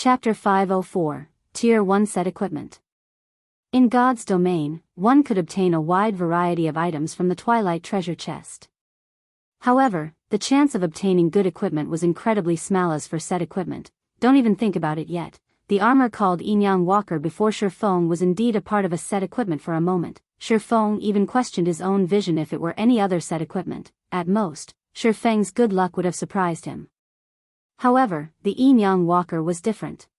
Chapter 504, Tier 1 Set Equipment. In God's domain, one could obtain a wide variety of items from the Twilight treasure chest. However, the chance of obtaining good equipment was incredibly small. As for set equipment, don't even think about it yet. The armor called Yin-Yang Walker before Shifeng was indeed a part of a set equipment for a moment. Shifeng even questioned his own vision if it were any other set equipment. At most, Shifeng's good luck would have surprised him. However, the Yin-Yang Walker was different.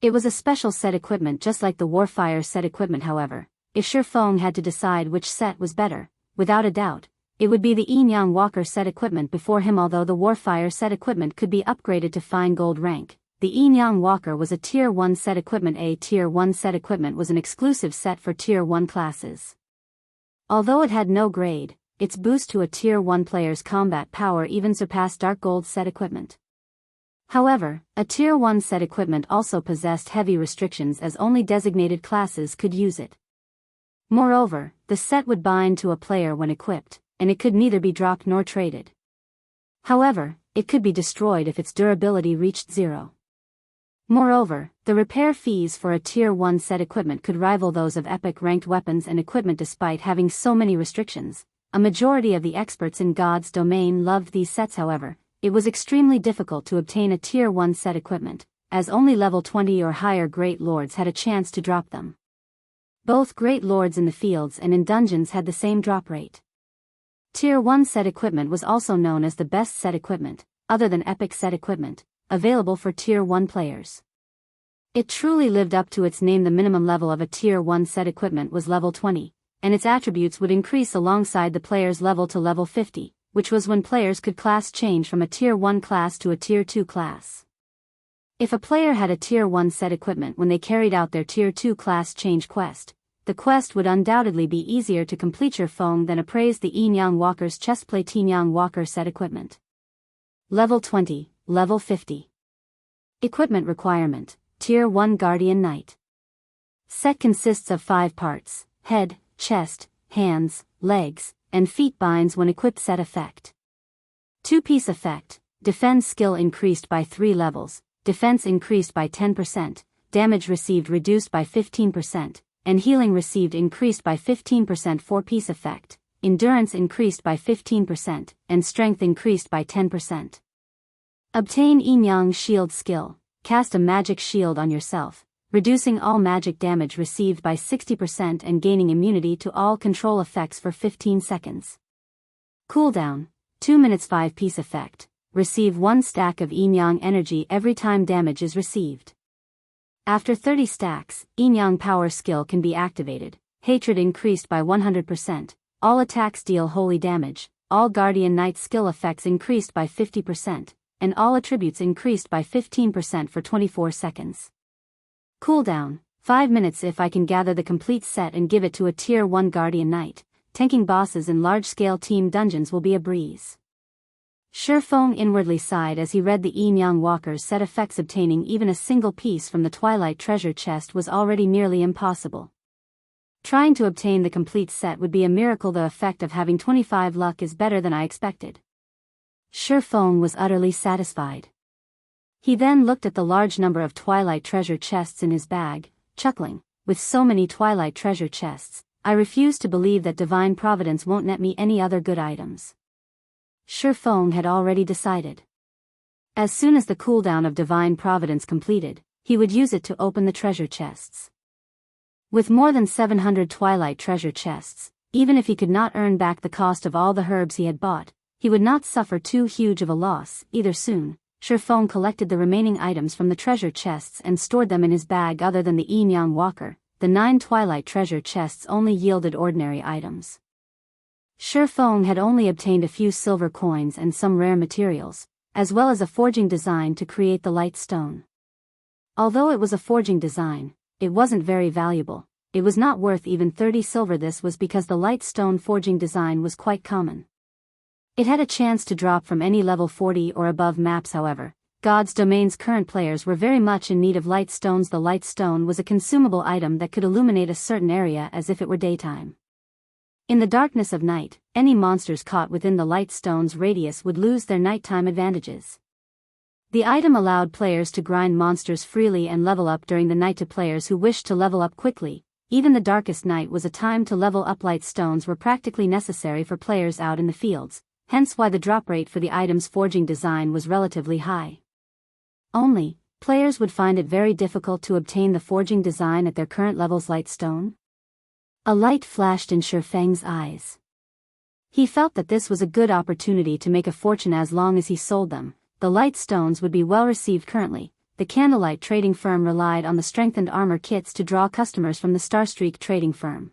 It was a special set equipment just like the Warfire set equipment. However, if Shifeng had to decide which set was better, without a doubt, it would be the Yin-Yang Walker set equipment before him. Although the Warfire set equipment could be upgraded to fine gold rank, the Yin-Yang Walker was a Tier 1 set equipment. A Tier 1 set equipment was an exclusive set for Tier 1 classes. Although it had no grade, its boost to a Tier 1 player's combat power even surpassed Dark Gold set equipment. However, a Tier 1 set equipment also possessed heavy restrictions as only designated classes could use it. Moreover, the set would bind to a player when equipped, and it could neither be dropped nor traded. However, it could be destroyed if its durability reached 0. Moreover, the repair fees for a Tier 1 set equipment could rival those of epic ranked weapons and equipment. Despite having so many restrictions, a majority of the experts in God's domain loved these sets. However, it was extremely difficult to obtain a Tier 1 set equipment, as only level 20 or higher Great Lords had a chance to drop them. Both Great Lords in the fields and in dungeons had the same drop rate. Tier 1 set equipment was also known as the best set equipment, other than epic set equipment, available for Tier 1 players. It truly lived up to its name. The minimum level of a Tier 1 set equipment was level 20, and its attributes would increase alongside the player's level to level 50. Which was when players could class change from a Tier 1 class to a Tier 2 class. If a player had a Tier 1 set equipment when they carried out their Tier 2 class change quest, the quest would undoubtedly be easier to complete. Shifeng then appraised the Yin-Yang Walker's chestplate. Yin-Yang Walker set equipment. Level 20, Level 50. Equipment requirement, Tier 1 Guardian Knight. Set consists of 5 parts: head, chest, hands, legs, and feet. Binds when equipped. Set effect. 2-piece effect: defense skill increased by 3 levels, defense increased by 10%, damage received reduced by 15%, and healing received increased by 15%. 4-piece effect: endurance increased by 15%, and strength increased by 10%. Obtain Yin-Yang Shield skill: cast a magic shield on yourself, reducing all magic damage received by 60% and gaining immunity to all control effects for 15 seconds. Cooldown, 2 minutes. 5-piece effect: receive 1 stack of Yin-Yang energy every time damage is received. After 30 stacks, Yin-Yang power skill can be activated. Hatred increased by 100%, all attacks deal holy damage, all Guardian Knight skill effects increased by 50%, and all attributes increased by 15% for 24 seconds. Cooldown, 5 minutes. If I can gather the complete set and give it to a Tier 1 Guardian Knight, tanking bosses in large-scale team dungeons will be a breeze. Shifeng inwardly sighed as he read the Yin-Yang Walker's set effects. Obtaining even a single piece from the Twilight treasure chest was already nearly impossible. Trying to obtain the complete set would be a miracle. The effect of having 25 luck is better than I expected. Shifeng was utterly satisfied. He then looked at the large number of Twilight treasure chests in his bag, chuckling, with so many Twilight treasure chests, I refuse to believe that Divine Providence won't net me any other good items. Shifeng had already decided. As soon as the cooldown of Divine Providence completed, he would use it to open the treasure chests. With more than 700 Twilight treasure chests, even if he could not earn back the cost of all the herbs he had bought, he would not suffer too huge of a loss either. Soon, Shifeng collected the remaining items from the treasure chests and stored them in his bag. Other than the Yin-Yang Walker, the 9 Twilight treasure chests only yielded ordinary items. Shifeng had only obtained a few silver coins and some rare materials, as well as a forging design to create the light stone. Although it was a forging design, it wasn't very valuable. It was not worth even 30 silver. This was because the light stone forging design was quite common. It had a chance to drop from any level 40 or above maps. However, God's domain's current players were very much in need of light stones. The light stone was a consumable item that could illuminate a certain area as if it were daytime. In the darkness of night, any monsters caught within the light stone's radius would lose their nighttime advantages. The item allowed players to grind monsters freely and level up during the night to players who wished to level up quickly. Even the darkest night was a time to level up. Light stones were practically necessary for players out in the fields, hence why the drop rate for the item's forging design was relatively high. Only, players would find it very difficult to obtain the forging design at their current levels. Light stone? A light flashed in Shifeng's eyes. He felt that this was a good opportunity to make a fortune as long as he sold them. The light stones would be well received. Currently, the Candlelight trading firm relied on the strengthened armor kits to draw customers from the Starstreak trading firm.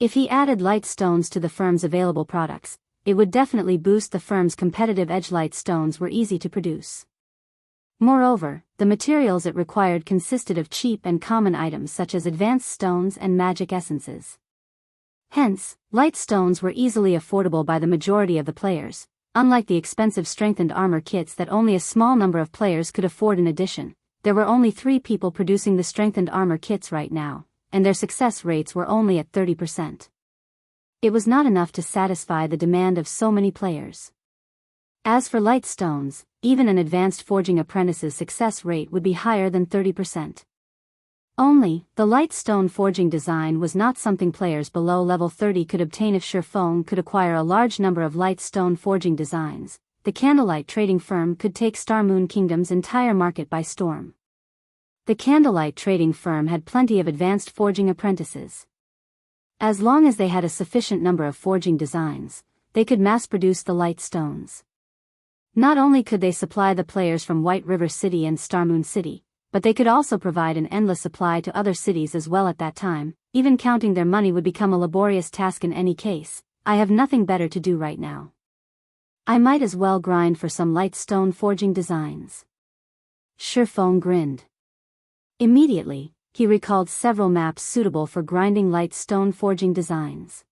If he added light stones to the firm's available products, it would definitely boost the firm's competitive edge. Light stones were easy to produce. Moreover, the materials it required consisted of cheap and common items such as advanced stones and magic essences. Hence, light stones were easily affordable by the majority of the players, unlike the expensive strengthened armor kits that only a small number of players could afford. In addition, there were only 3 people producing the strengthened armor kits right now, and their success rates were only at 30%. It was not enough to satisfy the demand of so many players. As for light stones, even an advanced forging apprentice's success rate would be higher than 30%. Only, the light stone forging design was not something players below level 30 could obtain. If Shifeng could acquire a large number of light stone forging designs, the Candlelight trading firm could take Star Moon Kingdom's entire market by storm. The Candlelight trading firm had plenty of advanced forging apprentices. As long as they had a sufficient number of forging designs, they could mass-produce the light stones. Not only could they supply the players from White River City and Star Moon City, but they could also provide an endless supply to other cities as well. At that time, even counting their money would become a laborious task. In any case, I have nothing better to do right now. I might as well grind for some light stone forging designs. Shifeng grinned. Immediately, he recalled several maps suitable for grinding light stone forging designs.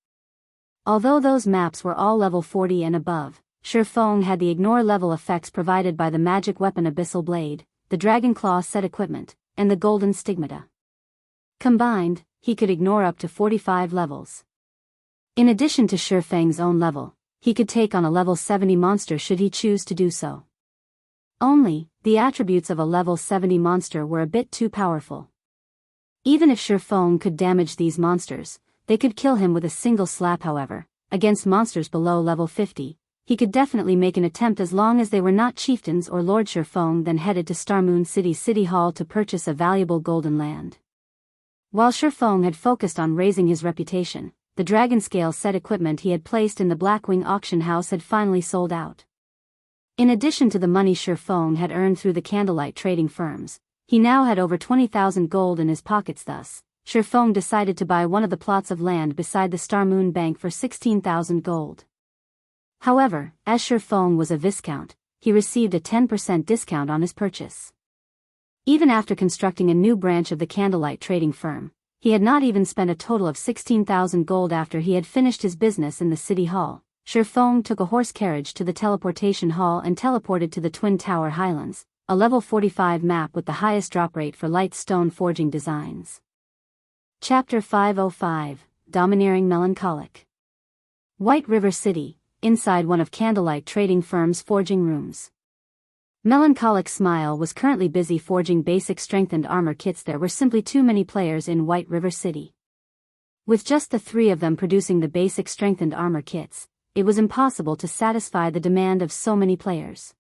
Although those maps were all level 40 and above, Shifeng had the ignore level effects provided by the magic weapon Abyssal Blade, the Dragon Claw set equipment, and the Golden Stigmata. Combined, he could ignore up to 45 levels. In addition to Shifeng's own level, he could take on a level 70 monster should he choose to do so. Only, the attributes of a level 70 monster were a bit too powerful. Even if Shifeng could damage these monsters, they could kill him with a single slap. However, against monsters below level 50, he could definitely make an attempt as long as they were not chieftains or Lord. Shifeng then headed to Star Moon City Hall to purchase a valuable golden land. While Shifeng had focused on raising his reputation, the dragon scale set equipment he had placed in the Blackwing auction house had finally sold out. In addition to the money Shifeng had earned through the Candlelight trading firms, he now had over 20,000 gold in his pockets. Thus, Shifeng decided to buy one of the plots of land beside the Star Moon Bank for 16,000 gold. However, as Shifeng was a Viscount, he received a 10% discount on his purchase. Even after constructing a new branch of the Candlelight trading firm, he had not even spent a total of 16,000 gold. After he had finished his business in the City Hall, Shifeng took a horse carriage to the teleportation hall and teleported to the Twin Tower Highlands, a level 45 map with the highest drop rate for light stone forging designs. Chapter 505, Domineering. Melancholic. White River City, inside one of Candlelight trading firm's forging rooms. Melancholic's smile was currently busy forging basic strengthened armor kits. There were simply too many players in White River City. With just the 3 of them producing the basic strengthened armor kits, it was impossible to satisfy the demand of so many players.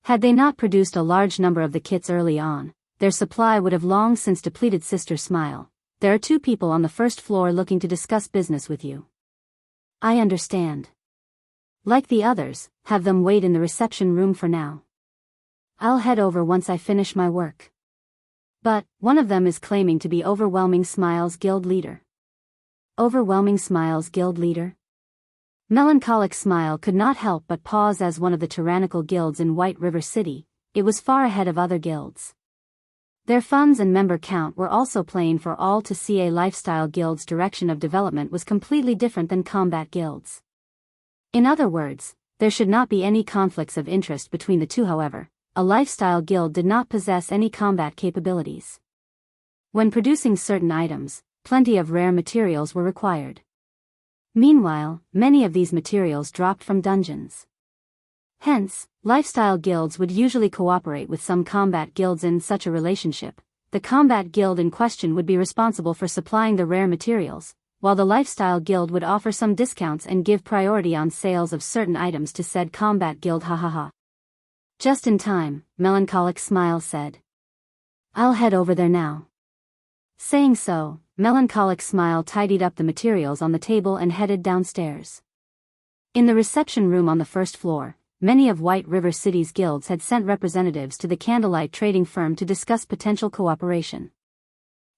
Had they not produced a large number of the kits early on, their supply would have long since depleted. Sister Smile, there are 2 people on the first floor looking to discuss business with you. I understand. Like the others, have them wait in the reception room for now. I'll head over once I finish my work. But, one of them is claiming to be Overwhelming Smiles Guild leader. Overwhelming Smiles Guild leader? Melancholic Smile could not help but pause. As one of the tyrannical guilds in White River City, it was far ahead of other guilds. Their funds and member count were also plain for all to see. A lifestyle guild's direction of development was completely different than combat guilds. In other words, there should not be any conflicts of interest between the two. However, a lifestyle guild did not possess any combat capabilities. When producing certain items, plenty of rare materials were required. Meanwhile, many of these materials dropped from dungeons. Hence, lifestyle guilds would usually cooperate with some combat guilds in such a relationship. The combat guild in question would be responsible for supplying the rare materials, while the lifestyle guild would offer some discounts and give priority on sales of certain items to said combat guild. Ha. Just in time, Melancholic Smile said. I'll head over there now. Saying so, Melancholic Smile tidied up the materials on the table and headed downstairs. In the reception room on the first floor, many of White River City's guilds had sent representatives to the candlelight trading firm to discuss potential cooperation.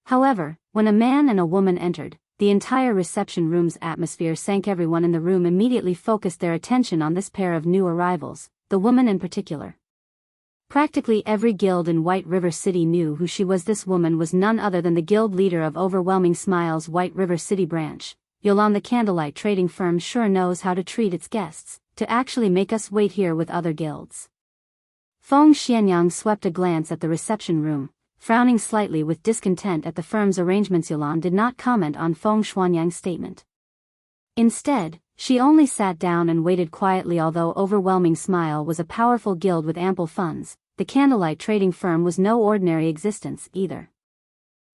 However, when a man and a woman entered, the entire reception room's atmosphere sank. Everyone in the room immediately focused their attention on this pair of new arrivals, the woman in particular. Practically every guild in White River City knew who she was. This woman was none other than the guild leader of Overwhelming Smile's White River City branch. Yolan, the candlelight trading firm sure knows how to treat its guests, to actually make us wait here with other guilds. Feng Xianyang swept a glance at the reception room, frowning slightly with discontent at the firm's arrangements. Yolan did not comment on Feng Xianyang's statement. Instead, she only sat down and waited quietly. Although Overwhelming Smile was a powerful guild with ample funds, the candlelight trading firm was no ordinary existence either.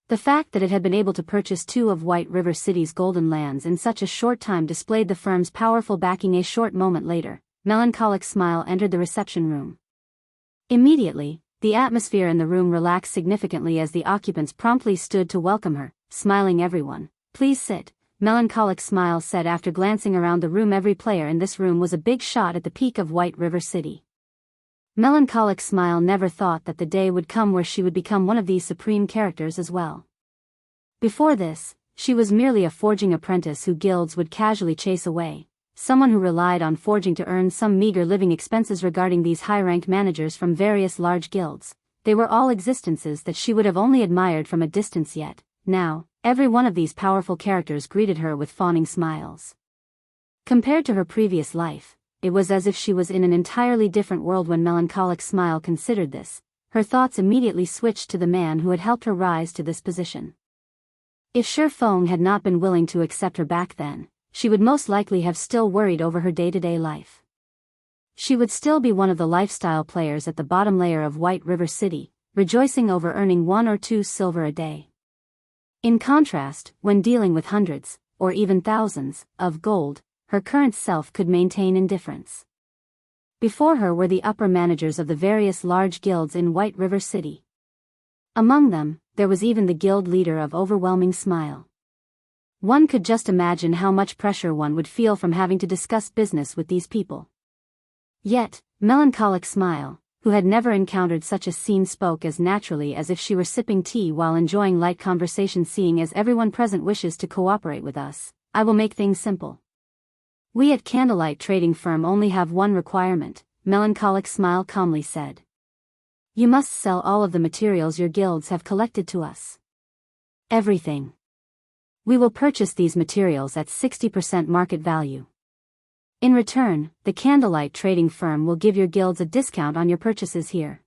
The fact that it had been able to purchase 2 of White River City's golden lands in such a short time displayed the firm's powerful backing. A short moment later, Melancholic Smile entered the reception room. Immediately, the atmosphere in the room relaxed significantly as the occupants promptly stood to welcome her, smiling. Everyone, please sit, Melancholic Smile said after glancing around the room. Every player in this room was a big shot at the peak of White River City. Melancholic Smile never thought that the day would come where she would become one of these supreme characters as well. Before this, she was merely a forging apprentice who guilds would casually chase away, someone who relied on forging to earn some meager living expenses. Regarding these high-ranked managers from various large guilds, they were all existences that she would have only admired from a distance. Yet, now, every one of these powerful characters greeted her with fawning smiles. Compared to her previous life, it was as if she was in an entirely different world. When Melancholic Smile considered this, her thoughts immediately switched to the man who had helped her rise to this position. If Shi Feng had not been willing to accept her back then, she would most likely have still worried over her day-to-day life. She would still be one of the lifestyle players at the bottom layer of White River City, rejoicing over earning 1 or 2 silver a day. In contrast, when dealing with hundreds, or even thousands, of gold, her current self could maintain indifference. Before her were the upper managers of the various large guilds in White River City. Among them, there was even the guild leader of Overwhelming Smile. One could just imagine how much pressure one would feel from having to discuss business with these people. Yet, Melancholic Smile, who had never encountered such a scene, spoke as naturally as if she were sipping tea while enjoying light conversation. Seeing as everyone present wishes to cooperate with us, I will make things simple. We at Candlelight Trading Firm only have one requirement, Melancholic Smile calmly said. You must sell all of the materials your guilds have collected to us. Everything. We will purchase these materials at 60% market value. In return, the Candlelight Trading Firm will give your guilds a discount on your purchases here.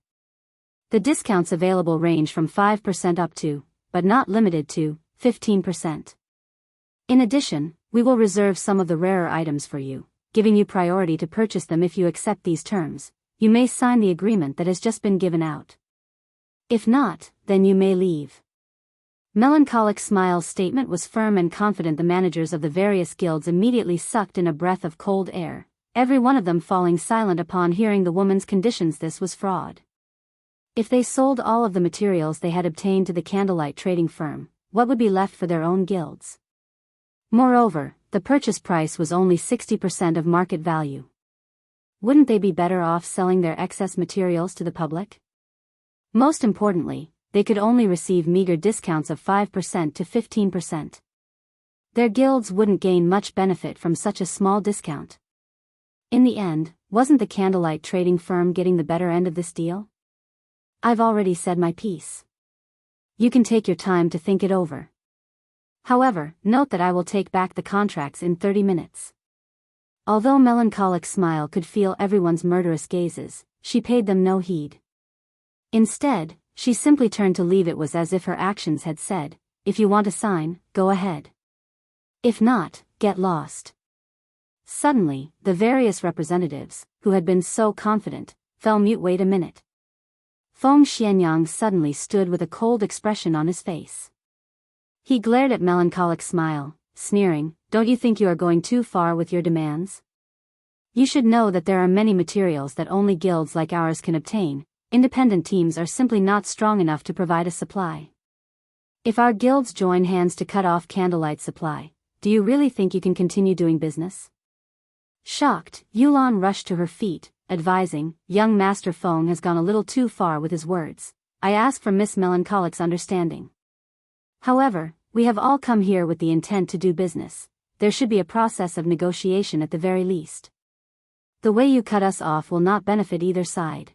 The discounts available range from 5% up to, but not limited to, 15%. In addition, we will reserve some of the rarer items for you, giving you priority to purchase them. If you accept these terms, you may sign the agreement that has just been given out. If not, then you may leave. Melancholic Smile's statement was firm and confident. The managers of the various guilds immediately sucked in a breath of cold air, every one of them falling silent upon hearing the woman's conditions. This was fraud. If they sold all of the materials they had obtained to the Candlelight Trading Firm, what would be left for their own guilds? Moreover, the purchase price was only 60% of market value. Wouldn't they be better off selling their excess materials to the public? Most importantly, they could only receive meager discounts of 5% to 15%. Their guilds wouldn't gain much benefit from such a small discount. In the end, wasn't the Candlelight Trading Firm getting the better end of this deal? I've already said my piece. You can take your time to think it over. However, note that I will take back the contracts in 30 minutes. Although Melancholic Smile could feel everyone's murderous gazes, she paid them no heed. Instead, she simply turned to leave. It was as if her actions had said, if you want to sign, go ahead. If not, get lost. Suddenly, the various representatives, who had been so confident, fell mute. Wait a minute. Feng Xianyang suddenly stood with a cold expression on his face. He glared at Melancholic's smile, sneering, "Don't you think you are going too far with your demands? You should know that there are many materials that only guilds like ours can obtain. Independent teams are simply not strong enough to provide a supply. If our guilds join hands to cut off Candlelight's supply, do you really think you can continue doing business?" Shocked, Yulan rushed to her feet, advising, "Young Master Feng has gone a little too far with his words. I ask for Miss Melancholic's understanding. However, we have all come here with the intent to do business. There should be a process of negotiation at the very least. The way you cut us off will not benefit either side.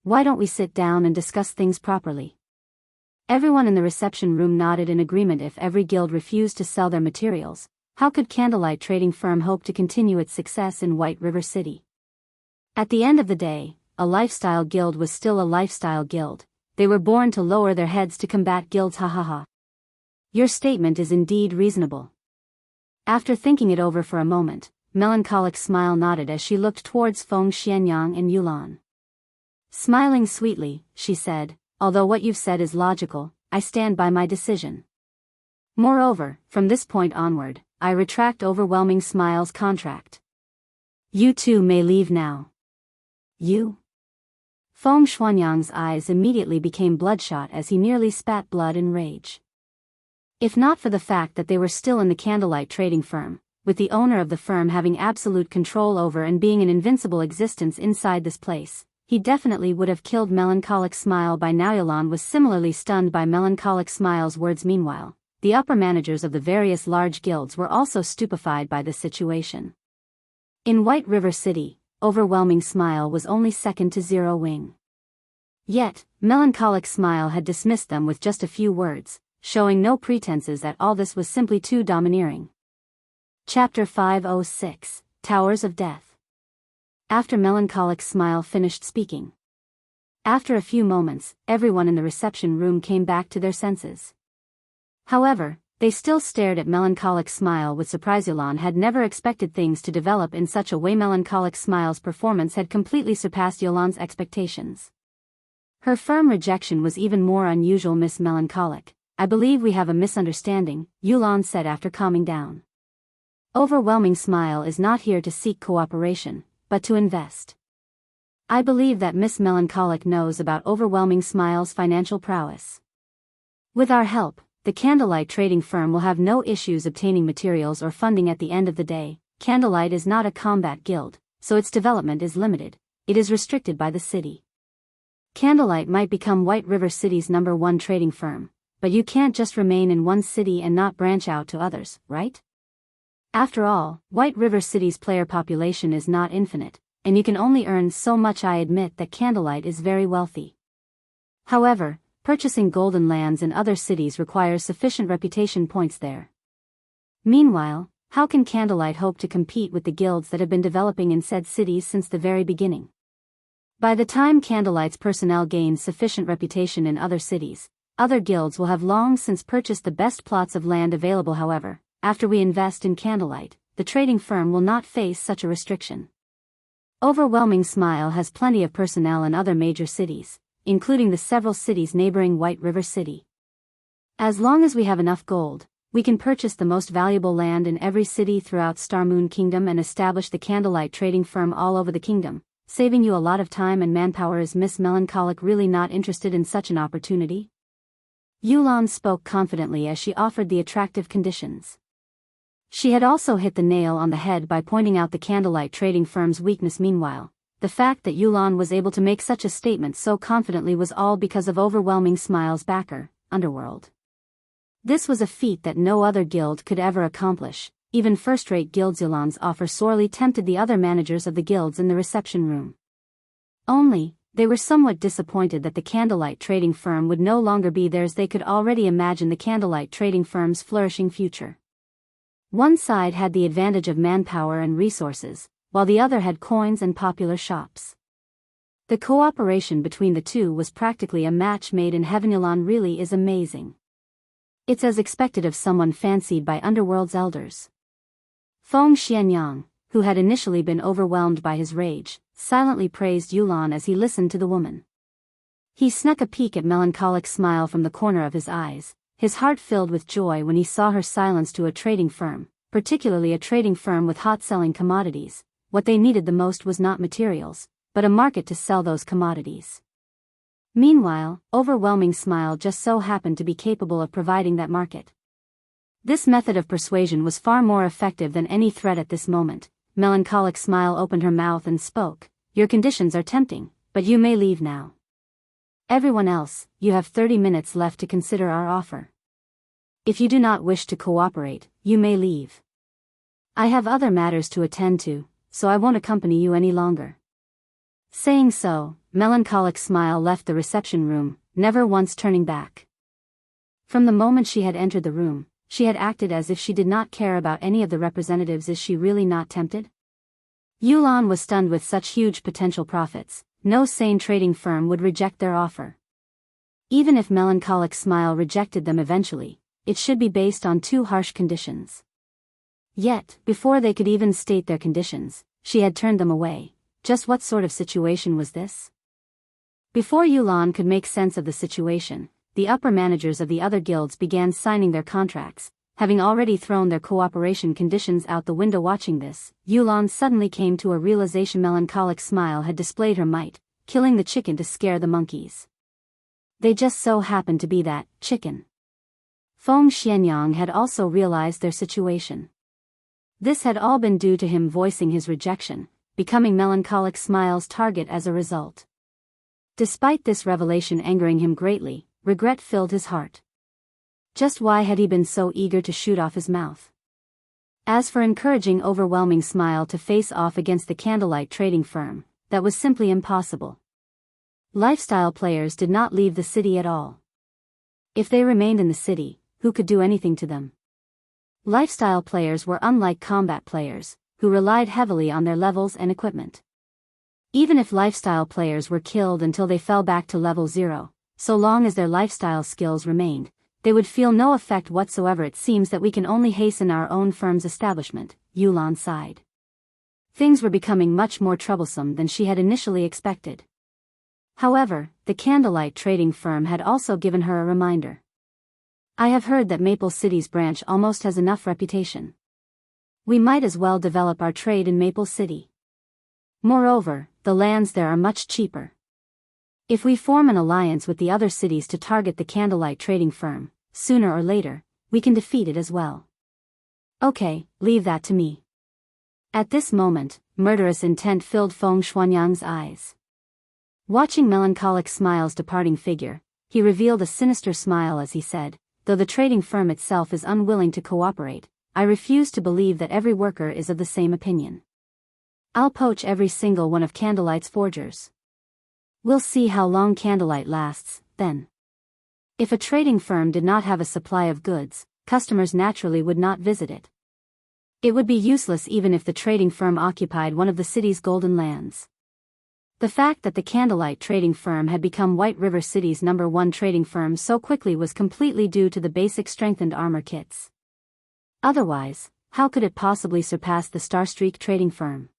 Why don't we sit down and discuss things properly?" Everyone in the reception room nodded in agreement. If every guild refused to sell their materials, how could Candlelight Trading Firm hope to continue its success in White River City? At the end of the day, a lifestyle guild was still a lifestyle guild. They were born to lower their heads to combat guilds. Ha ha ha. Your statement is indeed reasonable. After thinking it over for a moment, Melancholic's smile nodded as she looked towards Feng Xianyang and Yulan. Smiling sweetly, she said, "Although what you've said is logical, I stand by my decision. Moreover, from this point onward, I retract Overwhelming Smile's contract. You two may leave now." "You?" Feng Xuanyang's eyes immediately became bloodshot as he nearly spat blood in rage. If not for the fact that they were still in the Candlelight Trading Firm, with the owner of the firm having absolute control over and being an invincible existence inside this place, he definitely would have killed Melancholic Smile by now. Yulan was similarly stunned by Melancholic Smile's words. Meanwhile, the upper managers of the various large guilds were also stupefied by the situation. In White River City, Overwhelming Smile was only second to Zero Wing. Yet, Melancholic Smile had dismissed them with just a few words, showing no pretenses that all this was simply too domineering. Chapter 506, Towers of Death. After Melancholic Smile finished speaking. After a few moments, everyone in the reception room came back to their senses. However, they still stared at Melancholic Smile with surprise. Yulan had never expected things to develop in such a way. Melancholic Smile's performance had completely surpassed Yulan's expectations. Her firm rejection was even more unusual. "Miss Melancholic, I believe we have a misunderstanding," Yulan said after calming down. "Overwhelming Smile is not here to seek cooperation, but to invest. I believe that Miss Melancholic knows about Overwhelming Smile's financial prowess. With our help, the Candlelight Trading Firm will have no issues obtaining materials or funding. At the end of the day, Candlelight is not a combat guild, so its development is limited. It is restricted by the city. Candlelight might become White River City's #1 trading firm, but you can't just remain in one city and not branch out to others, right? After all, White River City's player population is not infinite, and you can only earn so much. I admit that Candlelight is very wealthy. However, purchasing golden lands in other cities requires sufficient reputation points there. Meanwhile, how can Candlelight hope to compete with the guilds that have been developing in said cities since the very beginning? By the time Candlelight's personnel gains sufficient reputation in other cities, other guilds will have long since purchased the best plots of land available. However, after we invest in Candlelight, the trading firm will not face such a restriction. Overwhelming Smile has plenty of personnel in other major cities, including the several cities neighboring White River City. As long as we have enough gold, we can purchase the most valuable land in every city throughout Starmoon Kingdom and establish the Candlelight Trading Firm all over the kingdom, saving you a lot of time and manpower. Is Miss Melancholic really not interested in such an opportunity? Yulan spoke confidently as she offered the attractive conditions. She had also hit the nail on the head by pointing out the Candlelight Trading Firm's weakness. Meanwhile, the fact that Yulan was able to make such a statement so confidently was all because of Overwhelming Smile's backer, Underworld. This was a feat that no other guild could ever accomplish. Even first-rate guilds. Yulan's offer sorely tempted the other managers of the guilds in the reception room. Only, they were somewhat disappointed that the Candlelight Trading Firm would no longer be theirs. They could already imagine the Candlelight Trading Firm's flourishing future. One side had the advantage of manpower and resources, while the other had coins and popular shops. The cooperation between the two was practically a match made in heaven. Yulan really is amazing. It's as expected of someone fancied by Underworld's elders. Feng Xianyang, who had initially been overwhelmed by his rage, silently praised Yulan as he listened to the woman. He snuck a peek at Melancholic's smile from the corner of his eyes, his heart filled with joy when he saw her silence to a trading firm, particularly a trading firm with hot-selling commodities. What they needed the most was not materials, but a market to sell those commodities. Meanwhile, Overwhelming Smile just so happened to be capable of providing that market. This method of persuasion was far more effective than any threat at this moment. Melancholic Smile opened her mouth and spoke. Your conditions are tempting, but you may leave now. Everyone else, you have 30 minutes left to consider our offer. If you do not wish to cooperate, you may leave. I have other matters to attend to, so I won't accompany you any longer. Saying so, Melancholic Smile left the reception room, never once turning back. From the moment she had entered the room, she had acted as if she did not care about any of the representatives. Is she really not tempted? Yulan was stunned with such huge potential profits. No sane trading firm would reject their offer. Even if Melancholic Smile rejected them eventually, it should be based on 2 harsh conditions. Yet, before they could even state their conditions, she had turned them away. Just what sort of situation was this? Before Yulan could make sense of the situation, the upper managers of the other guilds began signing their contracts. Having already thrown their cooperation conditions out the window. Watching this, Yulan suddenly came to a realization. Melancholic Smile had displayed her might, killing the chicken to scare the monkeys. They just so happened to be that chicken. Feng Xianyang had also realized their situation. This had all been due to him voicing his rejection, becoming Melancholic Smile's target as a result. Despite this revelation angering him greatly, regret filled his heart. Just why had he been so eager to shoot off his mouth? As for encouraging Overwhelming Smile to face off against the candlelight trading firm, that was simply impossible. Lifestyle players did not leave the city at all. If they remained in the city, who could do anything to them? Lifestyle players were unlike combat players, who relied heavily on their levels and equipment. Even if lifestyle players were killed until they fell back to level 0, so long as their lifestyle skills remained, they would feel no effect whatsoever. It seems that we can only hasten our own firm's establishment, Yulan sighed. Things were becoming much more troublesome than she had initially expected. However, the candlelight trading firm had also given her a reminder. I have heard that Maple City's branch almost has enough reputation. We might as well develop our trade in Maple City. Moreover, the lands there are much cheaper. If we form an alliance with the other cities to target the candlelight trading firm, sooner or later, we can defeat it as well. Okay, leave that to me. At this moment, murderous intent filled Feng Xuanyang's eyes. Watching Melancholic Smile's departing figure, he revealed a sinister smile as he said, though the trading firm itself is unwilling to cooperate, I refuse to believe that every worker is of the same opinion. I'll poach every single one of Candlelight's forgers. We'll see how long Candlelight lasts, then. If a trading firm did not have a supply of goods, customers naturally would not visit it. It would be useless even if the trading firm occupied one of the city's golden lands. The fact that the Candlelight trading firm had become White River City's #1 trading firm so quickly was completely due to the basic strengthened armor kits. Otherwise, how could it possibly surpass the Starstreak trading firm?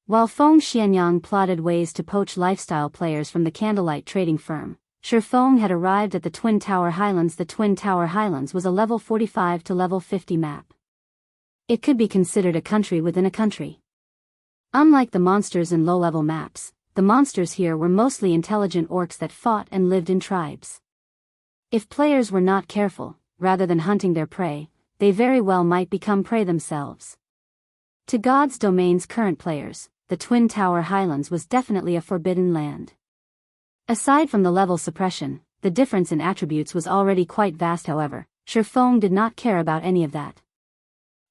While Feng Xianyang plotted ways to poach lifestyle players from the Candlelight trading firm, Shifeng had arrived at the Twin Tower Highlands. The Twin Tower Highlands was a level 45 to level 50 map. It could be considered a country within a country. Unlike the monsters in low-level maps, the monsters here were mostly intelligent orcs that fought and lived in tribes. If players were not careful, rather than hunting their prey, they very well might become prey themselves. To God's Domain's current players, the Twin Tower Highlands was definitely a forbidden land. Aside from the level suppression, the difference in attributes was already quite vast. However, Shifeng did not care about any of that.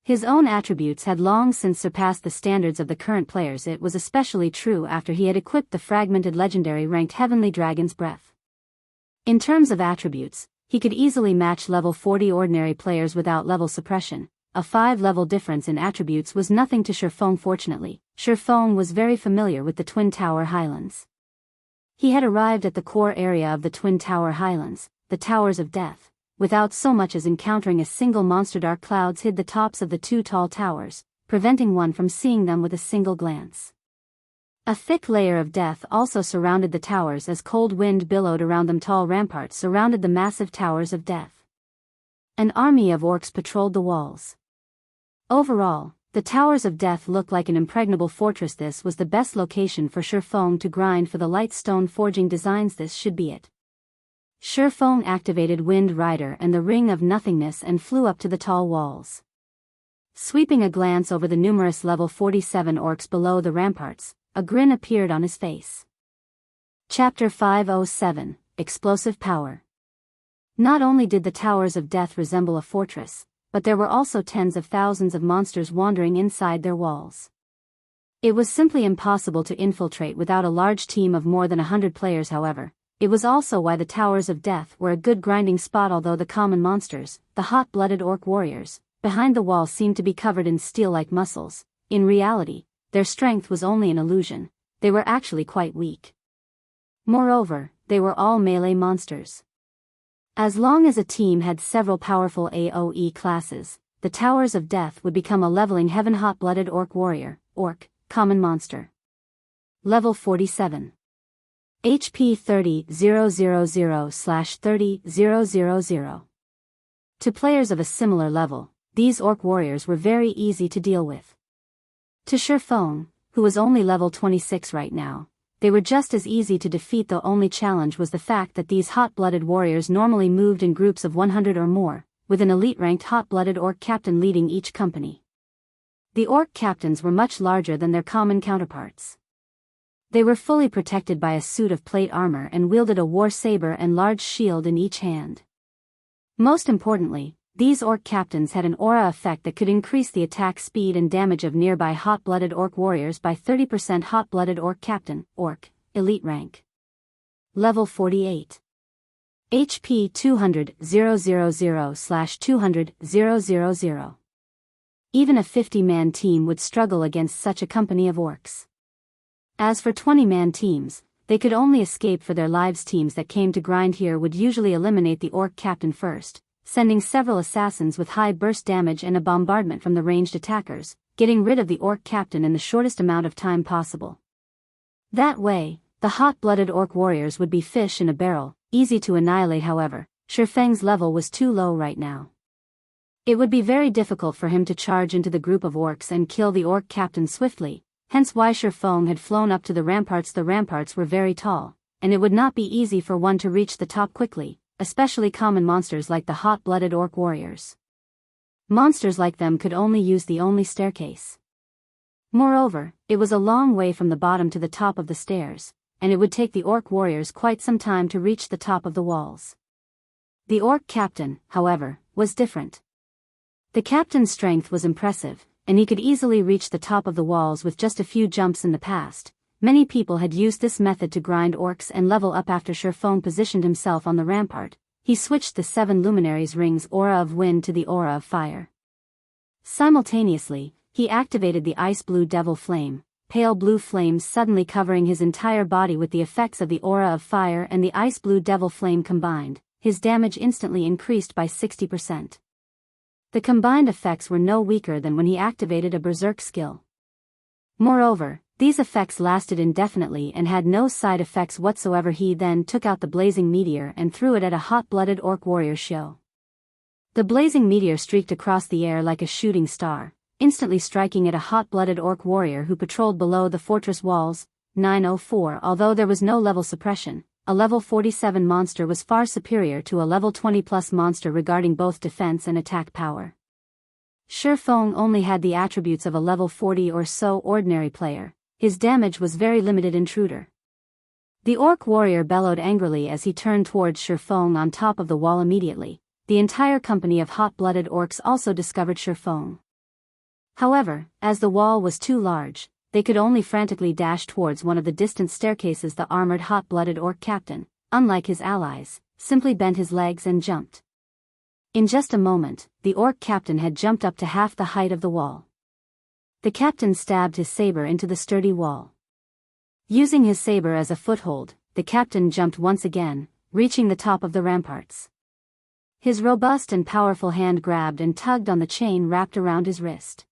His own attributes had long since surpassed the standards of the current players. It was especially true after he had equipped the fragmented legendary ranked Heavenly Dragon's Breath. In terms of attributes, he could easily match level 40 ordinary players without level suppression. A 5-level difference in attributes was nothing to Shifeng. Fortunately, Shifeng was very familiar with the Twin Tower Highlands. He had arrived at the core area of the Twin Tower Highlands, the Towers of Death, without so much as encountering a single monster. Dark clouds hid the tops of the 2 tall towers, preventing one from seeing them with a single glance. A thick layer of death also surrounded the towers as cold wind billowed around them. Tall ramparts surrounded the massive towers of death. An army of orcs patrolled the walls. Overall, the towers of death looked like an impregnable fortress. This was the best location for Shurfeng to grind for the light stone forging designs. This should be it. Shurfeng activated Wind Rider and the Ring of Nothingness and flew up to the tall walls. Sweeping a glance over the numerous level 47 orcs below the ramparts, a grin appeared on his face. Chapter 507, Explosive Power. Not only did the towers of death resemble a fortress, but there were also tens of thousands of monsters wandering inside their walls. It was simply impossible to infiltrate without a large team of more than 100 players. However, it was also why the towers of death were a good grinding spot. Although the common monsters, the hot-blooded orc warriors, behind the wall seemed to be covered in steel-like muscles, in reality, their strength was only an illusion. They were actually quite weak. Moreover, they were all melee monsters. As long as a team had several powerful AoE classes, the Towers of Death would become a leveling heaven. Hot-blooded orc warrior, orc, common monster. Level 47. HP 30,000/30,000. To players of a similar level, these orc warriors were very easy to deal with. To Shurfeng, who was only level 26 right now, they were just as easy to defeat. The only challenge was the fact that these hot-blooded warriors normally moved in groups of 100 or more, with an elite-ranked hot-blooded orc captain leading each company. The orc captains were much larger than their common counterparts. They were fully protected by a suit of plate armor and wielded a war saber and large shield in each hand. Most importantly, these orc captains had an aura effect that could increase the attack speed and damage of nearby hot-blooded orc warriors by 30%. Hot-blooded orc captain, orc, elite rank. Level 48. HP 200,000/200,000. Even a 50-man team would struggle against such a company of orcs. As for 20-man teams, they could only escape for their lives. Teams that came to grind here would usually eliminate the orc captain first, sending several assassins with high burst damage and a bombardment from the ranged attackers, getting rid of the orc captain in the shortest amount of time possible. That way, the hot-blooded orc warriors would be fish in a barrel, easy to annihilate. However, Shurfeng's level was too low right now. It would be very difficult for him to charge into the group of orcs and kill the orc captain swiftly, hence why Shurfeng had flown up to the ramparts. The ramparts were very tall, and it would not be easy for one to reach the top quickly, especially common monsters like the hot-blooded orc warriors. Monsters like them could only use the only staircase. Moreover, it was a long way from the bottom to the top of the stairs, and it would take the orc warriors quite some time to reach the top of the walls. The orc captain, however, was different. The captain's strength was impressive, and he could easily reach the top of the walls with just a few jumps. In the past, many people had used this method to grind orcs and level up. After Shurfeng positioned himself on the rampart, he switched the 7 luminaries' rings aura of wind to the aura of fire. Simultaneously, he activated the ice blue devil flame, pale blue flames suddenly covering his entire body. With the effects of the aura of fire and the ice blue devil flame combined, his damage instantly increased by 60%. The combined effects were no weaker than when he activated a berserk skill. Moreover, these effects lasted indefinitely and had no side effects whatsoever. He then took out the blazing meteor and threw it at a hot-blooded orc warrior show. The blazing meteor streaked across the air like a shooting star, instantly striking at a hot-blooded orc warrior who patrolled below the fortress walls. 904. Although there was no level suppression, a level 47 monster was far superior to a level 20+ monster regarding both defense and attack power. Shurfeng only had the attributes of a level 40 or so ordinary player. His damage was very limited. Intruder. The orc warrior bellowed angrily as he turned towards Shurfeng on top of the wall. Immediately, the entire company of hot-blooded orcs also discovered Shurfeng. However, as the wall was too large, they could only frantically dash towards one of the distant staircases. The armored hot-blooded orc captain, unlike his allies, simply bent his legs and jumped. In just a moment, the orc captain had jumped up to half the height of the wall. The captain stabbed his saber into the sturdy wall. Using his saber as a foothold, the captain jumped once again, reaching the top of the ramparts. His robust and powerful hand grabbed and tugged on the chain wrapped around his wrist.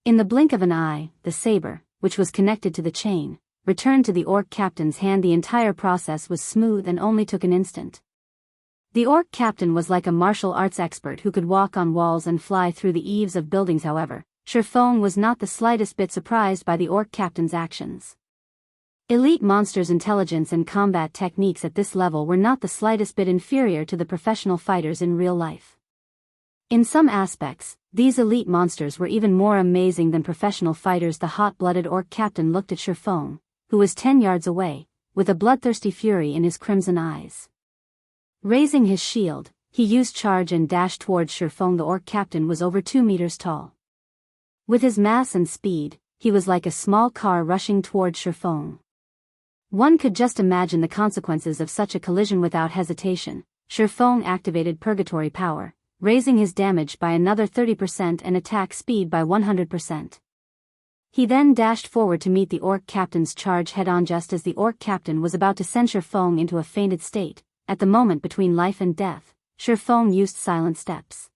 In the blink of an eye, the saber, which was connected to the chain, returned to the orc captain's hand. The entire process was smooth and only took an instant. The orc captain was like a martial arts expert who could walk on walls and fly through the eaves of buildings. However, Shifeng was not the slightest bit surprised by the orc captain's actions. Elite monsters' intelligence and combat techniques at this level were not the slightest bit inferior to the professional fighters in real life. In some aspects, these elite monsters were even more amazing than professional fighters. The hot-blooded orc captain looked at Shifeng, who was 10 yards away, with a bloodthirsty fury in his crimson eyes. Raising his shield, he used charge and dashed towards Shifeng. The orc captain was over 2 meters tall. With his mass and speed, he was like a small car rushing towards Shifeng. One could just imagine the consequences of such a collision without hesitation. Shifeng activated purgatory power, raising his damage by another 30% and attack speed by 100%. He then dashed forward to meet the orc captain's charge head-on. Just as the orc captain was about to send Shifeng into a fainted state, at the moment between life and death, Shifeng used silent steps.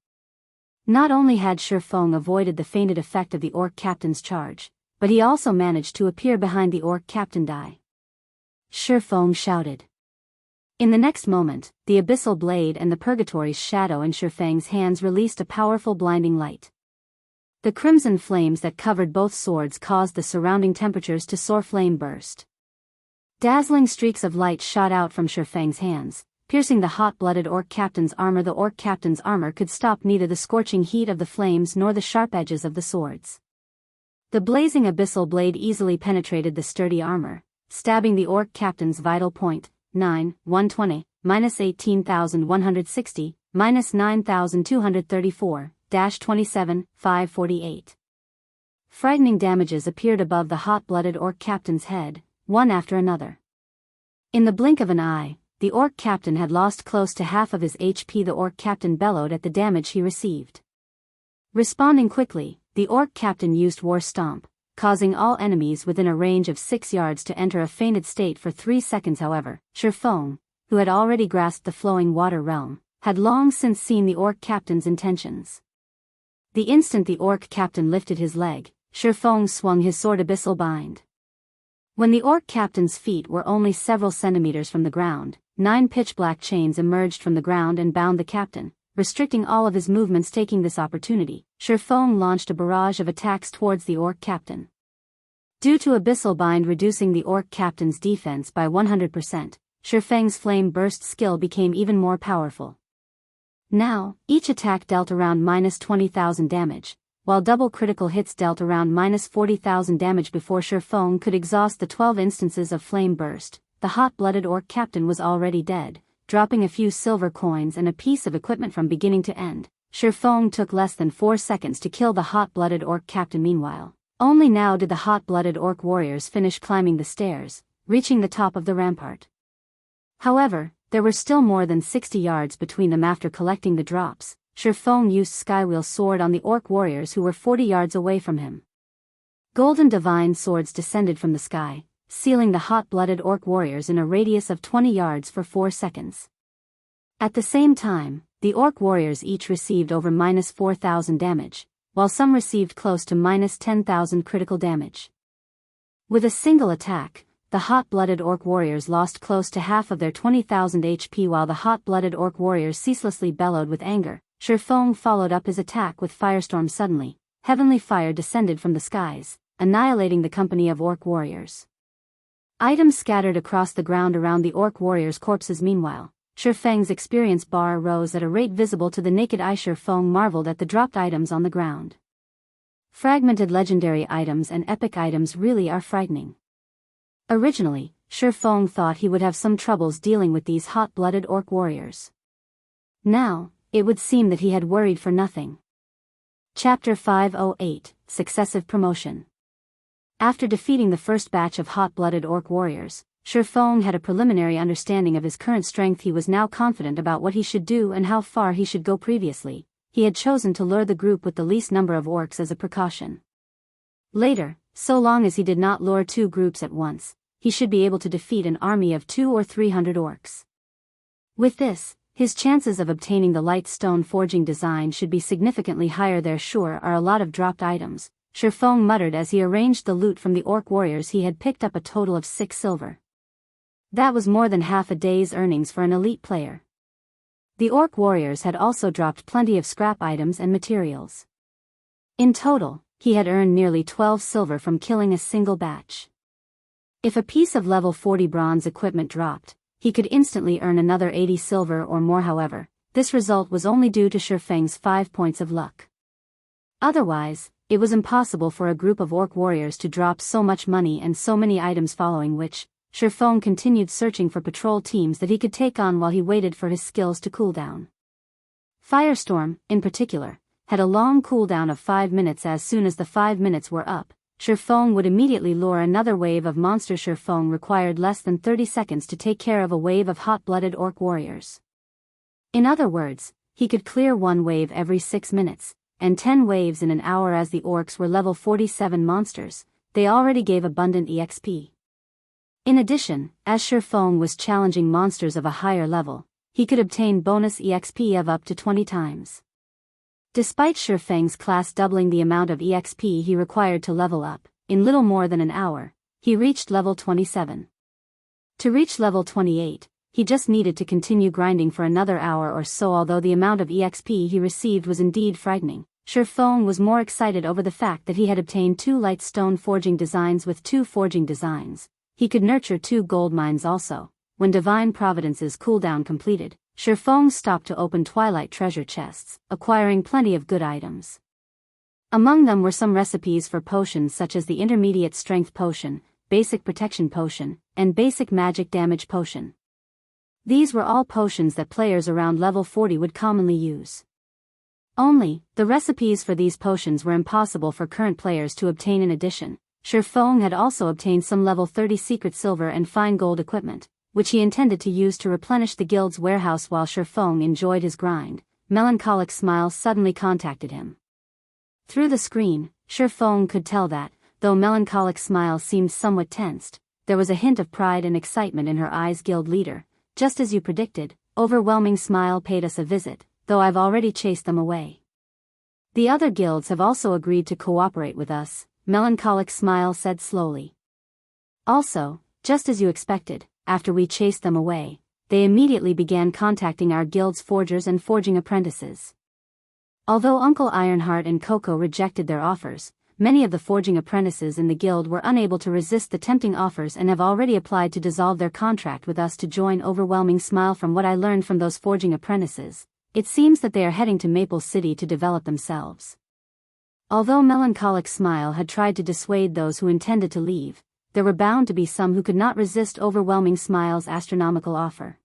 Not only had Shifeng avoided the fainted effect of the orc captain's charge, but he also managed to appear behind the orc captain. Die! Shifeng shouted. In the next moment, the abyssal blade and the purgatory's shadow in Shifeng's hands released a powerful blinding light. The crimson flames that covered both swords caused the surrounding temperatures to soar. Flame burst. Dazzling streaks of light shot out from Shifeng's hands, piercing the hot-blooded orc captain's armor. The orc captain's armor could stop neither the scorching heat of the flames nor the sharp edges of the swords. The blazing abyssal blade easily penetrated the sturdy armor, stabbing the orc captain's vital point, 120, minus 18,160, minus 9,234, 27, 548. Frightening damages appeared above the hot-blooded orc captain's head, one after another. In the blink of an eye, the orc captain had lost close to half of his HP. The orc captain bellowed at the damage he received. Responding quickly, the orc captain used War Stomp, causing all enemies within a range of 6 yards to enter a fainted state for 3 seconds. However, Shifeng, who had already grasped the flowing water realm, had long since seen the orc captain's intentions. The instant the orc captain lifted his leg, Shifeng swung his sword Abyssal Bind. When the orc captain's feet were only several centimeters from the ground, 9 pitch-black chains emerged from the ground and bound the captain, restricting all of his movements. Taking this opportunity, Shifeng launched a barrage of attacks towards the orc captain. Due to Abyssal Bind reducing the orc captain's defense by 100%, Shifeng's flame burst skill became even more powerful. Now, each attack dealt around minus 20,000 damage, while double critical hits dealt around minus 40,000 damage. Before Shifeng could exhaust the 12 instances of flame burst, the hot-blooded orc captain was already dead. Dropping a few silver coins and a piece of equipment from beginning to end, Shifeng took less than 4 seconds to kill the hot-blooded orc captain. Meanwhile, only now did the hot-blooded orc warriors finish climbing the stairs, reaching the top of the rampart. However, there were still more than 60 yards between them. After collecting the drops, Shifeng used Skywheel Sword on the orc warriors who were 40 yards away from him. Golden divine swords descended from the sky, sealing the hot-blooded orc warriors in a radius of 20 yards for 4 seconds. At the same time, the orc warriors each received over minus 4,000 damage, while some received close to minus 10,000 critical damage. With a single attack, the hot-blooded orc warriors lost close to half of their 20,000 HP. While the hot-blooded orc warriors ceaselessly bellowed with anger, Shifeng followed up his attack with Firestorm. Suddenly, heavenly fire descended from the skies, annihilating the company of orc warriors. Items scattered across the ground around the orc warriors' corpses. Meanwhile, Shifeng's experience bar rose at a rate visible to the naked eye. Shifeng marveled at the dropped items on the ground. Fragmented legendary items and epic items really are frightening. Originally, Shifeng thought he would have some troubles dealing with these hot-blooded orc warriors. Now, it would seem that he had worried for nothing. Chapter 508, Successive Promotion. After defeating the first batch of hot-blooded orc warriors, Shifeng had a preliminary understanding of his current strength. He was now confident about what he should do and how far he should go. Previously, he had chosen to lure the group with the least number of orcs as a precaution. Later, so long as he did not lure 2 groups at once, he should be able to defeat an army of 200 or 300 orcs. With this, his chances of obtaining the light stone forging design should be significantly higher. There sure are a lot of dropped items. Shifeng muttered as he arranged the loot from the orc warriors. He had picked up a total of 6 silver. That was more than half a day's earnings for an elite player. The orc warriors had also dropped plenty of scrap items and materials. In total, he had earned nearly 12 silver from killing a single batch. If a piece of level 40 bronze equipment dropped, he could instantly earn another 80 silver or more. However, this result was only due to Shifeng's 5 points of luck. Otherwise, it was impossible for a group of orc warriors to drop so much money and so many items, following which, Shifeng continued searching for patrol teams that he could take on while he waited for his skills to cool down. Firestorm, in particular, had a long cooldown of 5 minutes. As soon as the 5 minutes were up, Shifeng would immediately lure another wave of monsters. Shifeng required less than 30 seconds to take care of a wave of hot-blooded orc warriors. In other words, he could clear one wave every 6 minutes, and 10 waves in an hour. As the orcs were level 47 monsters, they already gave abundant EXP. In addition, as Shifeng was challenging monsters of a higher level, he could obtain bonus EXP of up to 20 times. Despite Shifeng's class doubling the amount of EXP he required to level up, in little more than an hour, he reached level 27. To reach level 28, he just needed to continue grinding for another hour or so. Although the amount of EXP he received was indeed frightening, Shifeng was more excited over the fact that he had obtained 2 light stone forging designs. With 2 forging designs, he could nurture 2 gold mines also. When Divine Providence's cooldown completed, Shifeng stopped to open Twilight treasure chests, acquiring plenty of good items. Among them were some recipes for potions such as the Intermediate Strength Potion, Basic Protection Potion, and Basic Magic Damage Potion. These were all potions that players around level 40 would commonly use. Only, the recipes for these potions were impossible for current players to obtain. In addition, Shifeng had also obtained some level 30 secret silver and fine gold equipment, which he intended to use to replenish the guild's warehouse. While Shifeng enjoyed his grind, Melancholic Smile suddenly contacted him. Through the screen, Shifeng could tell that, though Melancholic Smile seemed somewhat tensed, there was a hint of pride and excitement in her eyes. Guild leader, just as you predicted, Overwhelming Smile paid us a visit, though I've already chased them away. The other guilds have also agreed to cooperate with us, Melancholic Smile said slowly. Also, just as you expected, after we chased them away, they immediately began contacting our guild's forgers and forging apprentices. Although Uncle Ironheart and Coco rejected their offers, many of the forging apprentices in the guild were unable to resist the tempting offers and have already applied to dissolve their contract with us to join Overwhelming Smile. From what I learned from those forging apprentices, it seems that they are heading to Maple City to develop themselves. Although Melancholic Smile had tried to dissuade those who intended to leave, there were bound to be some who could not resist Overwhelming Smile's astronomical offer.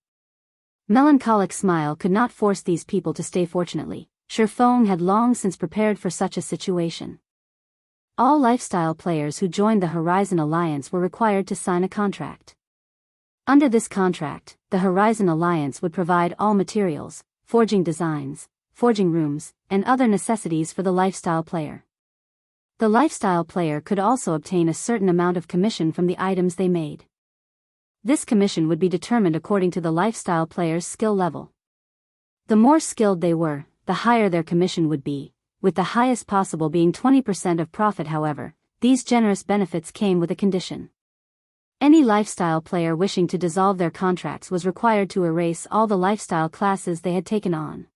Melancholic Smile could not force these people to stay. Fortunately, Shifeng had long since prepared for such a situation. All lifestyle players who joined the Horizon Alliance were required to sign a contract. Under this contract, the Horizon Alliance would provide all materials, forging designs, forging rooms, and other necessities for the lifestyle player. The lifestyle player could also obtain a certain amount of commission from the items they made. This commission would be determined according to the lifestyle player's skill level. The more skilled they were, the higher their commission would be, with the highest possible being 20% of profit. However, these generous benefits came with a condition. Any lifestyle player wishing to dissolve their contracts was required to erase all the lifestyle classes they had taken on.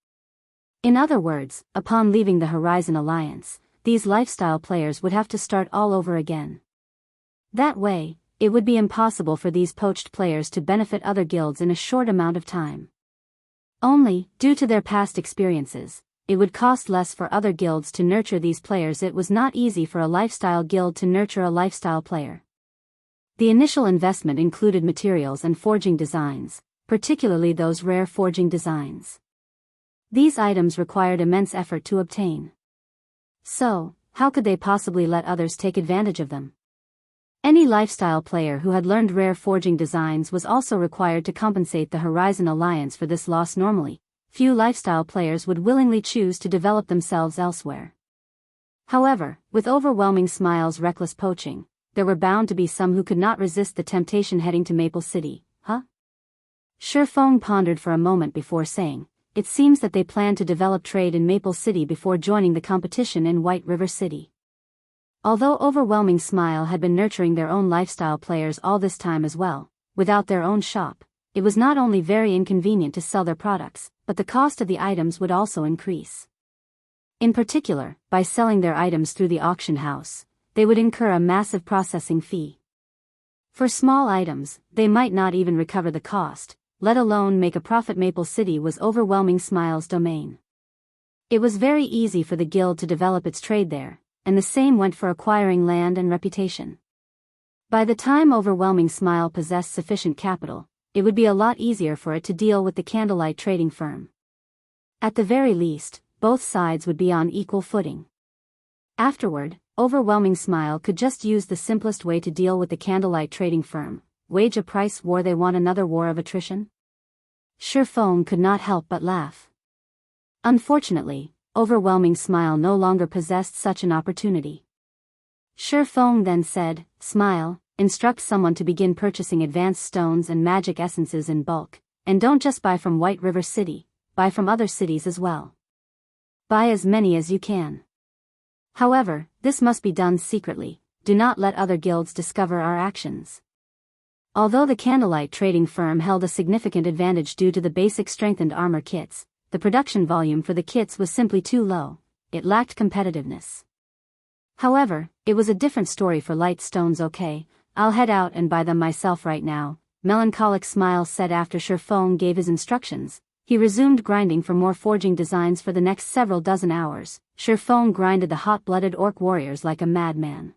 In other words, upon leaving the Horizon Alliance, these lifestyle players would have to start all over again. That way, it would be impossible for these poached players to benefit other guilds in a short amount of time. Only, due to their past experiences, it would cost less for other guilds to nurture these players. It was not easy for a lifestyle guild to nurture a lifestyle player. The initial investment included materials and forging designs, particularly those rare forging designs. These items required immense effort to obtain. So, how could they possibly let others take advantage of them? Any lifestyle player who had learned rare forging designs was also required to compensate the Horizon Alliance for this loss. Normally, few lifestyle players would willingly choose to develop themselves elsewhere. However, with Overwhelming Smile's reckless poaching, there were bound to be some who could not resist the temptation. Heading to Maple City, huh? Shifeng pondered for a moment before saying, it seems that they plan to develop trade in Maple City before joining the competition in White River City. Although Overwhelming Smile had been nurturing their own lifestyle players all this time as well, without their own shop, it was not only very inconvenient to sell their products, but the cost of the items would also increase. In particular, by selling their items through the auction house, they would incur a massive processing fee. For small items, they might not even recover the cost, let alone make a profit. Maple City was Overwhelming Smile's domain. It was very easy for the guild to develop its trade there, and the same went for acquiring land and reputation. By the time Overwhelming Smile possessed sufficient capital, it would be a lot easier for it to deal with the candlelight trading firm. At the very least, both sides would be on equal footing. Afterward, Overwhelming Smile could just use the simplest way to deal with the candlelight trading firm: wage a price war. They want another war of attrition? Shifeng could not help but laugh. Unfortunately, Overwhelming Smile no longer possessed such an opportunity. Shifeng then said, "Smile, instruct someone to begin purchasing advanced stones and magic essences in bulk, and don't just buy from White River City, buy from other cities as well. Buy as many as you can. However, this must be done secretly. Do not let other guilds discover our actions." Although the candlelight trading firm held a significant advantage due to the basic strengthened armor kits, the production volume for the kits was simply too low. It lacked competitiveness. However, it was a different story for light stones. "Okay, I'll head out and buy them myself right now," Melancholic Smile said after Shifeng gave his instructions. He resumed grinding for more forging designs for the next several dozen hours. Shifeng grinded the hot-blooded orc warriors like a madman.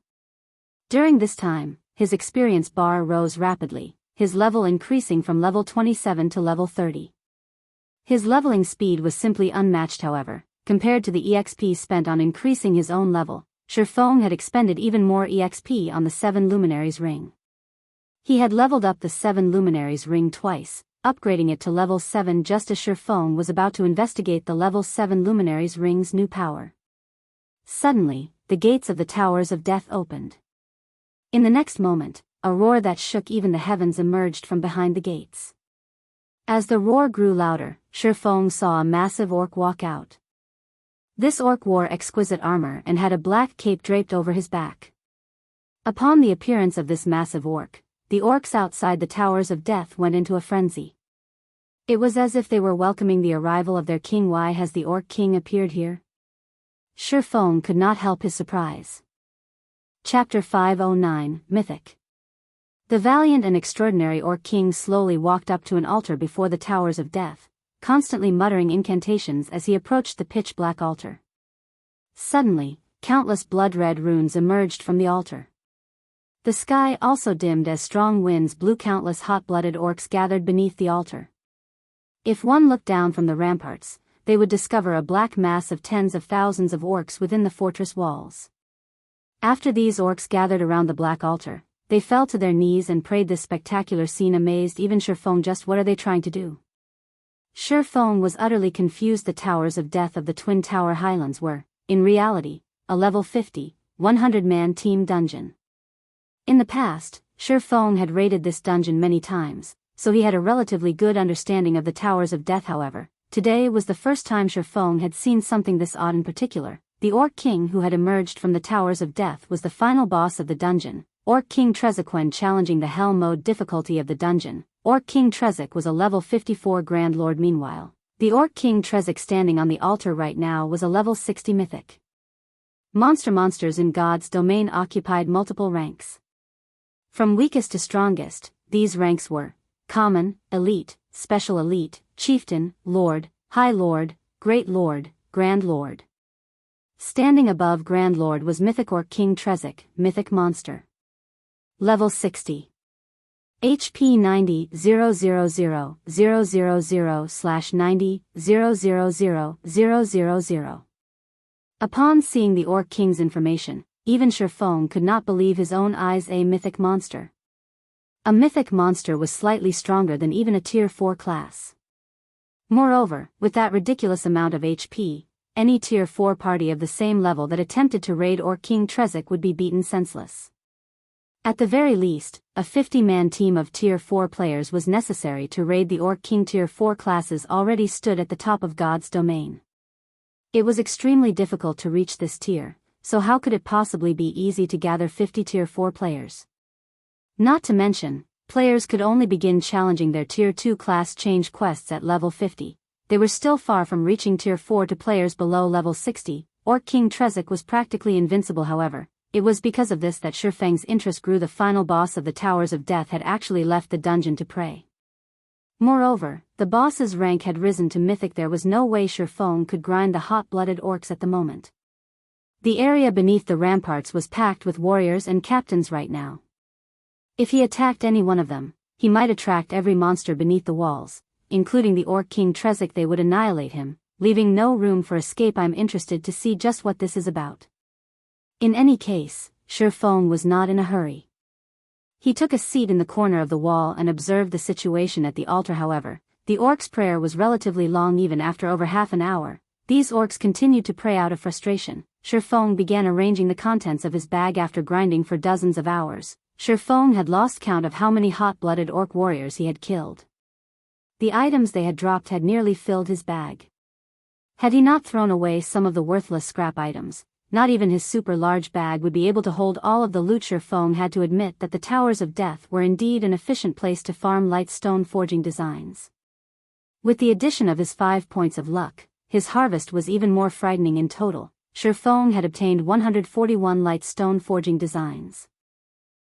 During this time, his experience bar rose rapidly, his level increasing from level 27 to level 30. His leveling speed was simply unmatched. However, compared to the EXP spent on increasing his own level, Shifeng had expended even more EXP on the 7 Luminaries ring. He had leveled up the 7 Luminaries ring twice, upgrading it to level 7 just as Shifeng was about to investigate the level 7 Luminaries ring's new power. Suddenly, the gates of the Towers of Death opened. In the next moment, a roar that shook even the heavens emerged from behind the gates. As the roar grew louder, Shifeng saw a massive orc walk out. This orc wore exquisite armor and had a black cape draped over his back. Upon the appearance of this massive orc, the orcs outside the Towers of Death went into a frenzy. It was as if they were welcoming the arrival of their king. "Why has the Orc King appeared here?" Shifeng could not help his surprise. Chapter 509, Mythic. The valiant and extraordinary Orc King slowly walked up to an altar before the Towers of Death, constantly muttering incantations as he approached the pitch-black altar. Suddenly, countless blood-red runes emerged from the altar. The sky also dimmed as strong winds blew. Countless hot-blooded orcs gathered beneath the altar. If one looked down from the ramparts, they would discover a black mass of tens of thousands of orcs within the fortress walls. After these orcs gathered around the black altar, they fell to their knees and prayed. This spectacular scene amazed even Shifeng. Just what are they trying to do? Shifeng was utterly confused. The Towers of Death of the Twin Tower Highlands were, in reality, a level 50, 100-man team dungeon. In the past, Shifeng had raided this dungeon many times, so he had a relatively good understanding of the Towers of Death. However, today was the first time Shifeng had seen something this odd. In particular, the Orc King who had emerged from the Towers of Death was the final boss of the dungeon, Orc King Trezek. When challenging the Hell mode difficulty of the dungeon, Orc King Trezek was a level 54 Grand Lord. Meanwhile, the Orc King Trezek standing on the altar right now was a level 60 Mythic. Monsters in God's domain occupied multiple ranks. From weakest to strongest, these ranks were Common, Elite, Special Elite, Chieftain, Lord, High Lord, Great Lord, Grand Lord. Standing above Grand Lord was Mythic Orc King Trezek, Mythic Monster. Level 60. HP 90,000,000/90,000,000. Upon seeing the Orc King's information, even Shifeng could not believe his own eyes. A mythic monster. A mythic monster was slightly stronger than even a tier 4 class. Moreover, with that ridiculous amount of HP, any tier 4 party of the same level that attempted to raid Orc King Trezek would be beaten senseless. At the very least, a 50-man team of tier 4 players was necessary to raid the Orc King. Tier 4 classes already stood at the top of God's domain. It was extremely difficult to reach this tier, so how could it possibly be easy to gather 50 Tier 4 players? Not to mention, players could only begin challenging their Tier 2 class change quests at level 50. They were still far from reaching Tier 4 to players below level 60. Orc King Trezek was practically invincible. However, it was because of this that Shifeng's interest grew. The final boss of the Towers of Death had actually left the dungeon to pray. Moreover, the boss's rank had risen to Mythic. There was no way Shifeng could grind the hot-blooded orcs at the moment. The area beneath the ramparts was packed with warriors and captains right now. If he attacked any one of them, he might attract every monster beneath the walls, including the Orc King Trezek. They would annihilate him, leaving no room for escape. I'm interested to see just what this is about. In any case, Shifeng was not in a hurry. He took a seat in the corner of the wall and observed the situation at the altar. However, the orc's prayer was relatively long. Even after over half an hour, these orcs continued to pray out of frustration. Shifeng began arranging the contents of his bag. After grinding for dozens of hours, Shifeng had lost count of how many hot-blooded orc warriors he had killed. The items they had dropped had nearly filled his bag. Had he not thrown away some of the worthless scrap items, not even his super large bag would be able to hold all of the loot. Shifeng had to admit that the Towers of Death were indeed an efficient place to farm light stone forging designs. With the addition of his 5 points of luck, his harvest was even more frightening. In total, Shifeng had obtained 141 light stone forging designs.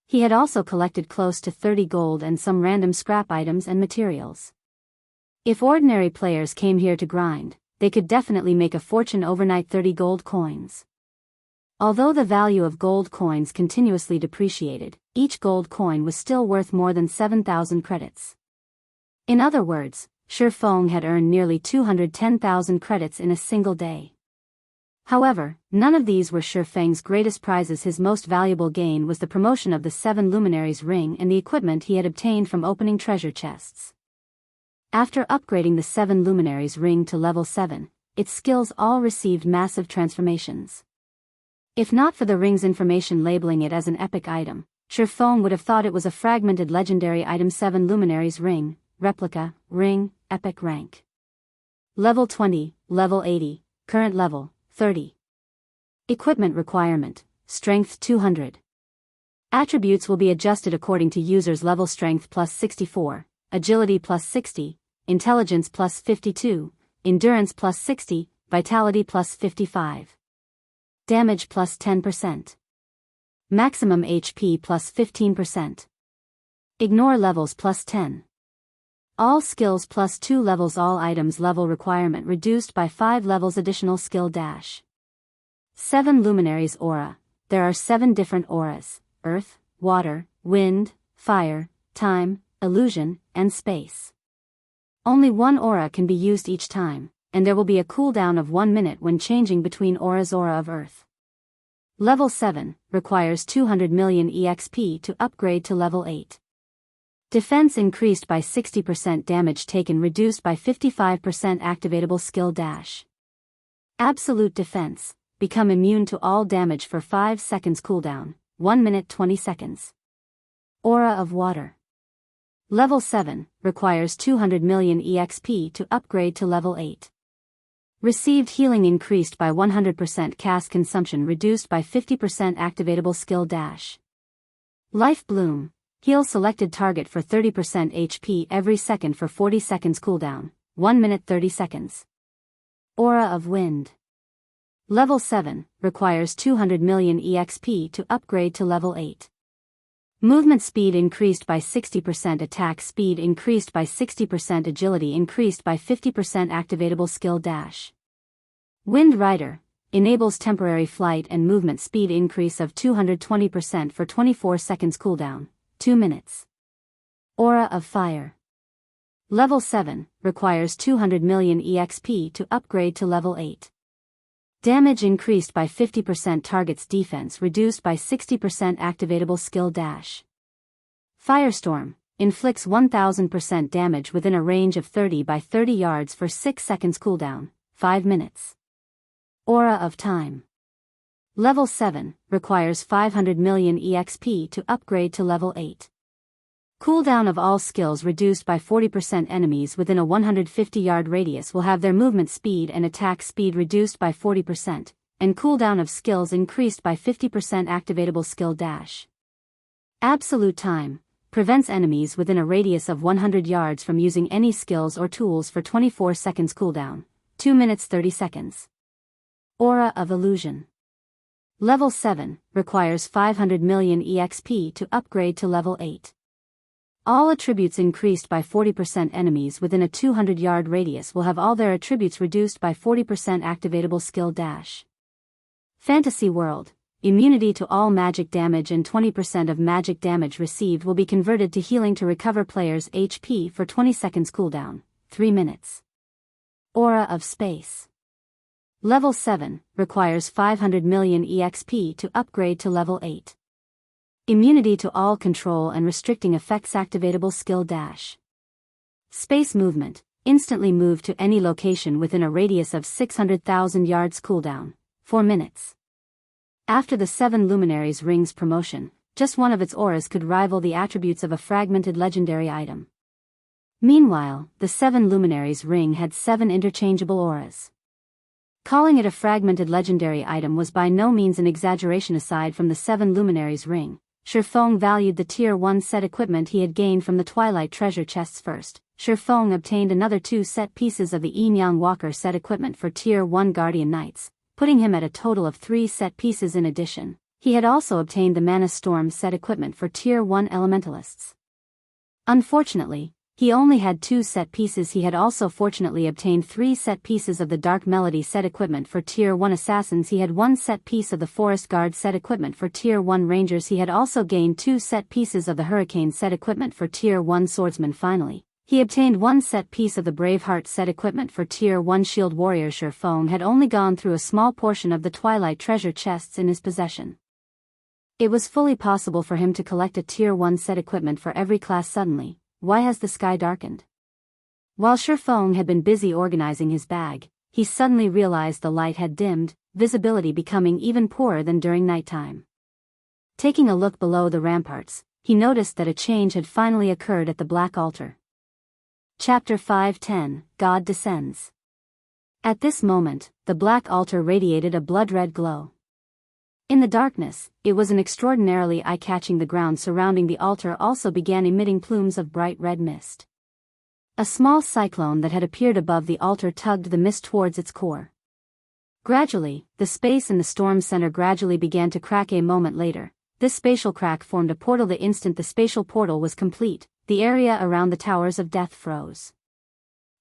He had also collected close to 30 gold and some random scrap items and materials. If ordinary players came here to grind, they could definitely make a fortune overnight. 30 gold coins. Although the value of gold coins continuously depreciated, each gold coin was still worth more than 7,000 credits. In other words, Shifeng had earned nearly 210,000 credits in a single day. However, none of these were Shifeng's greatest prizes. His most valuable gain was the promotion of the 7 Luminaries ring and the equipment he had obtained from opening treasure chests. After upgrading the 7 Luminaries ring to level 7, its skills all received massive transformations. If not for the ring's information labeling it as an epic item, Shifeng would have thought it was a fragmented legendary item. 7 Luminaries ring, replica, ring, epic rank. Level 20, level 80, current level, 30. Equipment requirement, strength 200. Attributes will be adjusted according to user's level. Strength plus 64, agility plus 60, intelligence plus 52, endurance plus 60, vitality plus 55. Damage plus 10%. Maximum HP plus 15%. Ignore levels plus 10. All skills plus 2 levels. All items level requirement reduced by 5 levels. Additional skill dash. 7 Luminaries aura. There are 7 different auras: earth, water, wind, fire, time, illusion, and space. Only one aura can be used each time, and there will be a cooldown of 1 minute when changing between auras. Aura of Earth. Level 7, requires 200 million EXP to upgrade to level 8. Defense increased by 60%, damage taken reduced by 55%. Activatable skill dash. Absolute defense, become immune to all damage for 5 seconds. Cooldown, 1 minute 20 seconds. Aura of Water. Level 7, requires 200 million EXP to upgrade to level 8. Received healing increased by 100%. Cast consumption reduced by 50%. Activatable skill dash. Life Bloom, heal selected target for 30% HP every second for 40 seconds. Cooldown, 1 minute 30 seconds. Aura of Wind. Level 7, requires 200 million EXP to upgrade to level 8. Movement speed increased by 60%. Attack speed increased by 60%. Agility increased by 50%. Activatable skill dash. Wind Rider, enables temporary flight and movement speed increase of 220% for 24 seconds. Cooldown, 2 minutes. Aura of Fire. Level 7, requires 200 million EXP to upgrade to level 8. Damage increased by 50%. Target's defense reduced by 60%. Activatable skill dash. Firestorm, inflicts 1000% damage within a range of 30 by 30 yards for 6 seconds. Cooldown, 5 minutes. Aura of Time. Level 7, requires 500 million EXP to upgrade to level 8. Cooldown of all skills reduced by 40%. Enemies within a 150-yard radius will have their movement speed and attack speed reduced by 40%, and cooldown of skills increased by 50%. Activatable skill dash. Absolute time. Prevents enemies within a radius of 100 yards from using any skills or tools for 24 seconds cooldown, 2 minutes 30 seconds. Aura of Illusion. Level 7, requires 500 million EXP to upgrade to level 8. All attributes increased by 40%. Enemies within a 200-yard radius will have all their attributes reduced by 40%. Activatable skill dash. Fantasy World. Immunity to all magic damage and 20% of magic damage received will be converted to healing to recover players' HP for 20 seconds cooldown, 3 minutes. Aura of Space. Level 7, requires 500 million EXP to upgrade to level 8. Immunity to all control and restricting effects. Activatable skill dash. Space Movement. Instantly move to any location within a radius of 600,000 yards cooldown, 4 minutes. After the 7 Luminaries Rings promotion, just one of its auras could rival the attributes of a fragmented legendary item. Meanwhile, the 7 Luminaries Ring had 7 interchangeable auras. Calling it a fragmented legendary item was by no means an exaggeration. Aside from the 7 Luminaries Ring, Shifeng valued the Tier 1 set equipment he had gained from the Twilight treasure chests first. Shifeng obtained another 2 set pieces of the Enyang Walker set equipment for Tier 1 Guardian Knights, putting him at a total of 3 set pieces. In addition, he had also obtained the Mana Storm set equipment for Tier 1 Elementalists. Unfortunately, he only had 2 set pieces. He had also fortunately obtained 3 set pieces of the Dark Melody set equipment for Tier 1 Assassins. He had 1 set piece of the Forest Guard set equipment for Tier 1 Rangers. He had also gained 2 set pieces of the Hurricane set equipment for Tier 1 Swordsmen. Finally, he obtained 1 set piece of the Braveheart set equipment for Tier 1 Shield Warrior. Shifeng had only gone through a small portion of the Twilight treasure chests in his possession. It was fully possible for him to collect a Tier 1 set equipment for every class. Suddenly, why has the sky darkened? While Shifeng had been busy organizing his bag, he suddenly realized the light had dimmed, visibility becoming even poorer than during nighttime. Taking a look below the ramparts, he noticed that a change had finally occurred at the Black Altar. Chapter 5:10, God Descends. At this moment, the Black Altar radiated a blood-red glow. In the darkness, it was an extraordinarily eye-catching. The ground surrounding the altar also began emitting plumes of bright red mist. A small cyclone that had appeared above the altar tugged the mist towards its core. Gradually, the space in the storm center gradually began to crack. A moment later, this spatial crack formed a portal. The instant the spatial portal was complete, the area around the Towers of Death froze.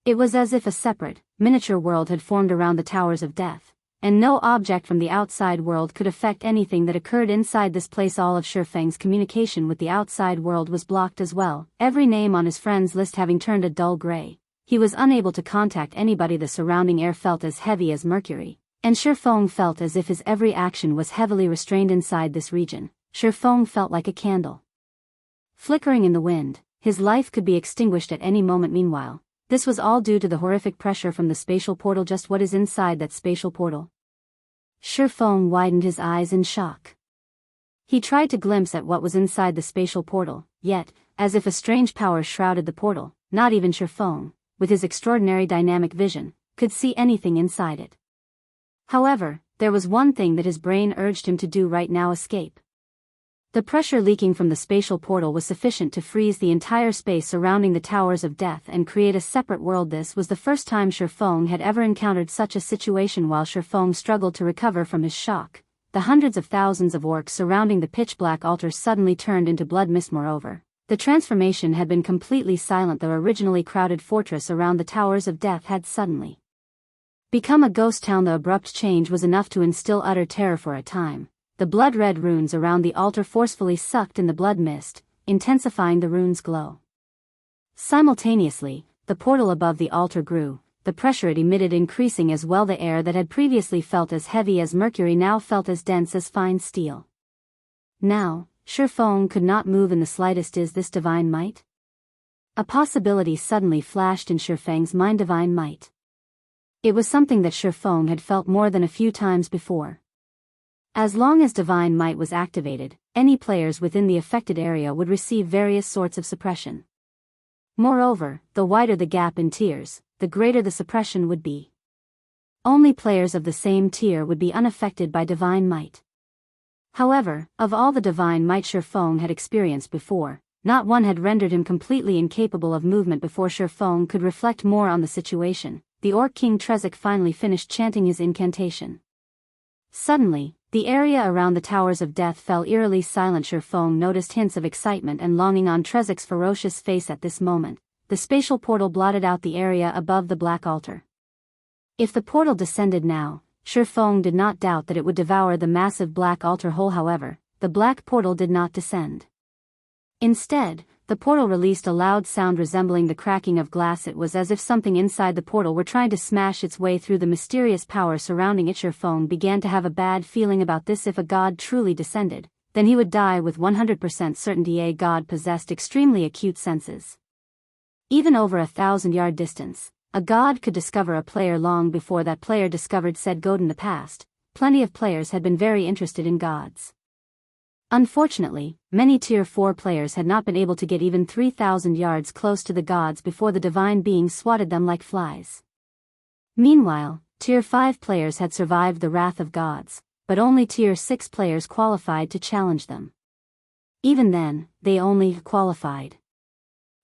It was as if a separate, miniature world had formed around the Towers of Death, and no object from the outside world could affect anything that occurred inside this place. All of Shifeng's communication with the outside world was blocked as well, every name on his friends list having turned a dull gray. He was unable to contact anybody. The surrounding air felt as heavy as mercury, and Shifeng felt as if his every action was heavily restrained inside this region. Shifeng felt like a candle flickering in the wind. His life could be extinguished at any moment. Meanwhile, this was all due to the horrific pressure from the spatial portal. Just what is inside that spatial portal? Shifeng widened his eyes in shock. He tried to glimpse at what was inside the spatial portal, yet, as if a strange power shrouded the portal, not even Shifeng, with his extraordinary dynamic vision, could see anything inside it. However, there was one thing that his brain urged him to do right now: escape. The pressure leaking from the spatial portal was sufficient to freeze the entire space surrounding the Towers of Death and create a separate world. This was the first time Shifeng had ever encountered such a situation. While Shifeng struggled to recover from his shock, the hundreds of thousands of orcs surrounding the pitch-black altar suddenly turned into blood mist. Moreover, the transformation had been completely silent. The originally crowded fortress around the Towers of Death had suddenly become a ghost town. The abrupt change was enough to instill utter terror for a time. The blood-red runes around the altar forcefully sucked in the blood mist, intensifying the runes' glow. Simultaneously, the portal above the altar grew, the pressure it emitted increasing as well. The air that had previously felt as heavy as mercury now felt as dense as fine steel. Now, Shifeng could not move in the slightest. Is this divine might? A possibility suddenly flashed in Shifeng's mind. Divine might. It was something that Shifeng had felt more than a few times before. As long as divine might was activated, any players within the affected area would receive various sorts of suppression. Moreover, the wider the gap in tiers, the greater the suppression would be. Only players of the same tier would be unaffected by divine might. However, of all the divine might Shurfong had experienced before, not one had rendered him completely incapable of movement. Before Shurfong could reflect more on the situation, the Orc King Trezek finally finished chanting his incantation. Suddenly, the area around the Towers of Death fell eerily silent. Shurfong noticed hints of excitement and longing on Trezek's ferocious face at this moment. The spatial portal blotted out the area above the black altar. If the portal descended now, Shurfong did not doubt that it would devour the massive black altar hole. However, the black portal did not descend. Instead, the portal released a loud sound resembling the cracking of glass. It was as if something inside the portal were trying to smash its way through the mysterious power surrounding it. Shurfong began to have a bad feeling about this. If a god truly descended, then he would die with 100% certainty. A god possessed extremely acute senses. Even over 1,000-yard distance, a god could discover a player long before that player discovered said god. In the past, plenty of players had been very interested in gods. Unfortunately, many Tier 4 players had not been able to get even 3,000 yards close to the gods before the divine being swatted them like flies. Meanwhile, Tier 5 players had survived the wrath of gods, but only Tier 6 players qualified to challenge them. Even then, they only qualified.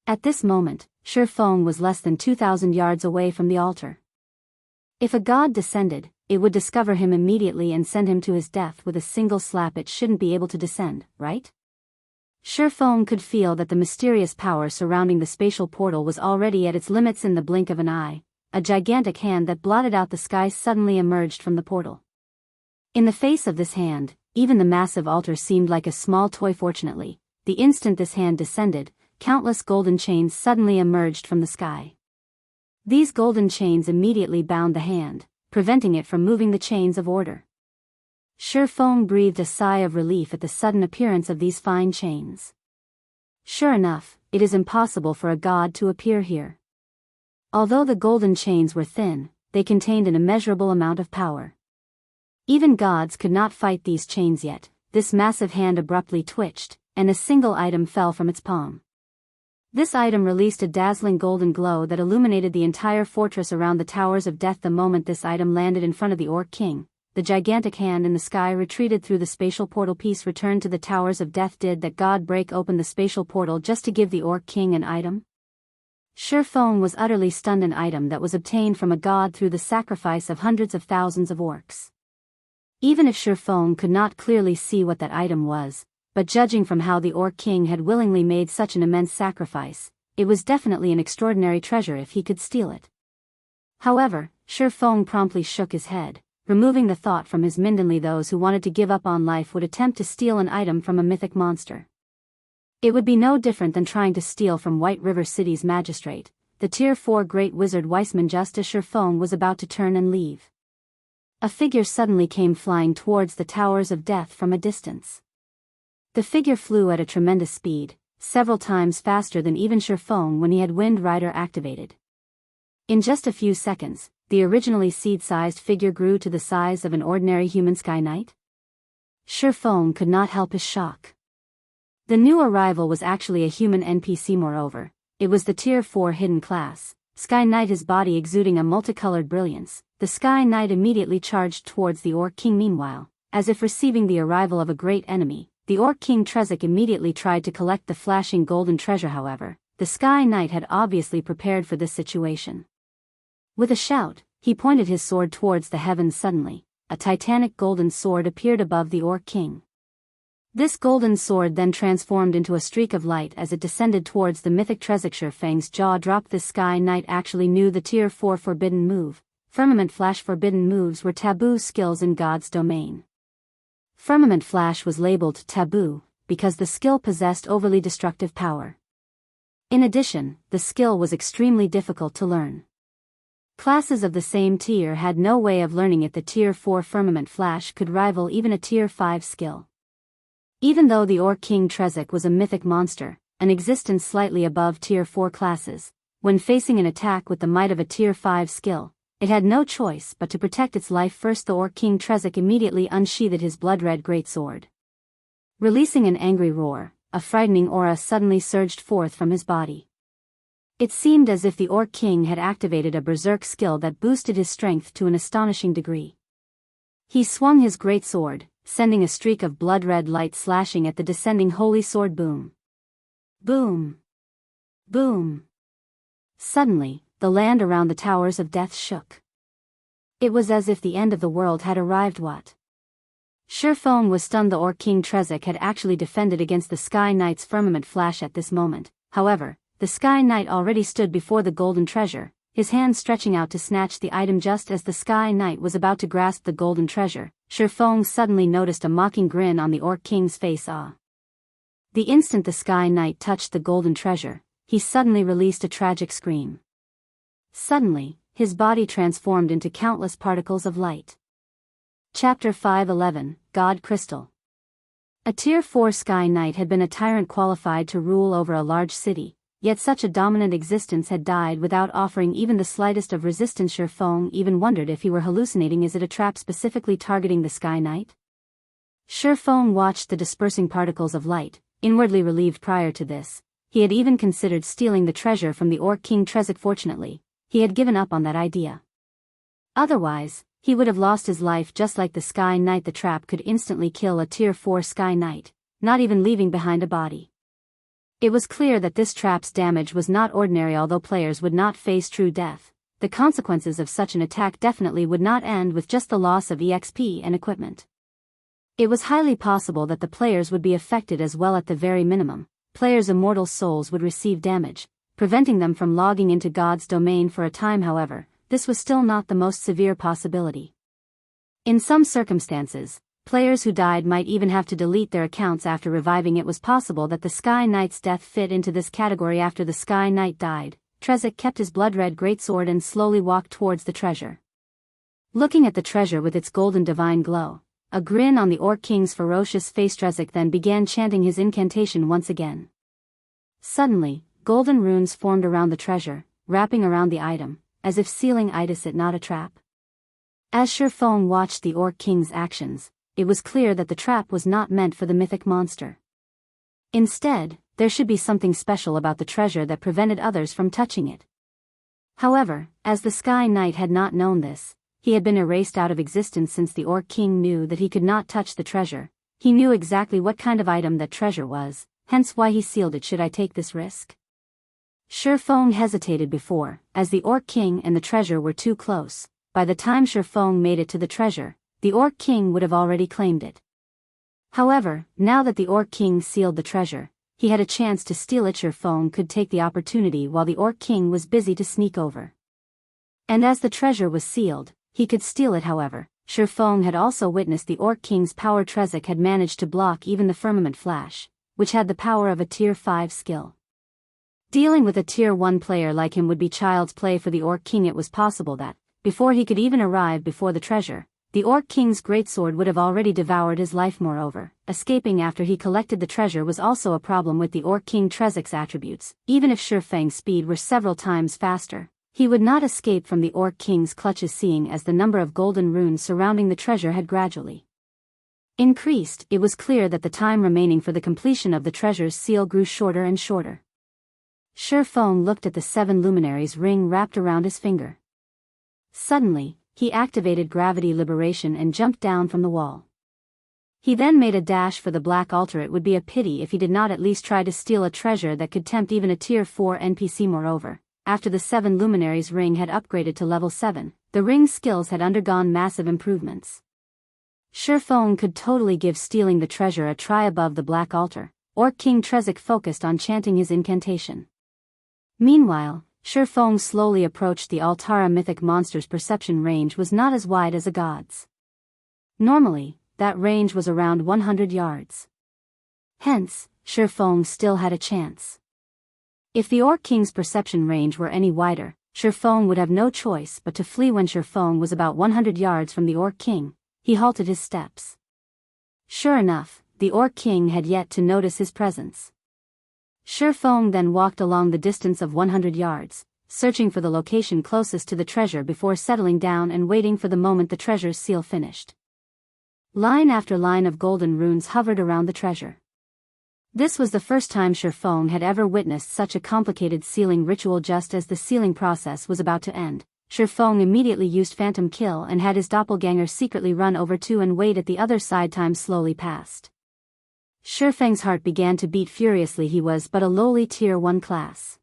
At this moment, Shurfong was less than 2,000 yards away from the altar. If a god descended, it would discover him immediately and send him to his death with a single slap. It shouldn't be able to descend, right? Shurfong could feel that the mysterious power surrounding the spatial portal was already at its limits. In the blink of an eye, a gigantic hand that blotted out the sky suddenly emerged from the portal. In the face of this hand, even the massive altar seemed like a small toy. Fortunately, the instant this hand descended, countless golden chains suddenly emerged from the sky. These golden chains immediately bound the hand, preventing it from moving. The chains of order. Shurfong breathed a sigh of relief at the sudden appearance of these fine chains. Sure enough, it is impossible for a god to appear here. Although the golden chains were thin, they contained an immeasurable amount of power. Even gods could not fight these chains yet. This massive hand abruptly twitched, and a single item fell from its palm. This item released a dazzling golden glow that illuminated the entire fortress around the Towers of Death. The moment this item landed in front of the Orc King, the gigantic hand in the sky retreated through the spatial portal. Peace returned to the Towers of Death. Did that god break open the spatial portal just to give the Orc King an item? Shurfong was utterly stunned. An item that was obtained from a god through the sacrifice of hundreds of thousands of orcs. Even if Shurfong could not clearly see what that item was, but judging from how the Orc King had willingly made such an immense sacrifice, it was definitely an extraordinary treasure if he could steal it. However, Shurfong promptly shook his head, removing the thought from his mind. Only those who wanted to give up on life would attempt to steal an item from a mythic monster. It would be no different than trying to steal from White River City's magistrate, the Tier 4 Great Wizard Weissman. Just as Shurfong was about to turn and leave, a figure suddenly came flying towards the Towers of Death from a distance. The figure flew at a tremendous speed, several times faster than even Shurfong when he had Wind Rider activated. In just a few seconds, the originally seed-sized figure grew to the size of an ordinary human Sky Knight. Shurfong could not help his shock. The new arrival was actually a human NPC. Moreover, it was the Tier 4 hidden class, Sky Knight. His body exuding a multicolored brilliance, the Sky Knight immediately charged towards the Orc King. Meanwhile, as if receiving the arrival of a great enemy, the Orc King Trezek immediately tried to collect the flashing golden treasure. However, the Sky Knight had obviously prepared for this situation. With a shout, he pointed his sword towards the heavens. Suddenly, a titanic golden sword appeared above the Orc King. This golden sword then transformed into a streak of light as it descended towards the mythic Trezek. Shurfang's jaw dropped. The Sky Knight actually knew the Tier 4 forbidden move. Firmament Flash. Forbidden moves were taboo skills in God's domain. Firmament Flash was labeled taboo because the skill possessed overly destructive power. In addition, the skill was extremely difficult to learn. Classes of the same tier had no way of learning it. The Tier 4 Firmament Flash could rival even a Tier 5 skill. Even though the Orc King Trezek was a mythic monster, an existence slightly above Tier 4 classes, when facing an attack with the might of a Tier 5 skill, it had no choice but to protect its life first. The Orc King Trezek immediately unsheathed his blood-red greatsword. Releasing an angry roar, a frightening aura suddenly surged forth from his body. It seemed as if the Orc King had activated a berserk skill that boosted his strength to an astonishing degree. He swung his great sword, sending a streak of blood-red light slashing at the descending holy sword. Boom. Boom. Boom. Suddenly, the land around the towers of death shook. It was as if the end of the world had arrived. What? Sherfone was stunned. The Orc King Trezek had actually defended against the Sky Knight's firmament flash at this moment. However, the Sky Knight already stood before the golden treasure, his hand stretching out to snatch the item. Just as the Sky Knight was about to grasp the golden treasure, Sherfone suddenly noticed a mocking grin on the Orc King's face. The instant the Sky Knight touched the golden treasure, he suddenly released a tragic scream. Suddenly, his body transformed into countless particles of light. Chapter 5:11, God Crystal. A Tier 4 Sky Knight had been a tyrant qualified to rule over a large city, yet such a dominant existence had died without offering even the slightest of resistance. Sherfone even wondered if he were hallucinating. Is it a trap specifically targeting the Sky Knight? Sherfone watched the dispersing particles of light, inwardly relieved. Prior to this, he had even considered stealing the treasure from the Orc King Trezek. Fortunately, he had given up on that idea. Otherwise, he would have lost his life just like the Sky Knight. The trap could instantly kill a Tier 4 Sky Knight, not even leaving behind a body. It was clear that this trap's damage was not ordinary. Although players would not face true death, the consequences of such an attack definitely would not end with just the loss of EXP and equipment. It was highly possible that the players would be affected as well. At the very minimum, players' immortal souls would receive damage, preventing them from logging into God's domain for a time. However, this was still not the most severe possibility. In some circumstances, players who died might even have to delete their accounts after reviving. It was possible that the Sky Knight's death fit into this category. After the Sky Knight died, Trezek kept his blood-red greatsword and slowly walked towards the treasure. Looking at the treasure with its golden divine glow, a grin on the Orc King's ferocious face, Trezek then began chanting his incantation once again. Suddenly, golden runes formed around the treasure, wrapping around the item, as if sealing it. Is it not a trap? As Sherfone watched the Orc King's actions, it was clear that the trap was not meant for the mythic monster. Instead, there should be something special about the treasure that prevented others from touching it. However, as the Sky Knight had not known this, he had been erased out of existence since the Orc King knew that he could not touch the treasure. He knew exactly what kind of item that treasure was, hence why he sealed it. Should I take this risk? Sherfone hesitated before, as the Orc King and the treasure were too close. By the time Sherfone made it to the treasure, the Orc King would have already claimed it. However, now that the Orc King sealed the treasure, he had a chance to steal it. Sherfone could take the opportunity while the Orc King was busy to sneak over. And as the treasure was sealed, he could steal it. However, Sherfone had also witnessed the Orc King's power. Trezek had managed to block even the firmament flash, which had the power of a Tier 5 skill. Dealing with a Tier 1 player like him would be child's play for the Orc King. It was possible that, before he could even arrive before the treasure, the Orc King's greatsword would have already devoured his life. Moreover, escaping after he collected the treasure was also a problem with the Orc King Trezek's attributes. Even if Sherfang's speed were several times faster, he would not escape from the Orc King's clutches. Seeing as the number of golden runes surrounding the treasure had gradually increased, it was clear that the time remaining for the completion of the treasure's seal grew shorter and shorter. Sherfone looked at the 7 luminaries ring wrapped around his finger. Suddenly, he activated gravity liberation and jumped down from the wall. He then made a dash for the black altar. It would be a pity if he did not at least try to steal a treasure that could tempt even a Tier 4 NPC. Moreover, after the 7 luminaries ring had upgraded to level 7, the ring's skills had undergone massive improvements. Sherfone could totally give stealing the treasure a try. Above the black altar, Orc King Trezek focused on chanting his incantation. Meanwhile, Sherfone slowly approached the Altara. Mythic monster's perception range was not as wide as a god's. Normally, that range was around 100 yards. Hence, Sherfone still had a chance. If the Orc King's perception range were any wider, Sherfone would have no choice but to flee. When Sherfone was about 100 yards from the Orc King, he halted his steps. Sure enough, the Orc King had yet to notice his presence. Sherfone then walked along the distance of 100 yards, searching for the location closest to the treasure before settling down and waiting for the moment the treasure's seal finished. Line after line of golden runes hovered around the treasure. This was the first time Shifeng had ever witnessed such a complicated sealing ritual. Just as the sealing process was about to end, Shifeng immediately used Phantom Kill and had his doppelganger secretly run over to and wait at the other side. Time slowly passed. Shifeng's heart began to beat furiously. He was but a lowly tier 1 class.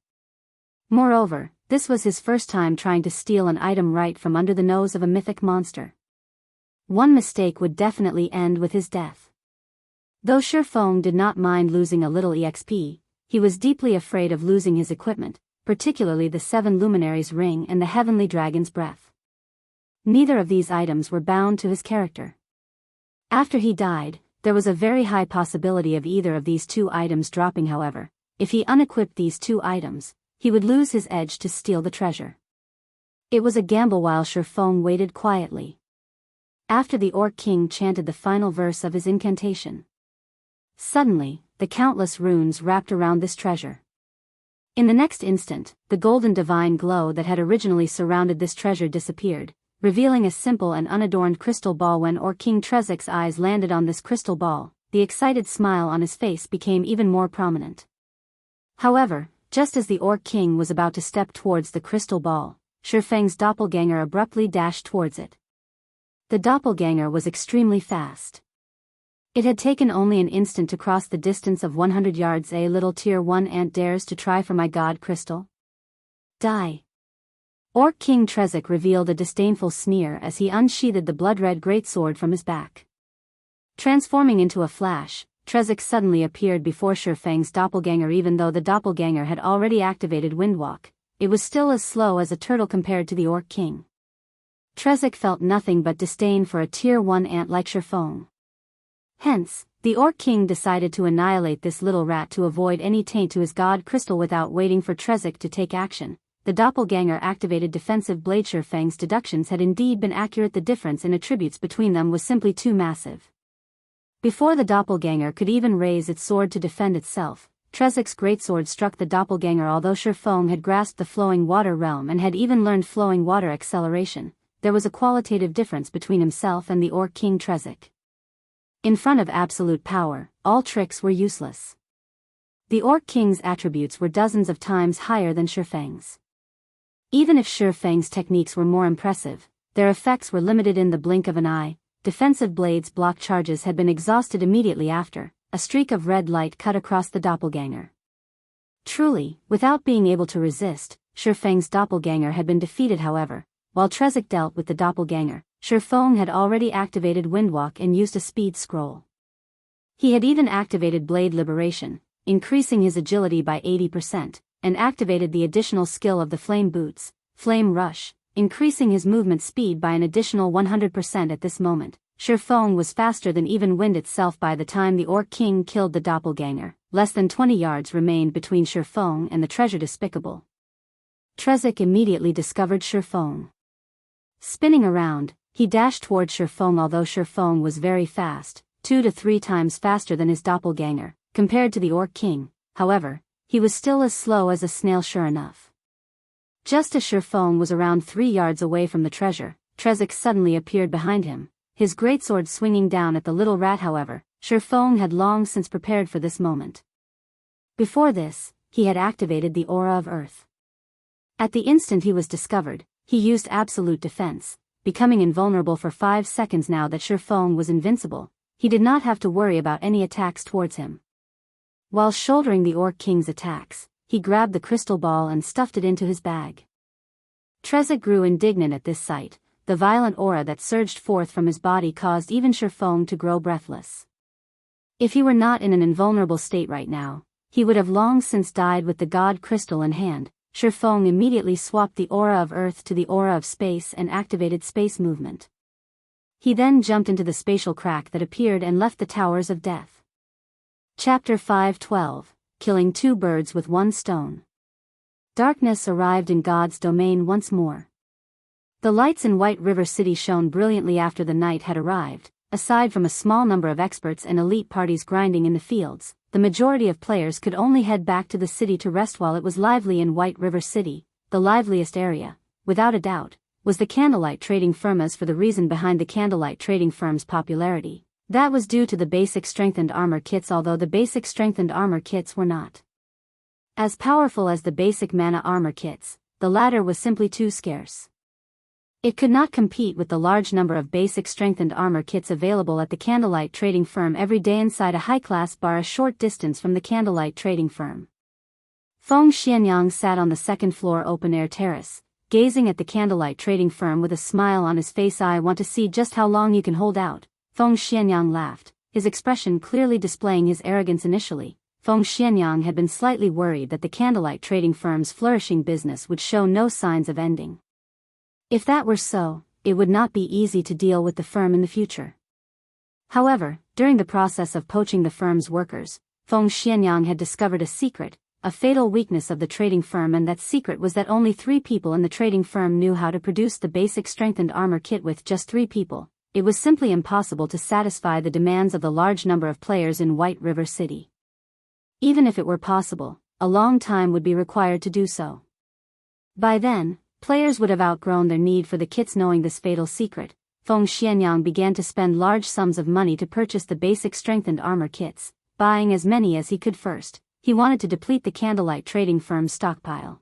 Moreover, this was his first time trying to steal an item right from under the nose of a mythic monster. One mistake would definitely end with his death. Though Shifeng did not mind losing a little EXP, he was deeply afraid of losing his equipment, particularly the 7 Luminaries ring and the Heavenly Dragon's breath. Neither of these items were bound to his character. After he died, there was a very high possibility of either of these 2 items dropping. However, if he unequipped these 2 items, he would lose his edge to steal the treasure. It was a gamble. While Shifeng waited quietly. After the Orc King chanted the final verse of his incantation, suddenly, the countless runes wrapped around this treasure. In the next instant, the golden divine glow that had originally surrounded this treasure disappeared, revealing a simple and unadorned crystal ball. When Orc King Trezik's eyes landed on this crystal ball, the excited smile on his face became even more prominent. However, just as the Orc King was about to step towards the crystal ball, Shifeng's doppelganger abruptly dashed towards it. The doppelganger was extremely fast. It had taken only an instant to cross the distance of 100 yards. A little tier 1 ant dares to try for my god crystal? Die. Orc King Trezik revealed a disdainful sneer as he unsheathed the blood-red greatsword from his back. Transforming into a flash, Trezik suddenly appeared before Shifeng's doppelganger. Even though the doppelganger had already activated Windwalk, it was still as slow as a turtle compared to the Orc King. Trezik felt nothing but disdain for a tier 1 ant like Shifeng. Hence, the Orc King decided to annihilate this little rat to avoid any taint to his god crystal. Without waiting for Trezik to take action, the doppelganger activated defensive blade. Shifeng's deductions had indeed been accurate. The difference in attributes between them was simply too massive. Before the doppelganger could even raise its sword to defend itself, Trezik's greatsword struck the doppelganger. Although Shifeng had grasped the flowing water realm and had even learned flowing water acceleration, there was a qualitative difference between himself and the Orc King Trezik. In front of absolute power, all tricks were useless. The Orc King's attributes were dozens of times higher than Shifeng's. Even if Shifeng's techniques were more impressive, their effects were limited in the blink of an eye. Defensive blade's block charges had been exhausted immediately after. A streak of red light cut across the doppelganger. Truly, without being able to resist, Shifeng's doppelganger had been defeated. However, while Trezik dealt with the doppelganger, Shifeng had already activated Windwalk and used a speed scroll. He had even activated Blade Liberation, increasing his agility by 80%, and activated the additional skill of the Flame Boots, Flame Rush, increasing his movement speed by an additional 100%. At this moment, Shifeng was faster than even wind itself. By the time the Orc King killed the doppelganger, less than 20 yards remained between Shifeng and the treasure. Despicable. Trezik immediately discovered Shifeng. Spinning around, he dashed towards Shifeng. Although Shifeng was very fast, 2 to 3 times faster than his doppelganger, compared to the Orc King, however, he was still as slow as a snail. Sure enough. Just as Shifeng was around 3 yards away from the treasure, Trezik suddenly appeared behind him, his greatsword swinging down at the little rat. However, Shifeng had long since prepared for this moment. Before this, he had activated the Aura of Earth. At the instant he was discovered, he used absolute defense, becoming invulnerable for 5 seconds. Now that Shifeng was invincible, he did not have to worry about any attacks towards him. While shouldering the Orc King's attacks, he grabbed the crystal ball and stuffed it into his bag. Trezik grew indignant at this sight. The violent aura that surged forth from his body caused even Shifeng to grow breathless. If he were not in an invulnerable state right now, he would have long since died. With the god crystal in hand, Shifeng immediately swapped the aura of Earth to the aura of space and activated space movement. He then jumped into the spatial crack that appeared and left the Towers of Death. Chapter 5:12, Killing 2 Birds with 1 Stone. Darkness arrived in God's domain once more. The lights in White River City shone brilliantly after the night had arrived. Aside from a small number of experts and elite parties grinding in the fields, the majority of players could only head back to the city to rest. While it was lively in White River City, the liveliest area, without a doubt, was the candlelight trading firm. As for the reason behind the candlelight trading firm's popularity, That was due to the basic strengthened armor kits, although the basic strengthened armor kits were not as powerful as the basic mana armor kits. The latter was simply too scarce. It could not compete with the large number of basic strengthened armor kits available at the Candlelight Trading Firm every day inside a high-class bar a short distance from the Candlelight Trading Firm. Feng Xianyang sat on the second-floor open-air terrace, gazing at the Candlelight Trading Firm with a smile on his face. "I want to see just how long you can hold out." Feng Xianyang laughed, his expression clearly displaying his arrogance. Initially, Feng Xianyang had been slightly worried that the Candlelight Trading Firm's flourishing business would show no signs of ending. If that were so, it would not be easy to deal with the firm in the future. However, during the process of poaching the firm's workers, Feng Xianyang had discovered a secret, a fatal weakness of the trading firm, and that secret was that only 3 people in the trading firm knew how to produce the basic strengthened armor kit. With just 3 people, it was simply impossible to satisfy the demands of the large number of players in White River City. Even if it were possible, a long time would be required to do so. By then, players would have outgrown their need for the kits. Knowing this fatal secret, Feng Xianyang began to spend large sums of money to purchase the basic strengthened armor kits, buying as many as he could first. He wanted to deplete the Candlelight Trading Firm's stockpile.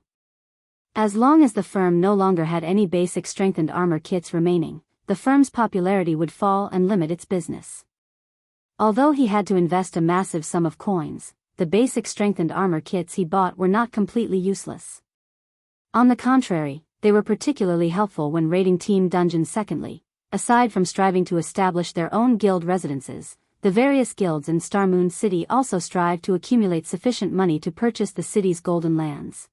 As long as the firm no longer had any basic strengthened armor kits remaining, the firm's popularity would fall and limit its business. Although he had to invest a massive sum of coins, the basic strengthened armor kits he bought were not completely useless. On the contrary, they were particularly helpful when raiding team dungeons. Secondly, aside from striving to establish their own guild residences, the various guilds in Starmoon City also strive to accumulate sufficient money to purchase the city's golden lands.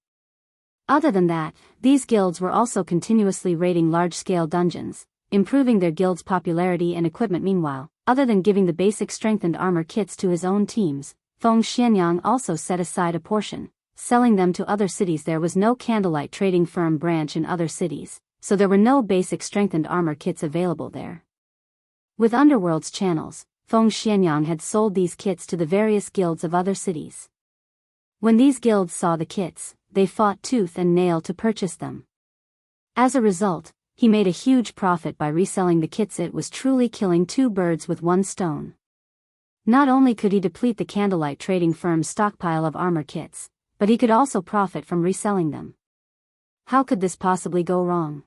Other than that, these guilds were also continuously raiding large-scale dungeons, improving their guild's popularity and equipment. Meanwhile, other than giving the basic strengthened armor kits to his own teams, Feng Xianyang also set aside a portion, selling them to other cities. There was no Candlelight Trading Firm branch in other cities, so there were no basic strengthened armor kits available there. With Underworld's channels, Feng Xianyang had sold these kits to the various guilds of other cities. When these guilds saw the kits, they fought tooth and nail to purchase them. As a result, he made a huge profit by reselling the kits. It was truly killing 2 birds with 1 stone. Not only could he deplete the Candlelight Trading Firm's stockpile of armor kits, but he could also profit from reselling them. How could this possibly go wrong?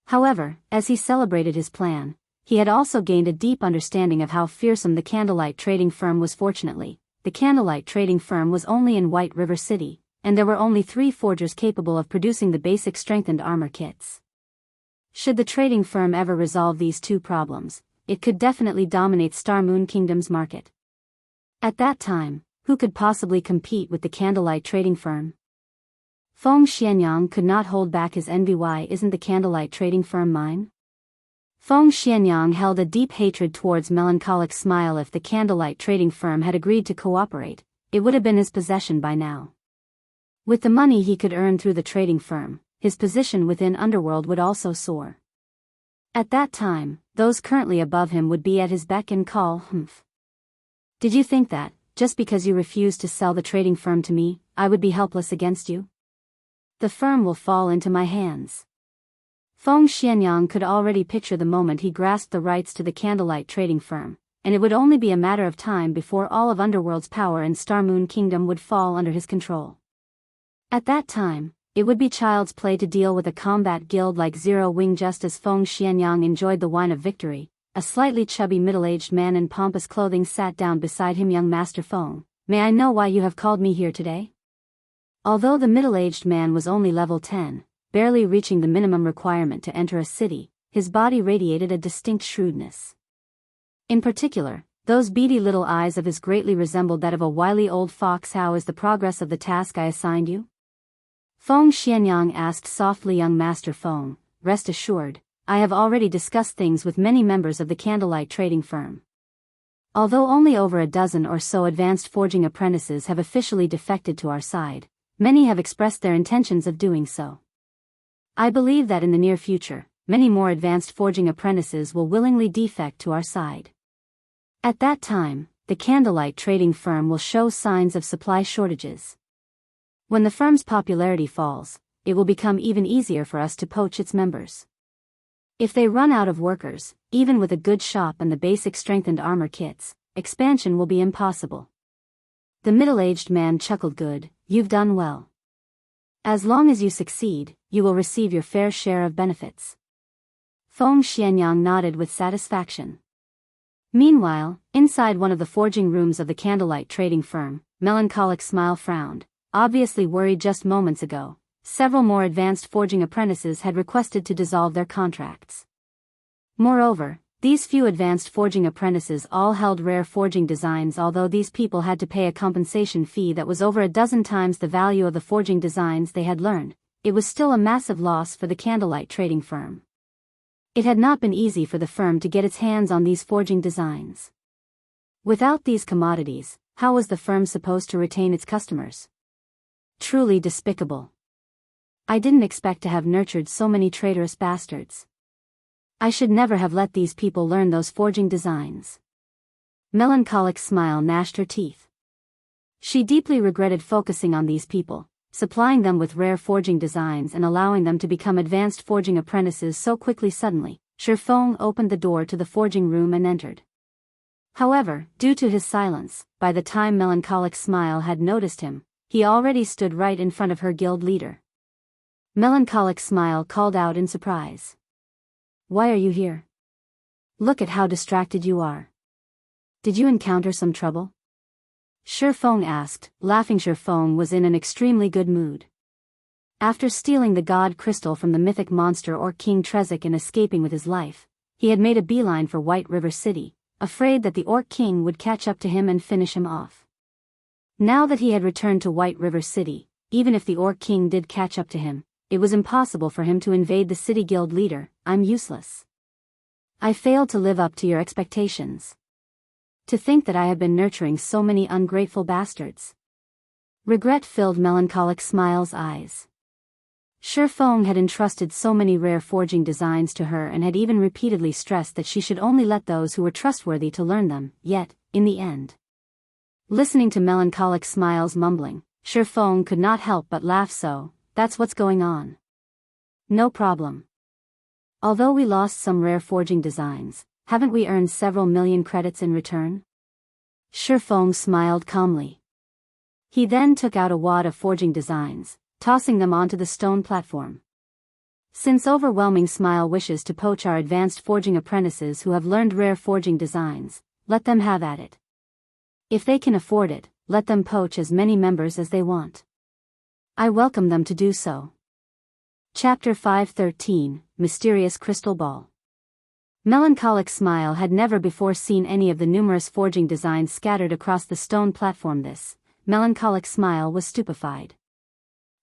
However, as he celebrated his plan, he had also gained a deep understanding of how fearsome the Candlelight Trading Firm was. Fortunately, the Candlelight Trading Firm was only in White River City, and there were only 3 forgers capable of producing the basic strengthened armor kits. Should the trading firm ever resolve these 2 problems, it could definitely dominate Starmoon Kingdom's market. At that time, who could possibly compete with the Candlelight Trading Firm? Feng Xianyang could not hold back his envy. Why isn't the Candlelight Trading Firm mine? Feng Xianyang held a deep hatred towards Melancholic. Smile. If the Candlelight Trading Firm had agreed to cooperate, it would have been his possession by now. With the money he could earn through the trading firm, his position within Underworld would also soar. At that time, those currently above him would be at his beck and call. Did you think that, just because you refused to sell the trading firm to me, I would be helpless against you? The firm will fall into my hands. Feng Xianyang could already picture the moment he grasped the rights to the Candlelight Trading Firm, and it would only be a matter of time before all of Underworld's power in Starmoon Kingdom would fall under his control. At that time, it would be child's play to deal with a combat guild like Zero Wing. Just as Feng Xianyang enjoyed the wine of victory, a slightly chubby middle-aged man in pompous clothing sat down beside him. Young Master Feng, may I know why you have called me here today? Although the middle-aged man was only level 10, barely reaching the minimum requirement to enter a city, his body radiated a distinct shrewdness. In particular, those beady little eyes of his greatly resembled that of a wily old fox. How is the progress of the task I assigned you? Feng Xianyang asked softly. Young Master Feng, rest assured, I have already discussed things with many members of the Candlelight Trading Firm. Although only over a dozen or so advanced forging apprentices have officially defected to our side, many have expressed their intentions of doing so. I believe that in the near future, many more advanced forging apprentices will willingly defect to our side. At that time, the Candlelight Trading Firm will show signs of supply shortages. When the firm's popularity falls, it will become even easier for us to poach its members. If they run out of workers, even with a good shop and the basic strengthened armor kits, expansion will be impossible. The middle-aged man chuckled. Good, you've done well. As long as you succeed, you will receive your fair share of benefits. Feng Xianyang nodded with satisfaction. Meanwhile, inside one of the forging rooms of the candlelight trading firm, Melancholic Smile frowned, obviously worried. Just moments ago, several more advanced forging apprentices had requested to dissolve their contracts. Moreover, these few advanced forging apprentices all held rare forging designs. Although these people had to pay a compensation fee that was over a dozen times the value of the forging designs they had learned, it was still a massive loss for the candlelight trading firm. It had not been easy for the firm to get its hands on these forging designs. Without these commodities, how was the firm supposed to retain its customers? Truly despicable. I didn't expect to have nurtured so many traitorous bastards. I should never have let these people learn those forging designs. Melancholic Smile gnashed her teeth. She deeply regretted focusing on these people, supplying them with rare forging designs and allowing them to become advanced forging apprentices so quickly. Suddenly, Shifeng opened the door to the forging room and entered. However, due to his silence, by the time Melancholic Smile had noticed him, he already stood right in front of her guild leader. Melancholic Smile called out in surprise. Why are you here? Look at how distracted you are. Did you encounter some trouble? Shifeng asked, laughing. Shifeng was in an extremely good mood. After stealing the god crystal from the mythic monster Orc King Trezek and escaping with his life, he had made a beeline for White River City, afraid that the Orc King would catch up to him and finish him off. Now that he had returned to White River City, even if the Orc King did catch up to him, it was impossible for him to invade the city guild leader. I'm useless. I failed to live up to your expectations. To think that I have been nurturing so many ungrateful bastards. Regret filled Melancholic Smile's eyes. Shifeng had entrusted so many rare forging designs to her and had even repeatedly stressed that she should only let those who were trustworthy to learn them, yet, in the end. Listening to Melancholic Smile's mumbling, Shifeng could not help but laugh. So, that's what's going on. No problem. Although we lost some rare forging designs, haven't we earned several million credits in return? Shifeng smiled calmly. He then took out a wad of forging designs, tossing them onto the stone platform. Since Overwhelming Smile wishes to poach our advanced forging apprentices who have learned rare forging designs, let them have at it. If they can afford it, let them poach as many members as they want. I welcome them to do so. Chapter 513, Mysterious Crystal Ball. Melancholic Smile had never before seen any of the numerous forging designs scattered across the stone platform. Melancholic Smile was stupefied.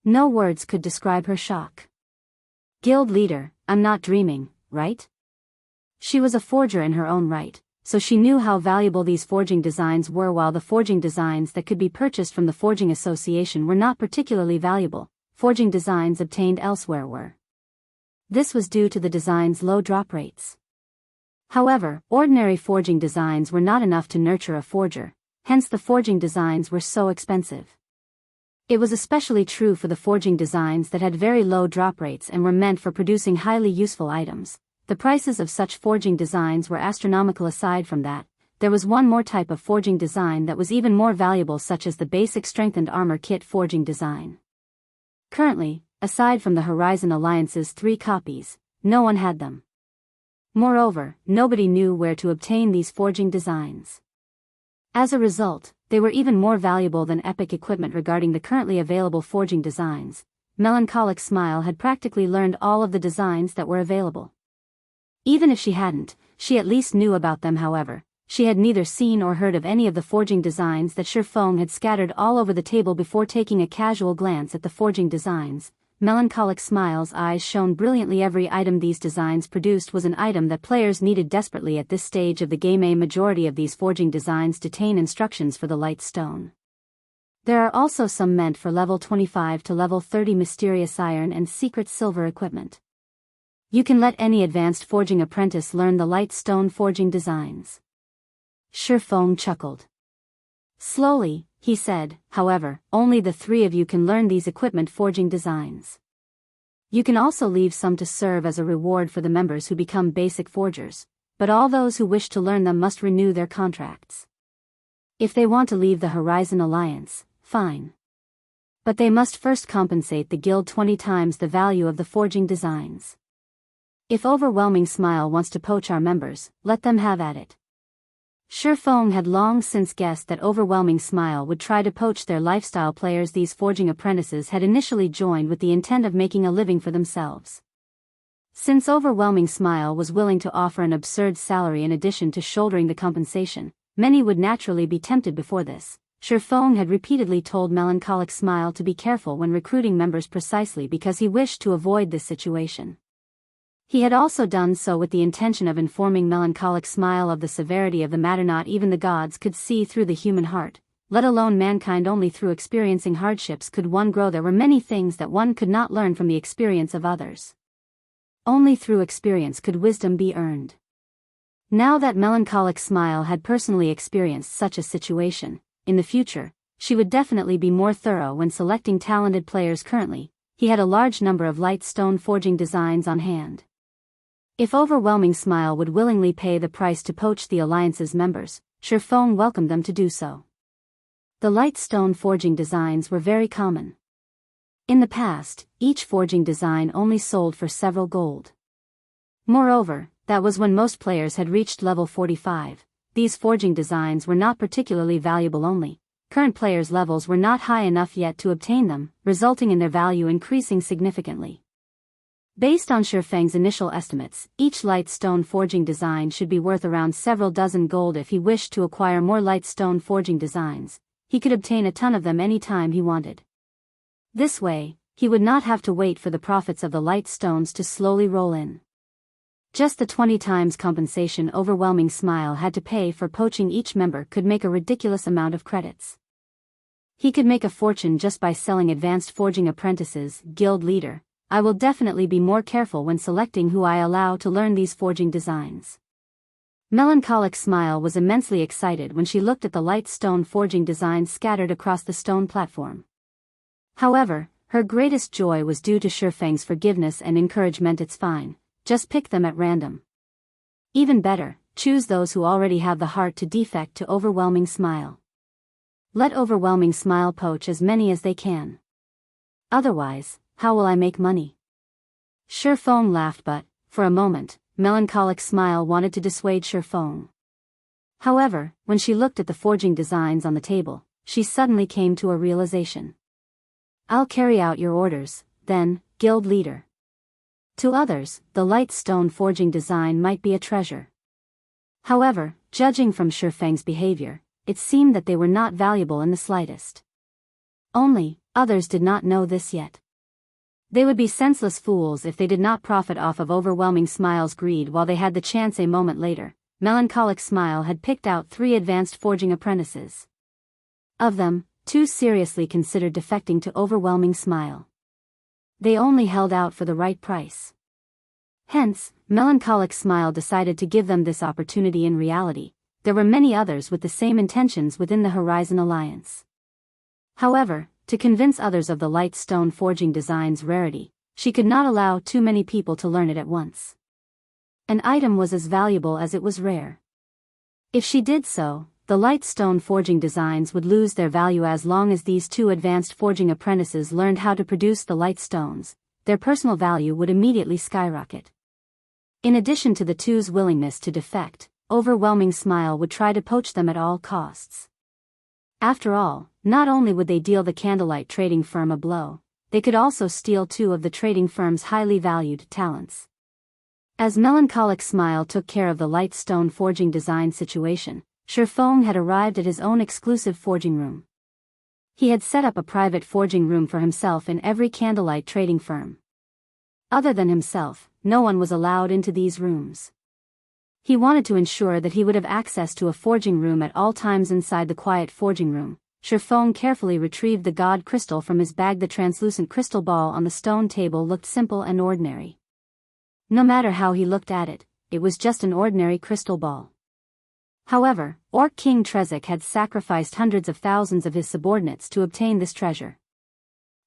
No words could describe her shock. Guild leader, I'm not dreaming, right? She was a forger in her own right, so she knew how valuable these forging designs were. While the forging designs that could be purchased from the Forging Association were not particularly valuable, forging designs obtained elsewhere were. This was due to the design's low drop rates. However, ordinary forging designs were not enough to nurture a forger, hence the forging designs were so expensive. It was especially true for the forging designs that had very low drop rates and were meant for producing highly useful items. The prices of such forging designs were astronomical. Aside from that, there was one more type of forging design that was even more valuable, such as the basic strengthened armor kit forging design. Currently, aside from the Horizon Alliance's 3 copies, no one had them. Moreover, nobody knew where to obtain these forging designs. As a result, they were even more valuable than epic equipment. Regarding the currently available forging designs, Melancholic Smile had practically learned all of the designs that were available. Even if she hadn't, she at least knew about them. However, she had neither seen or heard of any of the forging designs that Shifeng had scattered all over the table. Before taking a casual glance at the forging designs, Melancholic Smile's eyes shone brilliantly. Every item these designs produced was an item that players needed desperately at this stage of the game. A majority of these forging designs contain instructions for the light stone. There are also some meant for level 25 to level 30 mysterious iron and secret silver equipment. You can let any advanced forging apprentice learn the light stone forging designs. Shifeng chuckled. Slowly, he said, however, only the 3 of you can learn these equipment forging designs. You can also leave some to serve as a reward for the members who become basic forgers, but all those who wish to learn them must renew their contracts. If they want to leave the Horizon Alliance, fine. But they must first compensate the guild 20 times the value of the forging designs. If Overwhelming Smile wants to poach our members, let them have at it. Shifeng had long since guessed that Overwhelming Smile would try to poach their lifestyle players. These forging apprentices had initially joined with the intent of making a living for themselves. Since Overwhelming Smile was willing to offer an absurd salary in addition to shouldering the compensation, many would naturally be tempted. Before this, Shifeng had repeatedly told Melancholic Smile to be careful when recruiting members precisely because he wished to avoid this situation. He had also done so with the intention of informing Melancholic Smile of the severity of the matter. Not even the gods could see through the human heart, let alone mankind. Only through experiencing hardships could one grow. There were many things that one could not learn from the experience of others. Only through experience could wisdom be earned. Now that Melancholic Smile had personally experienced such a situation, in the future, she would definitely be more thorough when selecting talented players. Currently, he had a large number of light stone forging designs on hand. If Overwhelming Smile would willingly pay the price to poach the Alliance's members, Shifeng welcomed them to do so. The light stone forging designs were very common. In the past, each forging design only sold for several gold. Moreover, that was when most players had reached level 45. These forging designs were not particularly valuable. Only current players' levels were not high enough yet to obtain them, resulting in their value increasing significantly. Based on Shifeng's initial estimates, each light stone forging design should be worth around several dozen gold. If he wished to acquire more light stone forging designs, he could obtain a ton of them any time he wanted. This way, he would not have to wait for the profits of the light stones to slowly roll in. Just the 20 times compensation Overwhelming Smile had to pay for poaching each member could make a ridiculous amount of credits. He could make a fortune just by selling advanced forging apprentices. Guild leader, I will definitely be more careful when selecting who I allow to learn these forging designs. Melancholic Smile was immensely excited when she looked at the light stone forging designs scattered across the stone platform. However, her greatest joy was due to Shifeng's forgiveness and encouragement. It's fine, just pick them at random. Even better, choose those who already have the heart to defect to Overwhelming Smile. Let Overwhelming Smile poach as many as they can. Otherwise, how will I make money? Shifeng laughed, but, for a moment, Melancholic Smile wanted to dissuade Shifeng. However, when she looked at the forging designs on the table, she suddenly came to a realization. I'll carry out your orders, then, guild leader. To others, the light stone forging design might be a treasure. However, judging from Shifeng's behavior, it seemed that they were not valuable in the slightest. Only, others did not know this yet. They would be senseless fools if they did not profit off of Overwhelming Smile's greed while they had the chance. A moment later, Melancholic Smile had picked out 3 advanced forging apprentices. Of them, 2 seriously considered defecting to Overwhelming Smile. They only held out for the right price. Hence, Melancholic Smile decided to give them this opportunity. In reality, there were many others with the same intentions within the Horizon Alliance. However, to convince others of the light stone forging design's rarity, she could not allow too many people to learn it at once. An item was as valuable as it was rare. If she did so, the light stone forging designs would lose their value. As long as these 2 advanced forging apprentices learned how to produce the light stones, their personal value would immediately skyrocket. In addition to the 2's willingness to defect, Overwhelming Smile would try to poach them at all costs. After all, not only would they deal the Candlelight trading firm a blow, they could also steal 2 of the trading firm's highly valued talents. As Melancholic Smile took care of the light stone forging design situation, Shifeng had arrived at his own exclusive forging room. He had set up a private forging room for himself in every Candlelight trading firm. Other than himself, no one was allowed into these rooms. He wanted to ensure that he would have access to a forging room at all times. Inside the quiet forging room, Shifeng carefully retrieved the god crystal from his bag. The translucent crystal ball on the stone table looked simple and ordinary. No matter how he looked at it, it was just an ordinary crystal ball. However, Orc King Trezek had sacrificed hundreds of thousands of his subordinates to obtain this treasure.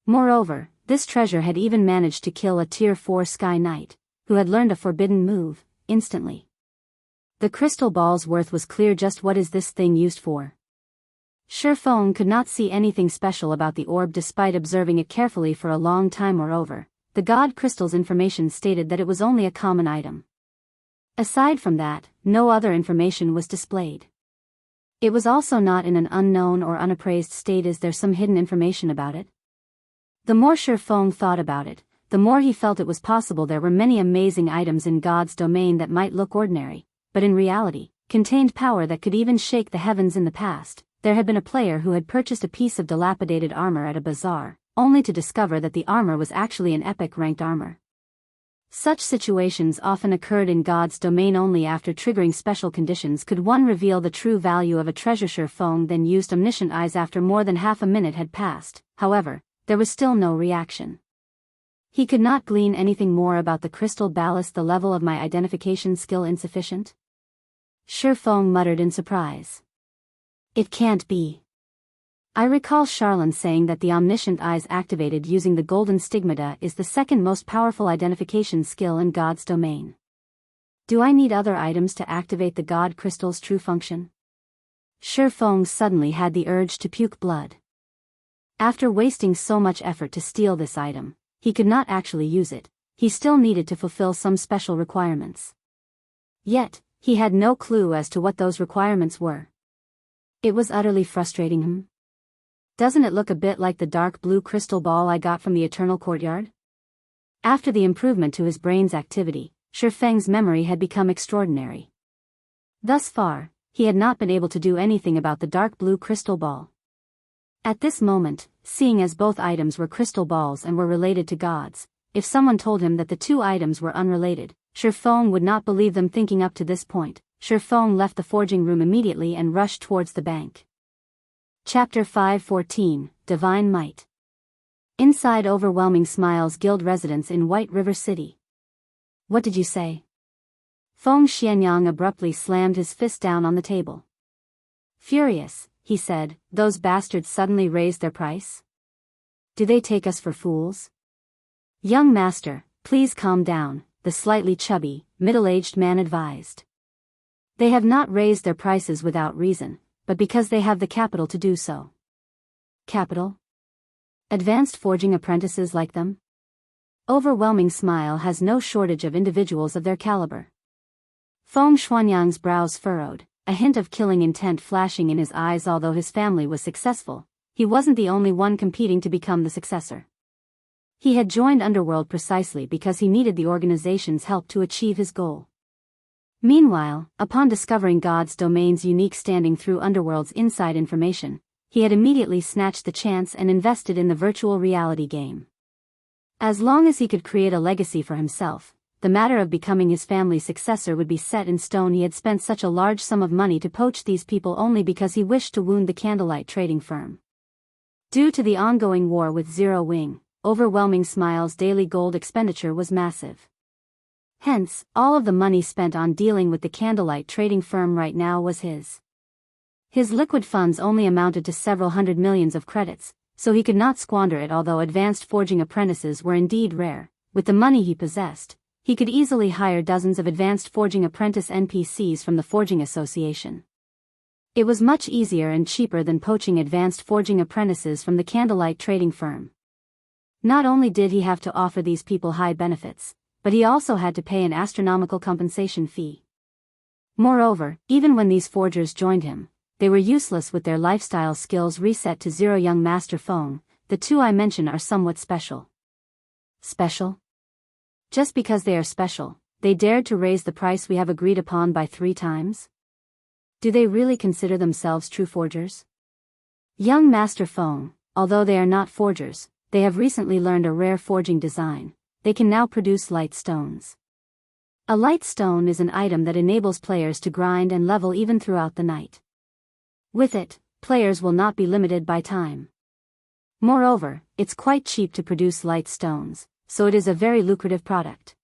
Moreover, This treasure had even managed to kill a Tier 4 Sky Knight, who had learned a forbidden move, instantly. The crystal ball's worth was clear. Just what is this thing used for? Feng could not see anything special about the orb despite observing it carefully for a long time. Moreover, the god crystal's information stated that it was only a common item. Aside from that, no other information was displayed. It was also not in an unknown or unappraised state. Is there some hidden information about it? The more Feng thought about it, the more he felt it was possible there were many amazing items in God's domain that might look ordinary, but in reality, contained power that could even shake the heavens. In the past, there had been a player who had purchased a piece of dilapidated armor at a bazaar, only to discover that the armor was actually an epic ranked armor. Such situations often occurred in God's domain. Only after triggering special conditions could one reveal the true value of a treasure. Feng then used omniscient eyes. After more than half a minute had passed, however, there was still no reaction. He could not glean anything more about the crystal ballast. The level of my identification skill insufficient? Feng muttered in surprise. It can't be. I recall Charlene saying that the omniscient eyes activated using the golden stigmata is the second most powerful identification skill in God's domain. Do I need other items to activate the god crystal's true function? Feng suddenly had the urge to puke blood. After wasting so much effort to steal this item, he could not actually use it. He still needed to fulfill some special requirements. Yet, he had no clue as to what those requirements were. It was utterly frustrating him. Doesn't it look a bit like the dark blue crystal ball I got from the Eternal Courtyard? After the improvement to his brain's activity, Feng's memory had become extraordinary. Thus far, he had not been able to do anything about the dark blue crystal ball. At this moment, seeing as both items were crystal balls and were related to gods, if someone told him that the two items were unrelated, Feng would not believe them. Thinking up to this point, Feng left the forging room immediately and rushed towards the bank. Chapter 514, Divine Might. Inside Overwhelming Smiles Guild residence in White River City. What did you say? Feng Xianyang abruptly slammed his fist down on the table. Furious, he said, those bastards suddenly raised their price? Do they take us for fools? Young master, please calm down, the slightly chubby, middle-aged man advised. They have not raised their prices without reason, but because they have the capital to do so. Capital? Advanced forging apprentices like them? Overwhelming Smile has no shortage of individuals of their caliber. Feng Xuanyang's brows furrowed, a hint of killing intent flashing in his eyes. Although his family was successful, he wasn't the only one competing to become the successor. He had joined Underworld precisely because he needed the organization's help to achieve his goal. Meanwhile, upon discovering God's domain's unique standing through Underworld's inside information, he had immediately snatched the chance and invested in the virtual reality game. As long as he could create a legacy for himself, the matter of becoming his family's successor would be set in stone. He had spent such a large sum of money to poach these people only because he wished to wound the Candlelight trading firm. Due to the ongoing war with Zero Wing, Overwhelming Smile's daily gold expenditure was massive. Hence, all of the money spent on dealing with the Candlelight trading firm right now was his. His liquid funds only amounted to several hundred millions of credits, so he could not squander it. Although advanced forging apprentices were indeed rare, with the money he possessed, he could easily hire dozens of advanced forging apprentice NPCs from the Forging Association. It was much easier and cheaper than poaching advanced forging apprentices from the Candlelight trading firm. Not only did he have to offer these people high benefits, but he also had to pay an astronomical compensation fee. Moreover, even when these forgers joined him, they were useless with their lifestyle skills reset to zero. Young Master Feng, the two I mention are somewhat special. Special? Just because they are special, they dared to raise the price we have agreed upon by 3 times? Do they really consider themselves true forgers? Young Master Feng, although they are not forgers, they have recently learned a rare forging design. They can now produce light stones. A light stone is an item that enables players to grind and level even throughout the night. With it, players will not be limited by time. Moreover, it's quite cheap to produce light stones, so it is a very lucrative product.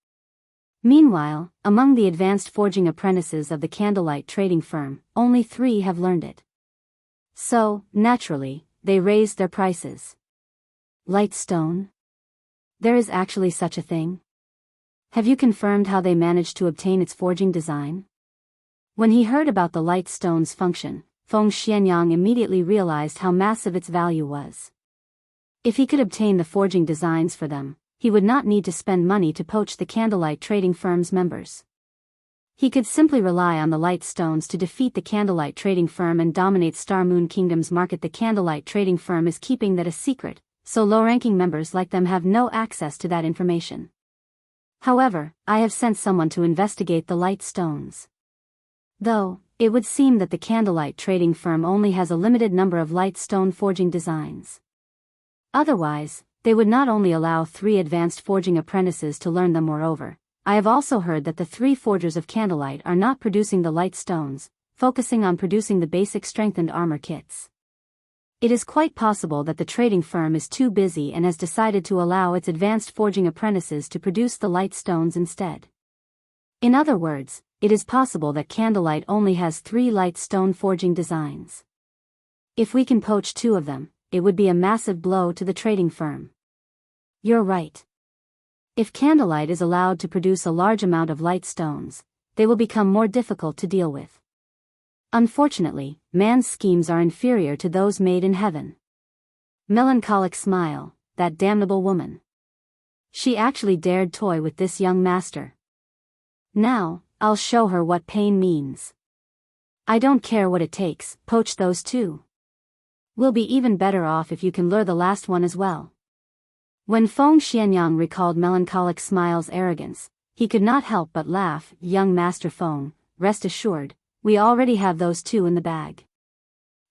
Meanwhile, among the advanced forging apprentices of the Candlelight trading firm, only 3 have learned it. So, naturally, they raised their prices. Light stone? There is actually such a thing? Have you confirmed how they managed to obtain its forging design? When he heard about the light stone's function, Feng Xianyang immediately realized how massive its value was. If he could obtain the forging designs for them, he would not need to spend money to poach the candlelight trading firm's members. He could simply rely on the light stones to defeat the candlelight trading firm and dominate Star Moon Kingdom's market. The candlelight trading firm is keeping that a secret, so low-ranking members like them have no access to that information. However, I have sent someone to investigate the light stones. Though, it would seem that the candlelight trading firm only has a limited number of light stone forging designs. Otherwise, they would not only allow 3 advanced forging apprentices to learn them. Moreover, I have also heard that the 3 forgers of candlelight are not producing the light stones, focusing on producing the basic strengthened armor kits. It is quite possible that the trading firm is too busy and has decided to allow its advanced forging apprentices to produce the light stones instead. In other words, it is possible that candlelight only has 3 light stone forging designs. If we can poach 2 of them, it would be a massive blow to the trading firm. You're right. If candlelight is allowed to produce a large amount of light stones, they will become more difficult to deal with. Unfortunately, man's schemes are inferior to those made in heaven. Melancholic smile, that damnable woman. She actually dared toy with this young master. Now, I'll show her what pain means. I don't care what it takes, poach those 2. We'll be even better off if you can lure the last one as well. When Feng Xianyang recalled Melancholic Smile's arrogance, he could not help but laugh. Young Master Feng, rest assured, we already have those 2 in the bag.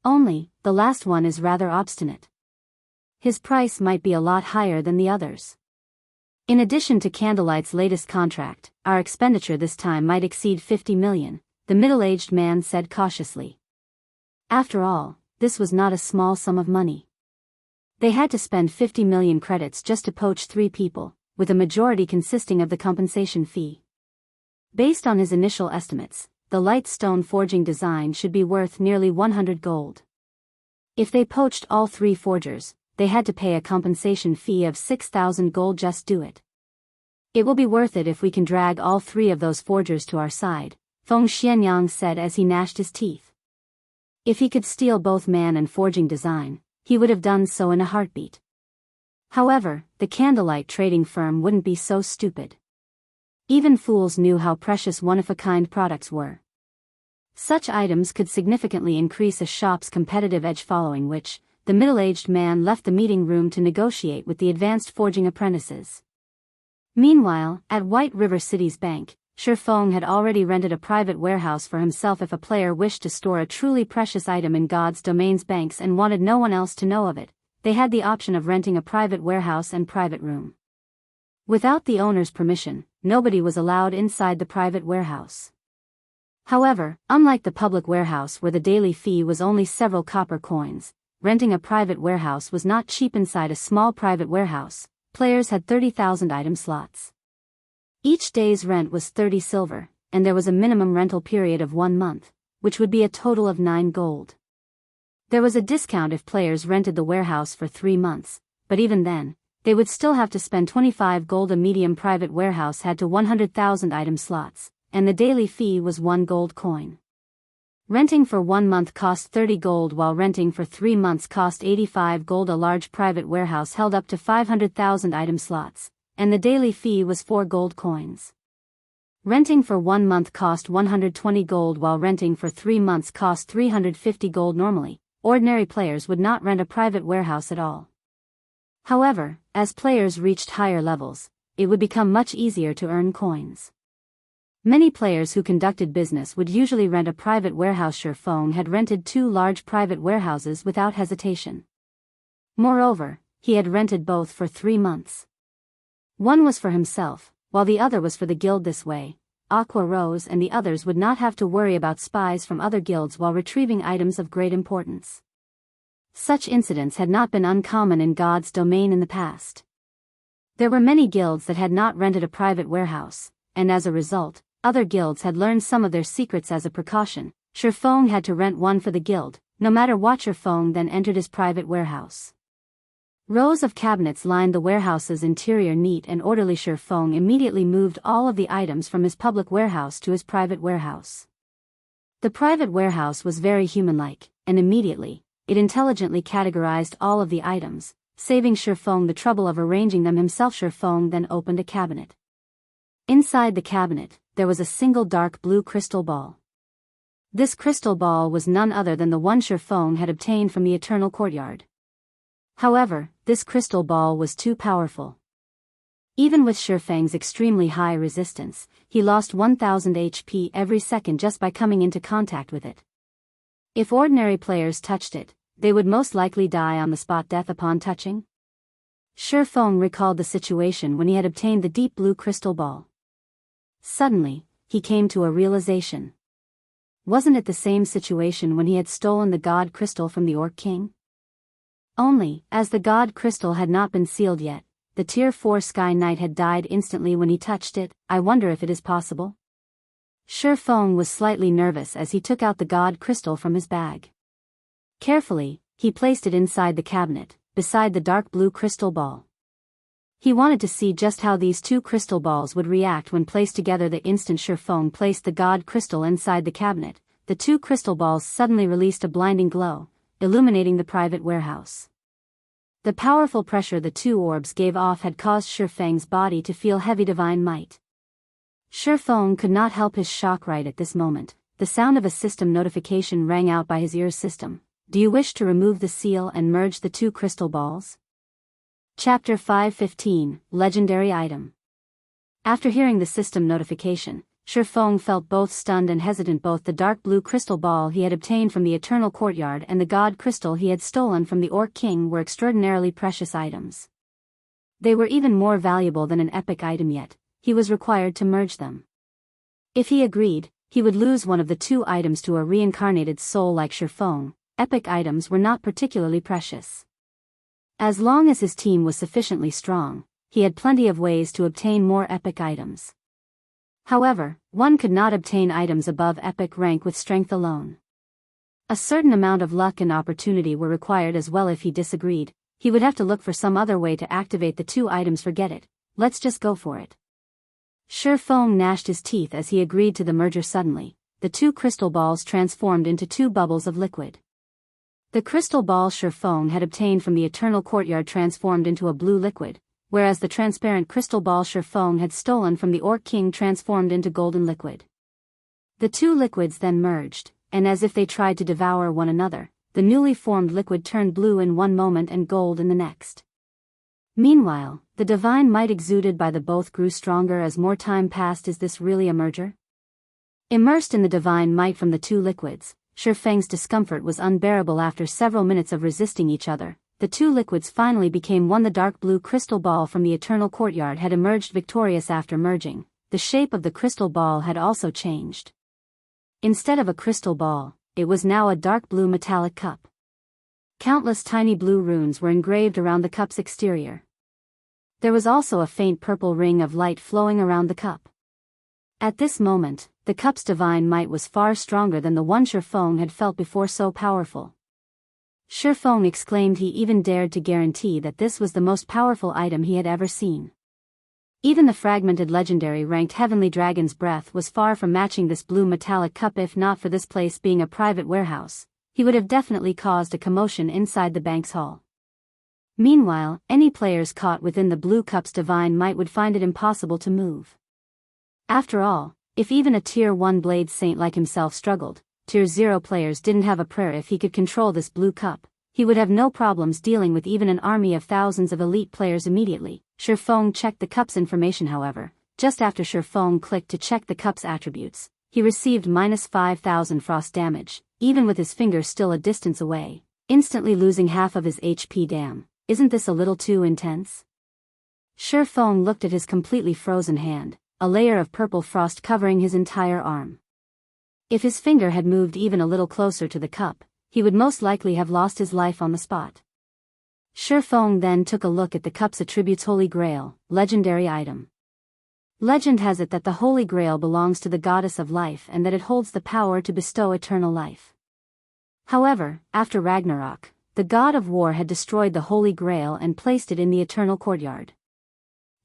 Only, the last one is rather obstinate. His price might be a lot higher than the others. In addition to Candlelight's latest contract, our expenditure this time might exceed 50 million, the middle-aged man said cautiously. After all, this was not a small sum of money. They had to spend 50 million credits just to poach 3 people, with a majority consisting of the compensation fee. Based on his initial estimates, the light stone forging design should be worth nearly 100 gold. If they poached all 3 forgers, they had to pay a compensation fee of 6,000 gold just do it. It will be worth it if we can drag all 3 of those forgers to our side, Feng Xianyang said as he gnashed his teeth. If he could steal both man and forging design, he would have done so in a heartbeat. However, the candlelight trading firm wouldn't be so stupid. Even fools knew how precious one-of-a-kind products were. Such items could significantly increase a shop's competitive edge, following which, the middle-aged man left the meeting room to negotiate with the advanced forging apprentices. Meanwhile, at White River City's bank, Feng had already rented a private warehouse for himself if a player wished to store a truly precious item in God's domain's banks and wanted no one else to know of it. They had the option of renting a private warehouse and private room. Without the owner's permission, nobody was allowed inside the private warehouse. However, unlike the public warehouse where the daily fee was only several copper coins, renting a private warehouse was not cheap. Inside a small private warehouse, players had 30,000 item slots. Each day's rent was 30 silver, and there was a minimum rental period of 1 month, which would be a total of 9 gold. There was a discount if players rented the warehouse for 3 months, but even then, they would still have to spend 25 gold. A medium private warehouse had to 100,000 item slots, and the daily fee was 1 gold coin. Renting for 1 month cost 30 gold while renting for 3 months cost 85 gold. A large private warehouse held up to 500,000 item slots, and the daily fee was 4 gold coins. Renting for 1 month cost 120 gold while renting for 3 months cost 350 gold. Normally, ordinary players would not rent a private warehouse at all. However, as players reached higher levels, it would become much easier to earn coins. Many players who conducted business would usually rent a private warehouse. Feng had rented 2 large private warehouses without hesitation. Moreover, he had rented both for 3 months. One was for himself, while the other was for the guild. This way, Aqua Rose and the others would not have to worry about spies from other guilds while retrieving items of great importance. Such incidents had not been uncommon in God's domain in the past. There were many guilds that had not rented a private warehouse, and as a result, other guilds had learned some of their secrets. As a precaution, Feng had to rent one for the guild, no matter what. Feng then entered his private warehouse. Rows of cabinets lined the warehouse's interior. Neat and orderly. Feng immediately moved all of the items from his public warehouse to his private warehouse. The private warehouse was very human-like, and immediately, it intelligently categorized all of the items, saving Feng the trouble of arranging them himself. Feng then opened a cabinet. Inside the cabinet, there was a single dark blue crystal ball. This crystal ball was none other than the one Feng had obtained from the Eternal Courtyard. However, this crystal ball was too powerful. Even with Feng's extremely high resistance, he lost 1000 HP every second just by coming into contact with it. If ordinary players touched it, they would most likely die on the spot. Death upon touching? Feng recalled the situation when he had obtained the deep blue crystal ball. Suddenly, he came to a realization. Wasn't it the same situation when he had stolen the God Crystal from the Orc King? Only, as the God Crystal had not been sealed yet, the Tier 4 Sky Knight had died instantly when he touched it. I wonder if it is possible? Feng was slightly nervous as he took out the God Crystal from his bag. Carefully, he placed it inside the cabinet, beside the dark blue crystal ball. He wanted to see just how these two crystal balls would react when placed together. The instant Feng placed the God Crystal inside the cabinet, the two crystal balls suddenly released a blinding glow, illuminating the private warehouse. The powerful pressure the two orbs gave off had caused Feng's body to feel heavy divine might. Feng could not help his shock right at this moment. The sound of a system notification rang out by his ears. System, do you wish to remove the seal and merge the two crystal balls? Chapter 515, Legendary Item. After hearing the system notification, Feng felt both stunned and hesitant. Both the dark blue crystal ball he had obtained from the Eternal Courtyard and the God Crystal he had stolen from the Orc King were extraordinarily precious items. They were even more valuable than an epic item, yet he was required to merge them. If he agreed, he would lose one of the two items to a reincarnated soul like Feng. Epic items were not particularly precious. As long as his team was sufficiently strong, he had plenty of ways to obtain more epic items. However, one could not obtain items above epic rank with strength alone. A certain amount of luck and opportunity were required as well. If he disagreed, he would have to look for some other way to activate the two items. Forget it, let's just go for it. Feng gnashed his teeth as he agreed to the merger. Suddenly, the two crystal balls transformed into two bubbles of liquid. The crystal ball Feng had obtained from the Eternal Courtyard transformed into a blue liquid, whereas the transparent crystal ball Feng had stolen from the Orc King transformed into golden liquid. The two liquids then merged, and as if they tried to devour one another, the newly formed liquid turned blue in one moment and gold in the next. Meanwhile, the divine might exuded by the both grew stronger as more time passed. Is this really a merger? Immersed in the divine might from the two liquids, Feng's discomfort was unbearable. After several minutes of resisting each other, the two liquids finally became one. The dark blue crystal ball from the Eternal Courtyard had emerged victorious. After merging, the shape of the crystal ball had also changed. Instead of a crystal ball, it was now a dark blue metallic cup. Countless tiny blue runes were engraved around the cup's exterior. There was also a faint purple ring of light flowing around the cup. At this moment, the cup's divine might was far stronger than the one Feng had felt before. So powerful. Feng exclaimed. He even dared to guarantee that this was the most powerful item he had ever seen. Even the fragmented legendary ranked Heavenly Dragon's breath was far from matching this blue metallic cup. If not for this place being a private warehouse, he would have definitely caused a commotion inside the bank's hall. Meanwhile, any players caught within the blue cup's divine might would find it impossible to move. After all, if even a Tier 1 Blade Saint like himself struggled, Tier 0 players didn't have a prayer. If he could control this blue cup, he would have no problems dealing with even an army of thousands of elite players immediately. Feng checked the cup's information. However, just after Feng clicked to check the cup's attributes, he received -5000 frost damage, even with his finger still a distance away, instantly losing half of his HP. Damn, isn't this a little too intense? Feng looked at his completely frozen hand, a layer of purple frost covering his entire arm. If his finger had moved even a little closer to the cup, he would most likely have lost his life on the spot. Feng then took a look at the cup's attributes. Holy Grail, legendary item. Legend has it that the Holy Grail belongs to the Goddess of Life and that it holds the power to bestow eternal life. However, after Ragnarok, the god of war had destroyed the Holy Grail and placed it in the eternal courtyard.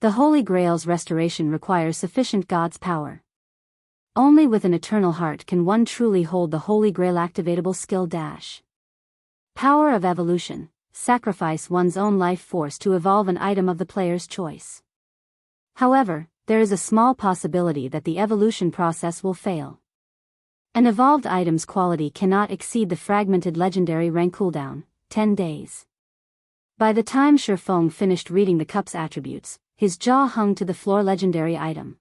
The Holy Grail's restoration requires sufficient god's power. Only with an eternal heart can one truly hold the Holy Grail activatable skill dash. Power of evolution. Sacrifice one's own life force to evolve an item of the player's choice. However, there is a small possibility that the evolution process will fail. An evolved item's quality cannot exceed the fragmented legendary rank cooldown, 10 days. By the time Shifeng finished reading the cup's attributes, his jaw hung to the floor. Legendary item.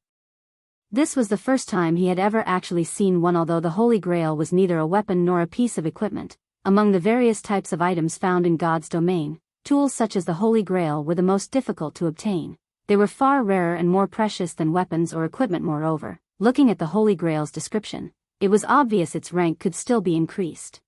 This was the first time he had ever actually seen one, although the Holy Grail was neither a weapon nor a piece of equipment. Among the various types of items found in God's domain, tools such as the Holy Grail were the most difficult to obtain. They were far rarer and more precious than weapons or equipment. Moreover, looking at the Holy Grail's description, it was obvious its rank could still be increased.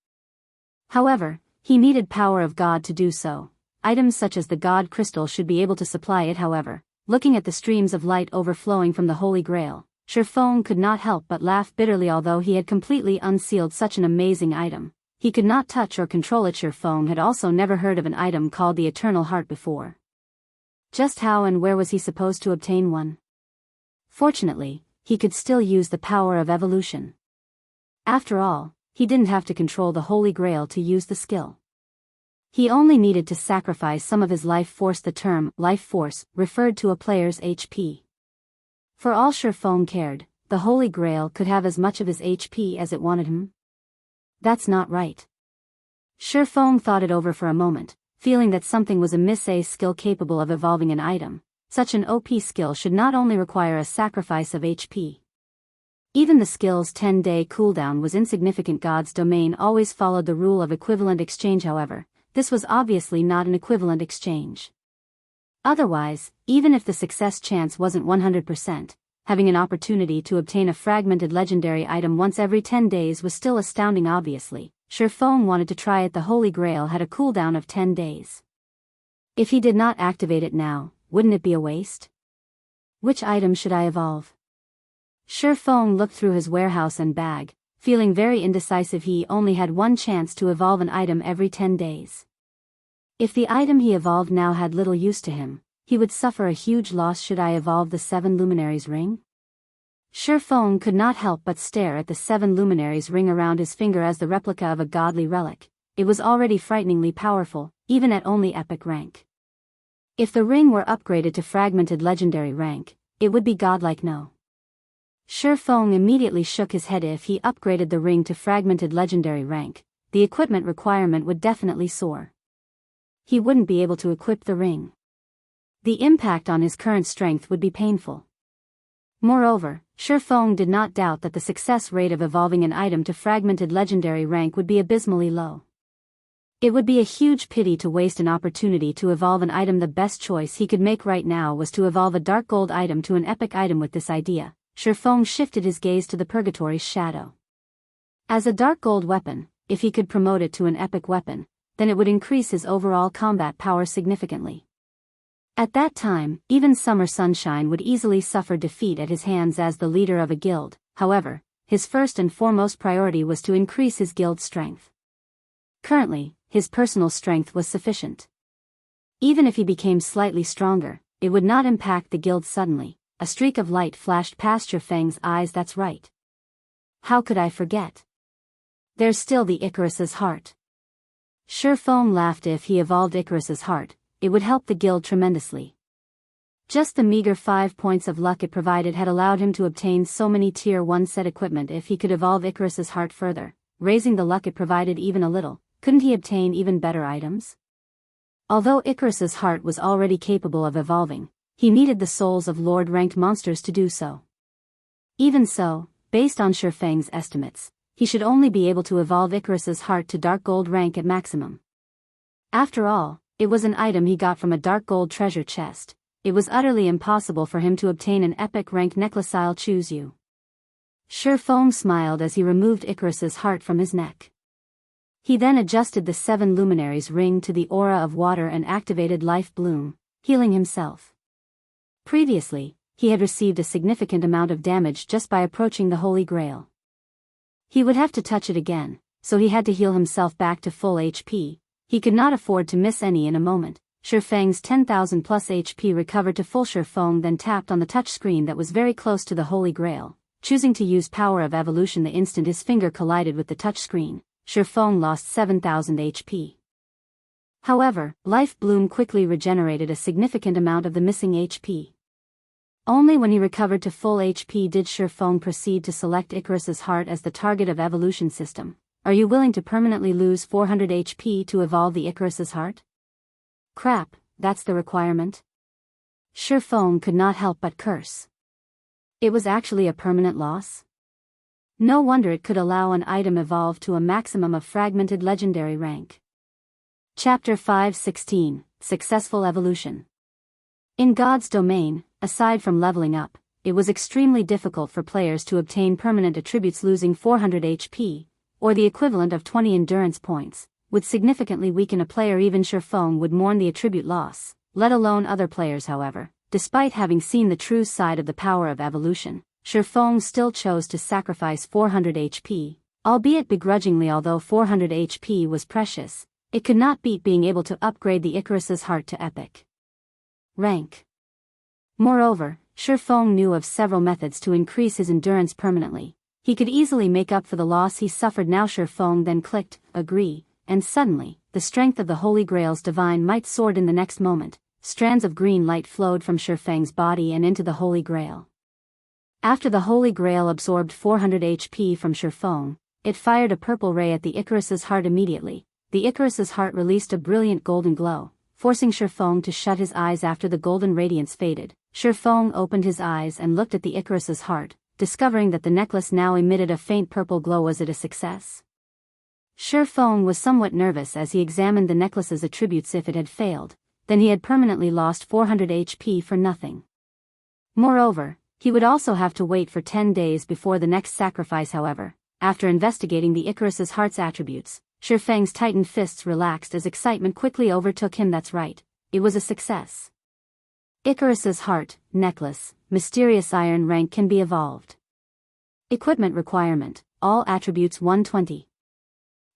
However, he needed power of God to do so. Items such as the God Crystal should be able to supply it. However, looking at the streams of light overflowing from the Holy Grail, Shifeng could not help but laugh bitterly. Although he had completely unsealed such an amazing item, he could not touch or control it. Shifeng had also never heard of an item called the Eternal Heart before. Just how and where was he supposed to obtain one? Fortunately, he could still use the power of evolution. After all, he didn't have to control the Holy Grail to use the skill. He only needed to sacrifice some of his life force. The term life force referred to a player's HP. For all Shifeng cared, the Holy Grail could have as much of his HP as it wanted him. That's not right. Shifeng thought it over for a moment, feeling that something was amiss. A skill capable of evolving an item, such an OP skill should not only require a sacrifice of HP. Even the skill's 10-day cooldown was insignificant. God's domain always followed the rule of equivalent exchange. However, this was obviously not an equivalent exchange. Otherwise, even if the success chance wasn't 100%, having an opportunity to obtain a fragmented legendary item once every 10 days was still astounding. Obviously, Shifeng wanted to try it. The Holy Grail had a cooldown of 10 days. If he did not activate it now, wouldn't it be a waste? Which item should I evolve? Shifeng looked through his warehouse and bag, feeling very indecisive. He only had one chance to evolve an item every 10 days. If the item he evolved now had little use to him, he would suffer a huge loss. Should I evolve the 7 Luminaries ring? Shifeng could not help but stare at the 7 Luminaries ring around his finger as the replica of a godly relic. It was already frighteningly powerful, even at only epic rank. If the ring were upgraded to fragmented legendary rank, it would be godlike. No. Shifeng immediately shook his head. If he upgraded the ring to fragmented legendary rank, the equipment requirement would definitely soar. He wouldn't be able to equip the ring. The impact on his current strength would be painful. Moreover, Shifeng did not doubt that the success rate of evolving an item to fragmented legendary rank would be abysmally low. It would be a huge pity to waste an opportunity to evolve an item. The best choice he could make right now was to evolve a dark gold item to an epic item. With this idea, Shifeng shifted his gaze to the Purgatory's shadow. As a dark gold weapon, if he could promote it to an epic weapon, then it would increase his overall combat power significantly. At that time, even Summer Sunshine would easily suffer defeat at his hands as the leader of a guild. However, his first and foremost priority was to increase his guild's strength. Currently, his personal strength was sufficient. Even if he became slightly stronger, it would not impact the guild. Suddenly, a streak of light flashed past Shifeng's eyes. That's right. How could I forget? There's still the Icarus's heart. Shifeng laughed. If he evolved Icarus's heart, it would help the guild tremendously. Just the meager 5 points of luck it provided had allowed him to obtain so many tier 1 set equipment. If he could evolve Icarus's heart further, raising the luck it provided even a little, couldn't he obtain even better items? Although Icarus's heart was already capable of evolving, he needed the souls of Lord-ranked monsters to do so. Even so, based on Shifeng's estimates, he should only be able to evolve Icarus's heart to dark gold rank at maximum. After all, it was an item he got from a dark gold treasure chest. It was utterly impossible for him to obtain an epic rank necklace. I'll choose you. Shifeng smiled as he removed Icarus's heart from his neck. He then adjusted the 7 Luminaries ring to the aura of water and activated Life Bloom, healing himself. Previously, he had received a significant amount of damage just by approaching the Holy Grail. He would have to touch it again, so he had to heal himself back to full HP. he could not afford to miss any in a moment. Shifeng's 10,000 plus HP recovered to full. Shifeng then tapped on the touchscreen that was very close to the Holy Grail. Choosing to use Power of Evolution the instant his finger collided with the touchscreen, Shifeng lost 7,000 HP. However, Life Bloom quickly regenerated a significant amount of the missing HP. Only when he recovered to full HP did Shifeng proceed to select Icarus's heart as the target of evolution system. Are you willing to permanently lose 400 HP to evolve the Icarus's heart? Crap, that's the requirement? Shifeng could not help but curse. It was actually a permanent loss? No wonder it could allow an item evolve to a maximum of fragmented legendary rank. Chapter 5:16, Successful Evolution. In God's domain, aside from leveling up, it was extremely difficult for players to obtain permanent attributes. Losing 400 HP, or the equivalent of 20 endurance points, would significantly weaken a player. Even Shifeng would mourn the attribute loss, let alone other players. However, despite having seen the true side of the power of evolution, Shifeng still chose to sacrifice 400 HP, albeit begrudgingly. Although 400 HP was precious, it could not beat being able to upgrade the Icarus's heart to epic rank. Moreover, Shifeng knew of several methods to increase his endurance permanently. He could easily make up for the loss he suffered now. Shifeng then clicked, agree, and suddenly, the strength of the Holy Grail's divine might soared. In the next moment, strands of green light flowed from Shifeng's body and into the Holy Grail. After the Holy Grail absorbed 400 HP from Shifeng, it fired a purple ray at the Icarus's heart. Immediately, the Icarus's heart released a brilliant golden glow, forcing Shifeng to shut his eyes. After the golden radiance faded, Shifeng opened his eyes and looked at the Icarus's heart, discovering that the necklace now emitted a faint purple glow. Was it a success? Shifeng was somewhat nervous as he examined the necklace's attributes. If it had failed, then he had permanently lost 400 HP for nothing. Moreover, he would also have to wait for 10 days before the next sacrifice. However, after investigating the Icarus's heart's attributes, Shifeng's tightened fists relaxed as excitement quickly overtook him. That's right, it was a success. Icarus's heart, necklace, mysterious iron rank can be evolved. Equipment requirement, all attributes 120.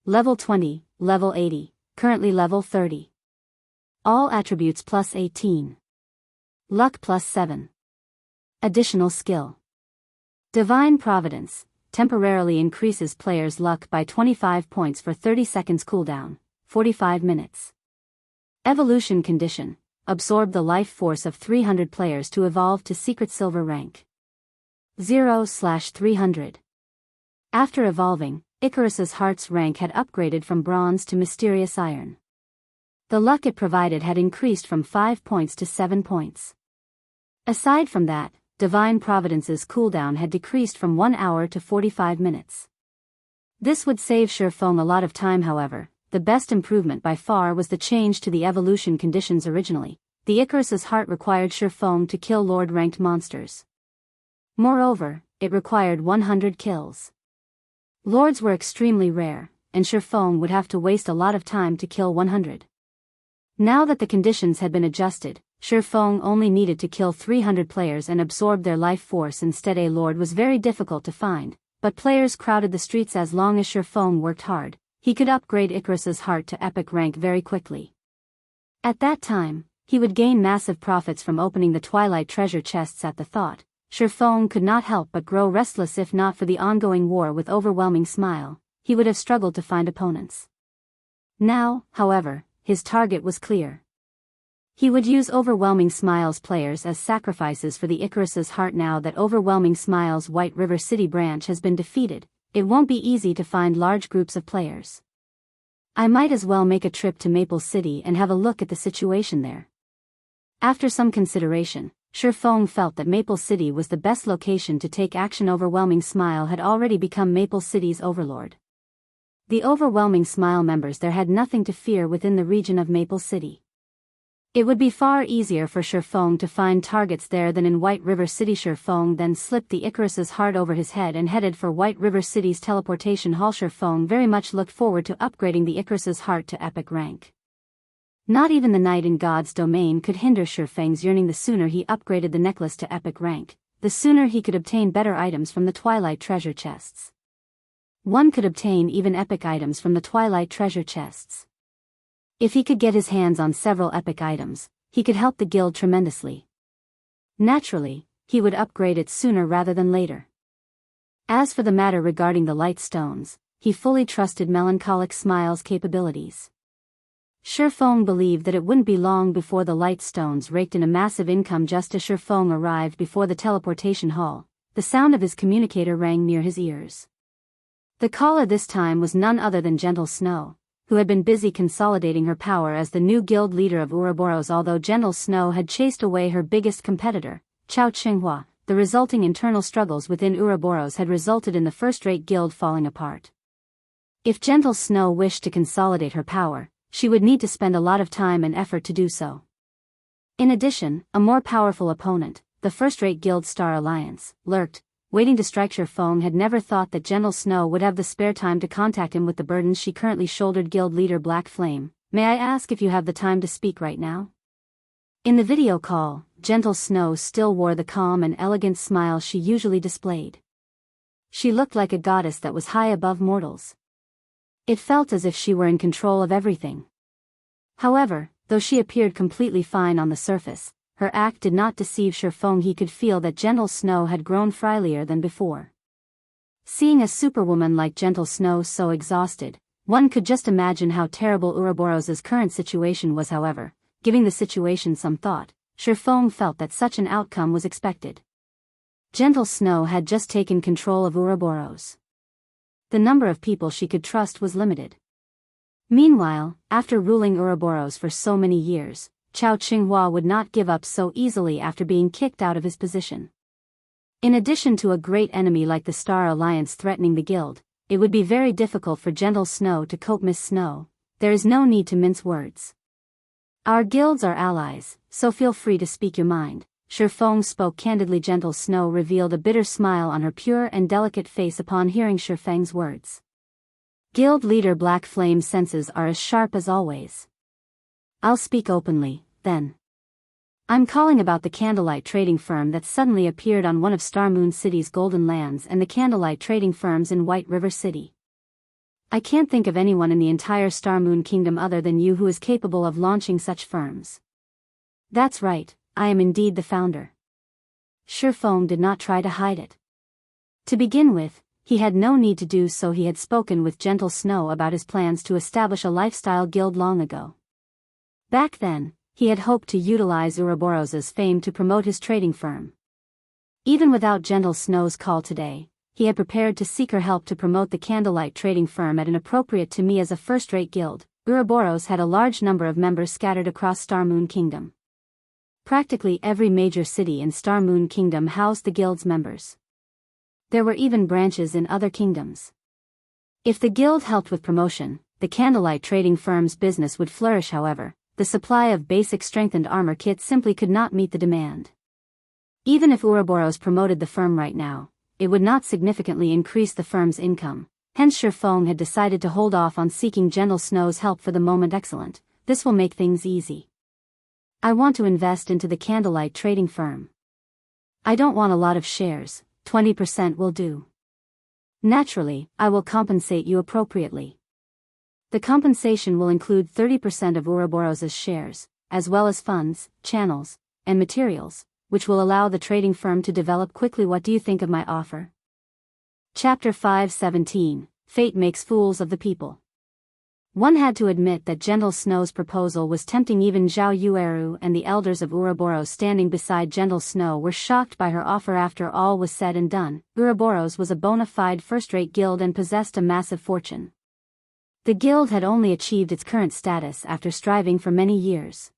Level 20, level 80, currently level 30. All attributes plus 18. Luck plus 7. Additional skill. Divine Providence, temporarily increases players' luck by 25 points for 30 seconds cooldown, 45 minutes. Evolution condition, absorb the life force of 300 players to evolve to secret silver rank. 0/300. After evolving, Icarus's heart's rank had upgraded from bronze to mysterious iron. The luck it provided had increased from 5 points to 7 points. Aside from that, Divine Providence's cooldown had decreased from 1 hour to 45 minutes. This would save Shifeng a lot of time. However, the best improvement by far was the change to the evolution conditions. Originally, the Icarus's heart required Shifeng to kill Lord-ranked monsters. Moreover, it required 100 kills. Lords were extremely rare, and Shifeng would have to waste a lot of time to kill 100. Now that the conditions had been adjusted, Shifeng only needed to kill 300 players and absorb their life force. Instead, a lord was very difficult to find, but players crowded the streets. As long as Shifeng worked hard, he could upgrade Icarus's heart to epic rank very quickly. At that time, he would gain massive profits from opening the Twilight treasure chests. At the thought, Shifeng could not help but grow restless. If not for the ongoing war with Overwhelming Smile, he would have struggled to find opponents. Now, however, his target was clear. He would use Overwhelming Smile's players as sacrifices for the Icarus's heart. Now that Overwhelming Smile's White River City branch has been defeated, it won't be easy to find large groups of players. I might as well make a trip to Maple City and have a look at the situation there. After some consideration, Shifeng felt that Maple City was the best location to take action. Overwhelming Smile had already become Maple City's overlord. The Overwhelming Smile members there had nothing to fear within the region of Maple City. It would be far easier for Shifeng to find targets there than in White River City. Shifeng then slipped the Icarus's heart over his head and headed for White River City's teleportation hall. Shifeng very much looked forward to upgrading the Icarus's heart to epic rank. Not even the night in God's domain could hinder Shifeng's yearning. The sooner he upgraded the necklace to epic rank, the sooner he could obtain better items from the Twilight treasure chests. One could obtain even epic items from the Twilight treasure chests. If he could get his hands on several epic items, he could help the guild tremendously. Naturally, he would upgrade it sooner rather than later. As for the matter regarding the light stones, he fully trusted Melancholic's Smile's capabilities. Shifeng believed that it wouldn't be long before the light stones raked in a massive income. Just as Shifeng arrived before the teleportation hall, the sound of his communicator rang near his ears. The caller this time was none other than Gentle Snow, who had been busy consolidating her power as the new guild leader of Ouroboros. Although Gentle Snow had chased away her biggest competitor, Chao Qinghua, the resulting internal struggles within Ouroboros had resulted in the first-rate guild falling apart. If Gentle Snow wished to consolidate her power, she would need to spend a lot of time and effort to do so. In addition, a more powerful opponent, the first-rate guild Star Alliance, lurked, waiting to strike. Shifeng had never thought that Gentle Snow would have the spare time to contact him with the burdens she currently shouldered. Guild leader Black Flame, may I ask if you have the time to speak right now? In the video call, Gentle Snow still wore the calm and elegant smile she usually displayed. She looked like a goddess that was high above mortals. It felt as if she were in control of everything. However, though she appeared completely fine on the surface, her act did not deceive Shifeng. He could feel that Gentle Snow had grown frilier than before. Seeing a superwoman like Gentle Snow so exhausted, one could just imagine how terrible Ouroboros' current situation was. However, giving the situation some thought, Shifeng felt that such an outcome was expected. Gentle Snow had just taken control of Ouroboros. The number of people she could trust was limited. Meanwhile, after ruling Ouroboros for so many years, Chao Qinghua would not give up so easily after being kicked out of his position. In addition to a great enemy like the Star Alliance threatening the guild, it would be very difficult for Gentle Snow to cope. Miss Snow, there is no need to mince words. Our guilds are allies, so feel free to speak your mind. Shifeng spoke candidly. Gentle Snow revealed a bitter smile on her pure and delicate face upon hearing Shifeng's words. Guild leader Black Flame's senses are as sharp as always. I'll speak openly, then. I'm calling about the candlelight trading firm that suddenly appeared on one of Star Moon City's golden lands and the candlelight trading firms in White River City. I can't think of anyone in the entire Star Moon Kingdom other than you who is capable of launching such firms. That's right, I am indeed the founder. Shifeng did not try to hide it. To begin with, he had no need to do so. He had spoken with Gentle Snow about his plans to establish a lifestyle guild long ago. Back then, he had hoped to utilize Ouroboros' fame to promote his trading firm. Even without Gentle Snow's call today, he had prepared to seek her help to promote the candlelight trading firm at an appropriate to me as a first-rate guild. Ouroboros had a large number of members scattered across Star Moon Kingdom. Practically every major city in Star Moon Kingdom housed the guild's members. There were even branches in other kingdoms. If the guild helped with promotion, the candlelight trading firm's business would flourish. However, the supply of basic strengthened armor kits simply could not meet the demand. Even if Ouroboros promoted the firm right now, it would not significantly increase the firm's income. Hence Shifeng had decided to hold off on seeking Gentle Snow's help for the moment. Excellent, this will make things easy. I want to invest into the candlelight trading firm. I don't want a lot of shares, 20% will do. Naturally, I will compensate you appropriately. The compensation will include 30% of Ouroboros' shares, as well as funds, channels, and materials, which will allow the trading firm to develop quickly. What do you think of my offer? Chapter 5:17, Fate Makes Fools of the People. One had to admit that Gentle Snow's proposal was tempting. Even Zhao Yueru and the elders of Ouroboros standing beside Gentle Snow were shocked by her offer. After all was said and done, Ouroboros was a bona fide first-rate guild and possessed a massive fortune. The guild had only achieved its current status after striving for many years.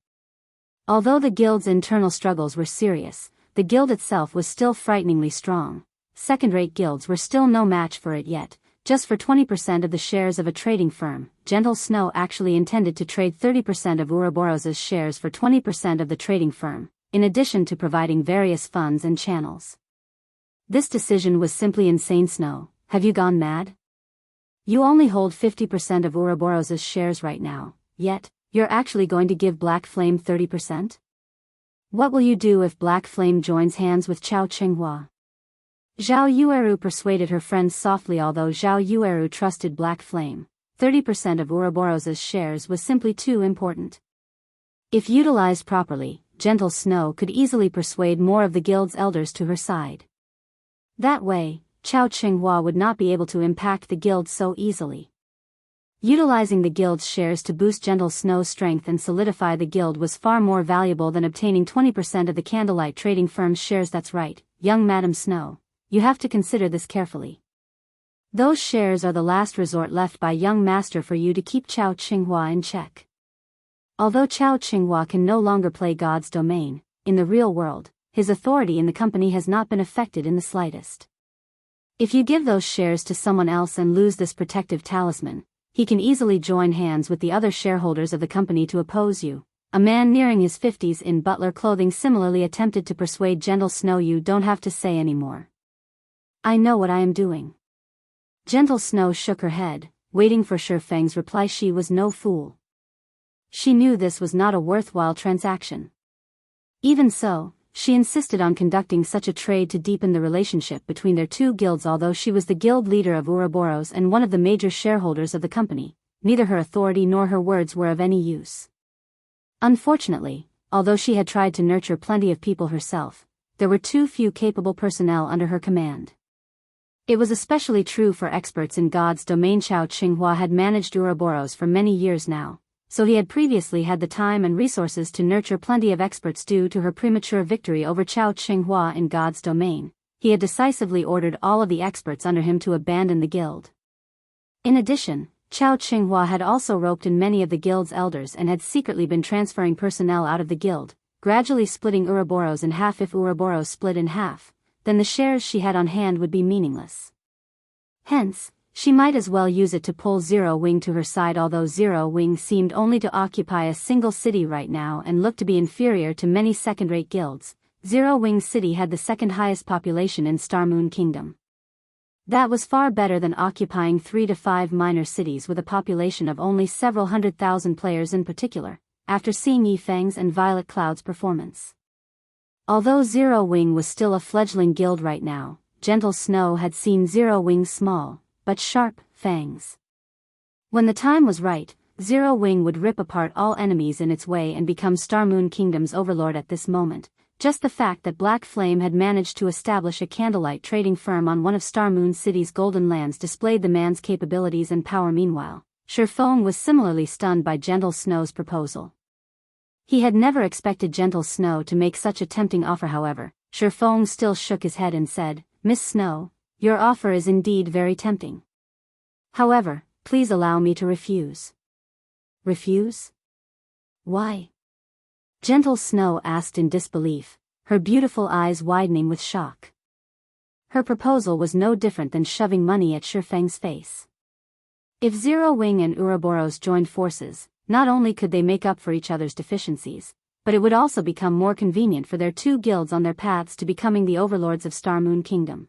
Although the guild's internal struggles were serious, the guild itself was still frighteningly strong. Second-rate guilds were still no match for it yet. Just for 20% of the shares of a trading firm, Gentle Snow actually intended to trade 30% of Ouroboros' shares for 20% of the trading firm, in addition to providing various funds and channels. This decision was simply insane. Snow, have you gone mad? You only hold 50% of Ouroboros' shares right now, yet, you're actually going to give Black Flame 30%? What will you do if Black Flame joins hands with Chao Qinghua? Zhao Yueru persuaded her friends softly. Although Zhao Yueru trusted Black Flame, 30% of Ouroboros' shares was simply too important. If utilized properly, Gentle Snow could easily persuade more of the guild's elders to her side. That way, Chao Qinghua would not be able to impact the guild so easily. Utilizing the guild's shares to boost Gentle Snow's strength and solidify the guild was far more valuable than obtaining 20% of the Candlelight trading firm's shares. That's right, young Madam Snow, you have to consider this carefully. Those shares are the last resort left by young master for you to keep Chao Qinghua in check. Although Chao Qinghua can no longer play God's domain, in the real world, his authority in the company has not been affected in the slightest. If you give those shares to someone else and lose this protective talisman, he can easily join hands with the other shareholders of the company to oppose you. A man nearing his 50s in butler clothing similarly attempted to persuade Gentle Snow. You don't have to say anymore. I know what I am doing. Gentle Snow shook her head, waiting for Shifeng's reply. She was no fool. She knew this was not a worthwhile transaction. Even so, she insisted on conducting such a trade to deepen the relationship between their two guilds. Although she was the guild leader of Ouroboros and one of the major shareholders of the company, neither her authority nor her words were of any use. Unfortunately, although she had tried to nurture plenty of people herself, there were too few capable personnel under her command. It was especially true for experts in God's domain. Chao Qinghua had managed Ouroboros for many years now, so he had previously had the time and resources to nurture plenty of experts. Due to her premature victory over Chao Qinghua in God's domain, he had decisively ordered all of the experts under him to abandon the guild. In addition, Chao Qinghua had also roped in many of the guild's elders and had secretly been transferring personnel out of the guild, gradually splitting Ouroboros in half. If Ouroboros split in half, then the shares she had on hand would be meaningless. Hence, she might as well use it to pull Zero Wing to her side. Although Zero Wing seemed only to occupy a single city right now and looked to be inferior to many second-rate guilds, Zero Wing City had the second highest population in Starmoon Kingdom. That was far better than occupying 3 to 5 minor cities with a population of only several 100,000 players. In particular, after seeing Yifeng's and Violet Cloud's performance. Although Zero Wing was still a fledgling guild right now, Gentle Snow had seen Zero Wing's small, but sharp, fangs. When the time was right, Zero Wing would rip apart all enemies in its way and become Starmoon Kingdom's overlord. At this moment, just the fact that Black Flame had managed to establish a candlelight trading firm on one of Starmoon City's golden lands displayed the man's capabilities and power. Meanwhile, Shifeng was similarly stunned by Gentle Snow's proposal. He had never expected Gentle Snow to make such a tempting offer. However, Shifeng still shook his head and said, "Miss Snow, your offer is indeed very tempting. However, please allow me to refuse." Refuse? Why? Gentle Snow asked in disbelief, her beautiful eyes widening with shock. Her proposal was no different than shoving money at Shifeng's face. If Zero Wing and Ouroboros joined forces, not only could they make up for each other's deficiencies, but it would also become more convenient for their two guilds on their paths to becoming the overlords of Starmoon Kingdom.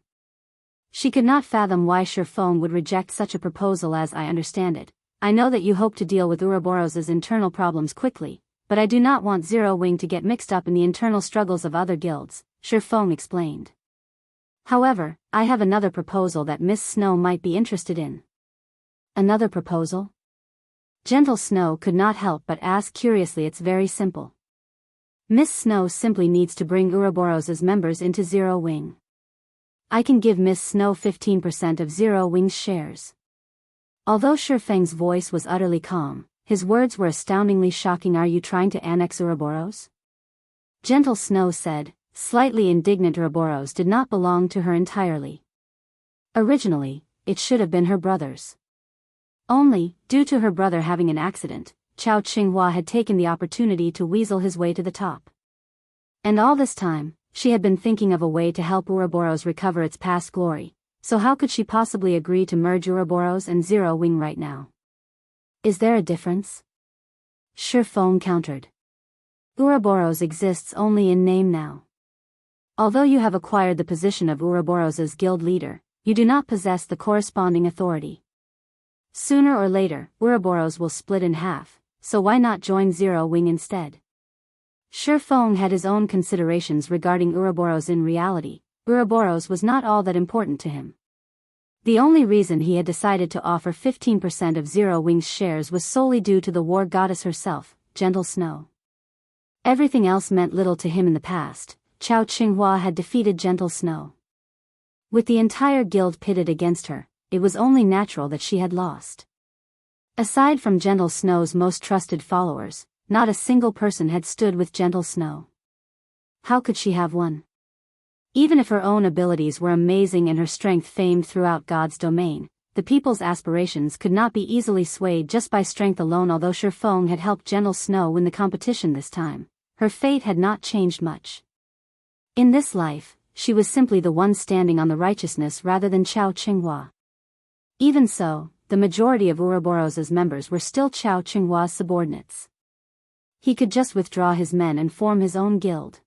She could not fathom why Shifeng would reject such a proposal. As I understand it, I know that you hope to deal with Ouroboros' internal problems quickly, but I do not want Zero Wing to get mixed up in the internal struggles of other guilds, Shifeng explained. However, I have another proposal that Miss Snow might be interested in. Another proposal? Gentle Snow could not help but ask curiously. It's very simple. Miss Snow simply needs to bring Ouroboros' members into Zero Wing. I can give Miss Snow 15% of Zero Wing's shares. Although Shifeng's voice was utterly calm, his words were astoundingly shocking. Are you trying to annex Ouroboros? Gentle Snow said, slightly indignant. Ouroboros did not belong to her entirely. Originally, it should have been her brother's. Only, due to her brother having an accident, Chao Qinghua had taken the opportunity to weasel his way to the top. And all this time, she had been thinking of a way to help Ouroboros recover its past glory, so how could she possibly agree to merge Ouroboros and Zero Wing right now? Is there a difference? Shifeng countered. Ouroboros exists only in name now. Although you have acquired the position of Ouroboros' guild leader, you do not possess the corresponding authority. Sooner or later, Ouroboros will split in half, so why not join Zero Wing instead? Shifeng had his own considerations regarding Ouroboros. In reality, Ouroboros was not all that important to him. The only reason he had decided to offer 15% of Zero Wing's shares was solely due to the war goddess herself, Gentle Snow. Everything else meant little to him in the past. Chao Qinghua had defeated Gentle Snow. With the entire guild pitted against her, it was only natural that she had lost. Aside from Gentle Snow's most trusted followers, not a single person had stood with Gentle Snow. How could she have won? Even if her own abilities were amazing and her strength famed throughout God's domain, the people's aspirations could not be easily swayed just by strength alone. Although Shi Feng had helped Gentle Snow win the competition this time, her fate had not changed much. In this life, she was simply the one standing on the righteousness rather than Chao Qinghua. Even so, the majority of Ouroboros's members were still Chao Qinghua's subordinates. He could just withdraw his men and form his own guild.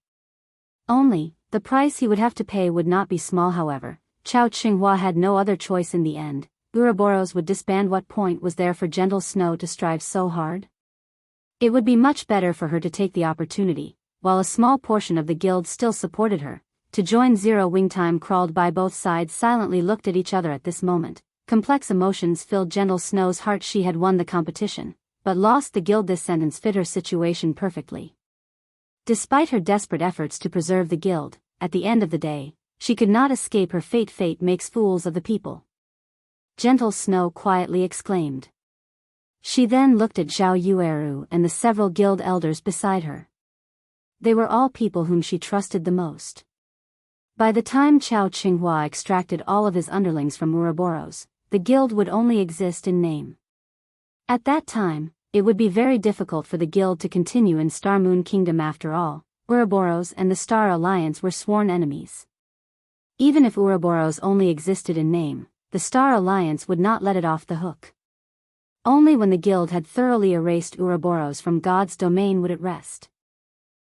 Only, the price he would have to pay would not be small. However, Chao Qinghua had no other choice in the end. Ouroboros would disband. What point was there for Gentle Snow to strive so hard? It would be much better for her to take the opportunity, while a small portion of the guild still supported her, to join Zero Wing. Time crawled by. Both sides silently looked at each other at this moment. Complex emotions filled Gentle Snow's heart. She had won the competition, but lost the guild. This sentence fit her situation perfectly. Despite her desperate efforts to preserve the guild, at the end of the day, she could not escape her fate. Fate makes fools of the people, Gentle Snow quietly exclaimed. She then looked at Zhao Yueru and the several guild elders beside her. They were all people whom she trusted the most. By the time Chao Qinghua extracted all of his underlings from Ouroboros, the guild would only exist in name. At that time, it would be very difficult for the guild to continue in Star Moon Kingdom. After all, Ouroboros and the Star Alliance were sworn enemies. Even if Ouroboros only existed in name, the Star Alliance would not let it off the hook. Only when the guild had thoroughly erased Ouroboros from God's domain would it rest.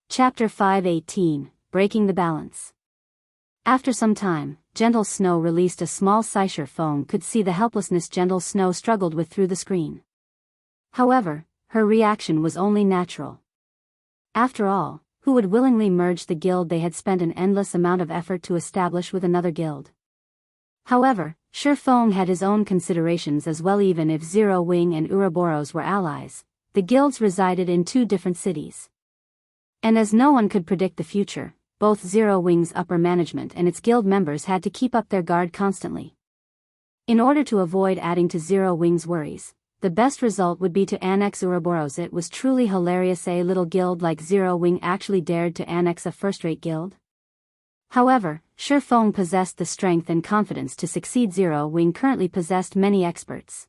Chapter 518, Breaking the Balance. After some time, Gentle Snow released a small sigh. Shi Feng could see the helplessness Gentle Snow struggled with through the screen. However, her reaction was only natural. After all, who would willingly merge the guild they had spent an endless amount of effort to establish with another guild? However, Shi Feng had his own considerations as well. Even if Zero Wing and Ouroboros were allies, the guilds resided in two different cities. And as no one could predict the future, both Zero Wing's upper management and its guild members had to keep up their guard constantly. In order to avoid adding to Zero Wing's worries, the best result would be to annex Ouroboros. It was truly hilarious a little guild like Zero Wing actually dared to annex a first-rate guild. However, Shi Feng possessed the strength and confidence to succeed. Zero Wing currently possessed many experts.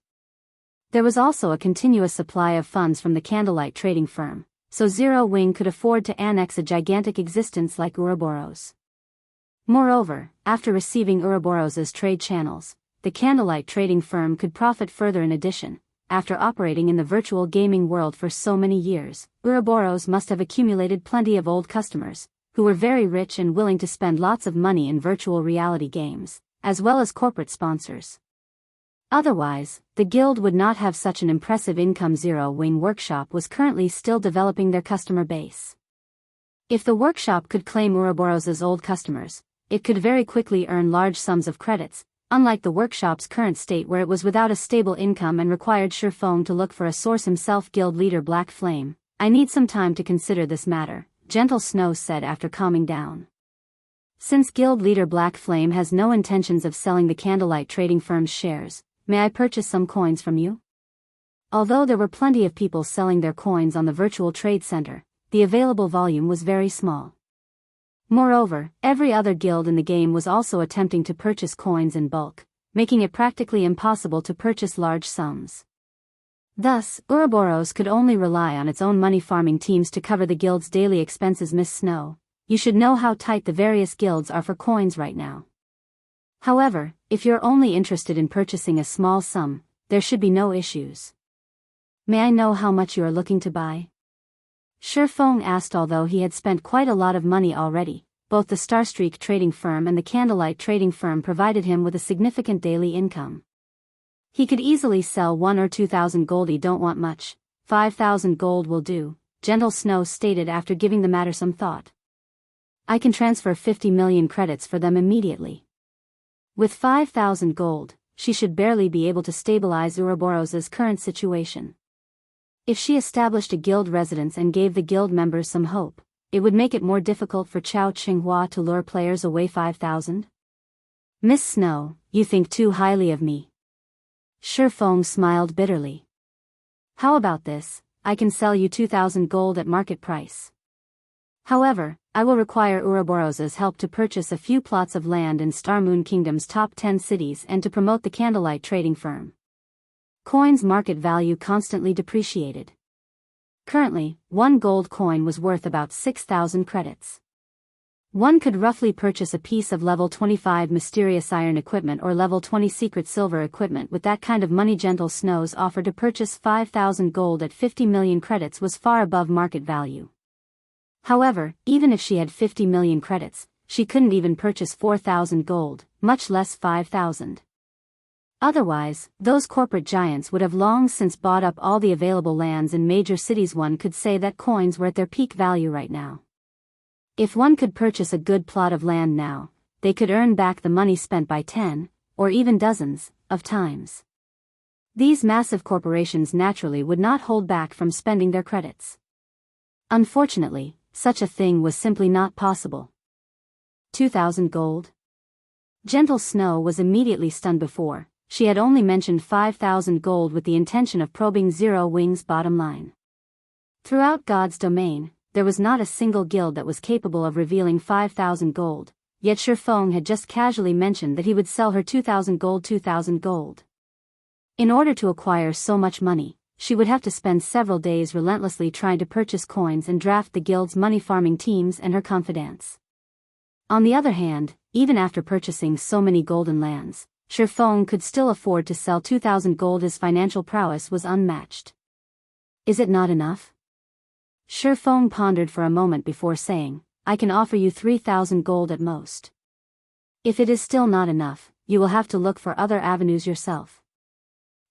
There was also a continuous supply of funds from the candlelight trading firm, so Zero Wing could afford to annex a gigantic existence like Ouroboros. Moreover, after receiving Ouroboros's trade channels, the candlelight trading firm could profit further. In addition, after operating in the virtual gaming world for so many years, Ouroboros must have accumulated plenty of old customers, who were very rich and willing to spend lots of money in virtual reality games, as well as corporate sponsors. Otherwise, the guild would not have such an impressive income. Zero Wing Workshop was currently still developing their customer base. If the workshop could claim Ouroboros's old customers, it could very quickly earn large sums of credits, unlike the workshop's current state where it was without a stable income and required Shi Feng to look for a source himself. Guild leader Black Flame, I need some time to consider this matter, Gentle Snow said after calming down. Since guild leader Black Flame has no intentions of selling the candlelight trading firm's shares, may I purchase some coins from you? Although there were plenty of people selling their coins on the virtual trade center, the available volume was very small. Moreover, every other guild in the game was also attempting to purchase coins in bulk, making it practically impossible to purchase large sums. Thus, Ouroboros could only rely on its own money farming teams to cover the guild's daily expenses. Miss Snow, you should know how tight the various guilds are for coins right now. However, if you're only interested in purchasing a small sum, there should be no issues. May I know how much you are looking to buy? Shi Feng asked. Although he had spent quite a lot of money already, both the Starstreak trading firm and the Candlelight trading firm provided him with a significant daily income. He could easily sell 1 or 2,000 gold. He don't want much, 5,000 gold will do, Gentle Snow stated after giving the matter some thought. I can transfer 50 million credits for them immediately. With 5,000 gold, she should barely be able to stabilize Ouroboros's current situation. If she established a guild residence and gave the guild members some hope, it would make it more difficult for Chao Qinghua to lure players away. 5,000? Miss Snow, you think too highly of me. Shifeng smiled bitterly. How about this? I can sell you 2,000 gold at market price. However, I will require Ouroboros's help to purchase a few plots of land in Star Moon Kingdom's top 10 cities and to promote the candlelight trading firm. Coin's market value constantly depreciated. Currently, one gold coin was worth about 6,000 credits. One could roughly purchase a piece of level 25 mysterious iron equipment or level 20 secret silver equipment with that kind of money. Gentle Snow's offer to purchase 5,000 gold at 50 million credits was far above market value. However, even if she had 50 million credits, she couldn't even purchase 4,000 gold, much less 5,000. Otherwise, those corporate giants would have long since bought up all the available lands in major cities. One could say that coins were at their peak value right now. If one could purchase a good plot of land now, they could earn back the money spent by 10, or even dozens, of times. These massive corporations naturally would not hold back from spending their credits. Unfortunately, such a thing was simply not possible. 2,000 gold? Gentle Snow was immediately stunned. Before, she had only mentioned 5,000 gold with the intention of probing Zero Wing's bottom line. Throughout God's domain, there was not a single guild that was capable of revealing 5,000 gold, yet Shifeng had just casually mentioned that he would sell her 2,000 gold. 2,000 gold. In order to acquire so much money, she would have to spend several days relentlessly trying to purchase coins and draft the guild's money-farming teams and her confidants. On the other hand, even after purchasing so many golden lands, Shifeng could still afford to sell 2,000 gold. His financial prowess was unmatched. Is it not enough? Shifeng pondered for a moment before saying, I can offer you 3,000 gold at most. If it is still not enough, you will have to look for other avenues yourself.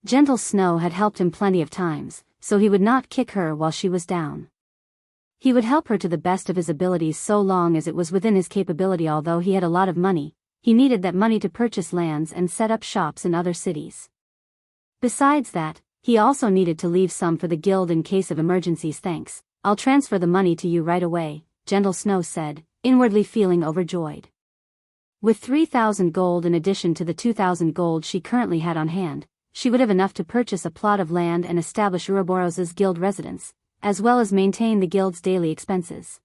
Gentle Snow had helped him plenty of times, so he would not kick her while she was down. He would help her to the best of his abilities so long as it was within his capability. Although he had a lot of money, he needed that money to purchase lands and set up shops in other cities. Besides that, he also needed to leave some for the guild in case of emergencies. Thanks, I'll transfer the money to you right away, Gentle Snow said, inwardly feeling overjoyed. With 3,000 gold in addition to the 2,000 gold she currently had on hand, she would have enough to purchase a plot of land and establish Ouroboros's guild residence, as well as maintain the guild's daily expenses.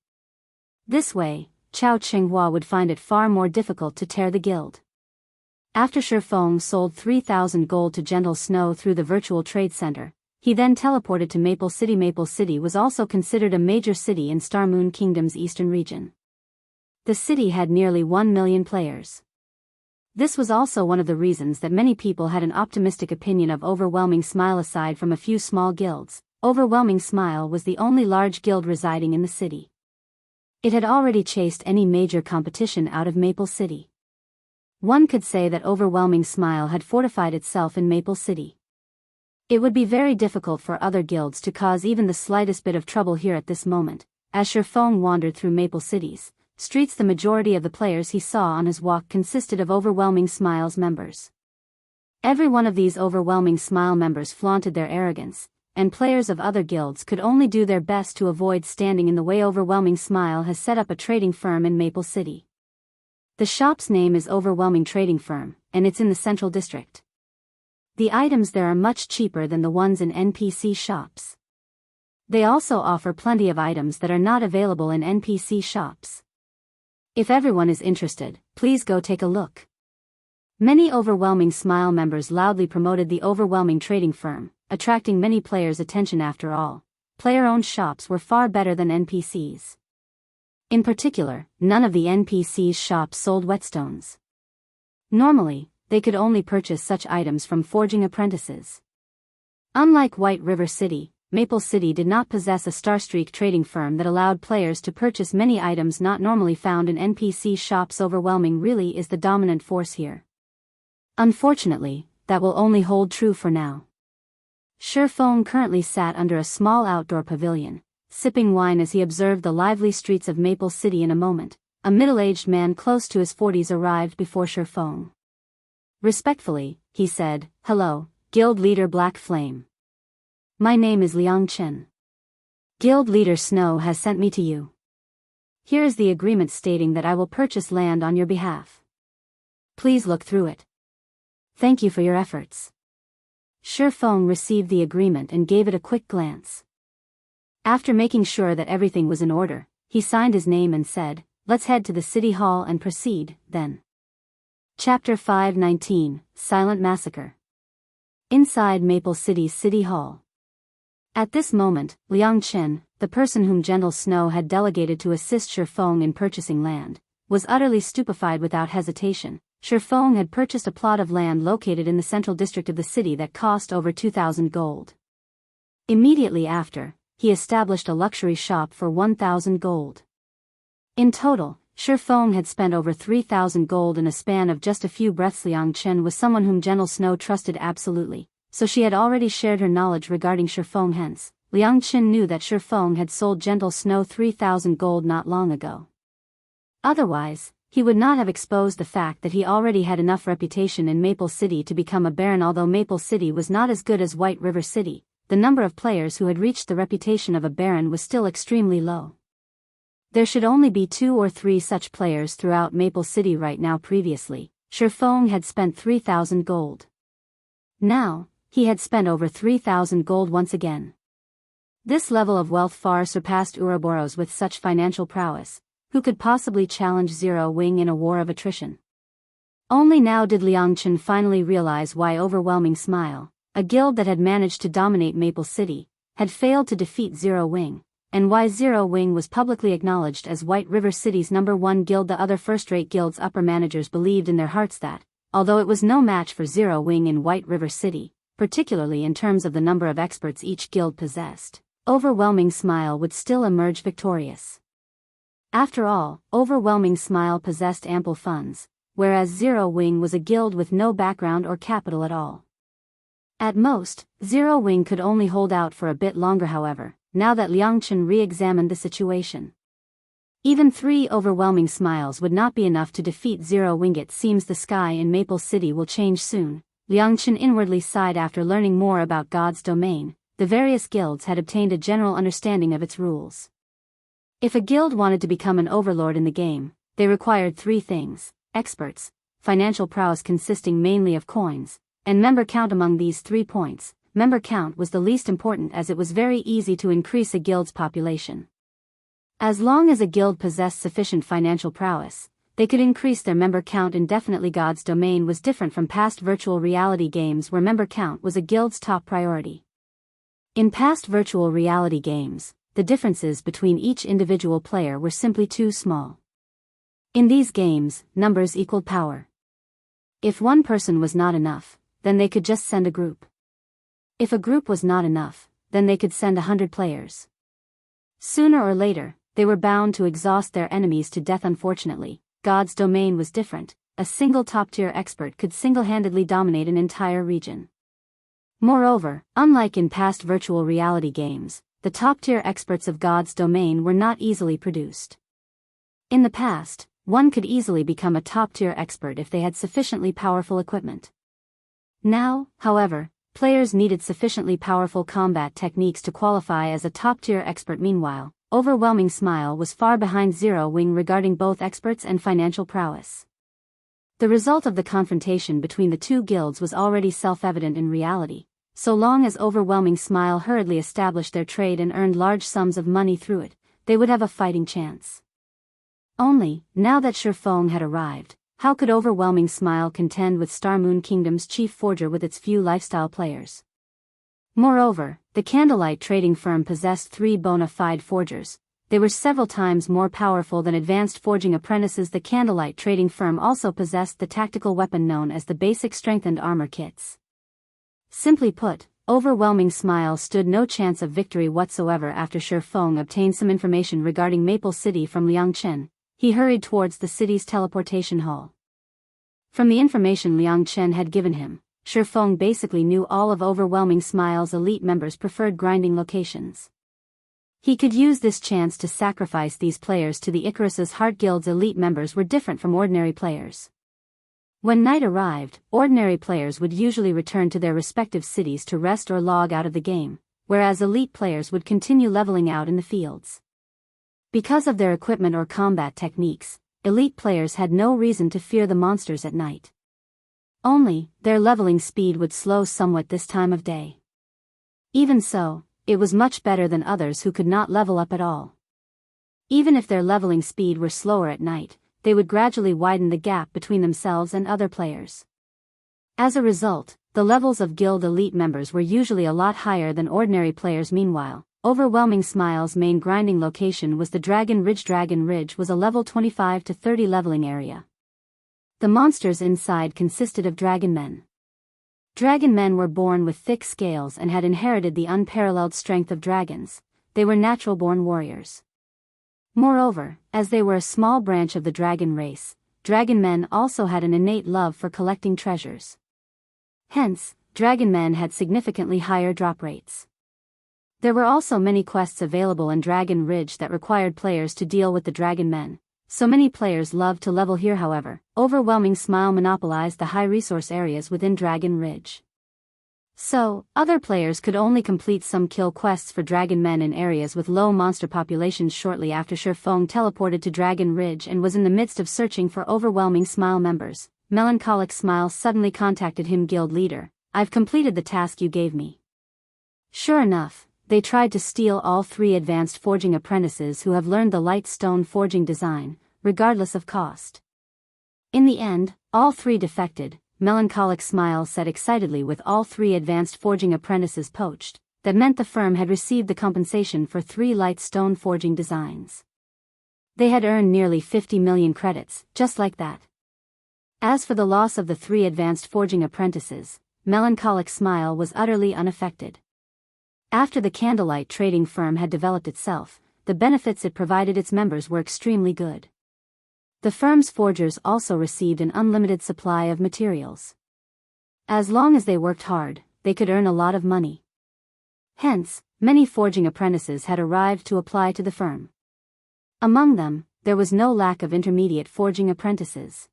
This way, Chao Qinghua would find it far more difficult to tear the guild. After Shifeng sold 3,000 gold to Gentle Snow through the virtual trade center, he then teleported to Maple City. Maple City was also considered a major city in Star Moon Kingdom's eastern region. The city had nearly 1 million players. This was also one of the reasons that many people had an optimistic opinion of Overwhelming Smile. Aside from a few small guilds, Overwhelming Smile was the only large guild residing in the city. It had already chased any major competition out of Maple City. One could say that Overwhelming Smile had fortified itself in Maple City. It would be very difficult for other guilds to cause even the slightest bit of trouble here at this moment. As Shifeng wandered through Maple City's streets, the majority of the players he saw on his walk consisted of Overwhelming Smile's members. Every one of these Overwhelming Smile members flaunted their arrogance, and players of other guilds could only do their best to avoid standing in the way. Overwhelming Smile has set up a trading firm in Maple City. The shop's name is Overwhelming Trading Firm, and it's in the Central District. The items there are much cheaper than the ones in NPC shops. They also offer plenty of items that are not available in NPC shops. If everyone is interested, please go take a look. Many Overwhelming Smile members loudly promoted the Overwhelming Trading Firm, attracting many players' attention. After all, player-owned shops were far better than NPCs. In particular, none of the NPC's shops sold whetstones. Normally, they could only purchase such items from forging apprentices. Unlike White River City, Maple City did not possess a Starstreak trading firm that allowed players to purchase many items not normally found in NPC shops. Overwhelming really is the dominant force here. Unfortunately, that will only hold true for now. Shifeng currently sat under a small outdoor pavilion, sipping wine as he observed the lively streets of Maple City. In a moment, a middle-aged man close to his 40s arrived before Shifeng. Respectfully, he said, "Hello, Guild Leader Black Flame. My name is Liang Chen. Guild Leader Snow has sent me to you. Here is the agreement stating that I will purchase land on your behalf. Please look through it. Thank you for your efforts." Shifeng received the agreement and gave it a quick glance. After making sure that everything was in order, he signed his name and said, "Let's head to the city hall and proceed, then." Chapter 519, Silent Massacre. Inside Maple City's City Hall. At this moment, Liang Chen, the person whom Gentle Snow had delegated to assist Shifeng in purchasing land, was utterly stupefied without hesitation. Shifeng had purchased a plot of land located in the central district of the city that cost over 2,000 gold. Immediately after, he established a luxury shop for 1,000 gold. In total, Shifeng had spent over 3,000 gold in a span of just a few breaths. Liang Chen was someone whom Gentle Snow trusted absolutely, so she had already shared her knowledge regarding Shifeng. Hence, Liang Chen knew that Shifeng had sold Gentle Snow 3,000 gold not long ago. Otherwise, he would not have exposed the fact that he already had enough reputation in Maple City to become a baron. Although Maple City was not as good as White River City, the number of players who had reached the reputation of a baron was still extremely low. There should only be 2 or 3 such players throughout Maple City right now. Previously, Shifeng had spent 3,000 gold. Now, he had spent over 3,000 gold once again. This level of wealth far surpassed Ouroboros with such financial prowess. Who could possibly challenge Zero Wing in a war of attrition? Only now did Liang Chen finally realize why Overwhelming Smile, a guild that had managed to dominate Maple City, had failed to defeat Zero Wing, and why Zero Wing was publicly acknowledged as White River City's #1 guild. The other first-rate guild's upper managers believed in their hearts that, although it was no match for Zero Wing in White River City, particularly in terms of the number of experts each guild possessed, Overwhelming Smile would still emerge victorious. After all, Overwhelming Smile possessed ample funds, whereas Zero Wing was a guild with no background or capital at all. At most, Zero Wing could only hold out for a bit longer. However, now that Liang Chen re-examined the situation, even 3 Overwhelming Smiles would not be enough to defeat Zero Wing. It seems the sky in Maple City will change soon. Liang Chen inwardly sighed after learning more about God's domain. The various guilds had obtained a general understanding of its rules. If a guild wanted to become an overlord in the game, they required 3 things: experts, financial prowess consisting mainly of coins, and member count. Among these 3 points, member count was the least important, as it was very easy to increase a guild's population. As long as a guild possessed sufficient financial prowess, they could increase their member count indefinitely. God's domain was different from past virtual reality games where member count was a guild's top priority. In past virtual reality games, the differences between each individual player were simply too small. In these games, numbers equaled power. If one person was not enough, then they could just send a group. If a group was not enough, then they could send 100 players. Sooner or later, they were bound to exhaust their enemies to death. Unfortunately, God's domain was different. A single top-tier expert could single-handedly dominate an entire region. Moreover, unlike in past virtual reality games, the top-tier experts of God's domain were not easily produced. In the past, one could easily become a top-tier expert if they had sufficiently powerful equipment. Now, however, players needed sufficiently powerful combat techniques to qualify as a top-tier expert. Meanwhile, Overwhelming Smile was far behind Zero Wing regarding both experts and financial prowess. The result of the confrontation between the 2 guilds was already self-evident in reality. So long as Overwhelming Smile hurriedly established their trade and earned large sums of money through it, they would have a fighting chance. Only, now that Shifeng had arrived, how could Overwhelming Smile contend with Star Moon Kingdom's chief forger with its few lifestyle players? Moreover, the Candlelight trading firm possessed 3 bona fide forgers. They were several times more powerful than advanced forging apprentices. The Candlelight trading firm also possessed the tactical weapon known as the basic strengthened armor kits. Simply put, Overwhelming Smile stood no chance of victory whatsoever. After Shifeng obtained some information regarding Maple City from Liang Chen, he hurried towards the city's teleportation hall. From the information Liang Chen had given him, Shifeng basically knew all of Overwhelming Smile's elite members' preferred grinding locations. He could use this chance to sacrifice these players to the Icarus's Heart Guild's elite members were different from ordinary players. When night arrived, ordinary players would usually return to their respective cities to rest or log out of the game, whereas elite players would continue leveling out in the fields. Because of their equipment or combat techniques, elite players had no reason to fear the monsters at night. Only, their leveling speed would slow somewhat this time of day. Even so, it was much better than others who could not level up at all. Even if their leveling speed were slower at night, they would gradually widen the gap between themselves and other players. As a result, the levels of guild elite members were usually a lot higher than ordinary players. Meanwhile, Overwhelming Smile's main grinding location was the Dragon Ridge. Dragon Ridge was a level 25 to 30 leveling area. The monsters inside consisted of dragon men. Dragon men were born with thick scales and had inherited the unparalleled strength of dragons. They were natural-born warriors. Moreover, as they were a small branch of the dragon race, dragon men also had an innate love for collecting treasures. Hence, dragon men had significantly higher drop rates. There were also many quests available in Dragon Ridge that required players to deal with the dragon men, so many players loved to level here. However, Overwhelming Smile monopolized the high-resource areas within Dragon Ridge. So, other players could only complete some kill quests for dragon men in areas with low monster populations. Shortly after Shurfong teleported to Dragon Ridge and was in the midst of searching for Overwhelming Smile members, Melancholic Smile suddenly contacted him. Guild leader, I've completed the task you gave me. Sure enough, they tried to steal all 3 advanced forging apprentices who have learned the light stone forging design, regardless of cost. In the end, all 3 defected. Melancholic Smile said excitedly. With all 3 advanced forging apprentices poached, that meant the firm had received the compensation for 3 light stone forging designs. They had earned nearly 50 million credits, just like that. As for the loss of the 3 advanced forging apprentices, Melancholic Smile was utterly unaffected. After the candlelight trading firm had developed itself, the benefits it provided its members were extremely good. The firm's forgers also received an unlimited supply of materials. As long as they worked hard, they could earn a lot of money. Hence, many forging apprentices had arrived to apply to the firm. Among them, there was no lack of intermediate forging apprentices.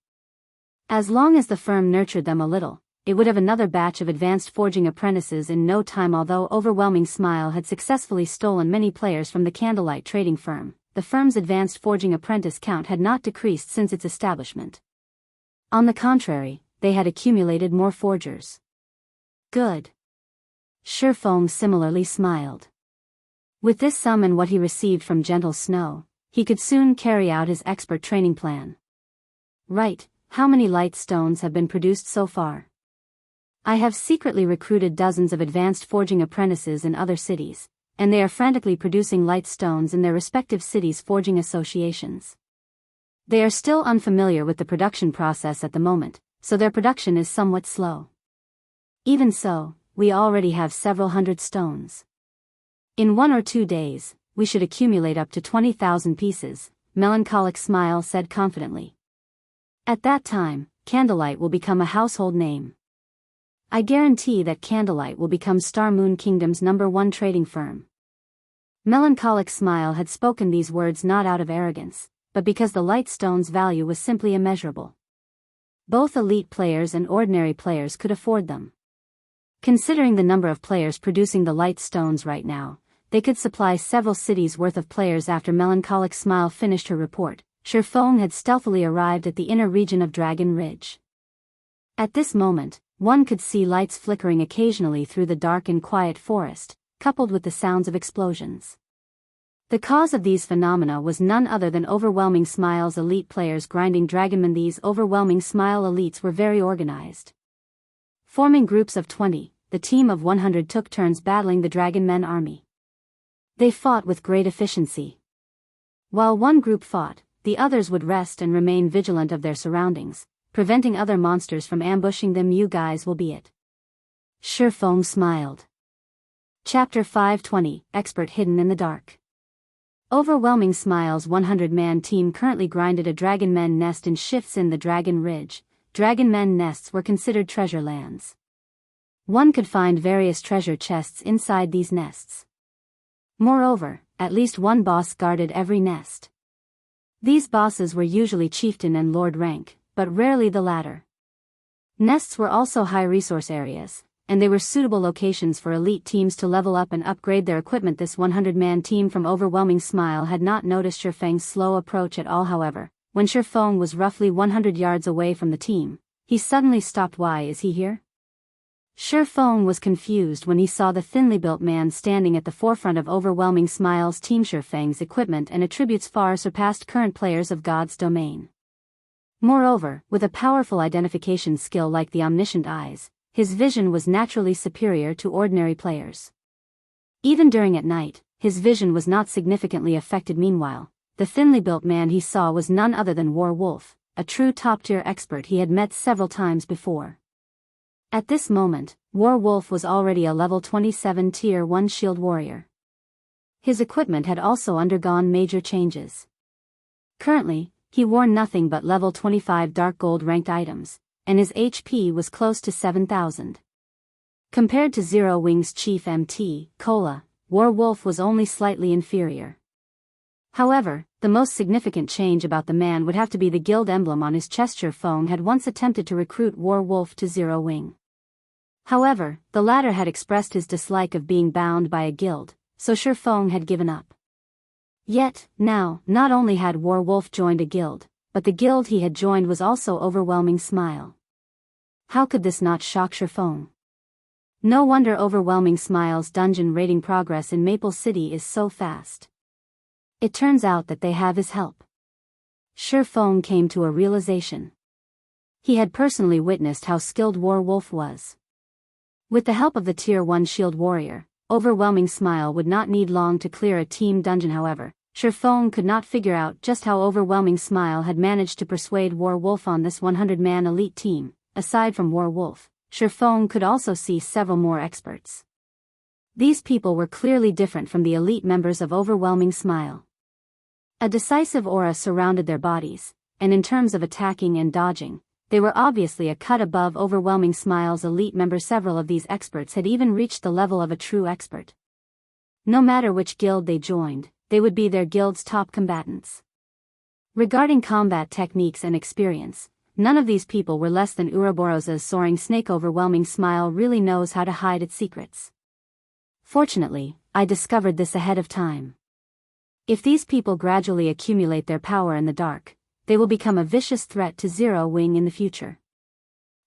As long as the firm nurtured them a little, it would have another batch of advanced forging apprentices in no time. Although Overwhelming Smile had successfully stolen many players from the candlelight trading firm, the firm's advanced forging apprentice count had not decreased since its establishment. On the contrary, they had accumulated more forgers. Good. Shurfong similarly smiled. With this sum and what he received from Gentle Snow, he could soon carry out his expert training plan. Right, how many light stones have been produced so far? I have secretly recruited dozens of advanced forging apprentices in other cities, and they are frantically producing light stones in their respective cities' forging associations. They are still unfamiliar with the production process at the moment, so their production is somewhat slow. Even so, we already have several hundred stones. In 1 or 2 days, we should accumulate up to 20,000 pieces, Melancholic Smile said confidently. At that time, Candlelight will become a household name. I guarantee that Candlelight will become Star Moon Kingdom's #1 trading firm. Melancholic Smile had spoken these words not out of arrogance, but because the light stone's value was simply immeasurable. Both elite players and ordinary players could afford them. Considering the number of players producing the light stones right now, they could supply several cities' worth of players. After Melancholic Smile finished her report, Shurfong had stealthily arrived at the inner region of Dragon Ridge. At this moment, one could see lights flickering occasionally through the dark and quiet forest, coupled with the sounds of explosions. The cause of these phenomena was none other than Overwhelming Smile's elite players grinding dragonmen. These Overwhelming Smile elites were very organized. Forming groups of 20, the team of 100 took turns battling the dragonmen army. They fought with great efficiency. While one group fought, the others would rest and remain vigilant of their surroundings, preventing other monsters from ambushing them. You guys will be it. Shurfong smiled. Chapter 520, Expert Hidden in the Dark. Overwhelming Smile's 100-man team currently grinded a dragonmen nest in shifts in the Dragon Ridge. Dragonmen nests were considered treasure lands. One could find various treasure chests inside these nests. Moreover, at least one boss guarded every nest. These bosses were usually chieftain and lord rank, but rarely the latter. Nests were also high resource areas, and they were suitable locations for elite teams to level up and upgrade their equipment. This 100-man team from Overwhelming Smile had not noticed Shifeng's slow approach at all. However, when Shifeng was roughly 100 yards away from the team, he suddenly stopped. Why is he here? Shifeng was confused when he saw the thinly built man standing at the forefront of Overwhelming Smile's team. Shifeng's equipment and attributes far surpassed current players of God's domain. Moreover, with a powerful identification skill like the omniscient eyes, his vision was naturally superior to ordinary players. Even during at night, his vision was not significantly affected. Meanwhile, the thinly built man he saw was none other than Warwolf, a true top-tier expert he had met several times before. At this moment, Warwolf was already a level 27 Tier 1 shield warrior. His equipment had also undergone major changes. Currently, he wore nothing but level 25 dark gold ranked items, and his HP was close to 7,000. Compared to Zero Wing's chief MT, Kola, Warwolf was only slightly inferior. However, the most significant change about the man would have to be the guild emblem on his chest. Shifeng had once attempted to recruit Warwolf to Zero Wing. However, the latter had expressed his dislike of being bound by a guild, so Shifeng had given up. Yet, now, not only had Warwolf joined a guild, but the guild he had joined was also Overwhelming Smile. How could this not shock Shifeng? No wonder Overwhelming Smile's dungeon raiding progress in Maple City is so fast. It turns out that they have his help. Shifeng came to a realization. He had personally witnessed how skilled Warwolf was. With the help of the Tier 1 shield warrior, Overwhelming Smile would not need long to clear a team dungeon. However, Shifeng could not figure out just how Overwhelming Smile had managed to persuade Warwolf on this 100-man elite team. Aside from Warwolf, Shifeng could also see several more experts. These people were clearly different from the elite members of Overwhelming Smile. A decisive aura surrounded their bodies, and in terms of attacking and dodging, they were obviously a cut above Overwhelming Smile's elite members. Several of these experts had even reached the level of a true expert. No matter which guild they joined, they would be their guild's top combatants. Regarding combat techniques and experience, none of these people were less than Ouroboros's soaring snake. Overwhelming Smile really knows how to hide its secrets. Fortunately, I discovered this ahead of time. If these people gradually accumulate their power in the dark, they will become a vicious threat to Zero Wing in the future.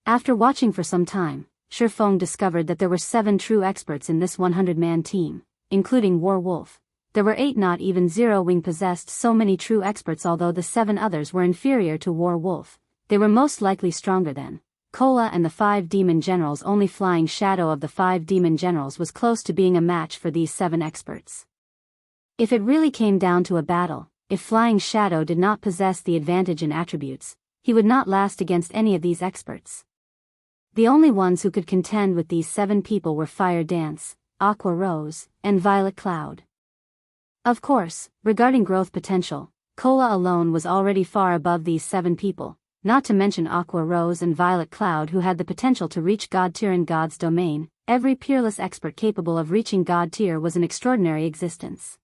After watching for some time, Shifeng discovered that there were 7 true experts in this 100-man team, including Warwolf. There were 8. Not even Zero Wing possessed so many true experts. Although the 7 others were inferior to Warwolf, they were most likely stronger than Kola and the 5 demon generals. Only Flying Shadow of the 5 demon generals was close to being a match for these 7 experts. If it really came down to a battle, if Flying Shadow did not possess the advantage in attributes, he would not last against any of these experts. The only ones who could contend with these 7 people were Fire Dance, Aqua Rose, and Violet Cloud. Of course, regarding growth potential, Kola alone was already far above these 7 people, not to mention Aqua Rose and Violet Cloud, who had the potential to reach God tier in God's domain. Every peerless expert capable of reaching God tier was an extraordinary existence.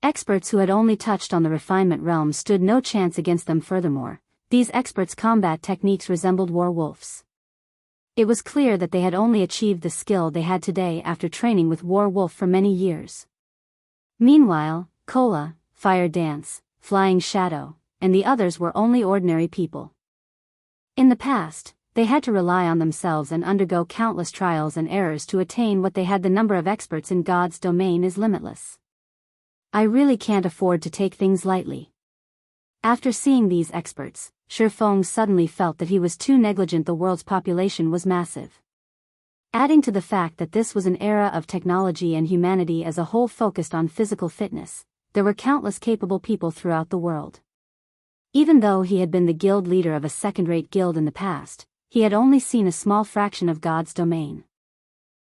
Experts who had only touched on the refinement realm stood no chance against them. Furthermore, these experts' combat techniques resembled Warwolf's. It was clear that they had only achieved the skill they had today after training with Warwolf for many years. Meanwhile, Kola, Fire Dance, Flying Shadow, and the others were only ordinary people. In the past, they had to rely on themselves and undergo countless trials and errors to attain what they had. The number of experts in God's domain is limitless. I really can't afford to take things lightly. After seeing these experts, Shifeng suddenly felt that he was too negligent. The world's population was massive. Adding to the fact that this was an era of technology and humanity as a whole focused on physical fitness, there were countless capable people throughout the world. Even though he had been the guild leader of a second-rate guild in the past, he had only seen a small fraction of God's domain.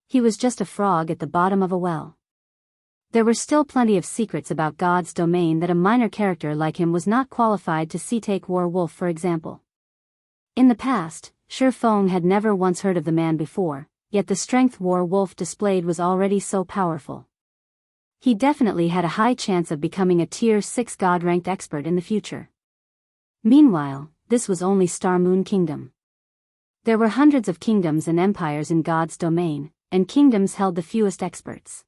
He was just a frog at the bottom of a well. There were still plenty of secrets about God's domain that a minor character like him was not qualified to see. Take Warwolf for example. In the past, Shifeng had never once heard of the man before, yet the strength Warwolf displayed was already so powerful. He definitely had a high chance of becoming a Tier 6 God-ranked expert in the future. Meanwhile, this was only Star Moon Kingdom. There were hundreds of kingdoms and empires in God's domain, and kingdoms held the fewest experts.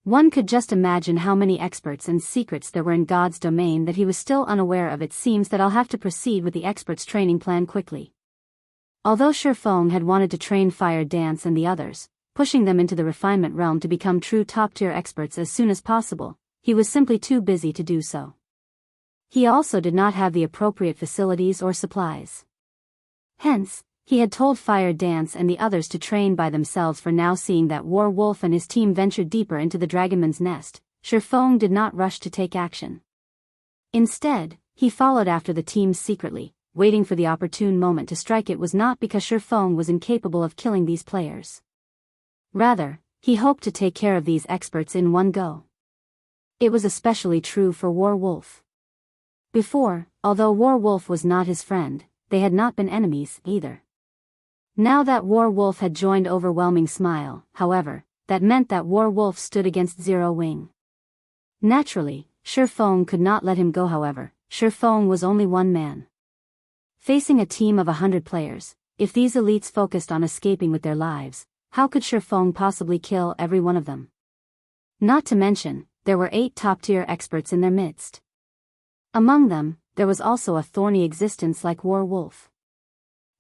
One could just imagine how many experts and secrets there were in God's domain that he was still unaware of. It seems that I'll have to proceed with the experts' training plan quickly. Although Shifeng had wanted to train Fire Dance and the others, pushing them into the refinement realm to become true top-tier experts as soon as possible, he was simply too busy to do so. He also did not have the appropriate facilities or supplies. Hence, he had told Fire Dance and the others to train by themselves. For now, seeing that War Wolf and his team ventured deeper into the Dragonman's nest, Shifeng did not rush to take action. Instead, he followed after the team secretly, waiting for the opportune moment to strike. It was not because Shifeng was incapable of killing these players. Rather, he hoped to take care of these experts in one go. It was especially true for War Wolf. Before, although War Wolf was not his friend, they had not been enemies either. Now that War Wolf had joined Overwhelming Smile, however, that meant that War Wolf stood against Zero Wing. Naturally, Shifeng could not let him go. However, Shifeng was only one man. Facing a team of 100 players, if these elites focused on escaping with their lives, how could Shifeng possibly kill every one of them? Not to mention, there were 8 top-tier experts in their midst. Among them, there was also a thorny existence like War Wolf.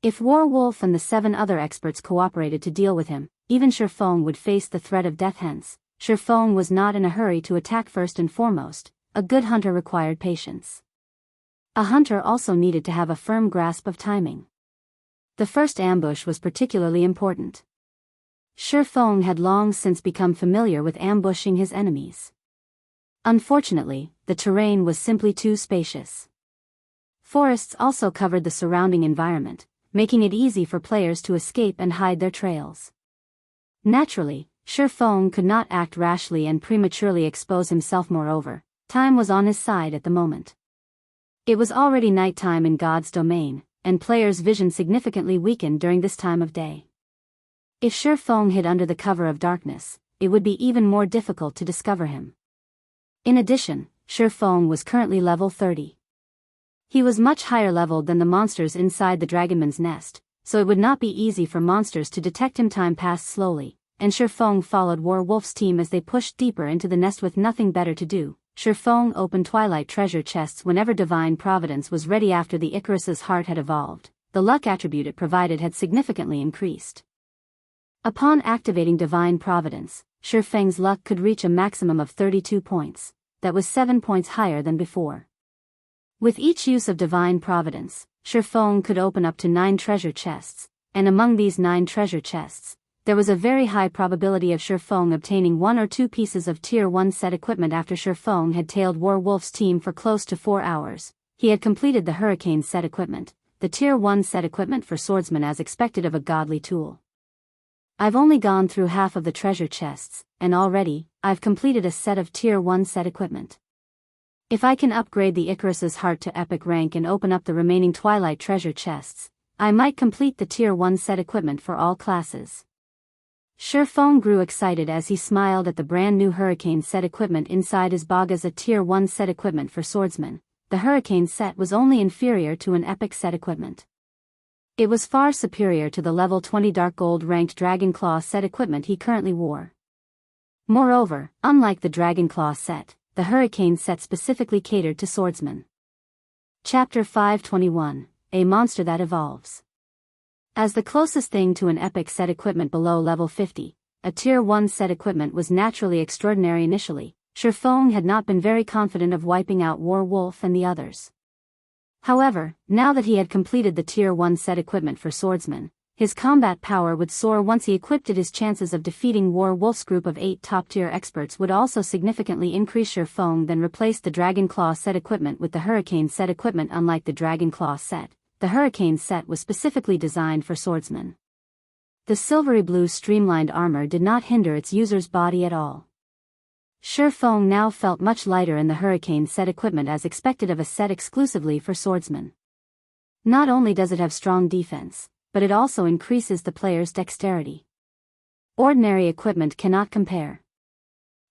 If War Wolf and the 7 other experts cooperated to deal with him, even Shifeng would face the threat of death. Hence, Shifeng was not in a hurry to attack. First and foremost, a good hunter required patience. A hunter also needed to have a firm grasp of timing. The first ambush was particularly important. Shifeng had long since become familiar with ambushing his enemies. Unfortunately, the terrain was simply too spacious. Forests also covered the surrounding environment, making it easy for players to escape and hide their trails. Naturally, Shifeng could not act rashly and prematurely expose himself. Moreover, time was on his side at the moment. It was already nighttime in God's domain, and players' vision significantly weakened during this time of day. If Shifeng hid under the cover of darkness, it would be even more difficult to discover him. In addition, Shifeng was currently level 30. He was much higher leveled than the monsters inside the Dragonman's nest, so it would not be easy for monsters to detect him. Time passed slowly, and Shifeng followed War Wolf's team as they pushed deeper into the nest. With nothing better to do, Shifeng opened Twilight treasure chests whenever Divine Providence was ready. After the Icarus's heart had evolved, the luck attribute it provided had significantly increased. Upon activating Divine Providence, Shifeng's luck could reach a maximum of 32 points, that was 7 points higher than before. With each use of Divine Providence, Shifeng could open up to 9 treasure chests, and among these 9 treasure chests, there was a very high probability of Shifeng obtaining 1 or 2 pieces of Tier 1 set equipment. After Shifeng had tailed War Wolf's team for close to 4 hours, he had completed the Hurricane set equipment, the Tier 1 set equipment for swordsmen as expected of a godly tool. I've only gone through half of the treasure chests, and already, I've completed a set of Tier 1 set equipment. If I can upgrade the Icarus's heart to epic rank and open up the remaining Twilight treasure chests, I might complete the Tier 1 set equipment for all classes. Shifeng grew excited as he smiled at the brand new Hurricane set equipment inside his bag. As a Tier 1 set equipment for swordsmen, the Hurricane set was only inferior to an epic set equipment. It was far superior to the level 20 Dark Gold ranked Dragonclaw set equipment he currently wore. Moreover, unlike the Dragonclaw set, the Hurricane set specifically catered to swordsmen. Chapter 521, A Monster That Evolves. As the closest thing to an epic set equipment below level 50, a Tier 1 set equipment was naturally extraordinary. Initially, Shifeng had not been very confident of wiping out War Wolf and the others. However, now that he had completed the Tier 1 set equipment for swordsmen, his combat power would soar. Once he equipped it, his chances of defeating War Wolf's group of 8 top-tier experts would also significantly increase. Shifeng then replaced the Dragonclaw set equipment with the Hurricane set equipment. Unlike the Dragonclaw set, the Hurricane set was specifically designed for swordsmen. The silvery blue streamlined armor did not hinder its user's body at all. Shifeng now felt much lighter in the Hurricane set equipment as expected of a set exclusively for swordsmen. Not only does it have strong defense, but it also increases the player's dexterity. Ordinary equipment cannot compare.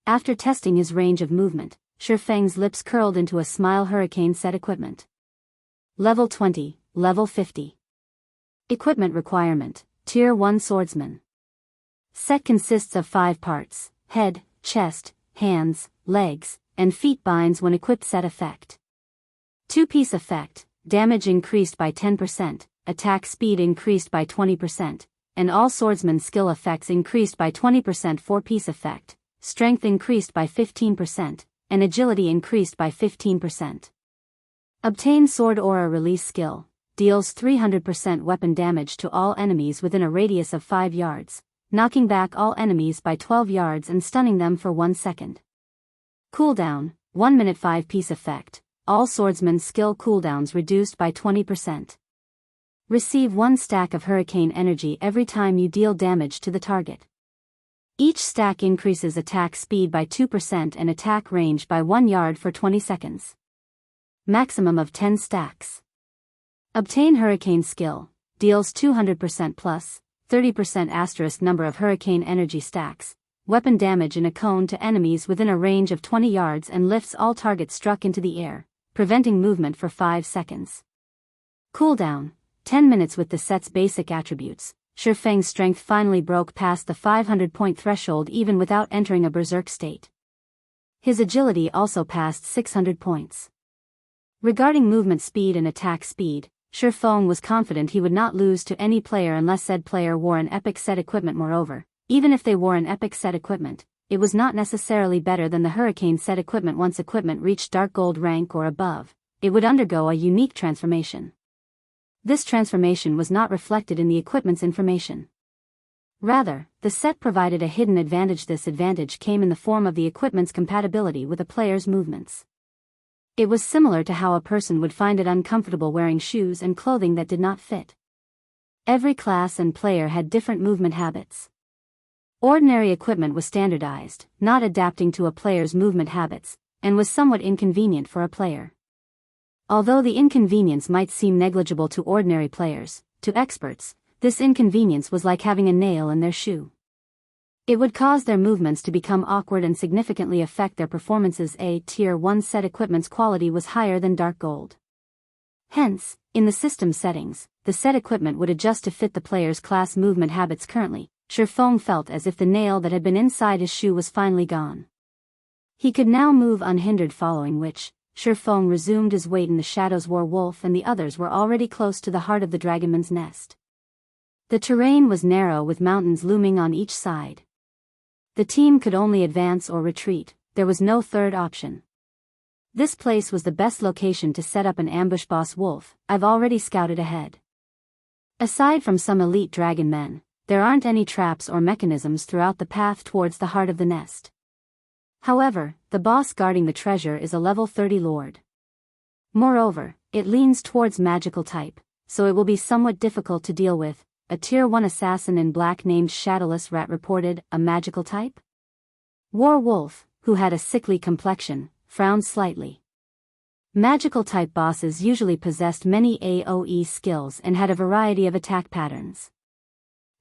After testing his range of movement, Shifeng's lips curled into a smile. Hurricane set equipment. Level 20, Level 50. Equipment requirement, Tier 1 Swordsman. Set consists of 5 parts: head, chest, hands, legs, and feet. Binds when equipped. Set effect. 2-piece effect, damage increased by 10%, attack speed increased by 20%, and all swordsman skill effects increased by 20%. 4-piece effect, strength increased by 15%, and agility increased by 15%. Obtain sword aura release skill, deals 300% weapon damage to all enemies within a radius of 5 yards, knocking back all enemies by 12 yards and stunning them for 1 second. Cooldown, 1 minute. 5-piece effect, all swordsman skill cooldowns reduced by 20%. Receive 1 stack of hurricane energy every time you deal damage to the target. Each stack increases attack speed by 2% and attack range by 1 yard for 20 seconds. Maximum of 10 stacks. Obtain hurricane skill, deals 200% plus 30% * number of hurricane energy stacks, weapon damage in a cone to enemies within a range of 20 yards and lifts all targets struck into the air, preventing movement for 5 seconds. Cooldown, 10 minutes. With the set's basic attributes, Shifeng's strength finally broke past the 500-point threshold even without entering a berserk state. His agility also passed 600 points. Regarding movement speed and attack speed, Shifeng was confident he would not lose to any player unless said player wore an epic set equipment. Moreover, even if they wore an epic set equipment, it was not necessarily better than the hurricane set equipment. Once equipment reached dark gold rank or above, it would undergo a unique transformation. This transformation was not reflected in the equipment's information. Rather, the set provided a hidden advantage. This advantage came in the form of the equipment's compatibility with a player's movements. It was similar to how a person would find it uncomfortable wearing shoes and clothing that did not fit. Every class and player had different movement habits. Ordinary equipment was standardized, not adapting to a player's movement habits, and was somewhat inconvenient for a player. Although the inconvenience might seem negligible to ordinary players, to experts, this inconvenience was like having a nail in their shoe. It would cause their movements to become awkward and significantly affect their performances. A Tier 1 set equipment's quality was higher than dark gold. Hence, in the system settings, the set equipment would adjust to fit the player's class movement habits. Currently, Shifeng felt as if the nail that had been inside his shoe was finally gone. He could now move unhindered, following which, Shifeng resumed his weight in the shadows. Wolf and the others were already close to the heart of the dragonman's nest. The terrain was narrow with mountains looming on each side. The team could only advance or retreat, there was no third option. This place was the best location to set up an ambush. Boss Wolf, I've already scouted ahead. Aside from some elite dragon men, there aren't any traps or mechanisms throughout the path towards the heart of the nest. However, the boss guarding the treasure is a level 30 lord. Moreover, it leans towards magical type, so it will be somewhat difficult to deal with. A Tier 1 assassin in black named Shadowless Rat reported, a magical type? Wolf, who had a sickly complexion, frowned slightly. Magical type bosses usually possessed many AoE skills and had a variety of attack patterns.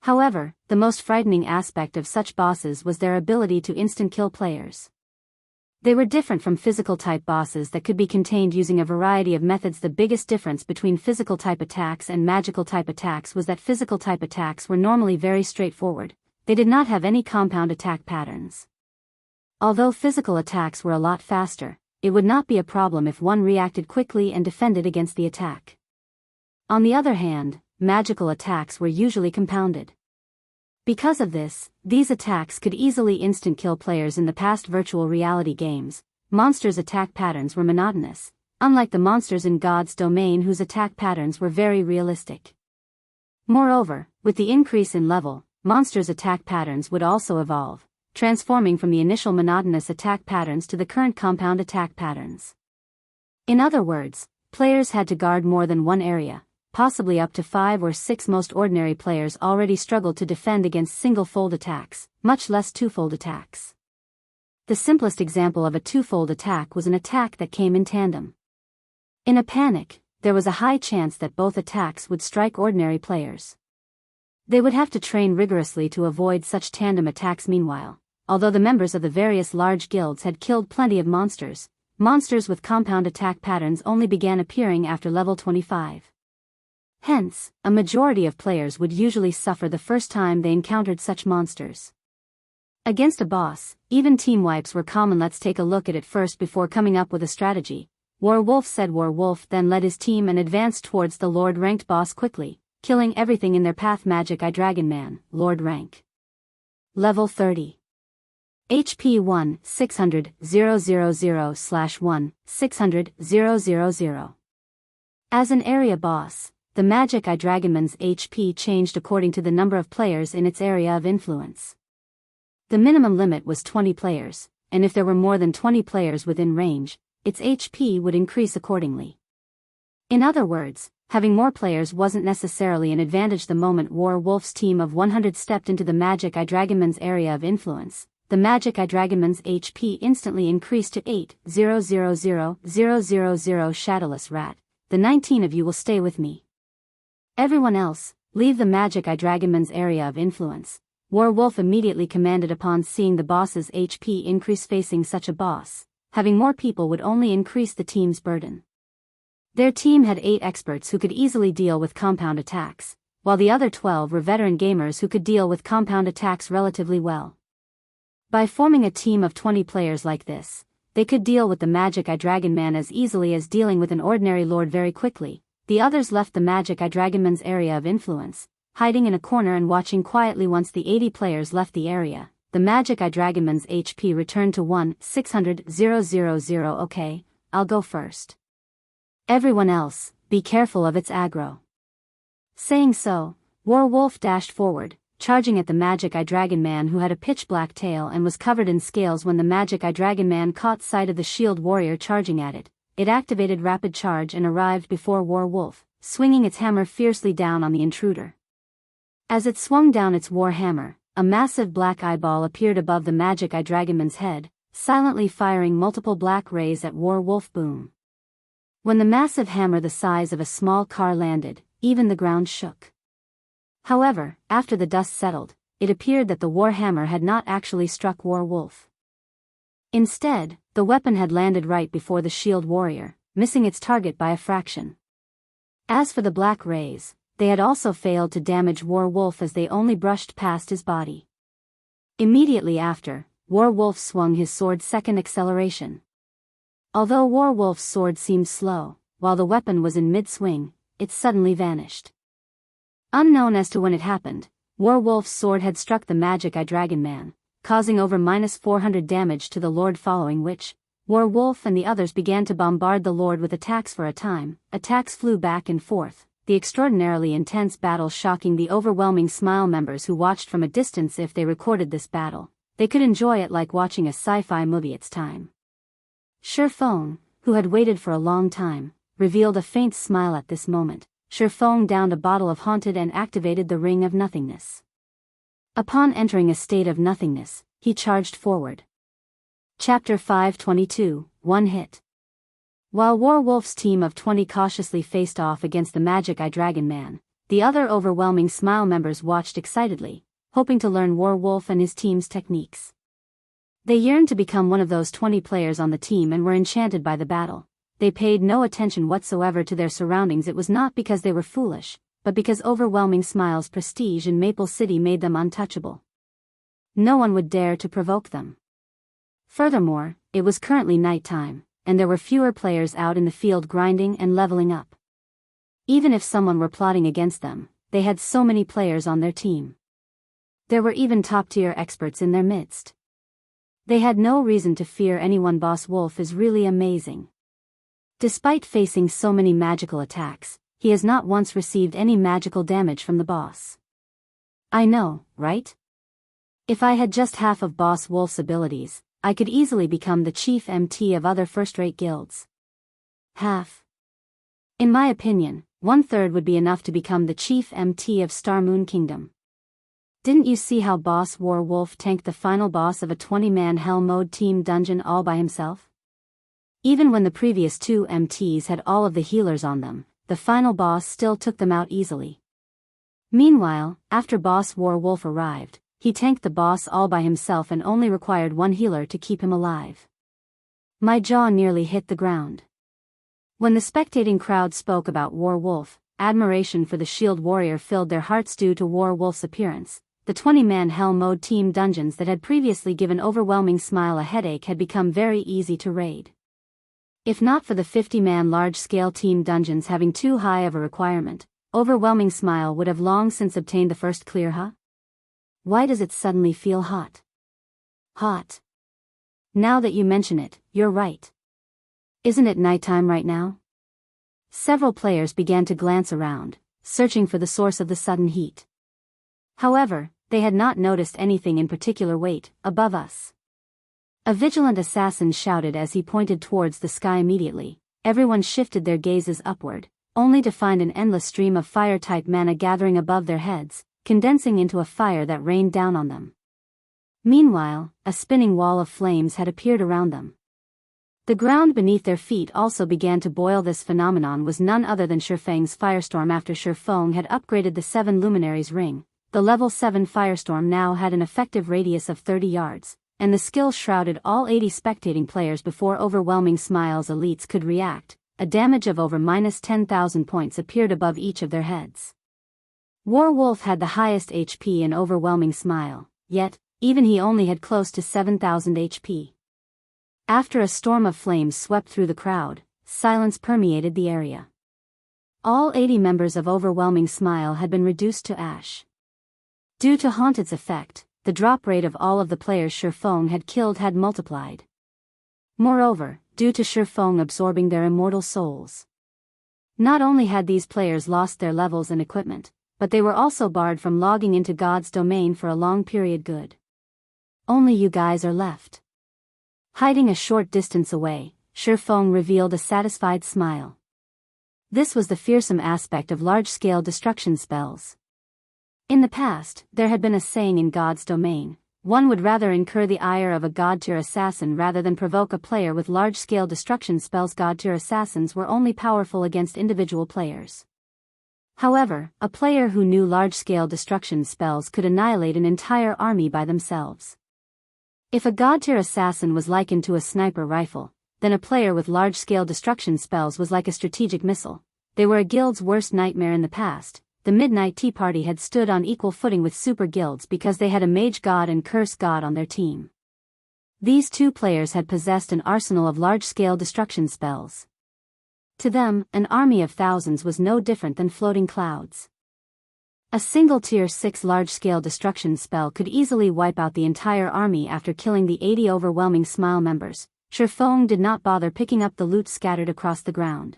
However, the most frightening aspect of such bosses was their ability to instant kill players. They were different from physical type bosses that could be contained using a variety of methods. The biggest difference between physical type attacks and magical type attacks was that physical type attacks were normally very straightforward, they did not have any compound attack patterns. Although physical attacks were a lot faster, it would not be a problem if one reacted quickly and defended against the attack. On the other hand, magical attacks were usually compounded. Because of this, these attacks could easily instant kill players. In the past virtual reality games, monsters' attack patterns were monotonous, unlike the monsters in God's domain whose attack patterns were very realistic. Moreover, with the increase in level, monsters' attack patterns would also evolve, transforming from the initial monotonous attack patterns to the current compound attack patterns. In other words, players had to guard more than one area, possibly up to 5 or 6. Most ordinary players already struggled to defend against single-fold attacks, much less two-fold attacks. The simplest example of a two-fold attack was an attack that came in tandem. In a panic, there was a high chance that both attacks would strike ordinary players. They would have to train rigorously to avoid such tandem attacks. Meanwhile, although the members of the various large guilds had killed plenty of monsters with compound attack patterns only began appearing after level 25. Hence, a majority of players would usually suffer the first time they encountered such monsters. Against a boss, even team wipes were common. Let's take a look at it first before coming up with a strategy. Werewolf said. Werewolf then led his team and advanced towards the Lord ranked boss quickly, killing everything in their path. Magic Eye Dragon Man, Lord rank. Level 30. HP 1, 600, 000/1, 600, 000. As an area boss, the Magic Eye Dragonman's HP changed according to the number of players in its area of influence. The minimum limit was 20 players, and if there were more than 20 players within range, its HP would increase accordingly. In other words, having more players wasn't necessarily an advantage. The moment Werewolf's team of 100 stepped into the Magic Eye Dragonman's area of influence, the Magic Eye Dragonman's HP instantly increased to 8,000,000. Shadowless Rat, the 19 of you will stay with me. Everyone else, leave the Magic Eye Dragonman's area of influence. Werewolf immediately commanded upon seeing the boss's HP increase. Facing such a boss, having more people would only increase the team's burden. Their team had 8 experts who could easily deal with compound attacks, while the other 12 were veteran gamers who could deal with compound attacks relatively well. By forming a team of 20 players like this, they could deal with the Magic Eye Dragonman as easily as dealing with an ordinary lord. Very quickly, the others left the Magic Eye Dragonman's area of influence, hiding in a corner and watching quietly. Once the 80 players left the area, the Magic Eye Dragonman's HP returned to 1,600,000. Okay, I'll go first. Everyone else, be careful of its aggro. Saying so, Werewolf dashed forward, charging at the Magic Eye Dragonman, who had a pitch-black tail and was covered in scales. When the Magic Eye Dragonman caught sight of the shield warrior charging at it, it activated rapid charge and arrived before Werewolf, swinging its hammer fiercely down on the intruder. As it swung down its war hammer, a massive black eyeball appeared above the Magic Eye Dragonman's head, silently firing multiple black rays at Werewolf. Boom. When the massive hammer the size of a small car landed, even the ground shook. However, after the dust settled, it appeared that the war hammer had not actually struck Werewolf. Instead, the weapon had landed right before the shield warrior, missing its target by a fraction. As for the black rays, they had also failed to damage Werewolf as they only brushed past his body. Immediately after, Werewolf swung his sword's second acceleration. Although Werewolf's sword seemed slow, while the weapon was in mid-swing, it suddenly vanished. Unknown as to when it happened, Werewolf's sword had struck the Magic Eye Dragonman, causing over -400 damage to the Lord, following which, Werewolf and the others began to bombard the Lord with attacks. For a time, attacks flew back and forth, the extraordinarily intense battle shocking the overwhelming Smile members who watched from a distance. If they recorded this battle, they could enjoy it like watching a sci-fi movie. It's time. Sherfone, who had waited for a long time, revealed a faint smile at this moment. Sherfone downed a bottle of Haunted and activated the Ring of Nothingness. Upon entering a state of nothingness, he charged forward. Chapter 522, One Hit. While Werewolf's team of 20 cautiously faced off against the Magic Eye Dragonman, the other overwhelming Smile members watched excitedly, hoping to learn Werewolf and his team's techniques. They yearned to become one of those 20 players on the team and were enchanted by the battle. They paid no attention whatsoever to their surroundings. It was not because they were foolish, but because overwhelming Smile's prestige in Maple City made them untouchable. No one would dare to provoke them. Furthermore, it was currently night time, and there were fewer players out in the field grinding and leveling up. Even if someone were plotting against them, they had so many players on their team. There were even top-tier experts in their midst. They had no reason to fear anyone. Boss Wolf is really amazing. Despite facing so many magical attacks, he has not once received any magical damage from the boss. I know, right? If I had just half of Boss Wolf's abilities, I could easily become the chief MT of other first-rate guilds. Half. In my opinion, 1/3 would be enough to become the chief MT of Star Moon Kingdom. Didn't you see how Boss Werewolf tanked the final boss of a 20-man Hell Mode team dungeon all by himself? Even when the previous 2 MTs had all of the healers on them, the final boss still took them out easily. Meanwhile, after Boss Werewolf arrived, he tanked the boss all by himself and only required 1 healer to keep him alive. My jaw nearly hit the ground. When the spectating crowd spoke about Werewolf, admiration for the shield warrior filled their hearts due to War Wolf's appearance. The 20-man Hell Mode team dungeons that had previously given Overwhelming Smile a headache had become very easy to raid. If not for the 50-man large-scale team dungeons having too high of a requirement, Overwhelming Smile would have long since obtained the first clear, huh? Why does it suddenly feel hot? Hot. Now that you mention it, you're right. Isn't it nighttime right now? Several players began to glance around, searching for the source of the sudden heat. However, they had not noticed anything in particular wait above us. A vigilant assassin shouted as he pointed towards the sky immediately. Everyone shifted their gazes upward, only to find an endless stream of fire-type mana gathering above their heads, condensing into a fire that rained down on them. Meanwhile, a spinning wall of flames had appeared around them. The ground beneath their feet also began to boil. This phenomenon was none other than Shifeng's firestorm. After Shifeng had upgraded the 7 luminaries ring, the level 7 firestorm now had an effective radius of 30 yards, and the skill shrouded all 80 spectating players before Overwhelming Smile's elites could react. A damage of over -10,000 points appeared above each of their heads. War Wolf had the highest HP in Overwhelming Smile, yet, even he only had close to 7,000 HP. After a storm of flames swept through the crowd, silence permeated the area. All 80 members of Overwhelming Smile had been reduced to ash. Due to Haunted's effect, the drop rate of all of the players Shifeng had killed had multiplied. Moreover, due to Shifeng absorbing their immortal souls. Not only had these players lost their levels and equipment, but they were also barred from logging into God's domain for a long period. Good. Only you guys are left. Hiding a short distance away, Shifeng revealed a satisfied smile. This was the fearsome aspect of large-scale destruction spells. In the past, there had been a saying in God's domain: one would rather incur the ire of a god-tier assassin rather than provoke a player with large-scale destruction spells. God-tier assassins were only powerful against individual players. However, a player who knew large-scale destruction spells could annihilate an entire army by themselves. If a god-tier assassin was likened to a sniper rifle, then a player with large-scale destruction spells was like a strategic missile. They were a guild's worst nightmare in the past. The Midnight Tea Party had stood on equal footing with super guilds because they had a mage god and curse god on their team. These two players had possessed an arsenal of large-scale destruction spells. To them, an army of thousands was no different than floating clouds. A single tier 6 large-scale destruction spell could easily wipe out the entire army after killing the 80 Overwhelming Smile members. Shifeng did not bother picking up the loot scattered across the ground.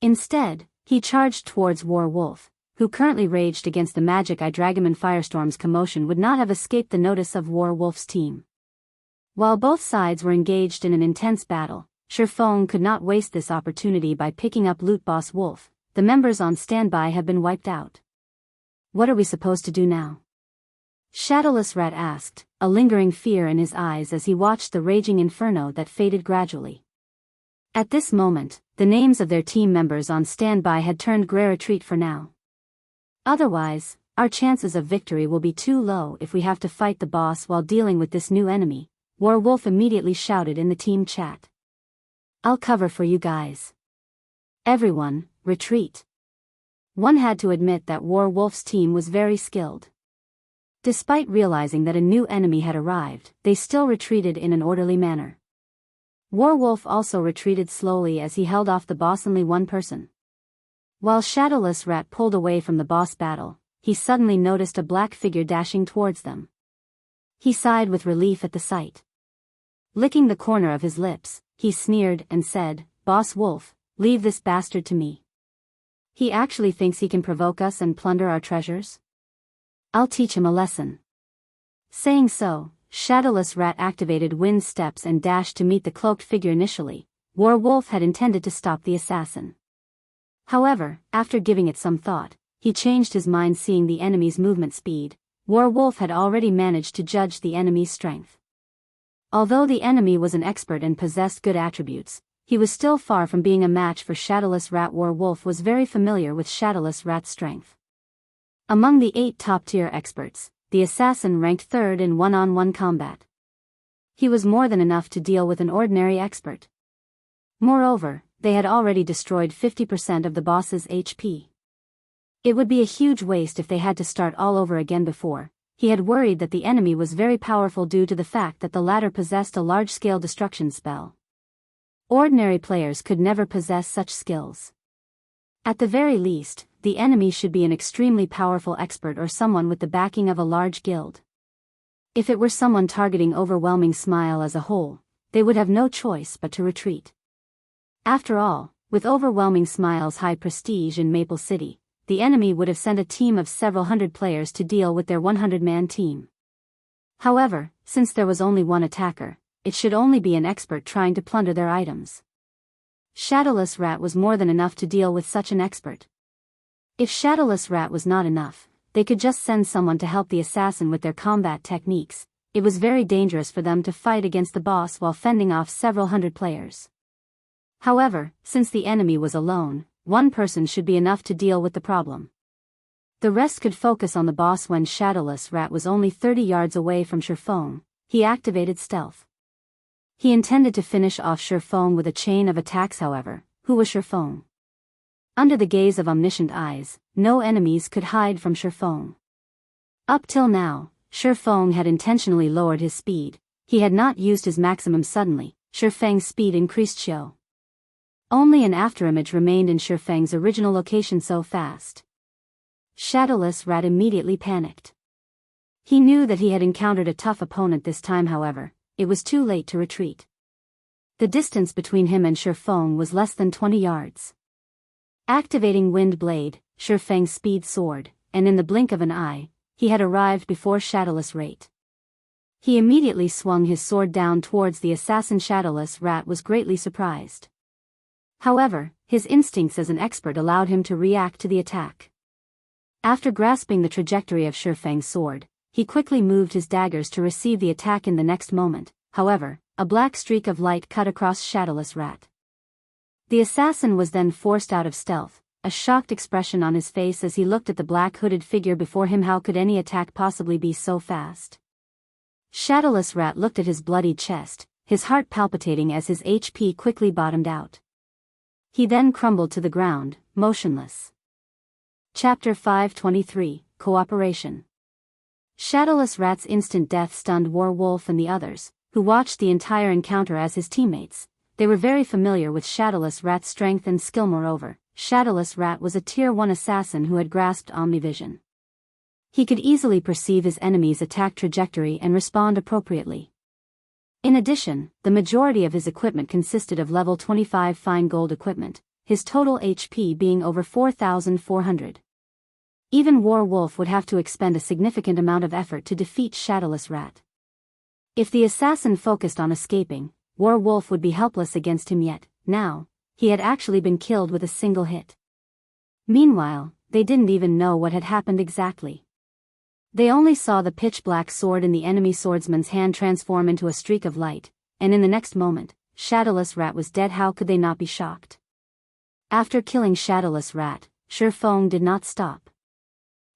Instead, he charged towards War Wolf, who currently raged against the magic eye Dragoman Firestorm's Commotion would not have escaped the notice of War Wolf's team. While both sides were engaged in an intense battle, Shifeng could not waste this opportunity by picking up loot. Boss Wolf, the members on standby have been wiped out. What are we supposed to do now? Shadowless Rat asked, a lingering fear in his eyes as he watched the raging inferno that faded gradually. At this moment, the names of their team members on standby had turned gray. Retreat for now. Otherwise, our chances of victory will be too low if we have to fight the boss while dealing with this new enemy, War Wolf immediately shouted in the team chat. I'll cover for you guys. Everyone, retreat. One had to admit that War Wolf's team was very skilled. Despite realizing that a new enemy had arrived, they still retreated in an orderly manner. War Wolf also retreated slowly as he held off the boss. Only one person. While Shadowless Rat pulled away from the boss battle, he suddenly noticed a black figure dashing towards them. He sighed with relief at the sight. Licking the corner of his lips, he sneered and said, "Boss Wolf, leave this bastard to me. He actually thinks he can provoke us and plunder our treasures? I'll teach him a lesson." Saying so, Shadowless Rat activated Wind Steps and dashed to meet the cloaked figure. Initially, War Wolf had intended to stop the assassin. However, after giving it some thought, he changed his mind. Seeing the enemy's movement speed, War Wolf had already managed to judge the enemy's strength. Although the enemy was an expert and possessed good attributes, he was still far from being a match for Shadowless Rat. War Wolf was very familiar with Shadowless Rat's strength. Among the 8 top-tier experts, the assassin ranked 3rd in one-on-one combat. He was more than enough to deal with an ordinary expert. Moreover, they had already destroyed 50% of the boss's HP. It would be a huge waste if they had to start all over again before. He had worried that the enemy was very powerful due to the fact that the latter possessed a large-scale destruction spell. Ordinary players could never possess such skills. At the very least, the enemy should be an extremely powerful expert or someone with the backing of a large guild. If it were someone targeting Overwhelming Smile as a whole, they would have no choice but to retreat. After all, with Overwhelming Smile's high prestige in Maple City, the enemy would have sent a team of several hundred players to deal with their 100-man team. However, since there was only one attacker, it should only be an expert trying to plunder their items. Shadowless Rat was more than enough to deal with such an expert. If Shadowless Rat was not enough, they could just send someone to help the assassin with their combat techniques. It was very dangerous for them to fight against the boss while fending off several hundred players. However, since the enemy was alone, one person should be enough to deal with the problem. The rest could focus on the boss. When Shadowless Rat was only 30 yards away from Sherfong, he activated stealth. He intended to finish off Sherfong with a chain of attacks. However, who was Sherfong? Under the gaze of omniscient eyes, no enemies could hide from Sherfong. Up till now, Sherfong had intentionally lowered his speed. He had not used his maximum suddenly. Sherfang's speed increased show. Only an afterimage remained in Sherfang's original location so fast. Shadowless Rat immediately panicked. He knew that he had encountered a tough opponent this time. However, it was too late to retreat. The distance between him and Sherfong was less than 20 yards. Activating Wind Blade, Sherfang's speed soared, and in the blink of an eye, he had arrived before Shadowless Rat. He immediately swung his sword down towards the assassin. Shadowless Rat was greatly surprised. However, his instincts as an expert allowed him to react to the attack. After grasping the trajectory of Sherfang's sword, he quickly moved his daggers to receive the attack. In the next moment, however, a black streak of light cut across Shadowless Rat. The assassin was then forced out of stealth, a shocked expression on his face as he looked at the black hooded figure before him. How could any attack possibly be so fast? Shadowless Rat looked at his bloodied chest, his heart palpitating as his HP quickly bottomed out. He then crumbled to the ground, motionless. Chapter 523, Cooperation. Shadowless Rat's instant death stunned Werewolf and the others, who watched the entire encounter as his teammates. They were very familiar with Shadowless Rat's strength and skill. Moreover, Shadowless Rat was a Tier 1 assassin who had grasped Omnivision. He could easily perceive his enemy's attack trajectory and respond appropriately. In addition, the majority of his equipment consisted of level 25 fine gold equipment, his total HP being over 4,400. Even Werewolf would have to expend a significant amount of effort to defeat Shadowless Rat. If the assassin focused on escaping, Werewolf would be helpless against him. Yet, now, he had actually been killed with a single hit. Meanwhile, they didn't even know what had happened exactly. They only saw the pitch-black sword in the enemy swordsman's hand transform into a streak of light, and in the next moment, Shadowless Rat was dead. How could they not be shocked? After killing Shadowless Rat, Sherfong did not stop.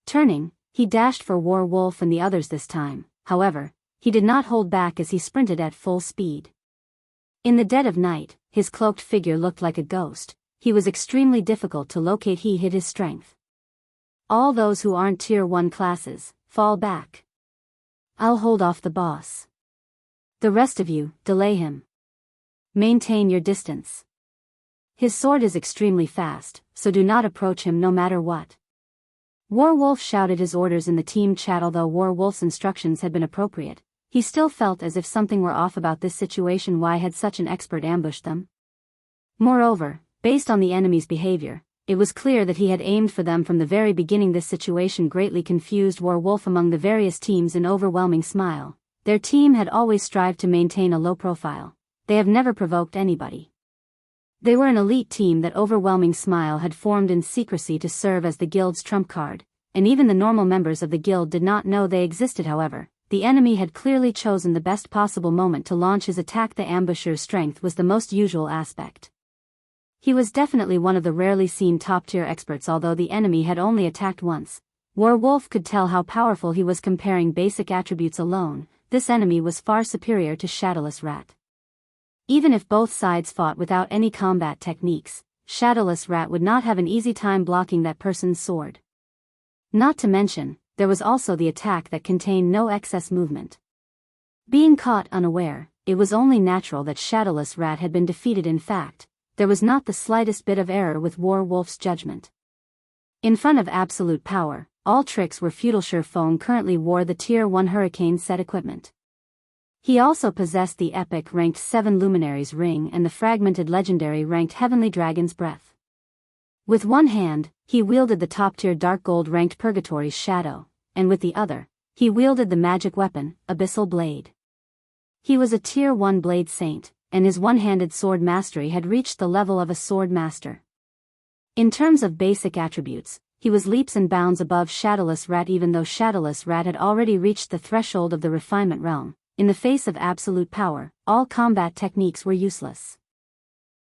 Turning, he dashed for Werewolf and the others this time. However, he did not hold back as he sprinted at full speed. In the dead of night, his cloaked figure looked like a ghost. He was extremely difficult to locate. He hid his strength. All those who aren't Tier 1 classes, fall back. I'll hold off the boss. The rest of you, delay him. Maintain your distance. His sword is extremely fast, so do not approach him no matter what. Werewolf shouted his orders in the team chat. Although Werewolf's instructions had been appropriate, he still felt as if something were off about this situation. Why had such an expert ambushed them? Moreover, based on the enemy's behavior, it was clear that he had aimed for them from the very beginning. This situation greatly confused Werewolf. Among the various teams in Overwhelming Smile, their team had always strived to maintain a low profile. They have never provoked anybody. They were an elite team that Overwhelming Smile had formed in secrecy to serve as the guild's trump card, and even the normal members of the guild did not know they existed. However, the enemy had clearly chosen the best possible moment to launch his attack. The ambusher's strength was the most usual aspect. He was definitely one of the rarely seen top-tier experts. Although the enemy had only attacked once, Werewolf could tell how powerful he was. Comparing basic attributes alone, this enemy was far superior to Shadowless Rat. Even if both sides fought without any combat techniques, Shadowless Rat would not have an easy time blocking that person's sword. Not to mention, there was also the attack that contained no excess movement. Being caught unaware, it was only natural that Shadowless Rat had been defeated. In fact, there was not the slightest bit of error with Werewolf's judgment. In front of absolute power, all tricks were futile. Sherfong currently wore the Tier 1 Hurricane set equipment. He also possessed the epic ranked 7 Luminaries ring and the fragmented legendary ranked Heavenly Dragon's Breath. With one hand, he wielded the top-tier Dark Gold ranked Purgatory's Shadow, and with the other, he wielded the magic weapon, Abyssal Blade. He was a Tier 1 Blade Saint, and his one-handed sword mastery had reached the level of a Sword Master. In terms of basic attributes, he was leaps and bounds above Shadowless Rat. Even though Shadowless Rat had already reached the threshold of the refinement realm, in the face of absolute power, all combat techniques were useless.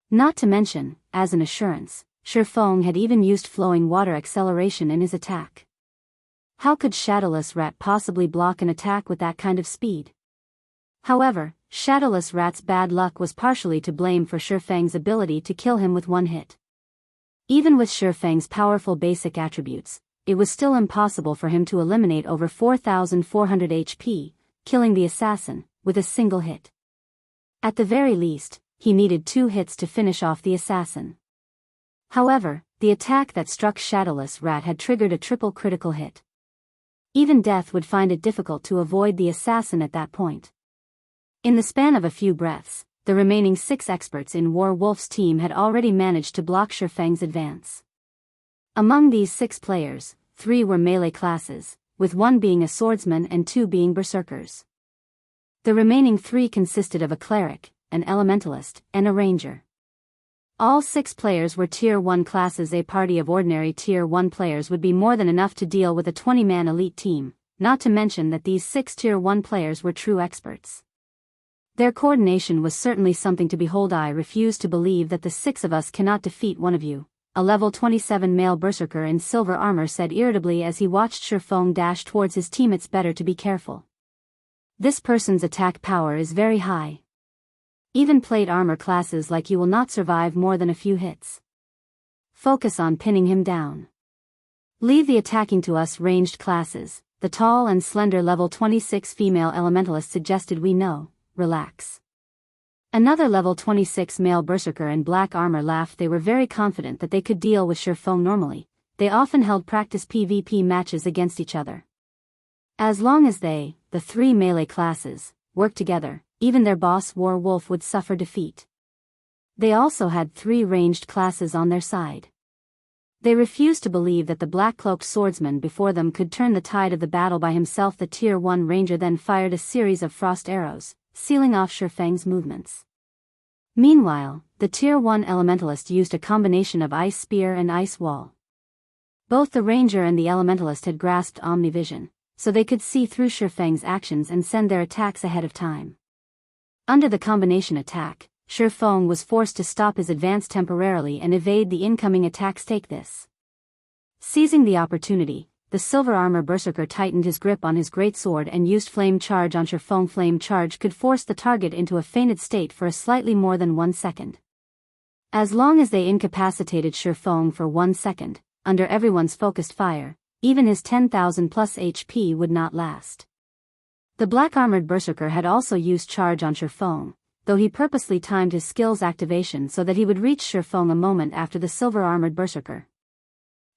Not to mention, as an assurance, Sherfong had even used flowing water acceleration in his attack. How could Shadowless Rat possibly block an attack with that kind of speed? However, Shadowless Rat's bad luck was partially to blame for Sherfang's ability to kill him with one hit. Even with Sherfang's powerful basic attributes, it was still impossible for him to eliminate over 4,400 HP, killing the assassin, with a single hit. At the very least, he needed 2 hits to finish off the assassin. However, the attack that struck Shadowless Rat had triggered a triple critical hit. Even death would find it difficult to avoid the assassin at that point. In the span of a few breaths, the remaining 6 experts in Werewolf's team had already managed to block Sherfang's advance. Among these 6 players, 3 were melee classes, with 1 being a swordsman and 2 being berserkers. The remaining 3 consisted of a cleric, an elementalist, and a ranger. All 6 players were Tier 1 classes. A party of ordinary Tier 1 players would be more than enough to deal with a 20-man elite team, not to mention that these 6 Tier 1 players were true experts. Their coordination was certainly something to behold. I refuse to believe that the 6 of us cannot defeat one of you, a level 27 male berserker in silver armor said irritably as he watched Sherfong dash towards his team. It's better to be careful. This person's attack power is very high. Even plate armor classes like you will not survive more than a few hits. Focus on pinning him down. Leave the attacking to us ranged classes, the tall and slender level 26 female elementalist suggested. We know, relax. Another level 26 male berserker in black armor laughed. They were very confident that they could deal with Sherfong normally. They often held practice PvP matches against each other. As long as they, the 3 melee classes, worked together, even their boss Werewolf would suffer defeat. They also had 3 ranged classes on their side. They refused to believe that the black-cloaked swordsman before them could turn the tide of the battle by himself. The Tier 1 ranger then fired a series of frost arrows, sealing off Sherfang's movements. Meanwhile, the Tier 1 elementalist used a combination of ice spear and ice wall. Both the ranger and the elementalist had grasped omnivision, so they could see through Sherfang's actions and send their attacks ahead of time. Under the combination attack, Sherfong was forced to stop his advance temporarily and evade the incoming attacks. Take this. Seizing the opportunity, the silver armor berserker tightened his grip on his greatsword and used flame charge on Sherfong. Flame charge could force the target into a fainted state for a slightly more than 1 second. As long as they incapacitated Sherfong for 1 second, under everyone's focused fire, even his 10,000 plus HP would not last. The black-armored berserker had also used charge on Sherfong, though he purposely timed his skill's activation so that he would reach Sherfong a moment after the silver-armored berserker.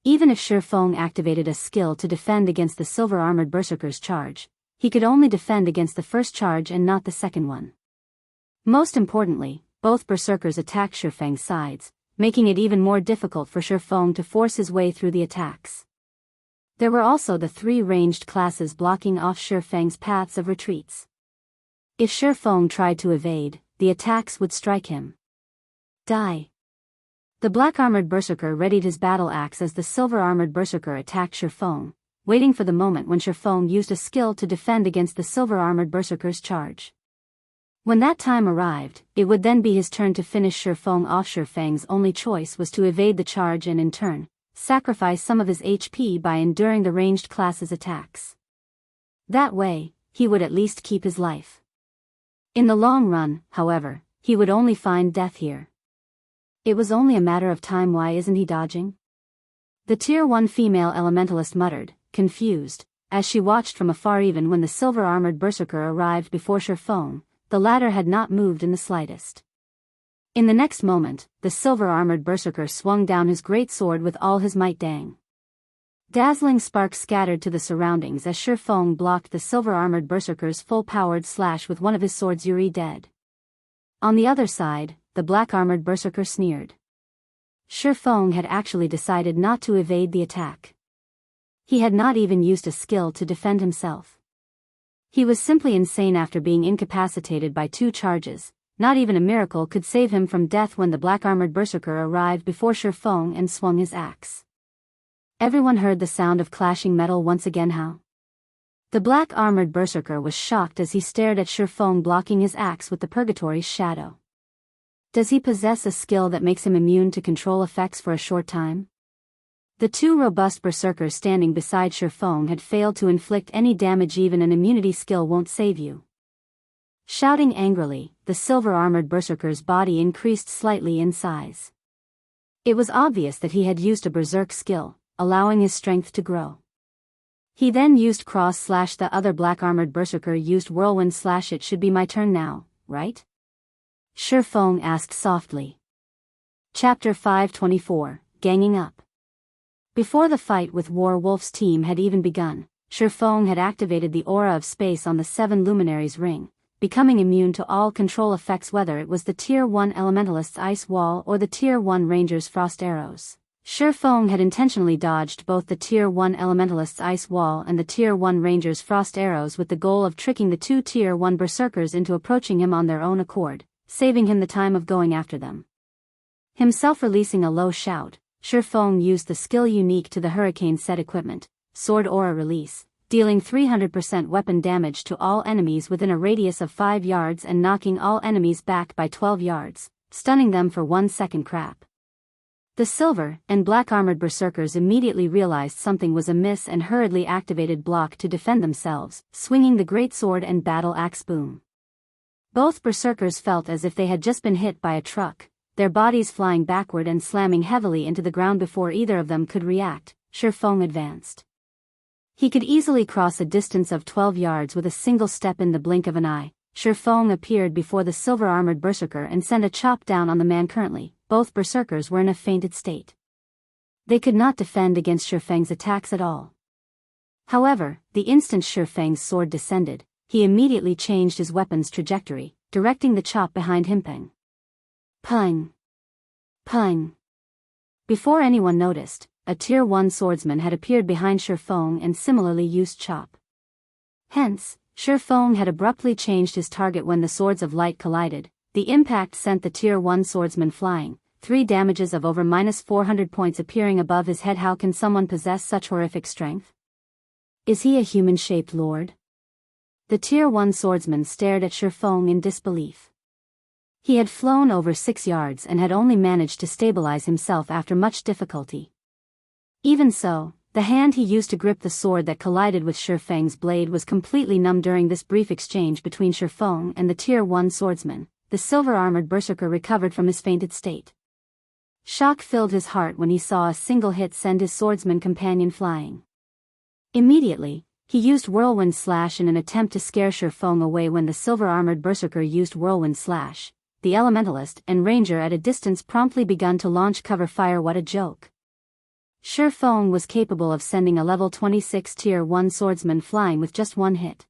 Even if Sherfong activated a skill to defend against the silver-armored berserker's charge, he could only defend against the first charge and not the second one. Most importantly, both berserkers attacked Sherfang's sides, making it even more difficult for Sherfong to force his way through the attacks. There were also the 3 ranged classes blocking off Sherfang's paths of retreats. If Sherfong tried to evade, the attacks would strike him. Die. The black-armored berserker readied his battle axe as the silver-armored berserker attacked Sherfong, waiting for the moment when Sherfong used a skill to defend against the silver-armored berserker's charge. When that time arrived, it would then be his turn to finish Sherfong off. Sherfang's only choice was to evade the charge and in turn, sacrifice some of his HP by enduring the ranged class's attacks. That way, he would at least keep his life. In the long run, however, he would only find death here. It was only a matter of time. Why isn't he dodging? The Tier 1 female elementalist muttered, confused, as she watched from afar. Even when the silver-armored berserker arrived before Shifeng, the latter had not moved in the slightest. In the next moment, the silver-armored berserker swung down his great sword with all his might. Dang! Dazzling sparks scattered to the surroundings as Shifeng blocked the silver-armored berserker's full-powered slash with one of his swords. Yuri dead. On the other side, the black-armored berserker sneered. Shifeng had actually decided not to evade the attack. He had not even used a skill to defend himself. He was simply insane after being incapacitated by 2 charges. Not even a miracle could save him from death when the black-armored berserker arrived before Shifeng and swung his axe. Everyone heard the sound of clashing metal once again. How? The black-armored berserker was shocked as he stared at Shifeng blocking his axe with the Purgatory's shadow. Does he possess a skill that makes him immune to control effects for a short time? The 2 robust berserkers standing beside Shifeng had failed to inflict any damage. Even an immunity skill won't save you. Shouting angrily, the silver-armored berserker's body increased slightly in size. It was obvious that he had used a berserk skill, allowing his strength to grow. He then used cross slash. The other black-armored berserker used whirlwind slash. It should be my turn now, right? Shifeng asked softly. Chapter 524, Ganging Up. Before the fight with War-Wolf's team had even begun, Shifeng had activated the aura of space on the 7 luminaries ring, becoming immune to all control effects, whether it was the Tier 1 Elementalist's Ice Wall or the Tier 1 Ranger's Frost Arrows. Shifeng had intentionally dodged both the Tier 1 Elementalist's Ice Wall and the Tier 1 Ranger's Frost Arrows with the goal of tricking the 2 Tier 1 berserkers into approaching him on their own accord, saving him the time of going after them. Himself releasing a low shout, Shifeng used the skill unique to the Hurricane set equipment, Sword Aura Release, dealing 300% weapon damage to all enemies within a radius of 5 yards and knocking all enemies back by 12 yards, stunning them for 1 second. Crap. The silver and black-armored berserkers immediately realized something was amiss and hurriedly activated block to defend themselves, swinging the great sword and battle axe. Boom. Both berserkers felt as if they had just been hit by a truck, their bodies flying backward and slamming heavily into the ground. Before either of them could react, Shifeng advanced. He could easily cross a distance of 12 yards with a single step. In the blink of an eye, Shifeng appeared before the silver-armored berserker and sent a chop down on the man. Currently, both berserkers were in a fainted state. They could not defend against Shifeng's attacks at all. However, the instant Shifeng's sword descended, he immediately changed his weapon's trajectory, directing the chop behind him. Ping. Ping. Ping. Before anyone noticed, a Tier 1 swordsman had appeared behind Shifeng and similarly used chop. Hence, Shifeng had abruptly changed his target when the swords of light collided. The impact sent the Tier 1 swordsman flying, 3 damages of over -400 points appearing above his head. How can someone possess such horrific strength? Is he a human-shaped lord? The Tier 1 swordsman stared at Shifeng in disbelief. He had flown over 6 yards and had only managed to stabilize himself after much difficulty. Even so, the hand he used to grip the sword that collided with Shifeng's blade was completely numb. During this brief exchange between Shifeng and the Tier 1 swordsman, the silver-armored berserker recovered from his fainted state. Shock filled his heart when he saw a single hit send his swordsman companion flying. Immediately, he used Whirlwind Slash in an attempt to scare Shifeng away. When the silver-armored berserker used Whirlwind Slash, the Elementalist and Ranger at a distance promptly begun to launch cover fire. What a joke. Shifeng was capable of sending a level 26 Tier 1 swordsman flying with just 1 hit.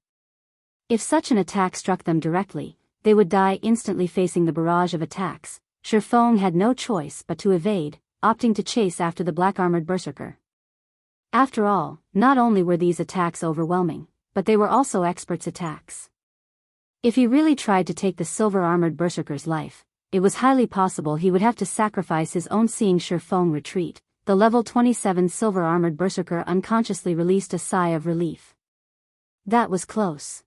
If such an attack struck them directly, they would die instantly. Facing the barrage of attacks, Shifeng had no choice but to evade, opting to chase after the black-armored berserker. After all, not only were these attacks overwhelming, but they were also experts' attacks. If he really tried to take the silver-armored berserker's life, it was highly possible he would have to sacrifice his own. Seeing Shifeng retreat, the level 27 silver-armored berserker unconsciously released a sigh of relief. That was close.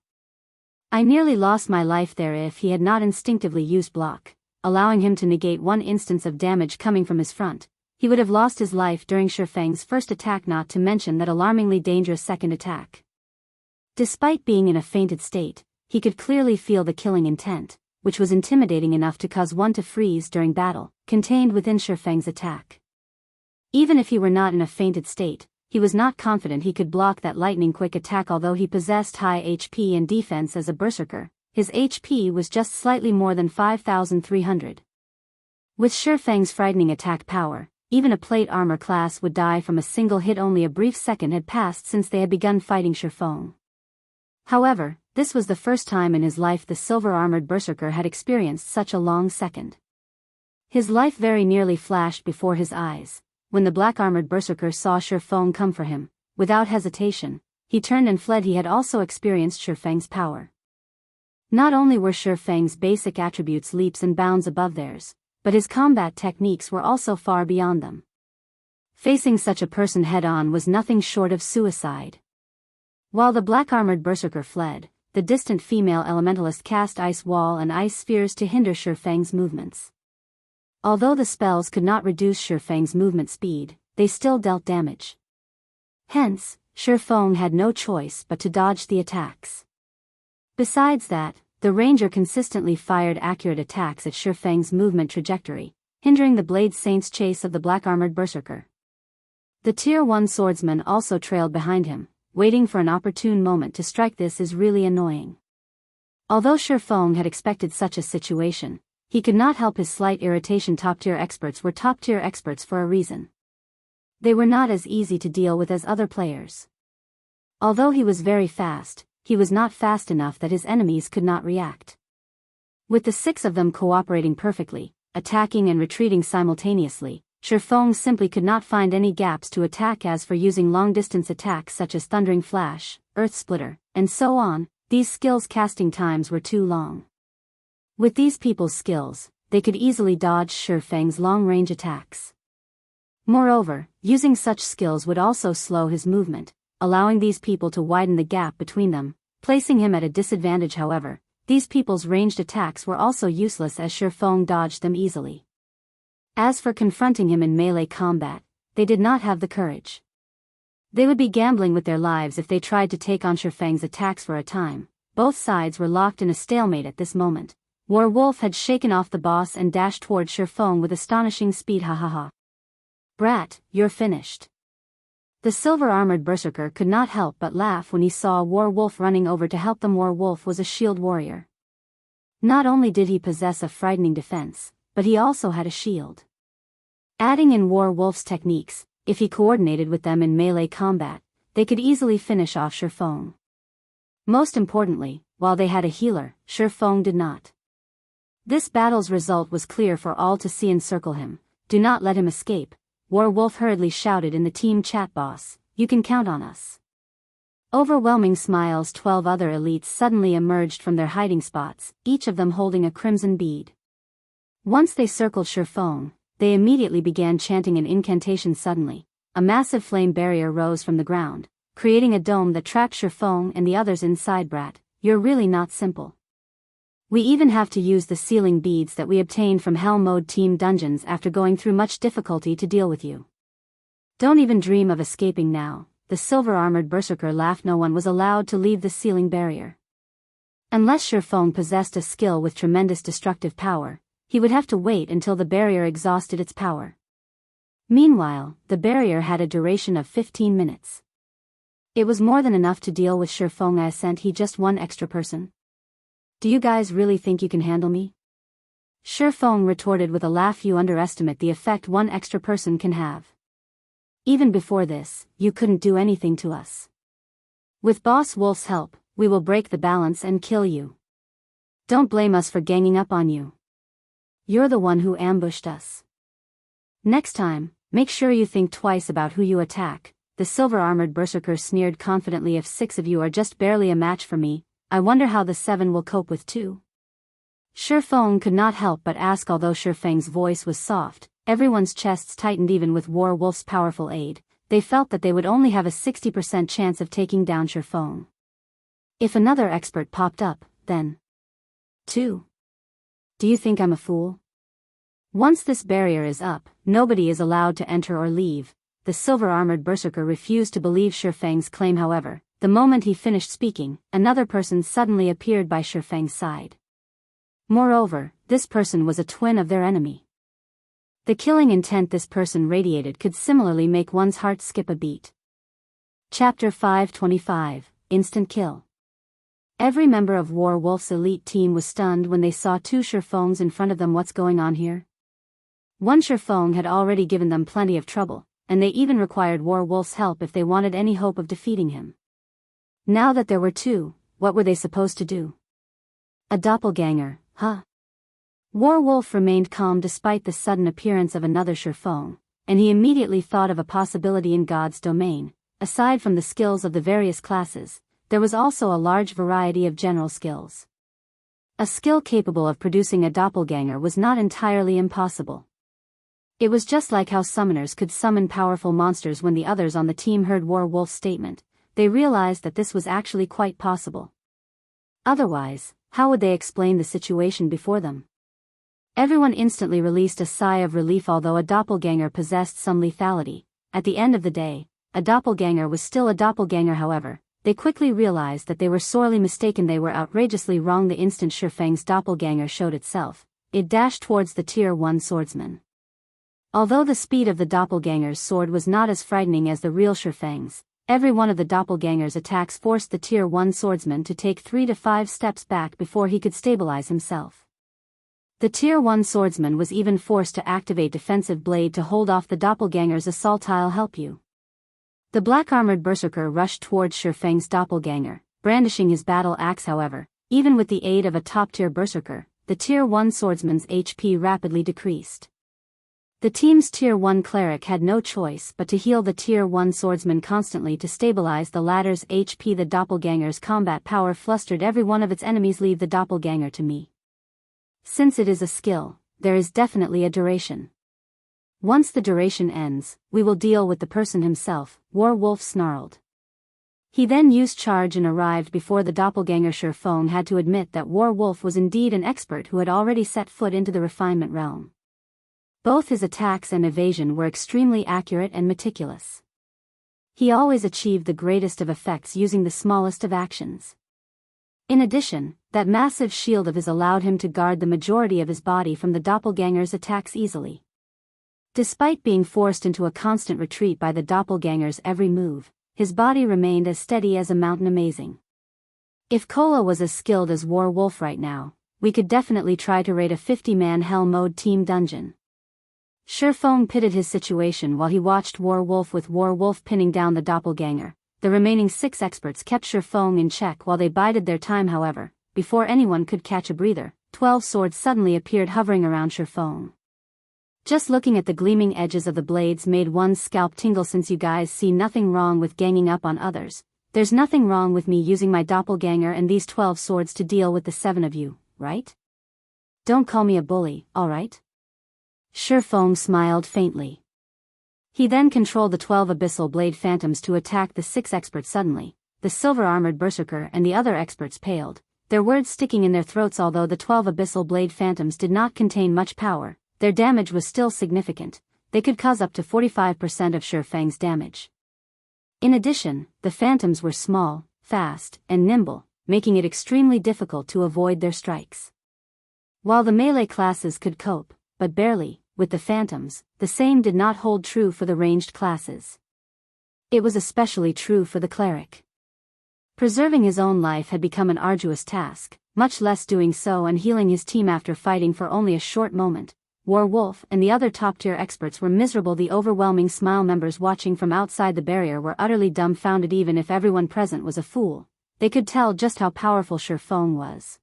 I nearly lost my life there. If he had not instinctively used block, allowing him to negate 1 instance of damage coming from his front, he would have lost his life during Shifeng's first attack, not to mention that alarmingly dangerous second attack. Despite being in a fainted state, he could clearly feel the killing intent, which was intimidating enough to cause one to freeze during battle, contained within Shifeng's attack. Even if he were not in a fainted state, he was not confident he could block that lightning-quick attack. Although he possessed high HP and defense as a berserker, his HP was just slightly more than 5,300. With Shifeng's frightening attack power, even a plate armor class would die from a single hit. Only a brief second had passed since they had begun fighting Shifeng. However, this was the first time in his life the silver-armored berserker had experienced such a long second. His life very nearly flashed before his eyes. When the black-armored berserker saw Shifeng come for him, without hesitation, he turned and fled. He had also experienced Shifeng's power. Not only were Shifeng's basic attributes leaps and bounds above theirs, but his combat techniques were also far beyond them. Facing such a person head-on was nothing short of suicide. While the black-armored berserker fled, the distant female elementalist cast ice wall and ice spheres to hinder Shifeng's movements. Although the spells could not reduce Shifeng's movement speed, they still dealt damage. Hence, Shifeng had no choice but to dodge the attacks. Besides that, the ranger consistently fired accurate attacks at Shifeng's movement trajectory, hindering the Blade Saint's chase of the black-armored berserker. The Tier 1 swordsman also trailed behind him, waiting for an opportune moment to strike. This is really annoying. Although Shifeng had expected such a situation, he could not help his slight irritation. Top-tier experts were top-tier experts for a reason. They were not as easy to deal with as other players. Although he was very fast, he was not fast enough that his enemies could not react. With the 6 of them cooperating perfectly, attacking and retreating simultaneously, Shifeng simply could not find any gaps to attack. As for using long-distance attacks such as Thundering Flash, Earth Splitter, and so on, these skills' casting times were too long. With these people's skills, they could easily dodge Shifeng's long-range attacks. Moreover, using such skills would also slow his movement, allowing these people to widen the gap between them, placing him at a disadvantage. However, these people's ranged attacks were also useless as Shifeng dodged them easily. As for confronting him in melee combat, they did not have the courage. They would be gambling with their lives if they tried to take on Shifeng's attacks for a time. Both sides were locked in a stalemate at this moment. Werewolf had shaken off the boss and dashed toward Shifeng with astonishing speed. Ha ha ha. Brat, you're finished. The silver-armored berserker could not help but laugh when he saw Werewolf running over to help them. Werewolf was a shield warrior. Not only did he possess a frightening defense, but he also had a shield. Adding in Werewolf's techniques, if he coordinated with them in melee combat, they could easily finish off Shifeng. Most importantly, while they had a healer, Shifeng did not. This battle's result was clear for all to see. Encircle him. Do not let him escape. Werewolf hurriedly shouted in the team chat. Boss, you can count on us. Overwhelming smiles. 12 other elites suddenly emerged from their hiding spots, each of them holding a crimson bead. Once they circled Shifeng, they immediately began chanting an incantation. Suddenly, a massive flame barrier rose from the ground, creating a dome that trapped Shifeng and the others inside. Brat, you're really not simple. We even have to use the sealing beads that we obtained from Hell Mode Team Dungeons after going through much difficulty to deal with you. Don't even dream of escaping now. The silver-armored berserker laughed. No one was allowed to leave the sealing barrier. Unless Shifeng possessed a skill with tremendous destructive power, he would have to wait until the barrier exhausted its power. Meanwhile, the barrier had a duration of 15 minutes. It was more than enough to deal with Shifeng. I sent he just one extra person. Do you guys really think you can handle me? Shifeng retorted with a laugh. You underestimate the effect one extra person can have. Even before this, you couldn't do anything to us. With Boss Wolf's help, we will break the balance and kill you. Don't blame us for ganging up on you. You're the one who ambushed us. Next time, make sure you think twice about who you attack. The silver-armored berserker sneered confidently. If 6 of you are just barely a match for me, I wonder how the 7 will cope with 2. Shifeng could not help but ask. Although Shifeng's voice was soft, everyone's chests tightened. Even with Werewolf's powerful aid, they felt that they would only have a 60% chance of taking down Shifeng. If another expert popped up, then 2. Do you think I'm a fool? Once this barrier is up, nobody is allowed to enter or leave. The silver-armored berserker refused to believe Shifeng's claim. However, the moment he finished speaking, another person suddenly appeared by Shifeng's side. Moreover, this person was a twin of their enemy. The killing intent this person radiated could similarly make one's heart skip a beat. Chapter 525, Instant Kill. Every member of Wolf's elite team was stunned when they saw two Shurfongs in front of them. What's going on here? One Shurfong had already given them plenty of trouble, and they even required Wolf's help if they wanted any hope of defeating him. Now that there were two, what were they supposed to do? A doppelganger, huh? Wolf remained calm despite the sudden appearance of another Shurfong, and he immediately thought of a possibility in God's domain. Aside from the skills of the various classes, there was also a large variety of general skills. A skill capable of producing a doppelganger was not entirely impossible. It was just like how summoners could summon powerful monsters. When the others on the team heard Wolf's statement, they realized that this was actually quite possible. Otherwise, how would they explain the situation before them? Everyone instantly released a sigh of relief. Although a doppelganger possessed some lethality, at the end of the day, a doppelganger was still a doppelganger. However, they quickly realized that they were sorely mistaken. They were outrageously wrong. The instant Shurfang's doppelganger showed itself, it dashed towards the Tier 1 swordsman. Although the speed of the doppelganger's sword was not as frightening as the real Shurfang's, every one of the doppelganger's attacks forced the Tier 1 swordsman to take 3 to 5 steps back before he could stabilize himself. The Tier 1 swordsman was even forced to activate Defensive Blade to hold off the doppelganger's assault. I'll help you. The black-armored berserker rushed towards Shurfang's doppelganger, brandishing his battle axe. However, even with the aid of a top-tier berserker, the Tier 1 swordsman's HP rapidly decreased. The team's Tier 1 cleric had no choice but to heal the Tier 1 swordsman constantly to stabilize the latter's HP. The doppelganger's combat power flustered every one of its enemies. Leave the doppelganger to me. Since it is a skill, there is definitely a duration. Once the duration ends, we will deal with the person himself, Wolf snarled. He then used charge and arrived before the doppelganger. Shurfong had to admit that Wolf was indeed an expert who had already set foot into the refinement realm. Both his attacks and evasion were extremely accurate and meticulous. He always achieved the greatest of effects using the smallest of actions. In addition, that massive shield of his allowed him to guard the majority of his body from the doppelganger's attacks easily. Despite being forced into a constant retreat by the doppelganger's every move, his body remained as steady as a mountain. Amazing. If Kola was as skilled as Wolf right now, we could definitely try to raid a 50-man hell mode team dungeon. Shurfong pitted his situation while he watched Wolf with Wolf pinning down the doppelganger. The remaining 6 experts kept Shurfong in check while they bided their time. However, before anyone could catch a breather, 12 swords suddenly appeared hovering around Shurfong. Just looking at the gleaming edges of the blades made one's scalp tingle. Since you guys see nothing wrong with ganging up on others, there's nothing wrong with me using my doppelganger and these 12 swords to deal with the 7 of you, right? Don't call me a bully, alright? Shurfong smiled faintly. He then controlled the 12 abyssal blade phantoms to attack the 6 experts. Suddenly, the silver-armored berserker and the other experts paled, their words sticking in their throats. Although the 12 abyssal blade phantoms did not contain much power, their damage was still significant. They could cause up to 45% of Shurfang's damage. In addition, the phantoms were small, fast, and nimble, making it extremely difficult to avoid their strikes. While the melee classes could cope, but barely, with the phantoms, the same did not hold true for the ranged classes. It was especially true for the cleric. Preserving his own life had become an arduous task, much less doing so and healing his team after fighting for only a short moment. Wolf and the other top-tier experts were miserable. The overwhelming Smile members watching from outside the barrier were utterly dumbfounded. Even if everyone present was a fool, they could tell just how powerful Shurfong was.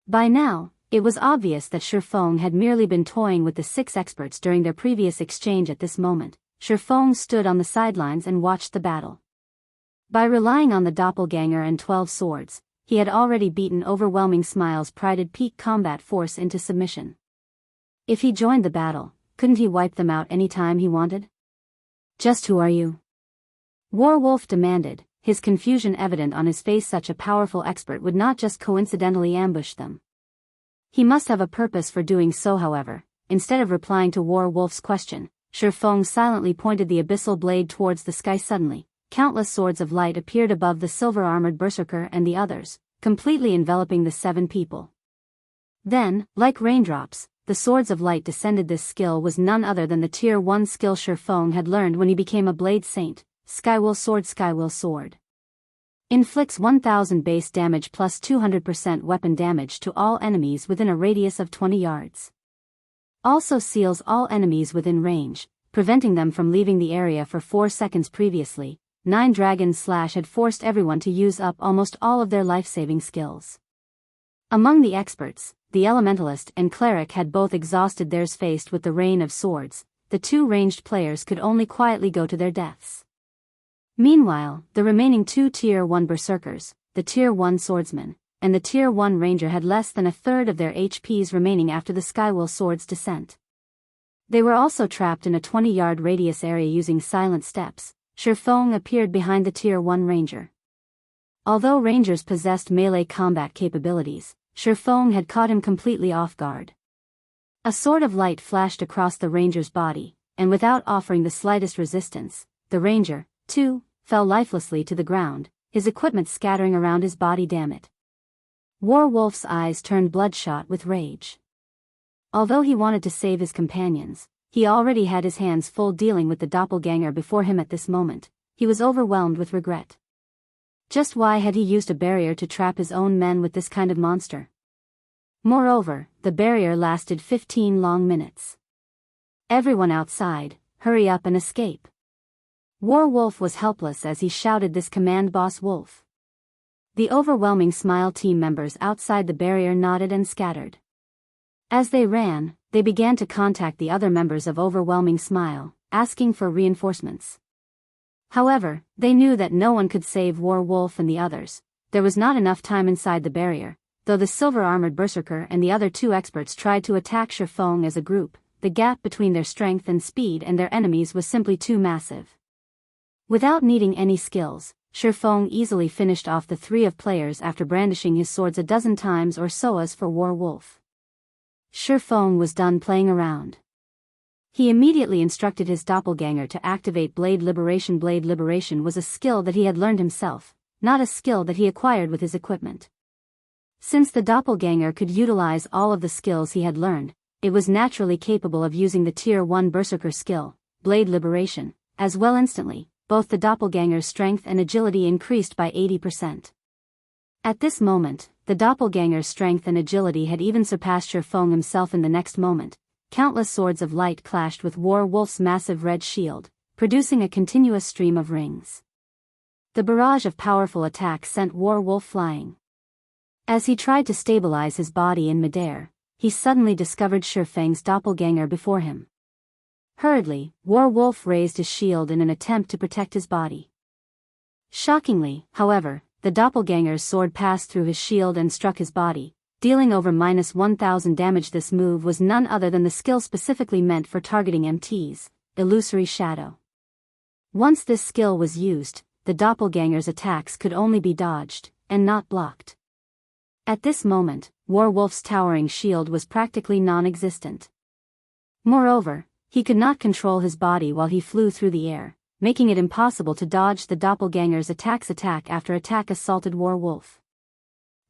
By now, it was obvious that Shurfong had merely been toying with the 6 experts during their previous exchange. At this moment, Shurfong stood on the sidelines and watched the battle. By relying on the doppelganger and 12 swords, he had already beaten overwhelming Smile's prided peak combat force into submission. If he joined the battle, couldn't he wipe them out any time he wanted? Just who are you? Wolf demanded, his confusion evident on his face. Such a powerful expert would not just coincidentally ambush them. He must have a purpose for doing so. However, instead of replying to Wolf's question, Shurfong silently pointed the abyssal blade towards the sky. Suddenly, countless swords of light appeared above the silver-armored berserker and the others, completely enveloping the 7 people. Then, like raindrops, the swords of light descended. This skill was none other than the Tier 1 skill Shurfong had learned when he became a blade saint, Skywheel Sword. Inflicts 1000 base damage plus 200% weapon damage to all enemies within a radius of 20 yards. Also seals all enemies within range, preventing them from leaving the area for 4 seconds previously. 9 Dragon's Slash had forced everyone to use up almost all of their life-saving skills. Among the experts, the Elementalist and Cleric had both exhausted theirs. Faced with the rain of swords, the 2 ranged players could only quietly go to their deaths. Meanwhile, the remaining 2 Tier 1 Berserkers, the Tier 1 Swordsman, and the Tier 1 Ranger had less than a third of their HPs remaining after the Skywheel Sword's descent. They were also trapped in a 20-yard radius area using silent steps. Shifeng appeared behind the Tier 1 Ranger. Although Rangers possessed melee combat capabilities, Shifeng had caught him completely off guard. A sword of light flashed across the Ranger's body, and without offering the slightest resistance, the Ranger, too, fell lifelessly to the ground, his equipment scattering around his body. Damn it. Warwolf's eyes turned bloodshot with rage. Although he wanted to save his companions, he already had his hands full dealing with the doppelganger before him at this moment. He was overwhelmed with regret. Just why had he used a barrier to trap his own men with this kind of monster? Moreover, the barrier lasted 15 long minutes. Everyone outside, hurry up and escape. Warwolf was helpless as he shouted this command. Boss Wolf. The overwhelming Smile team members outside the barrier nodded and scattered. As they ran, they began to contact the other members of Overwhelming Smile, asking for reinforcements. However, they knew that no one could save Warwolf and the others. There was not enough time inside the barrier. Though the silver-armored Berserker and the other 2 experts tried to attack Shifeng as a group, the gap between their strength and speed and their enemies was simply too massive. Without needing any skills, Shifeng easily finished off the 3 of players after brandishing his swords a dozen times or so. As for Warwolf, Shifeng was done playing around. He immediately instructed his doppelganger to activate Blade Liberation. Blade Liberation was a skill that he had learned himself, not a skill that he acquired with his equipment. Since the doppelganger could utilize all of the skills he had learned, it was naturally capable of using the Tier 1 Berserker skill, Blade Liberation, as well. Instantly, both the doppelganger's strength and agility increased by 80%. At this moment, the doppelganger's strength and agility had even surpassed Shifeng himself. In the next moment, countless swords of light clashed with Warwolf's massive red shield, producing a continuous stream of rings. The barrage of powerful attacks sent Warwolf flying. As he tried to stabilize his body in midair, he suddenly discovered Shifeng's doppelganger before him. Hurriedly, Warwolf raised his shield in an attempt to protect his body. Shockingly, however, the doppelganger's sword passed through his shield and struck his body, dealing over -1000 damage. This move was none other than the skill specifically meant for targeting MTs, Illusory Shadow. Once this skill was used, the doppelganger's attacks could only be dodged, and not blocked. At this moment, Warwolf's towering shield was practically non-existent. Moreover, he could not control his body while he flew through the air, making it impossible to dodge the doppelganger's attacks. Attack after attack assaulted Warwolf.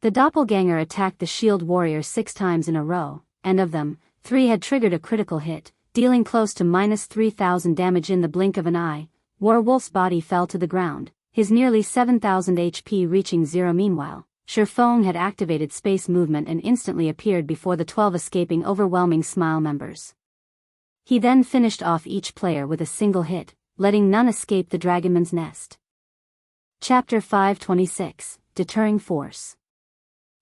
The doppelganger attacked the shield warrior 6 times in a row, and of them, 3 had triggered a critical hit, dealing close to -3000 damage. In the blink of an eye, Warwolf's body fell to the ground, his nearly 7000 HP reaching 0. Meanwhile, Shifeng had activated space movement and instantly appeared before the 12 escaping Overwhelming Smile members. He then finished off each player with a single hit, letting none escape the Dragonman's Nest. Chapter 526, Deterring Force.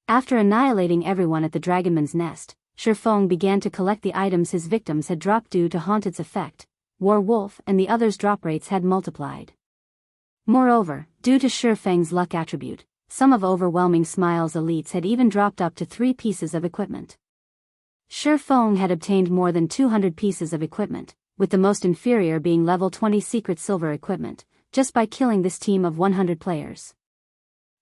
After annihilating everyone at the Dragonman's Nest, Shifeng began to collect the items his victims had dropped. Due to Haunted's effect, Warwolf and the others' drop rates had multiplied. Moreover, due to Shifeng's luck attribute, some of Overwhelming Smile's elites had even dropped up to 3 pieces of equipment. Shifeng had obtained more than 200 pieces of equipment, with the most inferior being level 20 secret silver equipment, just by killing this team of 100 players.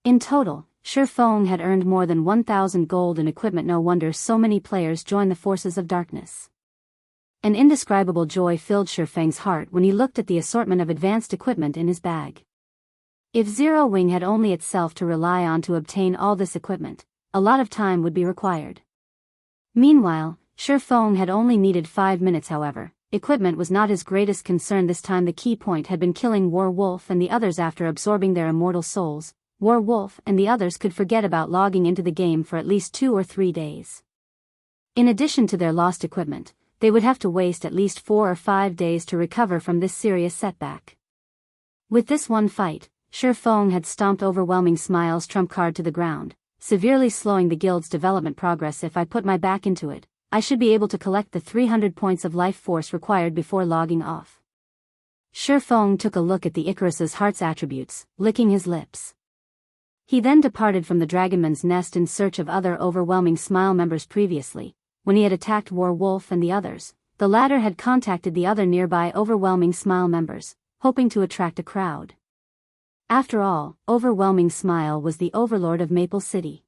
In total, Shifeng had earned more than 1000 gold in equipment. No wonder so many players joined the forces of darkness. An indescribable joy filled Shifeng's heart when he looked at the assortment of advanced equipment in his bag. If Zero Wing had only itself to rely on to obtain all this equipment, a lot of time would be required. Meanwhile, Shifeng had only needed 5 minutes. However, equipment was not his greatest concern this time. The key point had been killing Werewolf and the others. After absorbing their immortal souls, Werewolf and the others could forget about logging into the game for at least 2 or 3 days. In addition to their lost equipment, they would have to waste at least 4 or 5 days to recover from this serious setback. With this one fight, Shifeng had stomped Overwhelming Smile's trump card to the ground, severely slowing the guild's development progress. If I put my back into it, I should be able to collect the 300 points of life force required before logging off. Shifeng took a look at the Icarus's heart's attributes, licking his lips. He then departed from the Dragonman's Nest in search of other Overwhelming Smile members. Previously, when he had attacked Werewolf and the others, the latter had contacted the other nearby Overwhelming Smile members, hoping to attract a crowd. After all, Overwhelming Smile was the overlord of Maple City.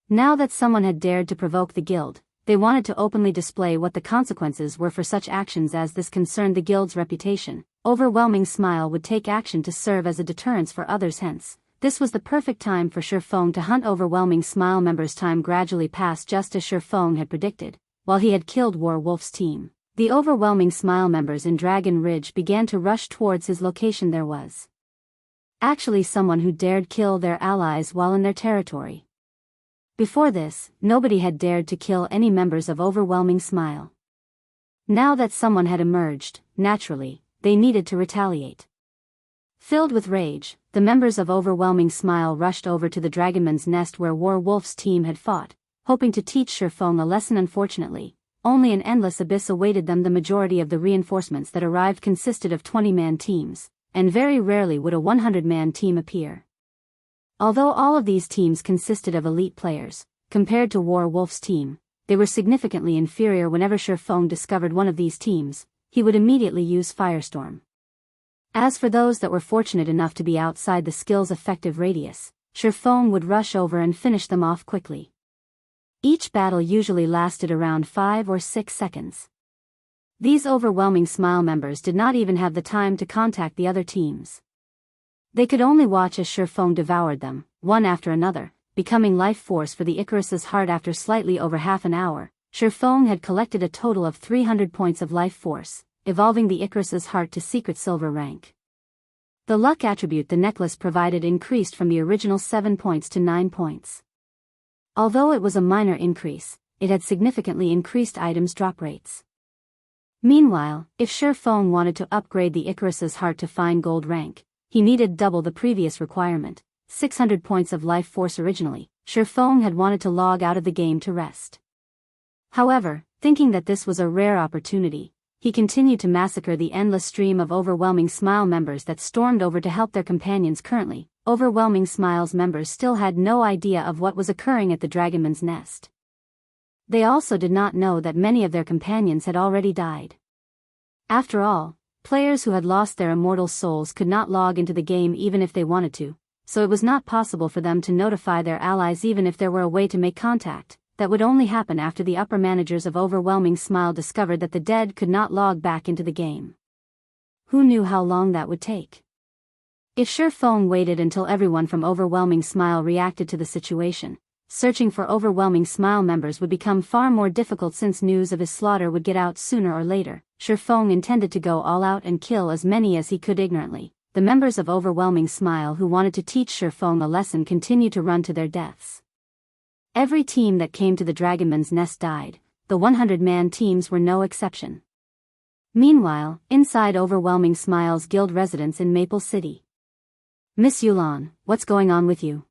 Now that someone had dared to provoke the guild, they wanted to openly display what the consequences were for such actions, as this concerned the guild's reputation. Overwhelming Smile would take action to serve as a deterrence for others. Hence, this was the perfect time for Shifeng to hunt Overwhelming Smile members. Time gradually passed just as Shifeng had predicted. While he had killed Werewolf's team, the Overwhelming Smile members in Dragon Ridge began to rush towards his location. There was actually someone who dared kill their allies while in their territory. Before this, nobody had dared to kill any members of Overwhelming Smile. Now that someone had emerged, naturally, they needed to retaliate. Filled with rage, the members of Overwhelming Smile rushed over to the Dragonman's Nest where Werewolf's team had fought, hoping to teach Shifeng a lesson. Unfortunately, only an endless abyss awaited them. The majority of the reinforcements that arrived consisted of 20-man teams, and very rarely would a 100-man team appear. Although all of these teams consisted of elite players, compared to Werewolf's team, they were significantly inferior. Whenever Shifeng discovered one of these teams, he would immediately use Firestorm. As for those that were fortunate enough to be outside the skill's effective radius, Shifeng would rush over and finish them off quickly. Each battle usually lasted around 5 or 6 seconds. These Overwhelming Smile members did not even have the time to contact the other teams. They could only watch as Shifeng devoured them, one after another, becoming life force for the Icarus's heart. After slightly over half an hour, Shifeng had collected a total of 300 points of life force, evolving the Icarus's heart to secret silver rank. The luck attribute the necklace provided increased from the original 7 points to 9 points. Although it was a minor increase, it had significantly increased items drop rates. Meanwhile, if Shifeng wanted to upgrade the Icarus's heart to fine gold rank, he needed double the previous requirement, 600 points of life force. Originally, Shifeng had wanted to log out of the game to rest. However, thinking that this was a rare opportunity, he continued to massacre the endless stream of Overwhelming Smile members that stormed over to help their companions. Currently, Overwhelming Smile's members still had no idea of what was occurring at the Dragonman's Nest. They also did not know that many of their companions had already died. After all, players who had lost their immortal souls could not log into the game even if they wanted to, so it was not possible for them to notify their allies. Even if there were a way to make contact, that would only happen after the upper managers of Overwhelming Smile discovered that the dead could not log back into the game. Who knew how long that would take? If Shifeng waited until everyone from Overwhelming Smile reacted to the situation, searching for Overwhelming Smile members would become far more difficult, since news of his slaughter would get out sooner or later. Shifeng intended to go all out and kill as many as he could ignorantly. The members of Overwhelming Smile who wanted to teach Shifeng a lesson continued to run to their deaths. Every team that came to the Dragonman's Nest died. The 100-man teams were no exception. Meanwhile, inside Overwhelming Smile's guild residence in Maple City. "Miss Yulan, what's going on with you?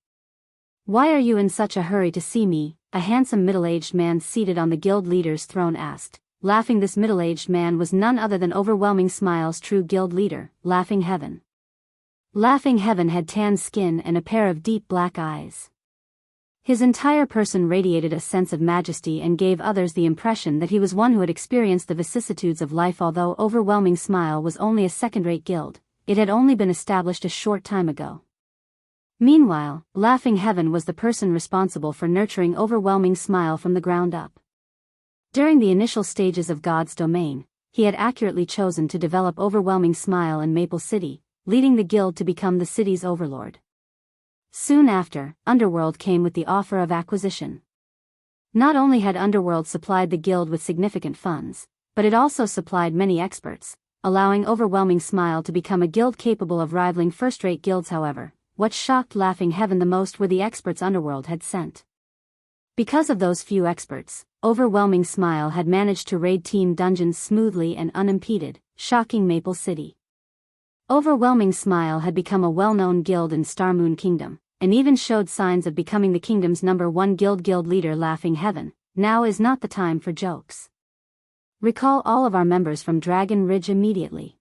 Why are you in such a hurry to see me?" a handsome middle-aged man seated on the guild leader's throne asked, laughing. This middle-aged man was none other than Overwhelming Smile's true guild leader, Laughing Heaven. Laughing Heaven had tan skin and a pair of deep black eyes. His entire person radiated a sense of majesty and gave others the impression that he was one who had experienced the vicissitudes of life. Although Overwhelming Smile was only a second-rate guild, it had only been established a short time ago. Meanwhile, Laughing Heaven was the person responsible for nurturing Overwhelming Smile from the ground up. During the initial stages of God's domain, he had accurately chosen to develop Overwhelming Smile in Maple City, leading the guild to become the city's overlord. Soon after, Underworld came with the offer of acquisition. Not only had Underworld supplied the guild with significant funds, but it also supplied many experts, allowing Overwhelming Smile to become a guild capable of rivaling first-rate guilds. However, what shocked Laughing Heaven the most were the experts Underworld had sent. Because of those few experts, Overwhelming Smile had managed to raid team dungeons smoothly and unimpeded, shocking Maple City. Overwhelming Smile had become a well-known guild in Starmoon Kingdom, and even showed signs of becoming the kingdom's #1 guild leader. Laughing Heaven, now is not the time for jokes. Recall all of our members from Dragon Ridge immediately.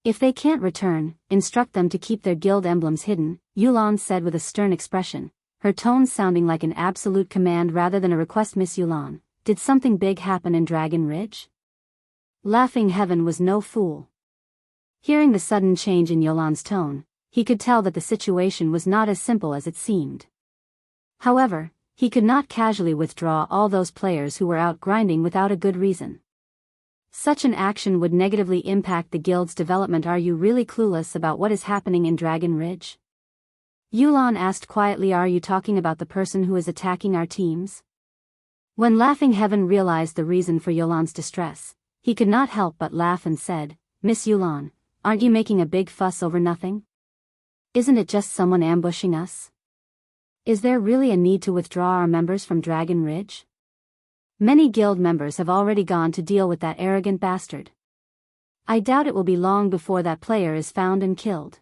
If they can't return, instruct them to keep their guild emblems hidden, Yulan said with a stern expression, her tone sounding like an absolute command rather than a request. Miss Yulan, did something big happen in Dragon Ridge? Laughing Heaven was no fool. Hearing the sudden change in Yulan's tone, he could tell that the situation was not as simple as it seemed. However, he could not casually withdraw all those players who were out grinding without a good reason. Such an action would negatively impact the guild's development. Are you really clueless about what is happening in Dragon Ridge? Yulan asked quietly. Are you talking about the person who is attacking our teams? When Laughing Heaven realized the reason for Yulan's distress, he could not help but laugh and said, Miss Yulan, aren't you making a big fuss over nothing? Isn't it just someone ambushing us? Is there really a need to withdraw our members from Dragon Ridge? Many guild members have already gone to deal with that arrogant bastard. I doubt it will be long before that player is found and killed.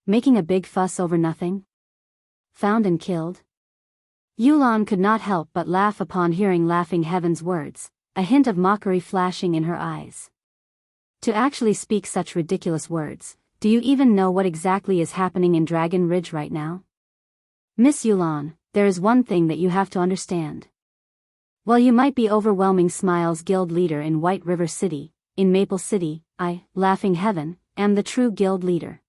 Making a big fuss over nothing? Found and killed? Yulan could not help but laugh upon hearing Laughing Heaven's words, a hint of mockery flashing in her eyes. To actually speak such ridiculous words, do you even know what exactly is happening in Dragon Ridge right now? Miss Yulan, there is one thing that you have to understand. While you might be Overwhelming Smile's guild leader in White River City, in Maple City, I, Laughing Heaven, am the true guild leader.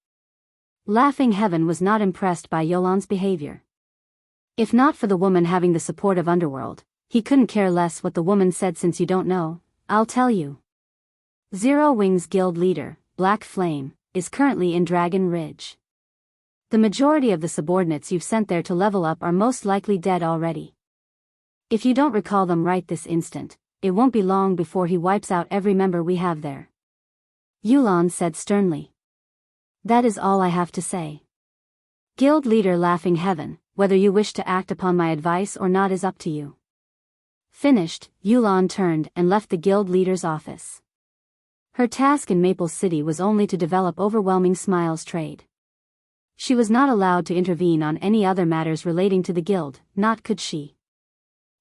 Laughing Heaven was not impressed by Yulan's behavior. If not for the woman having the support of Underworld, he couldn't care less what the woman said. Since you don't know, I'll tell you. Zero Wing's guild leader, Black Flame, is currently in Dragon Ridge. The majority of the subordinates you've sent there to level up are most likely dead already. If you don't recall them right this instant, it won't be long before he wipes out every member we have there. Yulan said sternly. That is all I have to say. Guild leader Laughing Heaven, whether you wish to act upon my advice or not is up to you. Finished, Yulan turned and left the guild leader's office. Her task in Maple City was only to develop Overwhelming Smile's trade. She was not allowed to intervene on any other matters relating to the guild, not could she.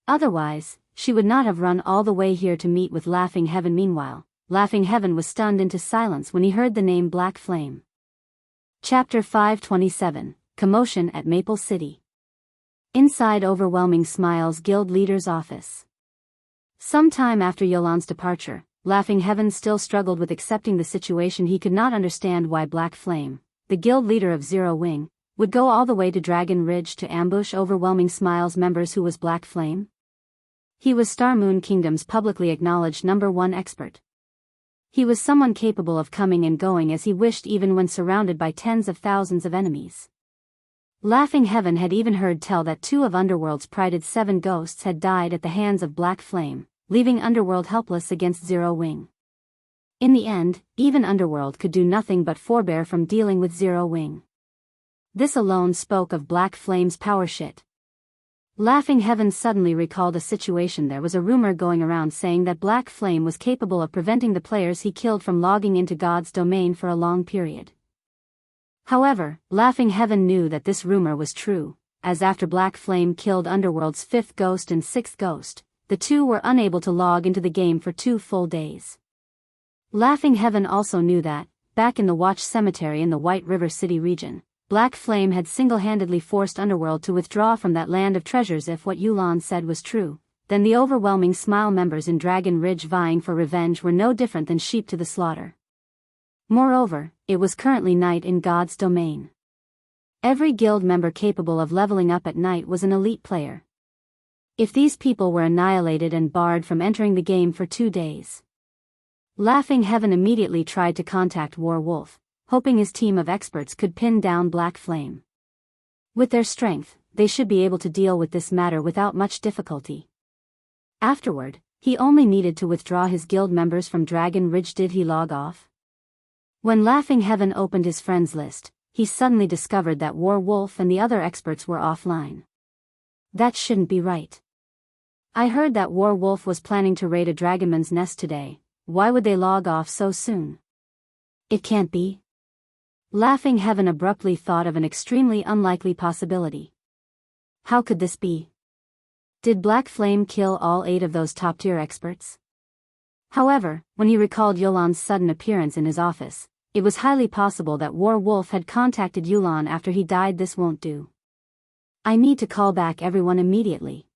Otherwise, she would not have run all the way here to meet with Laughing Heaven. Meanwhile, Laughing Heaven was stunned into silence when he heard the name Black Flame. Chapter 527, Commotion at Maple City. Inside Overwhelming Smile's guild leader's office. Some time after Yulan's departure, Laughing Heaven still struggled with accepting the situation. He could not understand why Black Flame, the guild leader of Zero Wing, would go all the way to Dragon Ridge to ambush Overwhelming Smile's members. Who was Black Flame? He was Starmoon Kingdom's publicly acknowledged #1 expert. He was someone capable of coming and going as he wished even when surrounded by tens of thousands of enemies. Laughing Heaven had even heard tell that 2 of Underworld's prided 7 ghosts had died at the hands of Black Flame, leaving Underworld helpless against Zero Wing. In the end, even Underworld could do nothing but forbear from dealing with Zero Wing. This alone spoke of Black Flame's power. Shit. Laughing Heaven suddenly recalled a situation. There was a rumor going around saying that Black Flame was capable of preventing the players he killed from logging into God's domain for a long period. However, Laughing Heaven knew that this rumor was true, as after Black Flame killed Underworld's 5th ghost and 6th ghost, the 2 were unable to log into the game for 2 full days. Laughing Heaven also knew that, back in the Watch Cemetery in the White River City region, Black Flame had single-handedly forced Underworld to withdraw from that land of treasures. If what Yulan said was true, then the Overwhelming Smile members in Dragon Ridge vying for revenge were no different than sheep to the slaughter. Moreover, it was currently night in God's domain. Every guild member capable of leveling up at night was an elite player. If these people were annihilated and barred from entering the game for 2 days. Laughing Heaven immediately tried to contact Warwolf, hoping his team of experts could pin down Black Flame. With their strength, they should be able to deal with this matter without much difficulty. Afterward, He only needed to withdraw his guild members from Dragon Ridge. Did he log off? When Laughing Heaven opened his friends list, he suddenly discovered that War Wolf and the other experts were offline. That shouldn't be right. I heard that War Wolf was planning to raid a Dragonman's Nest today. Why would they log off so soon? It can't be. Laughing Heaven abruptly thought of an extremely unlikely possibility. How could this be? Did Black Flame kill all 8 of those top-tier experts? However, when he recalled Yolan's sudden appearance in his office, it was highly possible that War Wolf had contacted Yolan after he died. This won't do. I need to call back everyone immediately.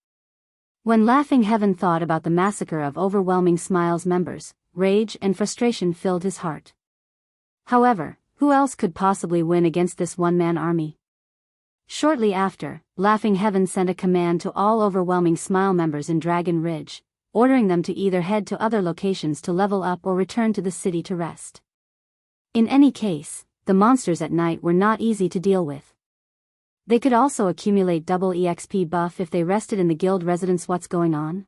When Laughing Heaven thought about the massacre of Overwhelming Smile's members, rage and frustration filled his heart. However, who else could possibly win against this one-man army? Shortly after, Laughing Heaven sent a command to all Overwhelming Smile members in Dragon Ridge, ordering them to either head to other locations to level up or return to the city to rest. In any case, the monsters at night were not easy to deal with. They could also accumulate double EXP buff if they rested in the guild residence. What's going on?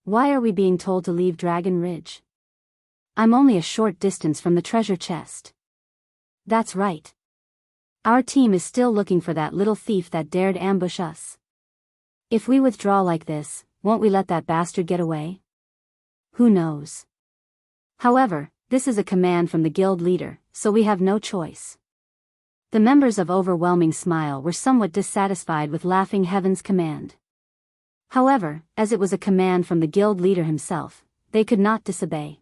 Why are we being told to leave Dragon Ridge? I'm only a short distance from the treasure chest. That's right. Our team is still looking for that little thief that dared ambush us. If we withdraw like this, won't we let that bastard get away? Who knows? However, this is a command from the guild leader, so we have no choice. The members of Overwhelming Smile were somewhat dissatisfied with Laughing Heaven's command. However, as it was a command from the guild leader himself, they could not disobey.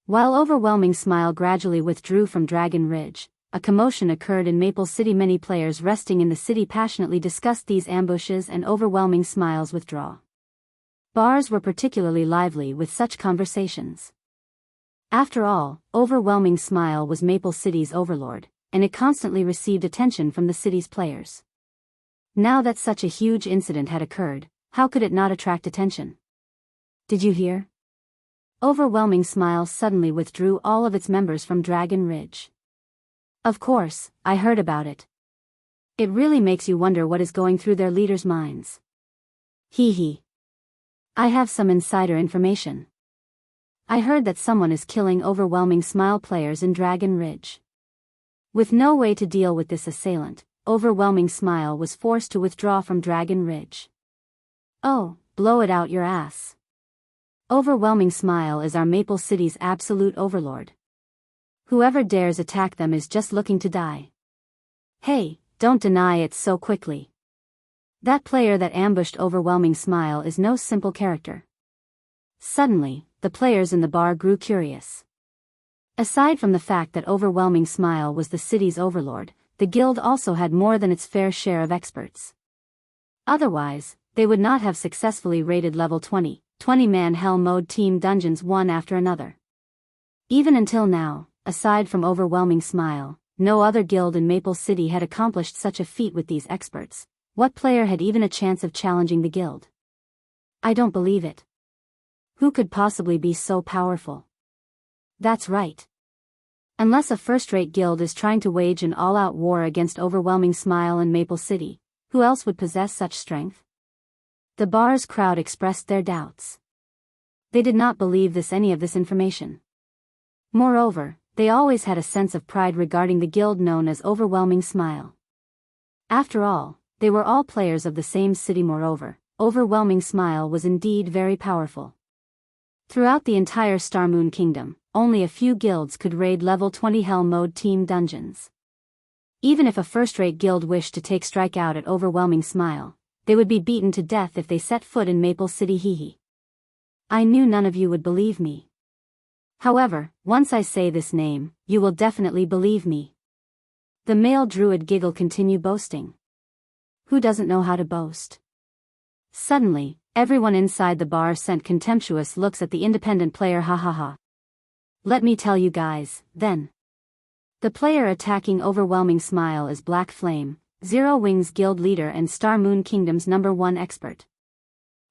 While Overwhelming Smile gradually withdrew from Dragon Ridge, a commotion occurred in Maple City. Many players resting in the city passionately discussed these ambushes and Overwhelming Smile's withdrawal. Bars were particularly lively with such conversations. After all, Overwhelming Smile was Maple City's overlord, and it constantly received attention from the city's players. Now that such a huge incident had occurred, how could it not attract attention? Did you hear? Overwhelming Smile suddenly withdrew all of its members from Dragon Ridge. Of course, I heard about it. It really makes you wonder what is going through their leaders' minds. Hee hee. I have some insider information. I heard that someone is killing Overwhelming Smile players in Dragon Ridge. With no way to deal with this assailant, Overwhelming Smile was forced to withdraw from Dragon Ridge. Oh, blow it out your ass. Overwhelming Smile is our Maple City's absolute overlord. Whoever dares attack them is just looking to die. Hey, don't deny it so quickly. That player that ambushed Overwhelming Smile is no simple character. Suddenly, the players in the bar grew curious. Aside from the fact that Overwhelming Smile was the city's overlord, the guild also had more than its fair share of experts. Otherwise, they would not have successfully raided level 20-man hell mode team dungeons one after another. Even until now, aside from Overwhelming Smile, no other guild in Maple City had accomplished such a feat with these experts. What player had even a chance of challenging the guild? I don't believe it. Who could possibly be so powerful? That's right. Unless a first-rate guild is trying to wage an all-out war against Overwhelming Smile and Maple City, who else would possess such strength? The bar's crowd expressed their doubts. They did not believe any of this information. Moreover, they always had a sense of pride regarding the guild known as Overwhelming Smile. After all, they were all players of the same city. Moreover, Overwhelming Smile was indeed very powerful. Throughout the entire Starmoon Kingdom, only a few guilds could raid level 20 Hell Mode team dungeons. Even if a first-rate guild wished to take strike out at Overwhelming Smile, they would be beaten to death if they set foot in Maple City. Hee hee. I knew none of you would believe me. However, once I say this name, you will definitely believe me. The male druid giggle continue boasting. Who doesn't know how to boast? Suddenly, everyone inside the bar sent contemptuous looks at the independent player. Ha ha ha. Let me tell you guys, then. The player attacking Overwhelming Smile is Black Flame, Zero Wings guild leader and Starmoon Kingdom's #1 expert.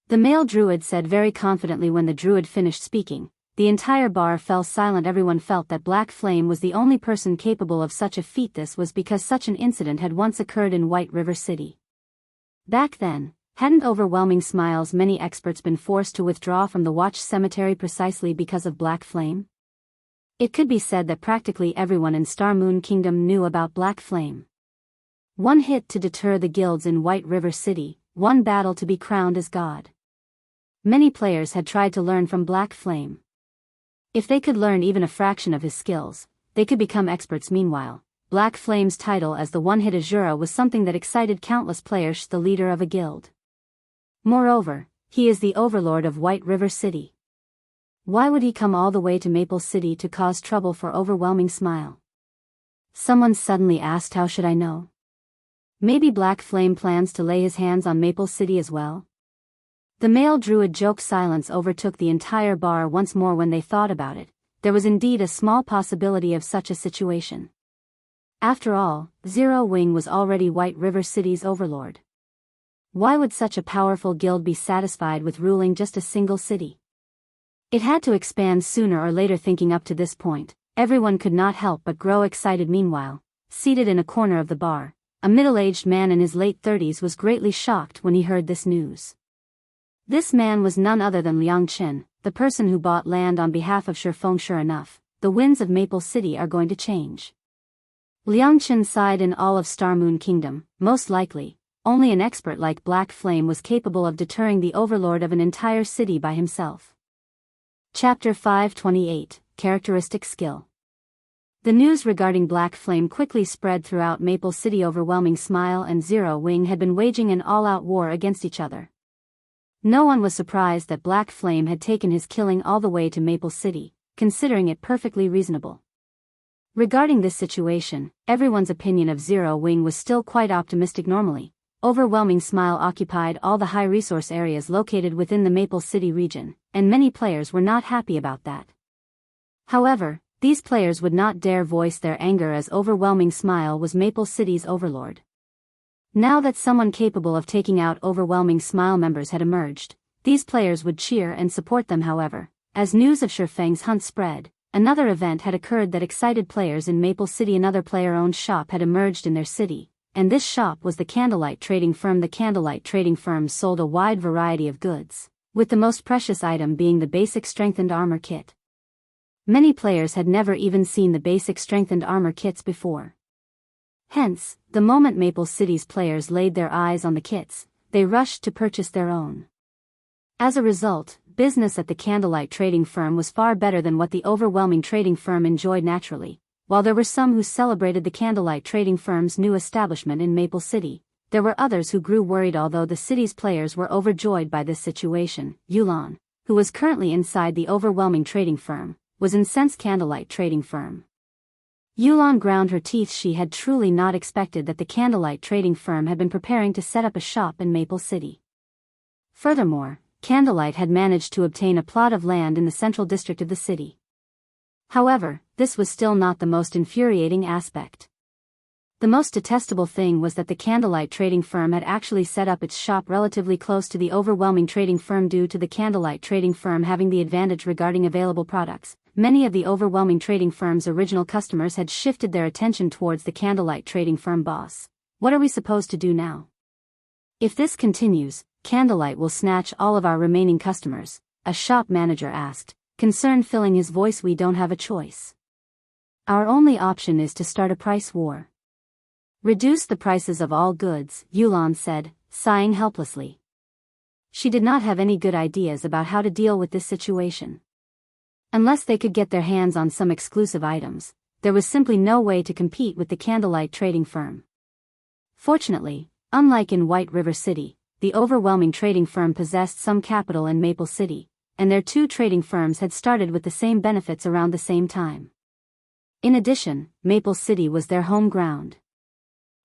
The male druid said very confidently. When the druid finished speaking, the entire bar fell silent. Everyone felt that Black Flame was the only person capable of such a feat. This was because such an incident had once occurred in White River City. Back then, Hadn't Overwhelming Smile's many experts been forced to withdraw from the Watch Cemetery precisely because of Black Flame? It could be said that practically everyone in Star Moon Kingdom knew about Black Flame. One hit to deter the guilds in White River City, one battle to be crowned as god. Many players had tried to learn from Black Flame. If they could learn even a fraction of his skills, they could become experts. Meanwhile, Black Flame's title as the one-hit Azura was something that excited countless players, the leader of a guild. Moreover, he is the overlord of White River City. Why would he come all the way to Maple City to cause trouble for Overwhelming Smile? Someone suddenly asked, how should I know? Maybe Black Flame plans to lay his hands on Maple City as well? The male druid joke. Silence overtook the entire bar once more when they thought about it. There was indeed a small possibility of such a situation. After all, Zero Wing was already White River City's overlord. Why would such a powerful guild be satisfied with ruling just a single city? It had to expand sooner or later. Thinking up to this point, everyone could not help but grow excited. Meanwhile, seated in a corner of the bar, a middle-aged man in his late 30s was greatly shocked when he heard this news. This man was none other than Liang Chen, the person who bought land on behalf of Shifeng. Sure enough, the winds of Maple City are going to change. Liang Chen sighed. In all of Star Moon Kingdom, most likely, only an expert like Black Flame was capable of deterring the overlord of an entire city by himself. Chapter 528, Characteristic Skill. The news regarding Black Flame quickly spread throughout Maple City. Overwhelming Smile and Zero Wing had been waging an all-out war against each other. No one was surprised that Black Flame had taken his killing all the way to Maple City, considering it perfectly reasonable. Regarding this situation, everyone's opinion of Zero Wing was still quite optimistic. Normally, Overwhelming Smile occupied all the high-resource areas located within the Maple City region, and many players were not happy about that. However, these players would not dare voice their anger as Overwhelming Smile was Maple City's overlord. Now that someone capable of taking out Overwhelming Smile members had emerged, these players would cheer and support them. However, as news of Shifeng's hunt spread, another event had occurred that excited players in Maple City. Another player-owned shop had emerged in their city, and this shop was the Candlelight Trading Firm. The Candlelight Trading Firm sold a wide variety of goods, with the most precious item being the basic strengthened armor kit. Many players had never even seen the basic strengthened armor kits before. Hence, the moment Maple City's players laid their eyes on the kits, they rushed to purchase their own. As a result, business at the Candlelight Trading Firm was far better than what the Overwhelming Trading Firm enjoyed. Naturally, while there were some who celebrated the Candlelight Trading Firm's new establishment in Maple City, there were others who grew worried. Although the city's players were overjoyed by this situation, Yulan, who was currently inside the Overwhelming Trading Firm, was incensed. Candlelight Trading Firm. Yulan ground her teeth. She had truly not expected that the Candlelight Trading Firm had been preparing to set up a shop in Maple City. Furthermore, Candlelight had managed to obtain a plot of land in the central district of the city. However, this was still not the most infuriating aspect. The most detestable thing was that the Candlelight Trading Firm had actually set up its shop relatively close to the Overwhelming Trading Firm. Due to the Candlelight Trading Firm having the advantage regarding available products, many of the Overwhelming Trading Firm's original customers had shifted their attention towards the Candlelight Trading Firm. Boss, what are we supposed to do now? If this continues, Candlelight will snatch all of our remaining customers, a shop manager asked, concern filling his voice. We don't have a choice. Our only option is to start a price war. Reduce the prices of all goods, Yulan said, sighing helplessly. She did not have any good ideas about how to deal with this situation. Unless they could get their hands on some exclusive items, there was simply no way to compete with the Candlelight Trading Firm. Fortunately, unlike in White River City, the Overwhelming Trading Firm possessed some capital in Maple City, and their two trading firms had started with the same benefits around the same time. In addition, Maple City was their home ground.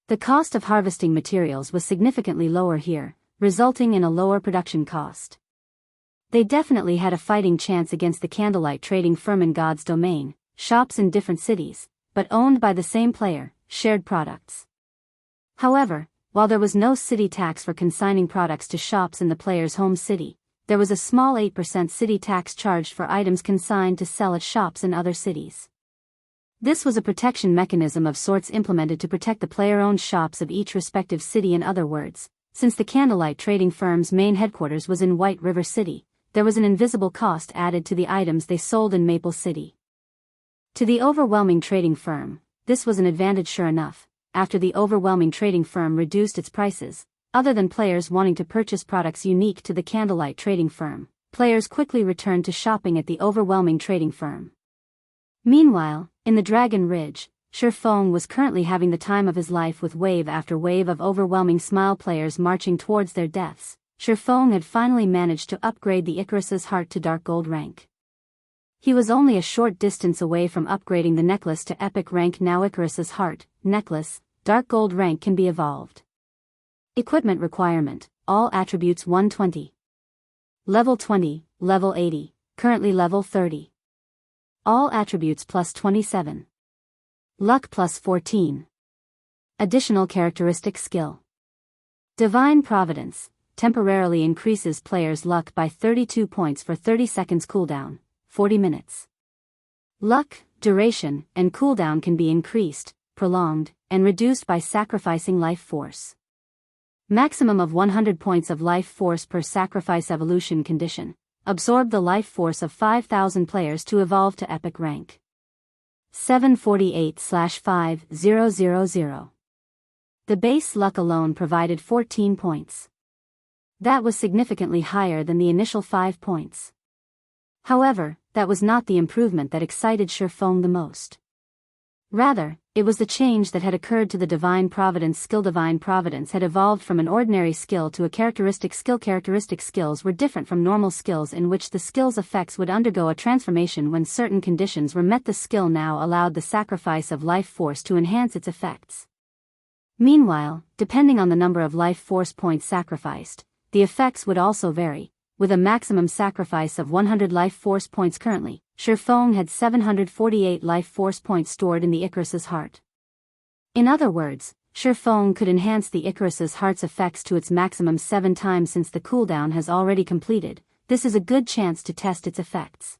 The cost of harvesting materials was significantly lower here, resulting in a lower production cost. They definitely had a fighting chance against the Candlelight Trading Firm. In God's domain, shops in different cities, but owned by the same player, shared products. However, while there was no city tax for consigning products to shops in the player's home city, there was a small 8% city tax charged for items consigned to sell at shops in other cities. This was a protection mechanism of sorts implemented to protect the player-owned shops of each respective city. In other words, Since the Candlelight trading firm's main headquarters was in White River City, there was an invisible cost added to the items they sold in Maple City. To the overwhelming trading firm, this was an advantage sure enough. After the overwhelming trading firm reduced its prices, other than players wanting to purchase products unique to the Candlelight trading firm, players quickly returned to shopping at the overwhelming trading firm. Meanwhile, in the Dragon Ridge, Shifeng was currently having the time of his life with wave after wave of overwhelming smile players marching towards their deaths. Shifeng had finally managed to upgrade the Icarus's heart to Dark Gold rank. He was only a short distance away from upgrading the necklace to Epic rank. Now Icarus's heart, necklace, Dark Gold rank can be evolved. Equipment requirement, all attributes 120. Level 20, level 80, currently level 30. All attributes plus 27. Luck plus 14. Additional characteristic skill. Divine Providence, temporarily increases players' luck by 32 points for 30 seconds cooldown, 40 minutes. Luck, duration, and cooldown can be increased, prolonged, and reduced by sacrificing life force. Maximum of 100 points of life force per sacrifice. Evolution condition. Absorb the life force of 5,000 players to evolve to Epic rank. 748/5000. The base luck alone provided 14 points. That was significantly higher than the initial 5 points. However, that was not the improvement that excited Shifeng the most. Rather, it was the change that had occurred to the Divine Providence skill. Divine Providence had evolved from an ordinary skill to a characteristic skill. Characteristic skills were different from normal skills in which the skill's effects would undergo a transformation when certain conditions were met. The skill now allowed the sacrifice of life force to enhance its effects. Meanwhile, depending on the number of life force points sacrificed, the effects would also vary. With a maximum sacrifice of 100 life force points currently, Shifeng had 748 life force points stored in the Icarus's heart. In other words, Shifeng could enhance the Icarus's heart's effects to its maximum 7 times. Since the cooldown has already completed, this is a good chance to test its effects.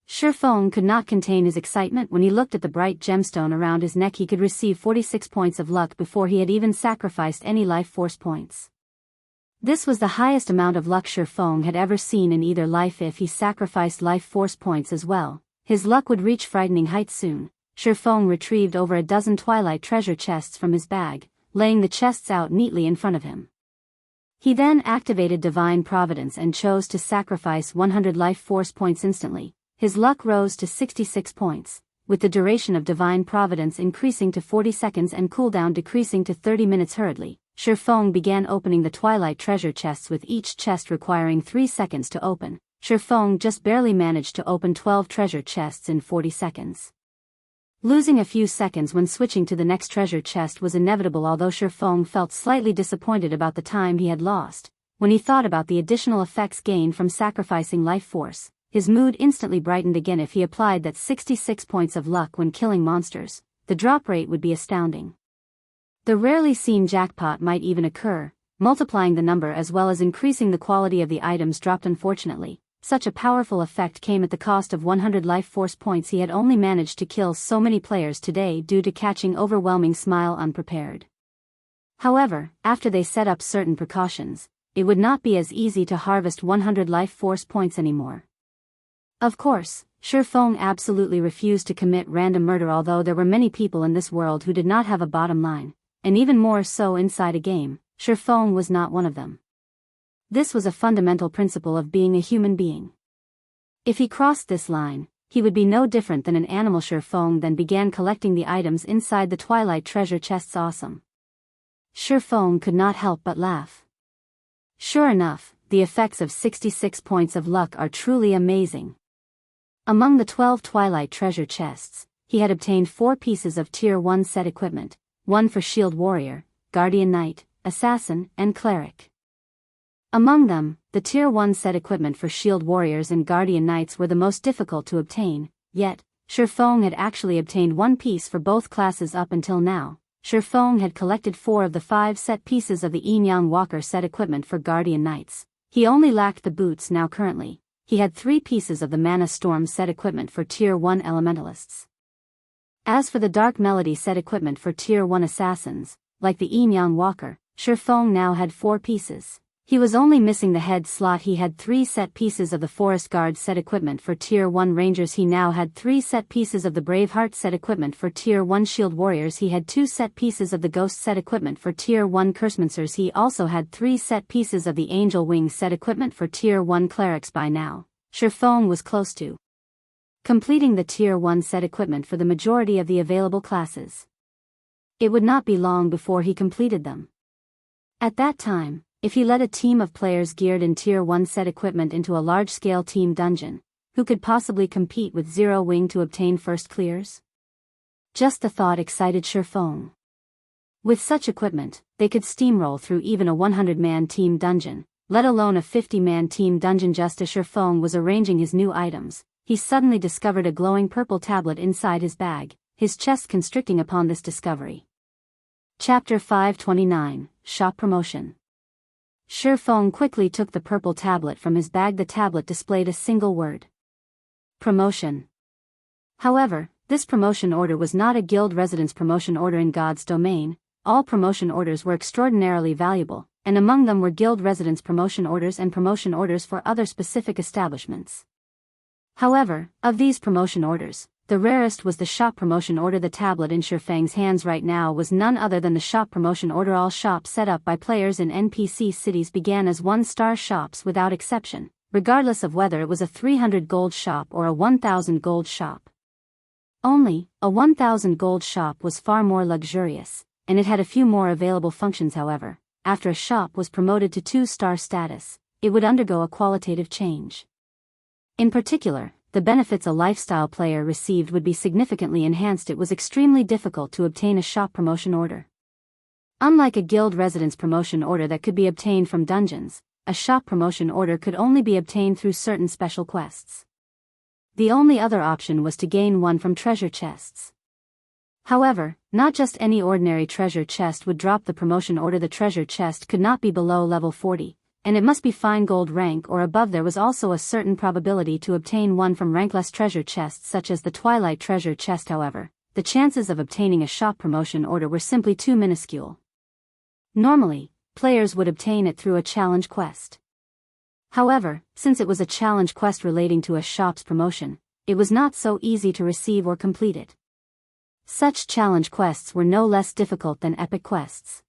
Shifeng could not contain his excitement when he looked at the bright gemstone around his neck. He could receive 46 points of luck before he had even sacrificed any life force points. This was the highest amount of luck Shifeng had ever seen in either life. If he sacrificed life force points as well, his luck would reach frightening heights soon. Shifeng retrieved over a dozen Twilight treasure chests from his bag, laying the chests out neatly in front of him. He then activated Divine Providence and chose to sacrifice 100 life force points instantly. His luck rose to 66 points, with the duration of Divine Providence increasing to 40 seconds and cooldown decreasing to 30 minutes. Hurriedly, Shifeng began opening the Twilight treasure chests, with each chest requiring 3 seconds to open. Shifeng just barely managed to open 12 treasure chests in 40 seconds. Losing a few seconds when switching to the next treasure chest was inevitable. Although Shifeng felt slightly disappointed about the time he had lost, when he thought about the additional effects gained from sacrificing life force, his mood instantly brightened again. If he applied that 66 points of luck when killing monsters, the drop rate would be astounding. The rarely seen jackpot might even occur, multiplying the number as well as increasing the quality of the items dropped. Unfortunately, such a powerful effect came at the cost of 100 life force points. He had only managed to kill so many players today due to catching overwhelming smile unprepared. However, after they set up certain precautions, it would not be as easy to harvest 100 life force points anymore. Of course, Shifeng absolutely refused to commit random murder. Although there were many people in this world who did not have a bottom line, and even more so inside a game, Shifeng was not one of them. This was a fundamental principle of being a human being. If he crossed this line, he would be no different than an animal. Shifeng then began collecting the items inside the Twilight treasure chests. Awesome. Shifeng could not help but laugh. Sure enough, the effects of 66 points of luck are truly amazing. Among the 12 Twilight treasure chests, he had obtained 4 pieces of Tier 1 set equipment, 1 for Shield Warrior, Guardian Knight, Assassin, and Cleric. Among them, the Tier 1 set equipment for Shield Warriors and Guardian Knights were the most difficult to obtain, yet, Shifeng had actually obtained 1 piece for both classes up until now. Shifeng had collected 4 of the 5 set pieces of the Yin Yang Walker set equipment for Guardian Knights. He only lacked the boots. Now currently, he had 3 pieces of the Mana Storm set equipment for Tier 1 Elementalists. As for the Dark Melody set equipment for Tier 1 Assassins, like the Yin Yang Walker, Shifeng now had 4 pieces. He was only missing the head slot. He had 3 set pieces of the Forest Guard set equipment for Tier 1 Rangers. He now had 3 set pieces of the Braveheart set equipment for Tier 1 Shield Warriors. He had 2 set pieces of the Ghost set equipment for Tier 1 Cursemancers. He also had 3 set pieces of the Angel Wing set equipment for Tier 1 Clerics. By now, Shifeng was close to completing the Tier 1 set equipment for the majority of the available classes. It would not be long before he completed them. At that time, if he led a team of players geared in Tier 1 set equipment into a large-scale team dungeon, who could possibly compete with Zero Wing to obtain first clears? Just the thought excited Shifeng. With such equipment, they could steamroll through even a 100-man team dungeon, let alone a 50-man team dungeon. Just as Shifeng was arranging his new items, he suddenly discovered a glowing purple tablet inside his bag, his chest constricting upon this discovery. Chapter 529, Shop Promotion. Shifeng quickly took the purple tablet from his bag. The tablet displayed a single word: promotion. However, this promotion order was not a guild residence promotion order in God's domain. All promotion orders were extraordinarily valuable, and among them were guild residence promotion orders and promotion orders for other specific establishments. However, of these promotion orders, the rarest was the shop promotion order. The tablet in Shifeng's hands right now was none other than the shop promotion order. All shops set up by players in NPC cities began as 1-star shops without exception, regardless of whether it was a 300 gold shop or a 1,000 gold shop. Only, a 1,000 gold shop was far more luxurious, and it had a few more available functions. However, after a shop was promoted to 2-star status, it would undergo a qualitative change. In particular, the benefits a lifestyle player received would be significantly enhanced. It was extremely difficult to obtain a shop promotion order. Unlike a guild residence promotion order that could be obtained from dungeons, a shop promotion order could only be obtained through certain special quests. The only other option was to gain one from treasure chests. However, not just any ordinary treasure chest would drop the promotion order. The treasure chest could not be below level 40. And it must be fine gold rank or above. There was also a certain probability to obtain one from rankless treasure chests such as the Twilight treasure chest. However, the chances of obtaining a shop promotion order were simply too minuscule. Normally, players would obtain it through a challenge quest. However, since it was a challenge quest relating to a shop's promotion, it was not so easy to receive or complete it. Such challenge quests were no less difficult than epic quests.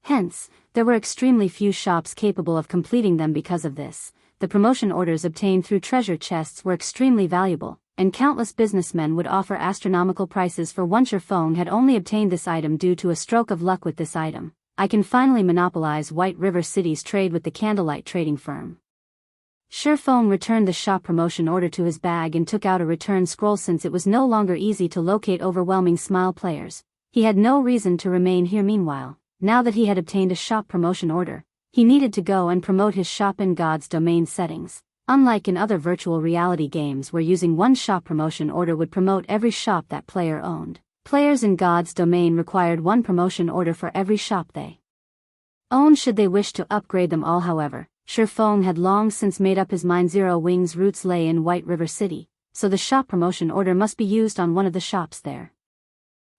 Hence, there were extremely few shops capable of completing them. Because of this, the promotion orders obtained through treasure chests were extremely valuable, and countless businessmen would offer astronomical prices for one. Shifeng had only obtained this item due to a stroke of luck. With this item, I can finally monopolize White River City's trade with the Candlelight trading firm. Shifeng returned the shop promotion order to his bag and took out a return scroll. Since it was no longer easy to locate Overwhelming Smile players, he had no reason to remain here. Meanwhile, now that he had obtained a shop promotion order, he needed to go and promote his shop in God's domain settings. Unlike in other virtual reality games where using one shop promotion order would promote every shop that player owned, players in God's domain required one promotion order for every shop they owned should they wish to upgrade them all. However, Shifeng had long since made up his mind. Zero Wing's roots lay in White River City, so the shop promotion order must be used on one of the shops there.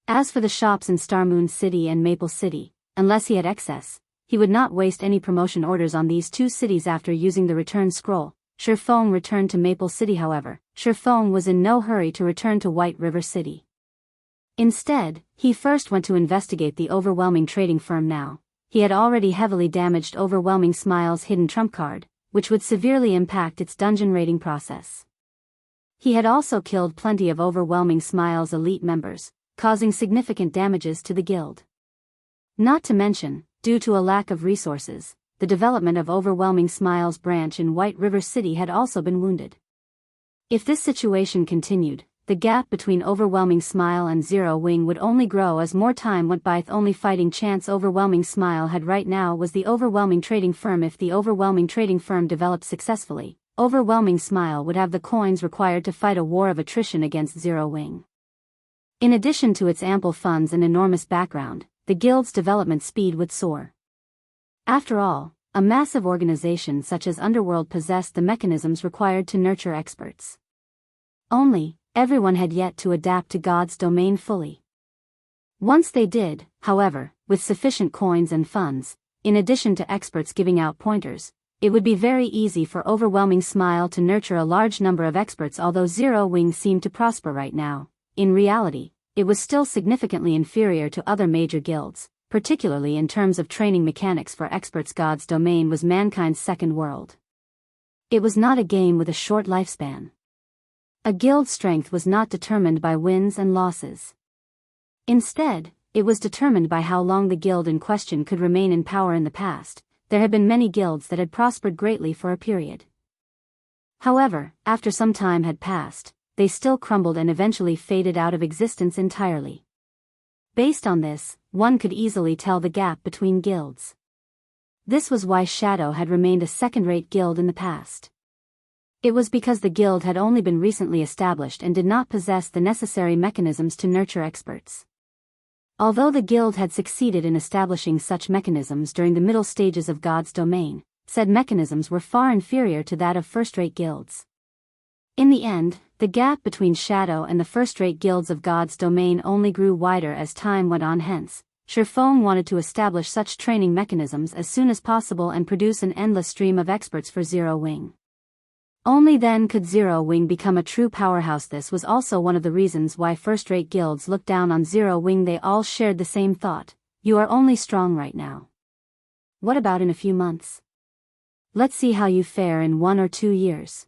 As for the shops in Starmoon City and Maple City, unless he had excess, he would not waste any promotion orders on these two cities. After using the return scroll, Shifeng returned to Maple City. However, Shifeng was in no hurry to return to White River City. Instead, he first went to investigate the Overwhelming trading firm. Now, he had already heavily damaged Overwhelming Smile's hidden trump card, which would severely impact its dungeon raiding process. He had also killed plenty of Overwhelming Smile's elite members, causing significant damages to the guild. Not to mention, due to a lack of resources, the development of Overwhelming Smile's branch in White River City had also been wounded. If this situation continued, the gap between Overwhelming Smile and Zero Wing would only grow as more time went by. The only fighting chance Overwhelming Smile had right now was the Overwhelming Trading Firm. If the Overwhelming Trading Firm developed successfully, Overwhelming Smile would have the coins required to fight a war of attrition against Zero Wing. In addition to its ample funds and enormous background, the guild's development speed would soar. After all, a massive organization such as Underworld possessed the mechanisms required to nurture experts. Only, everyone had yet to adapt to God's domain fully. Once they did, however, with sufficient coins and funds, in addition to experts giving out pointers, it would be very easy for Overwhelming Smile to nurture a large number of experts. Although Zero Wing seemed to prosper right now, in reality, it was still significantly inferior to other major guilds, particularly in terms of training mechanics for experts. God's domain was mankind's second world. It was not a game with a short lifespan. A guild's strength was not determined by wins and losses. Instead, it was determined by how long the guild in question could remain in power. In the past, there had been many guilds that had prospered greatly for a period. However, after some time had passed, they still crumbled and eventually faded out of existence entirely. Based on this, one could easily tell the gap between guilds. This was why Shadow had remained a second-rate guild in the past. It was because the guild had only been recently established and did not possess the necessary mechanisms to nurture experts. Although the guild had succeeded in establishing such mechanisms during the middle stages of God's domain, said mechanisms were far inferior to that of first-rate guilds. In the end, the gap between Shadow and the first-rate guilds of God's domain only grew wider as time went on. Hence, Shifeng wanted to establish such training mechanisms as soon as possible and produce an endless stream of experts for Zero Wing. Only then could Zero Wing become a true powerhouse. This was also one of the reasons why first-rate guilds looked down on Zero Wing. They all shared the same thought: you are only strong right now. What about in a few months? Let's see how you fare in 1 or 2 years.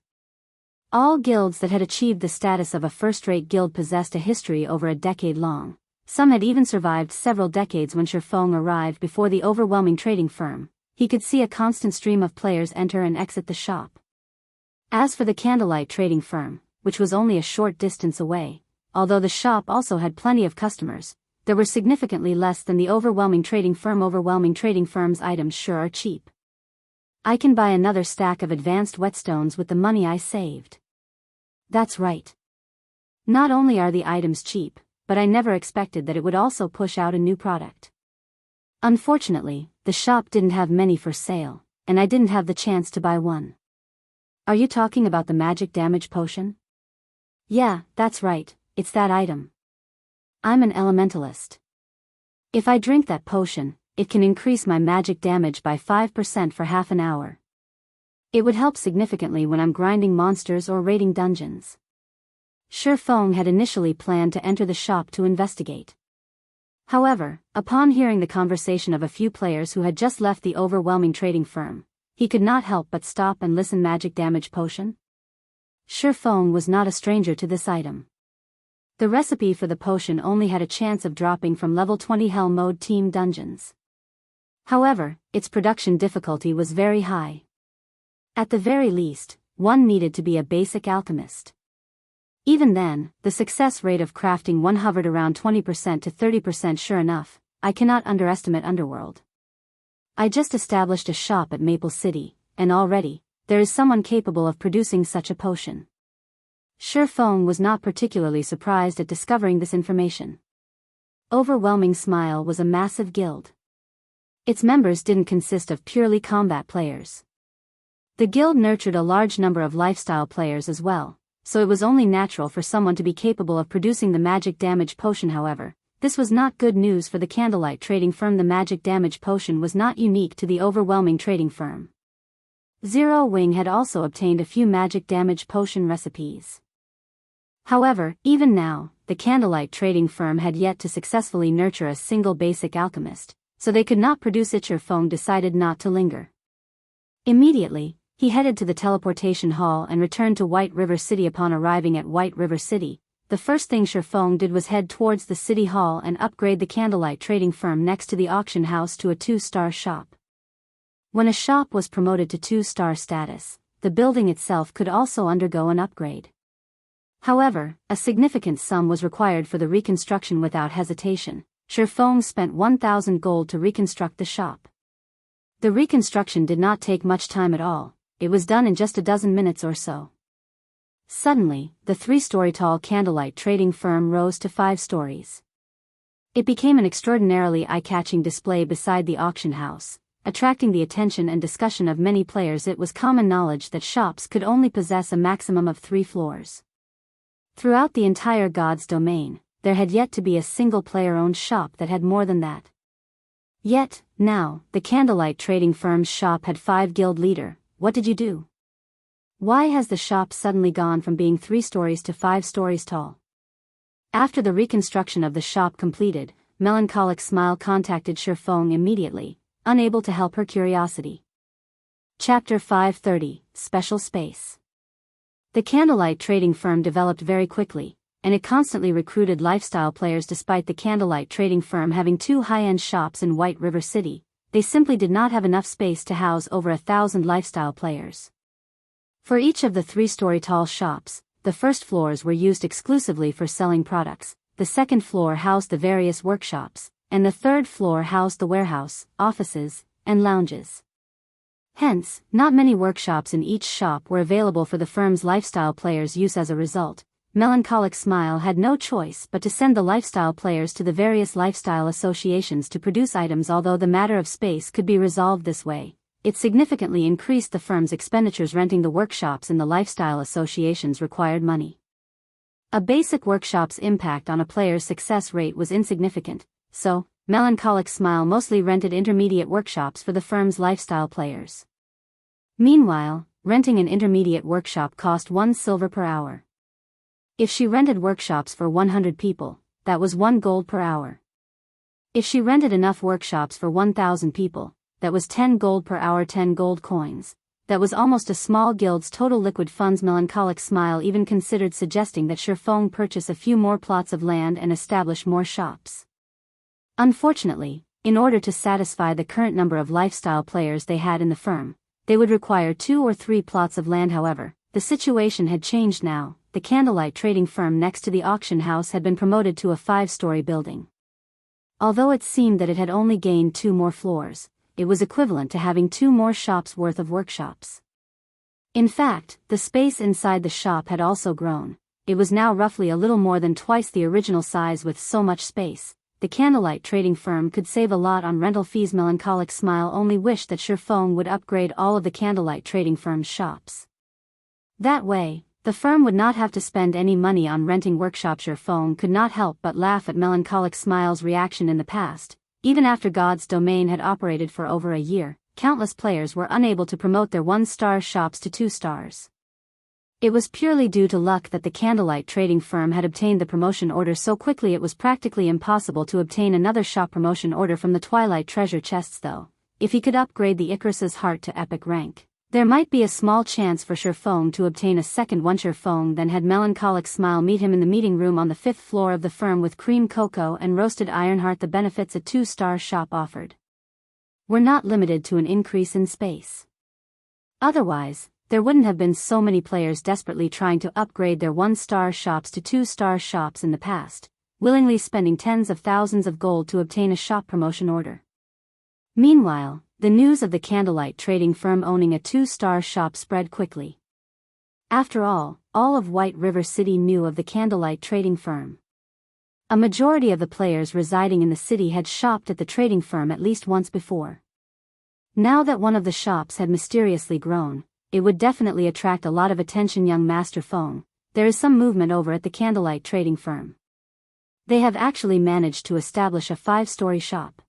All guilds that had achieved the status of a first-rate guild possessed a history over a decade long. Some had even survived several decades. When Shifeng arrived before the Overwhelming Trading Firm, he could see a constant stream of players enter and exit the shop. As for the Candlelight Trading Firm, which was only a short distance away, although the shop also had plenty of customers, there were significantly less than the Overwhelming Trading Firm. Overwhelming Trading Firm's items sure are cheap. I can buy another stack of advanced whetstones with the money I saved. That's right. Not only are the items cheap, but I never expected that it would also push out a new product. Unfortunately, the shop didn't have many for sale, and I didn't have the chance to buy one. Are you talking about the magic damage potion? Yeah, that's right, it's that item. I'm an elementalist. If I drink that potion, it can increase my magic damage by 5% for half an hour. It would help significantly when I'm grinding monsters or raiding dungeons. Shifeng had initially planned to enter the shop to investigate. However, upon hearing the conversation of a few players who had just left the Overwhelming Trading Firm, he could not help but stop and listen. Magic damage potion? Shifeng was not a stranger to this item. The recipe for the potion only had a chance of dropping from level 20 Hell Mode team dungeons. However, its production difficulty was very high. At the very least, one needed to be a basic alchemist. Even then, the success rate of crafting one hovered around 20% to 30%. Sure enough, I cannot underestimate Underworld. I just established a shop at Maple City, and already, there is someone capable of producing such a potion. Shifeng was not particularly surprised at discovering this information. Overwhelming Smile was a massive guild. Its members didn't consist of purely combat players. The guild nurtured a large number of lifestyle players as well, so it was only natural for someone to be capable of producing the magic damage potion. However, this was not good news for the Candlelight Trading Firm. The magic damage potion was not unique to the Overwhelming Trading Firm. Zero Wing had also obtained a few magic damage potion recipes. However, even now, the Candlelight Trading Firm had yet to successfully nurture a single basic alchemist, so they could not produce it. Shifeng decided not to linger. Immediately, he headed to the teleportation hall and returned to White River City. Upon arriving at White River City, the first thing Shifeng did was head towards the city hall and upgrade the Candlelight Trading Firm next to the auction house to a 2-star shop. When a shop was promoted to 2-star status, the building itself could also undergo an upgrade. However, a significant sum was required for the reconstruction. Without hesitation, Shifeng spent 1,000 gold to reconstruct the shop. The reconstruction did not take much time at all. It was done in just a dozen minutes or so. Suddenly, the 3-story tall Candlelight Trading Firm rose to 5 stories. It became an extraordinarily eye-catching display beside the auction house, attracting the attention and discussion of many players. It was common knowledge that shops could only possess a maximum of 3 floors. Throughout the entire God's domain, there had yet to be a single player-owned shop that had more than that. Yet, now, the candlelight trading firm's shop had 5 guild leader. What did you do? Why has the shop suddenly gone from being 3 stories to 5 stories tall? After the reconstruction of the shop completed, Melancholic Smile contacted Shifeng immediately, unable to help her curiosity. Chapter 530, Special Space. The candlelight trading firm developed very quickly, and it constantly recruited lifestyle players. Despite the candlelight trading firm having 2 high-end shops in White River City, they simply did not have enough space to house over 1,000 lifestyle players. For each of the 3-story tall shops, the first floors were used exclusively for selling products, the second floor housed the various workshops, and the third floor housed the warehouse, offices, and lounges. Hence, not many workshops in each shop were available for the firm's lifestyle players' use. As a result, Melancholic Smile had no choice but to send the lifestyle players to the various lifestyle associations to produce items. Although the matter of space could be resolved this way, it significantly increased the firm's expenditures. Renting the workshops in the lifestyle associations required money. A basic workshop's impact on a player's success rate was insignificant, so Melancholic Smile mostly rented intermediate workshops for the firm's lifestyle players. Meanwhile, renting an intermediate workshop cost 1 silver per hour. If she rented workshops for 100 people, that was 1 gold per hour. If she rented enough workshops for 1,000 people, that was 10 gold per hour. 10 gold coins. That was almost a small guild's total liquid funds. Melancholic Smile even considered suggesting that Shifeng purchase a few more plots of land and establish more shops. Unfortunately, in order to satisfy the current number of lifestyle players they had in the firm, they would require 2 or 3 plots of land. However, the situation had changed now. The candlelight trading firm next to the auction house had been promoted to a 5-story building. Although it seemed that it had only gained 2 more floors, it was equivalent to having 2 more shops worth of workshops. In fact, the space inside the shop had also grown. It was now roughly a little more than twice the original size. With so much space, the candlelight trading firm could save a lot on rental fees. Melancholic Smile only wished that Shifeng would upgrade all of the candlelight trading firm's shops. That way, the firm would not have to spend any money on renting workshops. Shifeng could not help but laugh at Melancholic Smile's reaction. In the past, even after God's Domain had operated for over a year, countless players were unable to promote their 1-star shops to 2 stars. It was purely due to luck that the candlelight trading firm had obtained the promotion order so quickly. It was practically impossible to obtain another shop promotion order from the Twilight treasure chests. Though, if he could upgrade the Icarus's heart to epic rank, there might be a small chance for Shifeng to obtain a second one. Shifeng then had Melancholic Smile meet him in the meeting room on the 5th floor of the firm with cream cocoa and roasted ironheart. The benefits a 2-star shop offered were not limited to an increase in space. Otherwise, there wouldn't have been so many players desperately trying to upgrade their 1-star shops to 2-star shops in the past, willingly spending tens of thousands of gold to obtain a shop promotion order. Meanwhile, the news of the candlelight trading firm owning a 2-star shop spread quickly. After all of White River City knew of the candlelight trading firm. A majority of the players residing in the city had shopped at the trading firm at least once before. Now that one of the shops had mysteriously grown, it would definitely attract a lot of attention. Young Master Feng, there is some movement over at the candlelight trading firm. They have actually managed to establish a 5-story shop.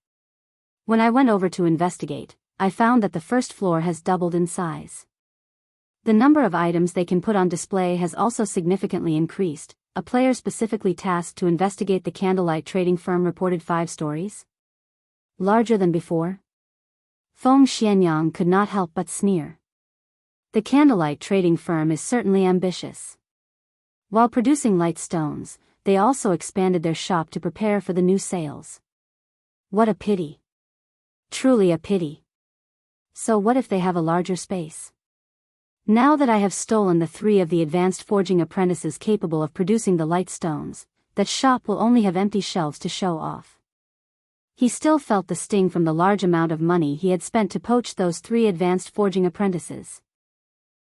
When I went over to investigate, I found that the first floor has doubled in size. The number of items they can put on display has also significantly increased. A player specifically tasked to investigate the candlelight trading firm reported 5 stories larger than before. Feng Xianyang could not help but sneer. The candlelight trading firm is certainly ambitious. While producing light stones, they also expanded their shop to prepare for the new sales. What a pity. Truly a pity. So what if they have a larger space? Now that I have stolen the 3 of the advanced forging apprentices capable of producing the light stones, that shop will only have empty shelves to show off. He still felt the sting from the large amount of money he had spent to poach those 3 advanced forging apprentices.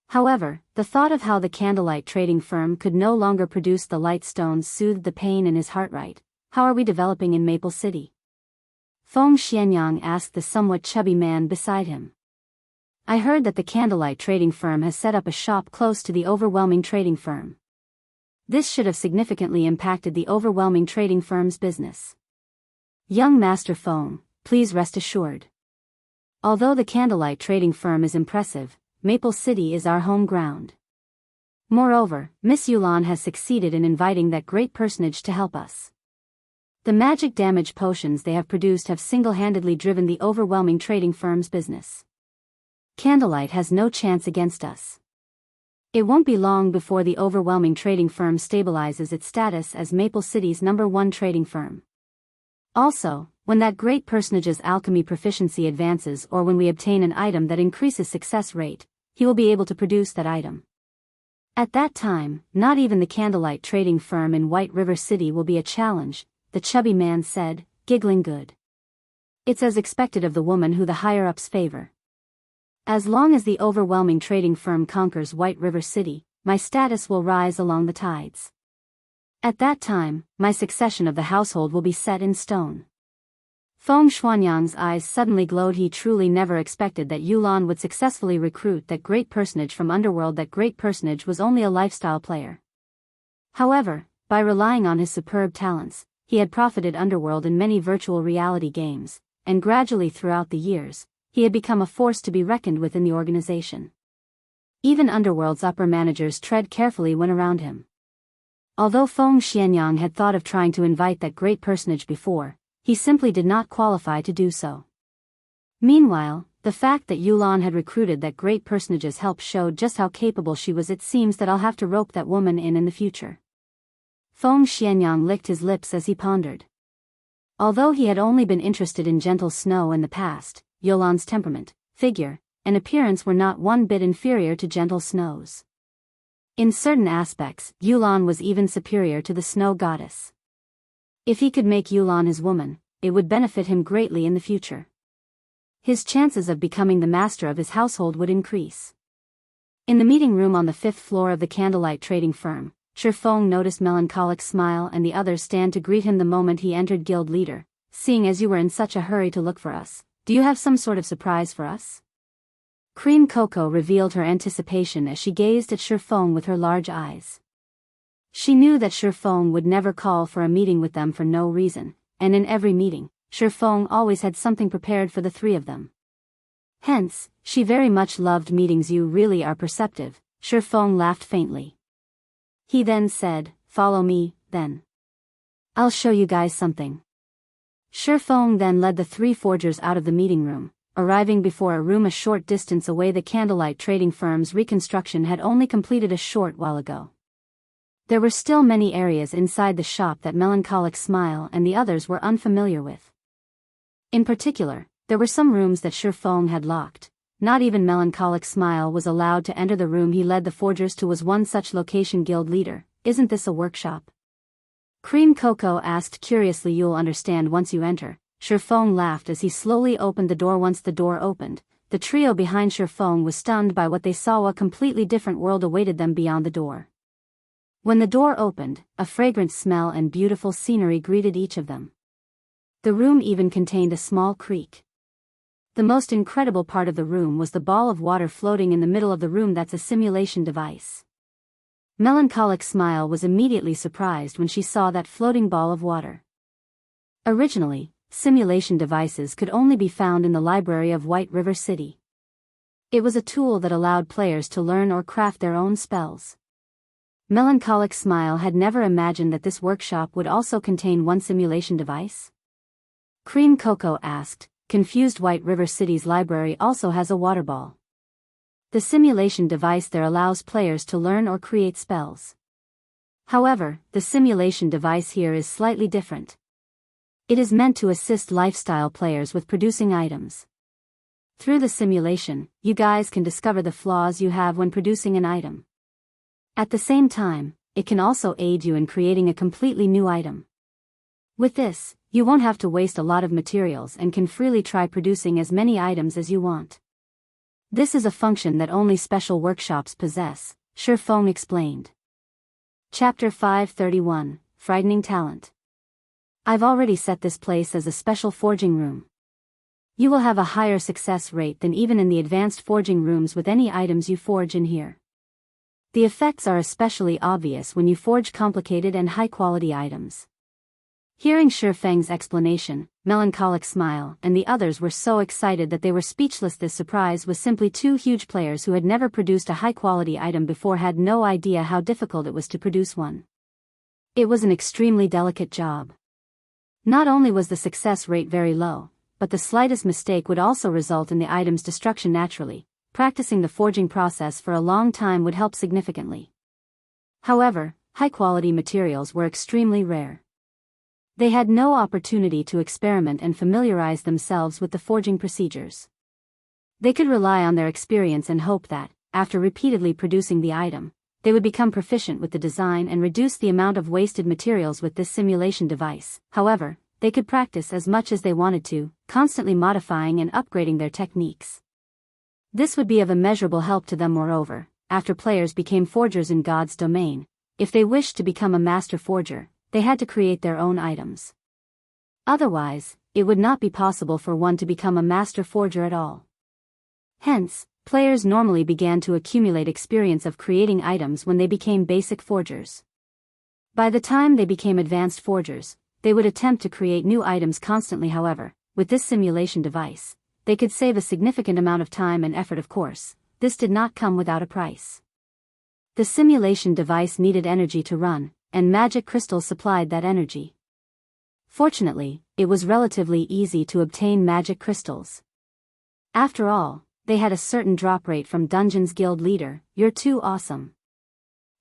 However, the thought of how the candlelight trading firm could no longer produce the light stones soothed the pain in his heart. Right, how are we developing in Maple City? Feng Xianyang asked the somewhat chubby man beside him. I heard that the candlelight trading firm has set up a shop close to the overwhelming trading firm. This should have significantly impacted the overwhelming trading firm's business. Young Master Feng, please rest assured. Although the candlelight trading firm is impressive, Maple City is our home ground. Moreover, Miss Yulan has succeeded in inviting that great personage to help us. The magic damage potions they have produced have single-handedly driven the overwhelming trading firm's business. Candlelight has no chance against us. It won't be long before the overwhelming trading firm stabilizes its status as Maple City's #1 trading firm. Also, when that great personage's alchemy proficiency advances or when we obtain an item that increases success rate, he will be able to produce that item. At that time, not even the candlelight trading firm in White River City will be a challenge, the chubby man said, giggling good. It's as expected of the woman who the higher-ups favor. As long as the overwhelming trading firm conquers White River City, my status will rise along the tides. At that time, my succession of the household will be set in stone. Feng Xuanyang's eyes suddenly glowed. He truly never expected that Yulan would successfully recruit that great personage from Underworld. That great personage was only a lifestyle player. However, by relying on his superb talents, he had profited Underworld in many virtual reality games, and gradually throughout the years, he had become a force to be reckoned with in the organization. Even Underworld's upper managers tread carefully when around him. Although Feng Xianyang had thought of trying to invite that great personage before, he simply did not qualify to do so. Meanwhile, the fact that Yulan had recruited that great personage's help showed just how capable she was. It seems that I'll have to rope that woman in the future. Feng Xianyang licked his lips as he pondered. Although he had only been interested in gentle snow in the past, Yulan's temperament, figure, and appearance were not one bit inferior to gentle snow's. In certain aspects, Yulan was even superior to the snow goddess. If he could make Yulan his woman, it would benefit him greatly in the future. His chances of becoming the master of his household would increase. In the meeting room on the 5th floor of the candlelight trading firm, Shi Feng noticed Melancholic smile and the others stand to greet him the moment he entered. Guild leader, seeing as you were in such a hurry to look for us, do you have some sort of surprise for us? Cream Cocoa revealed her anticipation as she gazed at Shi Feng with her large eyes. She knew that Shi Feng would never call for a meeting with them for no reason, and in every meeting, Shi Feng always had something prepared for the three of them. Hence, she very much loved meetings. You really are perceptive, Shi Feng laughed faintly. He then said, follow me, then. I'll show you guys something. Shi Feng then led the three forgers out of the meeting room, arriving before a room a short distance away. The candlelight trading firm's reconstruction had only completed a short while ago. There were still many areas inside the shop that Melancholic Smile and the others were unfamiliar with. In particular, there were some rooms that Shi Feng had locked. Not even Melancholic Smile was allowed to enter the room he led the forgers to. Was one such location. Guild leader, isn't this a workshop? Cream Cocoa asked curiously. You'll understand once you enter, Shi Feng laughed as he slowly opened the door. Once the door opened, the trio behind Shi Feng was stunned by what they saw. A completely different world awaited them beyond the door. When the door opened, a fragrant smell and beautiful scenery greeted each of them. The room even contained a small creek. The most incredible part of the room was the ball of water floating in the middle of the room. That's a simulation device. Melancholic Smile was immediately surprised when she saw that floating ball of water. Originally, simulation devices could only be found in the library of White River City. It was a tool that allowed players to learn or craft their own spells. Melancholic Smile had never imagined that this workshop would also contain one simulation device. Cream Cocoa asked, confused. White River City's library also has a water ball. The simulation device there allows players to learn or create spells. However, the simulation device here is slightly different. It is meant to assist lifestyle players with producing items. Through the simulation, you guys can discover the flaws you have when producing an item. At the same time, it can also aid you in creating a completely new item. With this, you won't have to waste a lot of materials and can freely try producing as many items as you want. This is a function that only special workshops possess, Shi Feng explained. Chapter 531, Frightening Talent. I've already set this place as a special forging room. You will have a higher success rate than even in the advanced forging rooms with any items you forge in here. The effects are especially obvious when you forge complicated and high-quality items. Hearing Shifeng's explanation, Melancholic smile, and the others were so excited that they were speechless. This surprise was simply two huge players who had never produced a high-quality item before had no idea how difficult it was to produce one. It was an extremely delicate job. Not only was the success rate very low, but the slightest mistake would also result in the item's destruction naturally. Practicing the forging process for a long time would help significantly. However, high-quality materials were extremely rare. They had no opportunity to experiment and familiarize themselves with the forging procedures. They could rely on their experience and hope that, after repeatedly producing the item, they would become proficient with the design and reduce the amount of wasted materials with this simulation device. However, they could practice as much as they wanted to, constantly modifying and upgrading their techniques. This would be of immeasurable help to them. Moreover, after players became forgers in God's domain, if they wished to become a master forger, they had to create their own items. Otherwise, it would not be possible for one to become a master forger at all. Hence, players normally began to accumulate experience of creating items when they became basic forgers. By the time they became advanced forgers, they would attempt to create new items constantly. However, with this simulation device, they could save a significant amount of time and effort. Of course, this did not come without a price. The simulation device needed energy to run, and magic crystals supplied that energy. Fortunately, it was relatively easy to obtain magic crystals. After all, they had a certain drop rate from Dungeon's guild leader. "You're too awesome."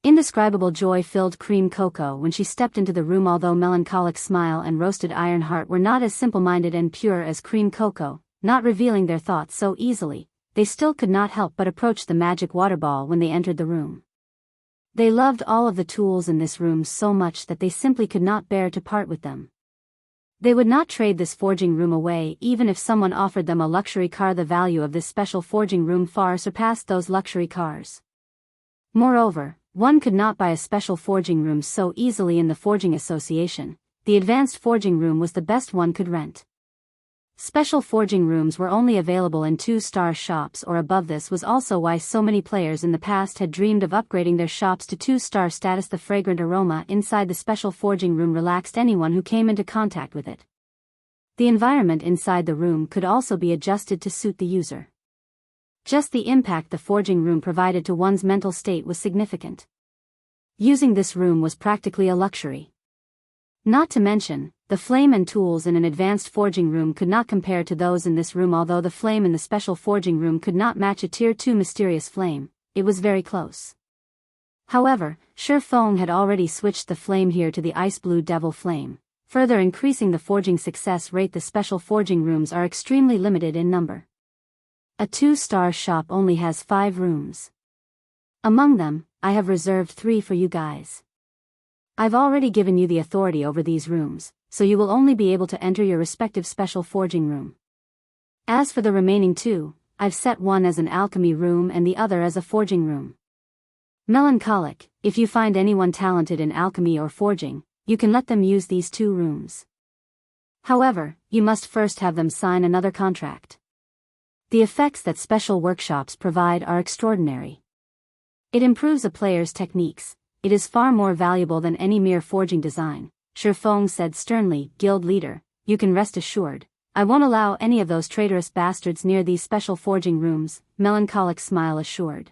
Indescribable joy filled Cream Cocoa when she stepped into the room. Although Melancholic Smile and Roasted Ironheart were not as simple-minded and pure as Cream Cocoa, not revealing their thoughts so easily, they still could not help but approach the magic water ball when they entered the room. They loved all of the tools in this room so much that they simply could not bear to part with them. They would not trade this forging room away even if someone offered them a luxury car. The value of this special forging room far surpassed those luxury cars. Moreover, one could not buy a special forging room so easily in the Forging Association. The advanced forging room was the best one could rent. Special forging rooms were only available in 2-star shops or above. This was also why so many players in the past had dreamed of upgrading their shops to 2-star status. The fragrant aroma inside the special forging room relaxed anyone who came into contact with it. The environment inside the room could also be adjusted to suit the user. Just the impact the forging room provided to one's mental state was significant. Using this room was practically a luxury. Not to mention, the flame and tools in an advanced forging room could not compare to those in this room. Although the flame in the special forging room could not match a Tier 2 mysterious flame, it was very close. However, Shifeng had already switched the flame here to the ice blue devil flame, further increasing the forging success rate. The special forging rooms are extremely limited in number. A 2-star shop only has 5 rooms. Among them, I have reserved 3 for you guys. I've already given you the authority over these rooms, so you will only be able to enter your respective special forging room. As for the remaining 2, I've set one as an alchemy room and the other as a forging room. Melancholic, if you find anyone talented in alchemy or forging, you can let them use these 2 rooms. However, you must first have them sign another contract. The effects that special workshops provide are extraordinary. It improves a player's techniques. It is far more valuable than any mere forging design, Shifeng said sternly. "Guild leader, you can rest assured, I won't allow any of those traitorous bastards near these special forging rooms," Melancholic Smile assured.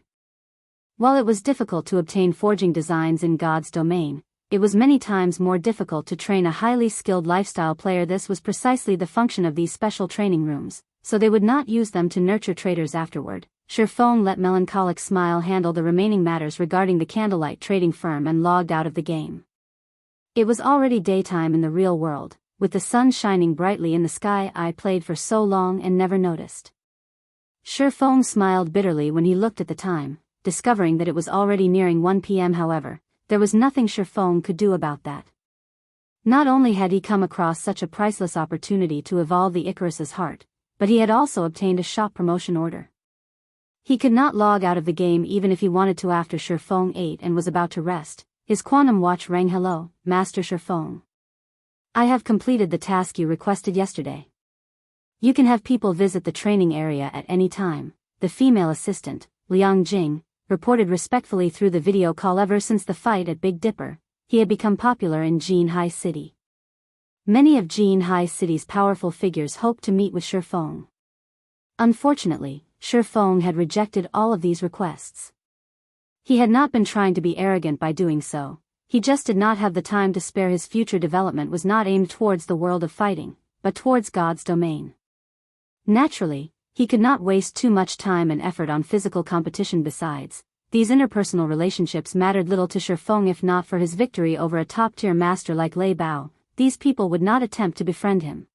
While it was difficult to obtain forging designs in God's domain, it was many times more difficult to train a highly skilled lifestyle player. This was precisely the function of these special training rooms, so they would not use them to nurture traitors afterward. Shifeng let Melancholic Smile handle the remaining matters regarding the candlelight trading firm and logged out of the game. It was already daytime in the real world, with the sun shining brightly in the sky. I played for so long and never noticed. Shifeng smiled bitterly when he looked at the time, discovering that it was already nearing 1 p.m. However, there was nothing Shifeng could do about that. Not only had he come across such a priceless opportunity to evolve the Icarus's heart, but he had also obtained a shop promotion order. He could not log out of the game even if he wanted to. After Shifeng ate and was about to rest, his quantum watch rang. "Hello, Master Shifeng. I have completed the task you requested yesterday. You can have people visit the training area at any time." The female assistant, Liang Jing, reported respectfully through the video call. Ever since the fight at Big Dipper, he had become popular in Jinhai City. Many of Jinhai City's powerful figures hoped to meet with Shifeng. Unfortunately, Shifeng had rejected all of these requests. He had not been trying to be arrogant by doing so, he just did not have the time to spare. His future development was not aimed towards the world of fighting, but towards God's domain. Naturally, he could not waste too much time and effort on physical competition. Besides, these interpersonal relationships mattered little to Shifeng. If not for his victory over a top-tier master like Lei Bao, these people would not attempt to befriend him.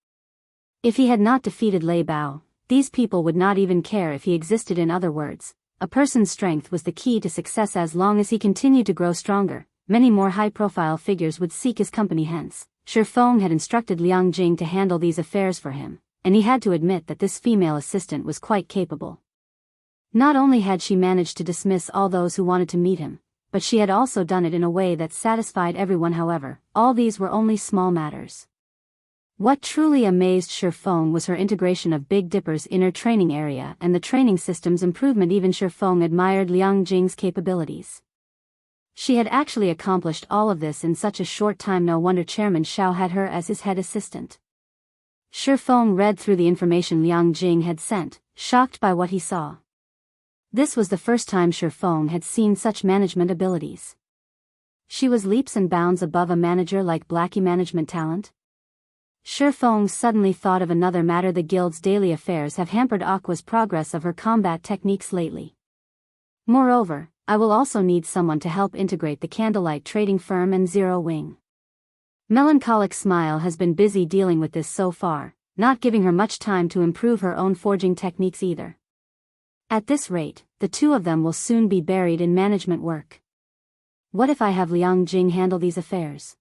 If he had not defeated Lei Bao, these people would not even care if he existed. In other words, a person's strength was the key to success. As long as he continued to grow stronger, many more high-profile figures would seek his company. Hence, Shifeng had instructed Liang Jing to handle these affairs for him, and he had to admit that this female assistant was quite capable. Not only had she managed to dismiss all those who wanted to meet him, but she had also done it in a way that satisfied everyone. However, all these were only small matters. What truly amazed Shifeng was her integration of Big Dipper's inner training area and the training system's improvement. Even Shifeng admired Liang Jing's capabilities. She had actually accomplished all of this in such a short time. No wonder Chairman Xiao had her as his head assistant. Shifeng read through the information Liang Jing had sent, shocked by what he saw. This was the first time Shifeng had seen such management abilities. She was leaps and bounds above a manager like Blackie. Management talent? Shifeng suddenly thought of another matter. The guild's daily affairs have hampered Aqua's progress of her combat techniques lately. Moreover, I will also need someone to help integrate the Candlelight trading firm and Zero Wing. Melancholic Smile has been busy dealing with this so far, not giving her much time to improve her own forging techniques either. At this rate, the two of them will soon be buried in management work. What if I have Liang Jing handle these affairs?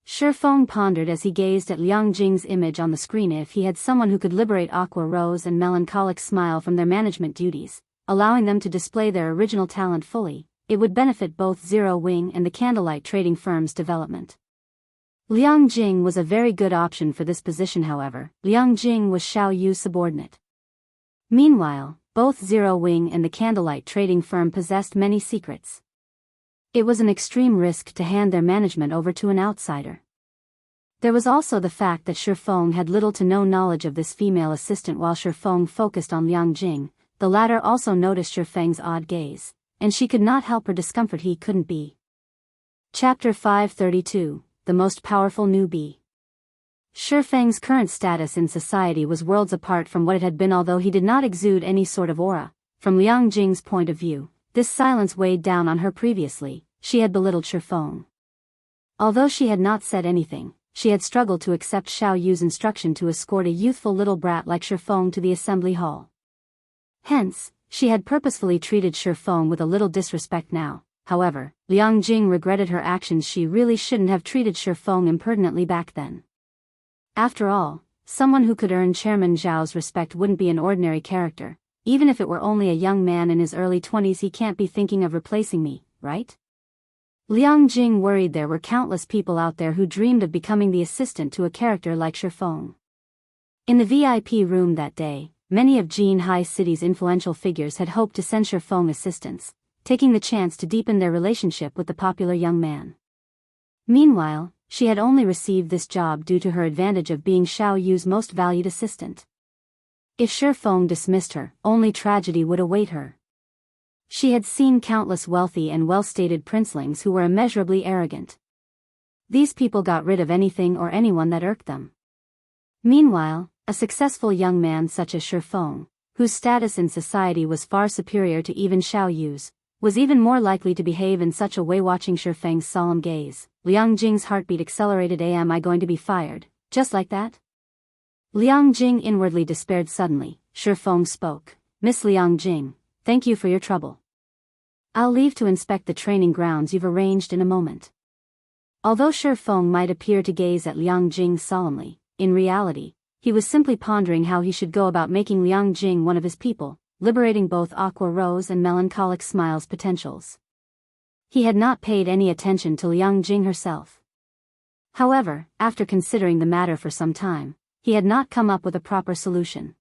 Shifeng pondered as he gazed at Liang Jing's image on the screen. If he had someone who could liberate Aqua Rose and Melancholic Smile from their management duties, allowing them to display their original talent fully, it would benefit both Zero Wing and the Candlelight trading firm's development. Liang Jing was a very good option for this position. However, Liang Jing was Xiao Yu's subordinate. Meanwhile, both Zero Wing and the Candlelight trading firm possessed many secrets. It was an extreme risk to hand their management over to an outsider. There was also the fact that Shifeng had little to no knowledge of this female assistant. While Shifeng focused on Liang Jing, the latter also noticed Shifeng's odd gaze, and she could not help her discomfort. He couldn't be. Chapter 532, The Most Powerful Newbie. Shifeng's current status in society was worlds apart from what it had been. Although he did not exude any sort of aura, from Liang Jing's point of view, this silence weighed down on her. Previously, she had belittled Shifeng. Although she had not said anything, she had struggled to accept Xiao Yu's instruction to escort a youthful little brat like Shifeng to the assembly hall. Hence, she had purposefully treated Shifeng with a little disrespect now. However, Liang Jing regretted her actions. She really shouldn't have treated Shifeng impertinently back then. After all, someone who could earn Chairman Zhao's respect wouldn't be an ordinary character. Even if it were only a young man in his early 20s, he can't be thinking of replacing me, right? Liang Jing worried. There were countless people out there who dreamed of becoming the assistant to a character like Shifeng. In the VIP room that day, many of Jinhai City's influential figures had hoped to send Shifeng assistance, taking the chance to deepen their relationship with the popular young man. Meanwhile, she had only received this job due to her advantage of being Xiao Yu's most valued assistant. If Shifeng dismissed her, only tragedy would await her. She had seen countless wealthy and well-stated princelings who were immeasurably arrogant. These people got rid of anything or anyone that irked them. Meanwhile, a successful young man such as Shifeng, whose status in society was far superior to even Xiao Yu's, was even more likely to behave in such a way. Watching Shifeng's solemn gaze, Liang Jing's heartbeat accelerated. Am I going to be fired, just like that? Liang Jing inwardly despaired. Suddenly, Shifeng spoke. Miss Liang Jing, thank you for your trouble. I'll leave to inspect the training grounds you've arranged in a moment. Although Shifeng might appear to gaze at Liang Jing solemnly, in reality, he was simply pondering how he should go about making Liang Jing one of his people, liberating both Aqua Rose and Melancholic Smile's potentials. He had not paid any attention to Liang Jing herself. However, after considering the matter for some time, he had not come up with a proper solution.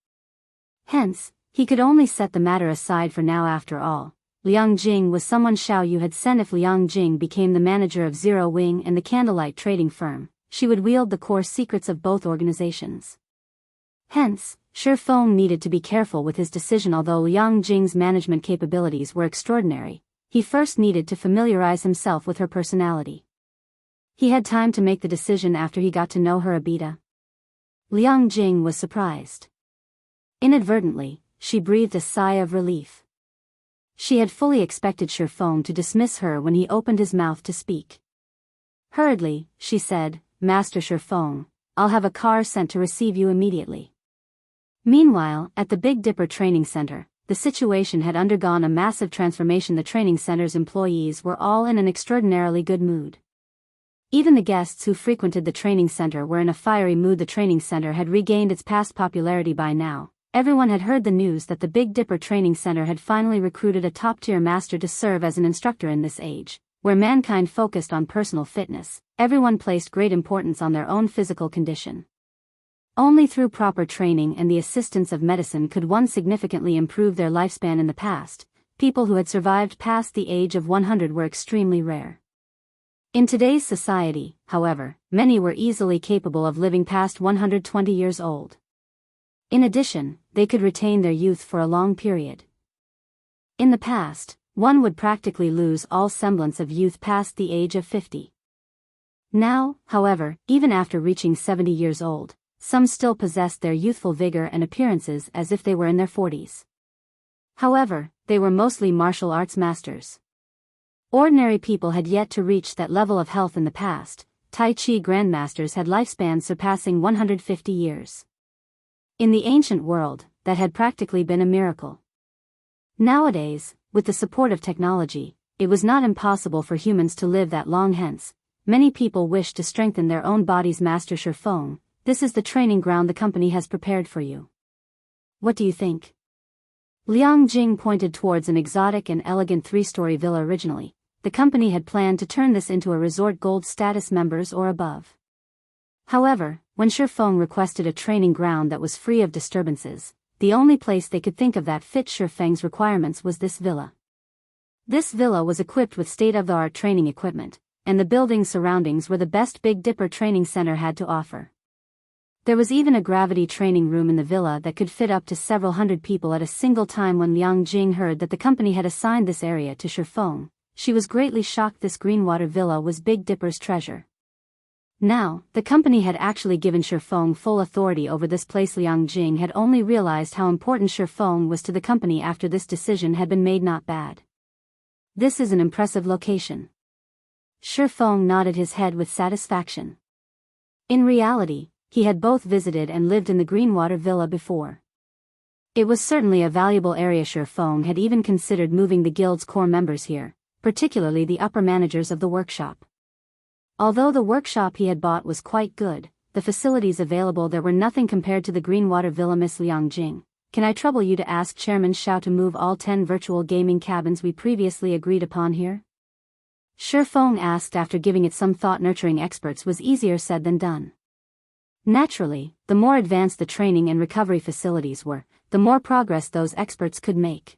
Hence, he could only set the matter aside for now. After all, Liang Jing was someone Xiao Yu had sent. If Liang Jing became the manager of Zero Wing and the Candlelight trading firm, she would wield the core secrets of both organizations. Hence, Shi Feng needed to be careful with his decision. Although Liang Jing's management capabilities were extraordinary, he first needed to familiarize himself with her personality. He had time to make the decision after he got to know her a bit. Liang Jing was surprised. Inadvertently, she breathed a sigh of relief. She had fully expected Shi Feng to dismiss her when he opened his mouth to speak. Hurriedly, she said, "Master Shi Feng, I'll have a car sent to receive you immediately." Meanwhile, at the Big Dipper Training Center, the situation had undergone a massive transformation. The training center's employees were all in an extraordinarily good mood. Even the guests who frequented the training center were in a fiery mood. The training center had regained its past popularity by now. Everyone had heard the news that the Big Dipper Training Center had finally recruited a top-tier master to serve as an instructor. In this age, where mankind focused on personal fitness, everyone placed great importance on their own physical condition. Only through proper training and the assistance of medicine could one significantly improve their lifespan. In the past, people who had survived past the age of 100 were extremely rare. In today's society, however, many were easily capable of living past 120 years old. In addition, they could retain their youth for a long period. In the past, one would practically lose all semblance of youth past the age of 50. Now, however, even after reaching 70 years old, some still possessed their youthful vigor and appearances as if they were in their 40s. However, they were mostly martial arts masters. Ordinary people had yet to reach that level of health. In the past, Tai Chi grandmasters had lifespans surpassing 150 years. In the ancient world, that had practically been a miracle. Nowadays, with the support of technology, it was not impossible for humans to live that long. Hence, many people wish to strengthen their own bodies. Master Shi Feng, this is the training ground the company has prepared for you. What do you think? Liang Jing pointed towards an exotic and elegant 3-story villa. Originally, the company had planned to turn this into a resort gold status members or above. However, when Shi Feng requested a training ground that was free of disturbances, the only place they could think of that fit Shi Feng's requirements was this villa. This villa was equipped with state-of-the-art training equipment, and the building's surroundings were the best Big Dipper Training Center had to offer. There was even a gravity training room in the villa that could fit up to several hundred people at a single time. When Liang Jing heard that the company had assigned this area to Shi Feng, she was greatly shocked. This Greenwater villa was Big Dipper's treasure. Now, the company had actually given Shi Feng full authority over this place. Liang Jing had only realized how important Shi Feng was to the company after this decision had been made. Not bad. This is an impressive location. Shi Feng nodded his head with satisfaction. In reality, he had both visited and lived in the Greenwater Villa before. It was certainly a valuable area. Shi Feng had even considered moving the guild's core members here, particularly the upper managers of the workshop. Although the workshop he had bought was quite good, the facilities available there were nothing compared to the Greenwater Villa. Miss Liang Jing, can I trouble you to ask Chairman Xiao to move all 10 virtual gaming cabins we previously agreed upon here? Shi Feng asked after giving it some thought. Nurturing experts was easier said than done. Naturally, the more advanced the training and recovery facilities were, the more progress those experts could make.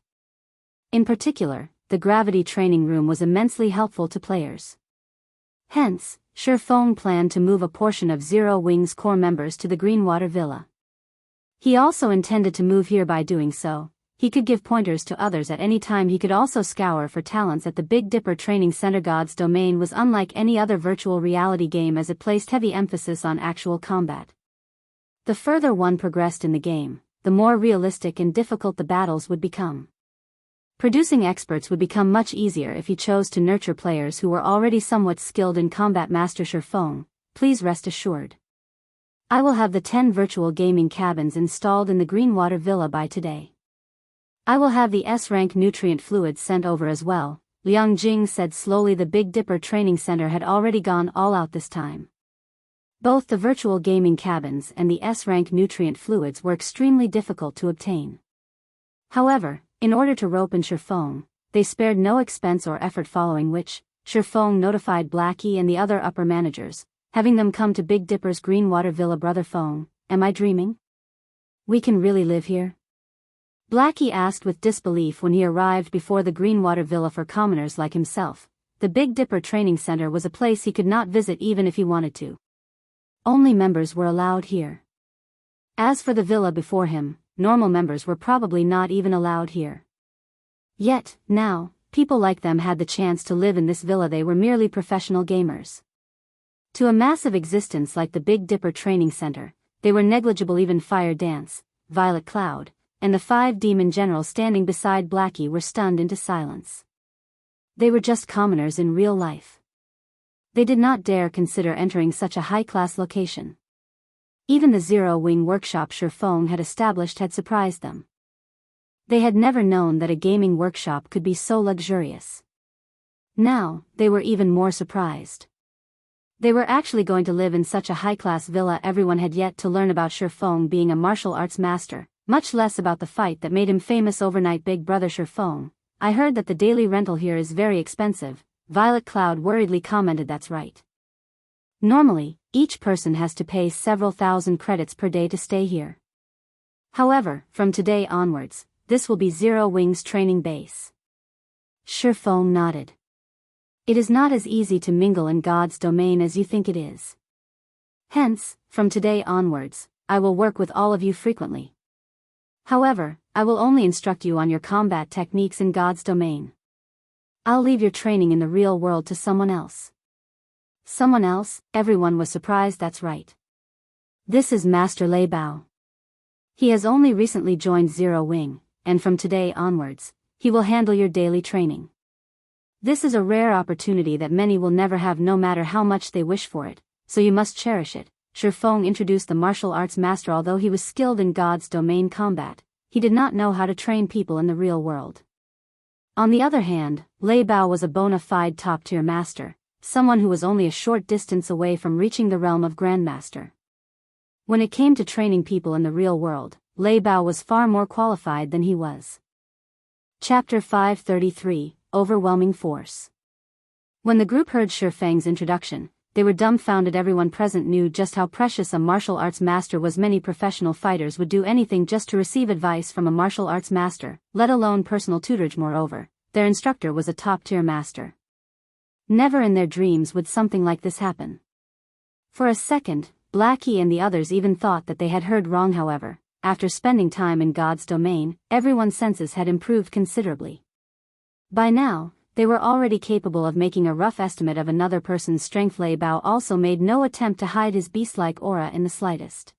In particular, the gravity training room was immensely helpful to players. Hence, Shi Feng planned to move a portion of Zero Wing's core members to the Greenwater Villa. He also intended to move here. By doing so, he could give pointers to others at any time. He could also scour for talents at the Big Dipper Training Center. God's Domain was unlike any other virtual reality game as it placed heavy emphasis on actual combat. The further one progressed in the game, the more realistic and difficult the battles would become. Producing experts would become much easier if he chose to nurture players who were already somewhat skilled in combat. Master Shi Feng, please rest assured. I will have the 10 virtual gaming cabins installed in the Greenwater Villa by today. I will have the S-rank nutrient fluids sent over as well, Liang Jing said slowly. The Big Dipper Training Center had already gone all out this time. Both the virtual gaming cabins and the S-rank nutrient fluids were extremely difficult to obtain. However, in order to rope in Shi Feng, they spared no expense or effort, following which, Shi Feng notified Blackie and the other upper managers, having them come to Big Dipper's Greenwater Villa. Brother Feng, am I dreaming? We can really live here? Blackie asked with disbelief when he arrived before the Greenwater Villa for commoners like himself. The Big Dipper Training Center was a place he could not visit even if he wanted to. Only members were allowed here. As for the villa before him, normal members were probably not even allowed here. Yet, now, people like them had the chance to live in this villa. They were merely professional gamers. To a massive existence like the Big Dipper Training Center, they were negligible. Even Fire Dance, Violet Cloud, and the 5 demon generals standing beside Blackie were stunned into silence. They were just commoners in real life. They did not dare consider entering such a high-class location. Even the Zero-Wing workshop Shifeng had established had surprised them. They had never known that a gaming workshop could be so luxurious. Now, they were even more surprised. They were actually going to live in such a high-class villa. Everyone had yet to learn about Shifeng being a martial arts master, much less about the fight that made him famous overnight. Big brother Shifeng, I heard that the daily rental here is very expensive, Violet Cloud worriedly commented. That's right. Normally, each person has to pay several thousand credits per day to stay here. However, from today onwards, this will be Zero Wing's training base. Shifeng nodded. It is not as easy to mingle in God's domain as you think it is. Hence, from today onwards, I will work with all of you frequently. However, I will only instruct you on your combat techniques in God's domain. I'll leave your training in the real world to someone else. Someone else? Everyone was surprised. That's right. This is Master Lei Bao. He has only recently joined Zero Wing, and from today onwards, he will handle your daily training. This is a rare opportunity that many will never have no matter how much they wish for it, so you must cherish it. Shifeng introduced the martial arts master. Although he was skilled in God's domain combat, he did not know how to train people in the real world. On the other hand, Lei Bao was a bona fide top-tier master, someone who was only a short distance away from reaching the realm of Grandmaster. When it came to training people in the real world, Lei Bao was far more qualified than he was. Chapter 533, Overwhelming Force. When the group heard Shifeng's introduction, they were dumbfounded. Everyone present knew just how precious a martial arts master was. Many professional fighters would do anything just to receive advice from a martial arts master, let alone personal tutorage. Moreover, their instructor was a top-tier master. Never in their dreams would something like this happen. For a second, Blackie and the others even thought that they had heard wrong. However, after spending time in God's domain, everyone's senses had improved considerably. By now, they were already capable of making a rough estimate of another person's strength. Lei Bao also made no attempt to hide his beast-like aura in the slightest.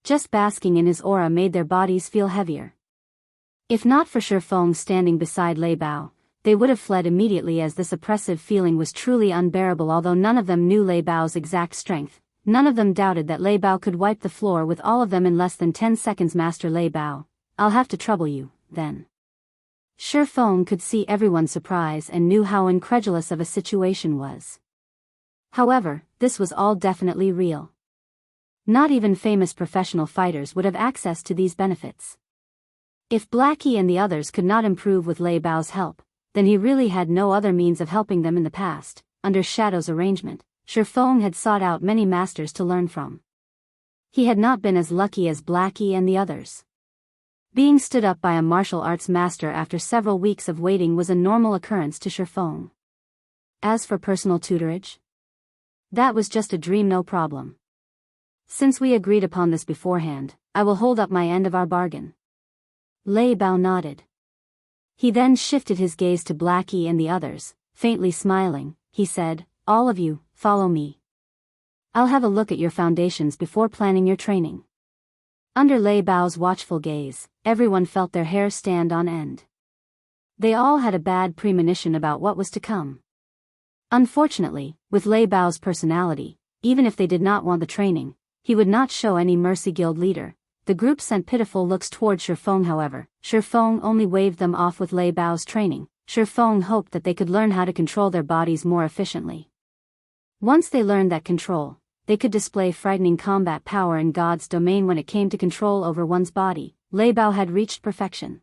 Just basking in his aura made their bodies feel heavier. If not for Shifeng standing beside Lei Bao, they would have fled immediately, as this oppressive feeling was truly unbearable. Although none of them knew Lei Bao's exact strength, none of them doubted that Lei Bao could wipe the floor with all of them in less than 10 seconds. Master Lei Bao, I'll have to trouble you, then. Shifeng could see everyone's surprise and knew how incredulous of a situation was. However, this was all definitely real. Not even famous professional fighters would have access to these benefits. If Blackie and the others could not improve with Lei Bao's help, then he really had no other means of helping them in the past. Under Shadow's arrangement, Shifeng had sought out many masters to learn from. He had not been as lucky as Blackie and the others. Being stood up by a martial arts master after several weeks of waiting was a normal occurrence to Shifeng. As for personal tutorage, that was just a dream. No problem. Since we agreed upon this beforehand, I will hold up my end of our bargain. Lei Bao nodded. He then shifted his gaze to Blackie and the others, faintly smiling. He said, "All of you, follow me. I'll have a look at your foundations before planning your training." Under Lei Bao's watchful gaze, everyone felt their hair stand on end. They all had a bad premonition about what was to come. Unfortunately, with Lei Bao's personality, even if they did not want the training, he would not show any mercy. Guild leader. The group sent pitiful looks toward Shifeng. However, Shifeng only waved them off. With Lei Bao's training, Shifeng hoped that they could learn how to control their bodies more efficiently. Once they learned that control, they could display frightening combat power in God's domain. When it came to control over one's body, Lei Bao had reached perfection.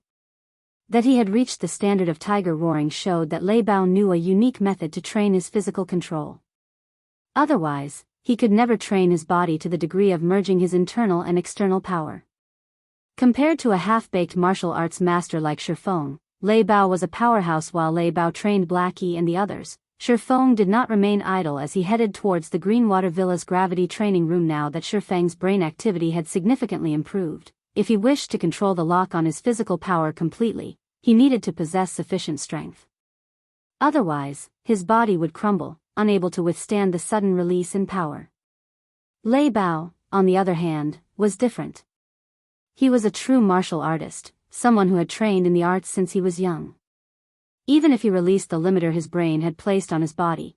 That he had reached the standard of tiger roaring showed that Lei Bao knew a unique method to train his physical control. Otherwise, he could never train his body to the degree of merging his internal and external power. Compared to a half-baked martial arts master like Shifeng, Lei Bao was a powerhouse. While Lei Bao trained Blackie and the others, Shifeng did not remain idle as he headed towards the Greenwater Villa's gravity training room. Now that Shifeng's brain activity had significantly improved, if he wished to control the lock on his physical power completely, he needed to possess sufficient strength. Otherwise, his body would crumble, unable to withstand the sudden release in power. Lei Bao, on the other hand, was different. He was a true martial artist, someone who had trained in the arts since he was young. Even if he released the limiter his brain had placed on his body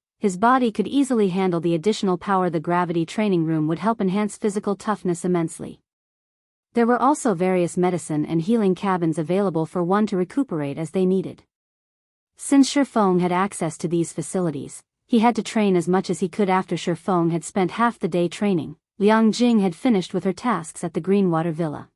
could easily handle the additional power. The gravity training room would help enhance physical toughness immensely. There were also various medicine and healing cabins available for one to recuperate as they needed. Since Shifeng had access to these facilities, he had to train as much as he could. After Shifeng had spent half the day training, Liang Jing had finished with her tasks at the Greenwater Villa.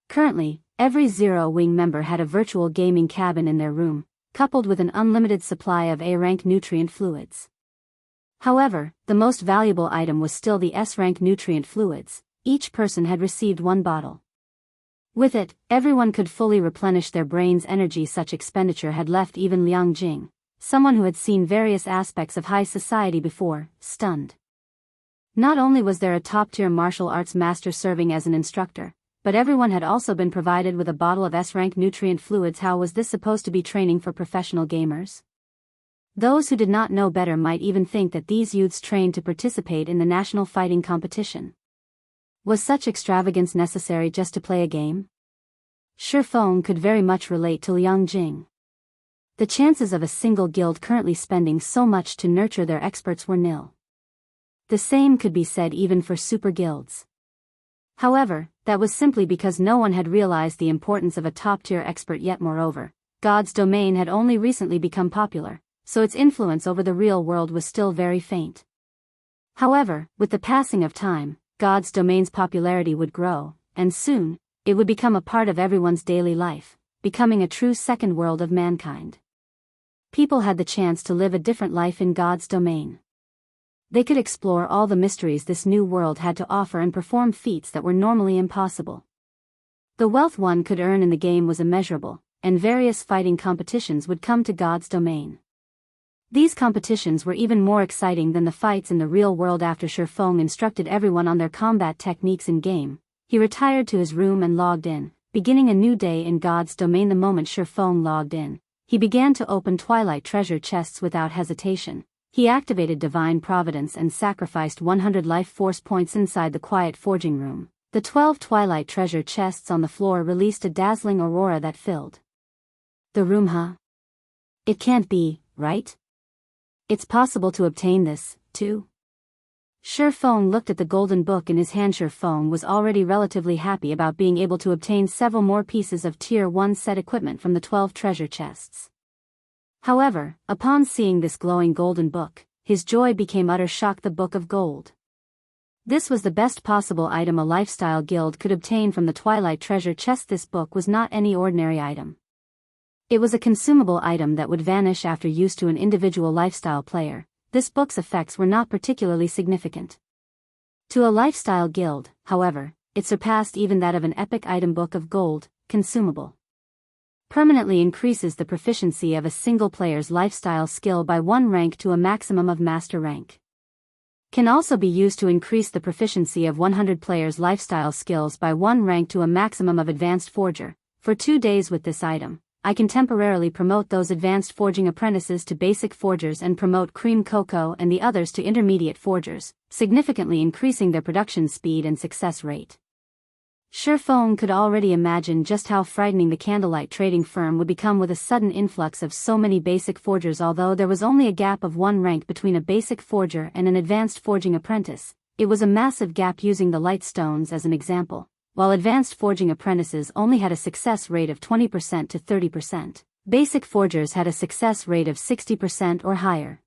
Currently, every Zero Wing member had a virtual gaming cabin in their room, coupled with an unlimited supply of A-rank nutrient fluids. However, the most valuable item was still the S-rank nutrient fluids. Each person had received one bottle. With it, everyone could fully replenish their brain's energy. Such expenditure had left even Liang Jing, someone who had seen various aspects of high society before, stunned. Not only was there a top-tier martial arts master serving as an instructor, but everyone had also been provided with a bottle of S-rank nutrient fluids. How was this supposed to be training for professional gamers? Those who did not know better might even think that these youths trained to participate in the national fighting competition. Was such extravagance necessary just to play a game? Shifeng could very much relate to Liang Jing. The chances of a single guild currently spending so much to nurture their experts were nil. The same could be said even for super guilds. However, that was simply because no one had realized the importance of a top-tier expert yet. Moreover, God's domain had only recently become popular, so its influence over the real world was still very faint. However, with the passing of time, God's domain's popularity would grow, and soon, it would become a part of everyone's daily life, becoming a true second world of mankind. People had the chance to live a different life in God's domain. They could explore all the mysteries this new world had to offer and perform feats that were normally impossible. The wealth one could earn in the game was immeasurable, and various fighting competitions would come to God's domain. These competitions were even more exciting than the fights in the real world. After Shifeng instructed everyone on their combat techniques in-game, he retired to his room and logged in, beginning a new day in God's domain. The moment Shifeng logged in, he began to open Twilight treasure chests without hesitation. He activated Divine Providence and sacrificed 100 life force points inside the quiet forging room. The 12 Twilight treasure chests on the floor released a dazzling aurora that filled the room. It can't be, right? It's possible to obtain this, too? Shifeng looked at the golden book in his hand. Shifeng was already relatively happy about being able to obtain several more pieces of Tier 1 set equipment from the 12 treasure chests. However, upon seeing this glowing golden book, his joy became utter shock. The Book of Gold. This was the best possible item a lifestyle guild could obtain from the Twilight treasure chest. This book was not any ordinary item. It was a consumable item that would vanish after use to an individual lifestyle player. This book's effects were not particularly significant. To a lifestyle guild, however, it surpassed even that of an epic item. Book of Gold, consumable. Permanently increases the proficiency of a single player's lifestyle skill by 1 rank to a maximum of master rank. Can also be used to increase the proficiency of 100 players' lifestyle skills by 1 rank to a maximum of advanced forger. For 2 days with this item, I can temporarily promote those advanced forging apprentices to basic forgers and promote Cream Cocoa and the others to intermediate forgers, significantly increasing their production speed and success rate. Shifeng could already imagine just how frightening the candlelight trading firm would become with a sudden influx of so many basic forgers. Although there was only a gap of 1 rank between a basic forger and an advanced forging apprentice, it was a massive gap. Using the light stones as an example, while advanced forging apprentices only had a success rate of 20% to 30%, basic forgers had a success rate of 60% or higher.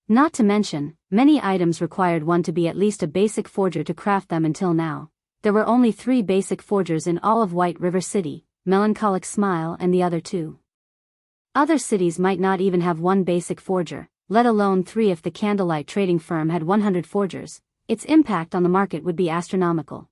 Not to mention, many items required one to be at least a basic forger to craft them. Until now, there were only 3 basic forgers in all of White River City, Melancholic Smile and the other 2. Other cities might not even have 1 basic forger, let alone 3. If the candlelight trading firm had 100 forgers, its impact on the market would be astronomical.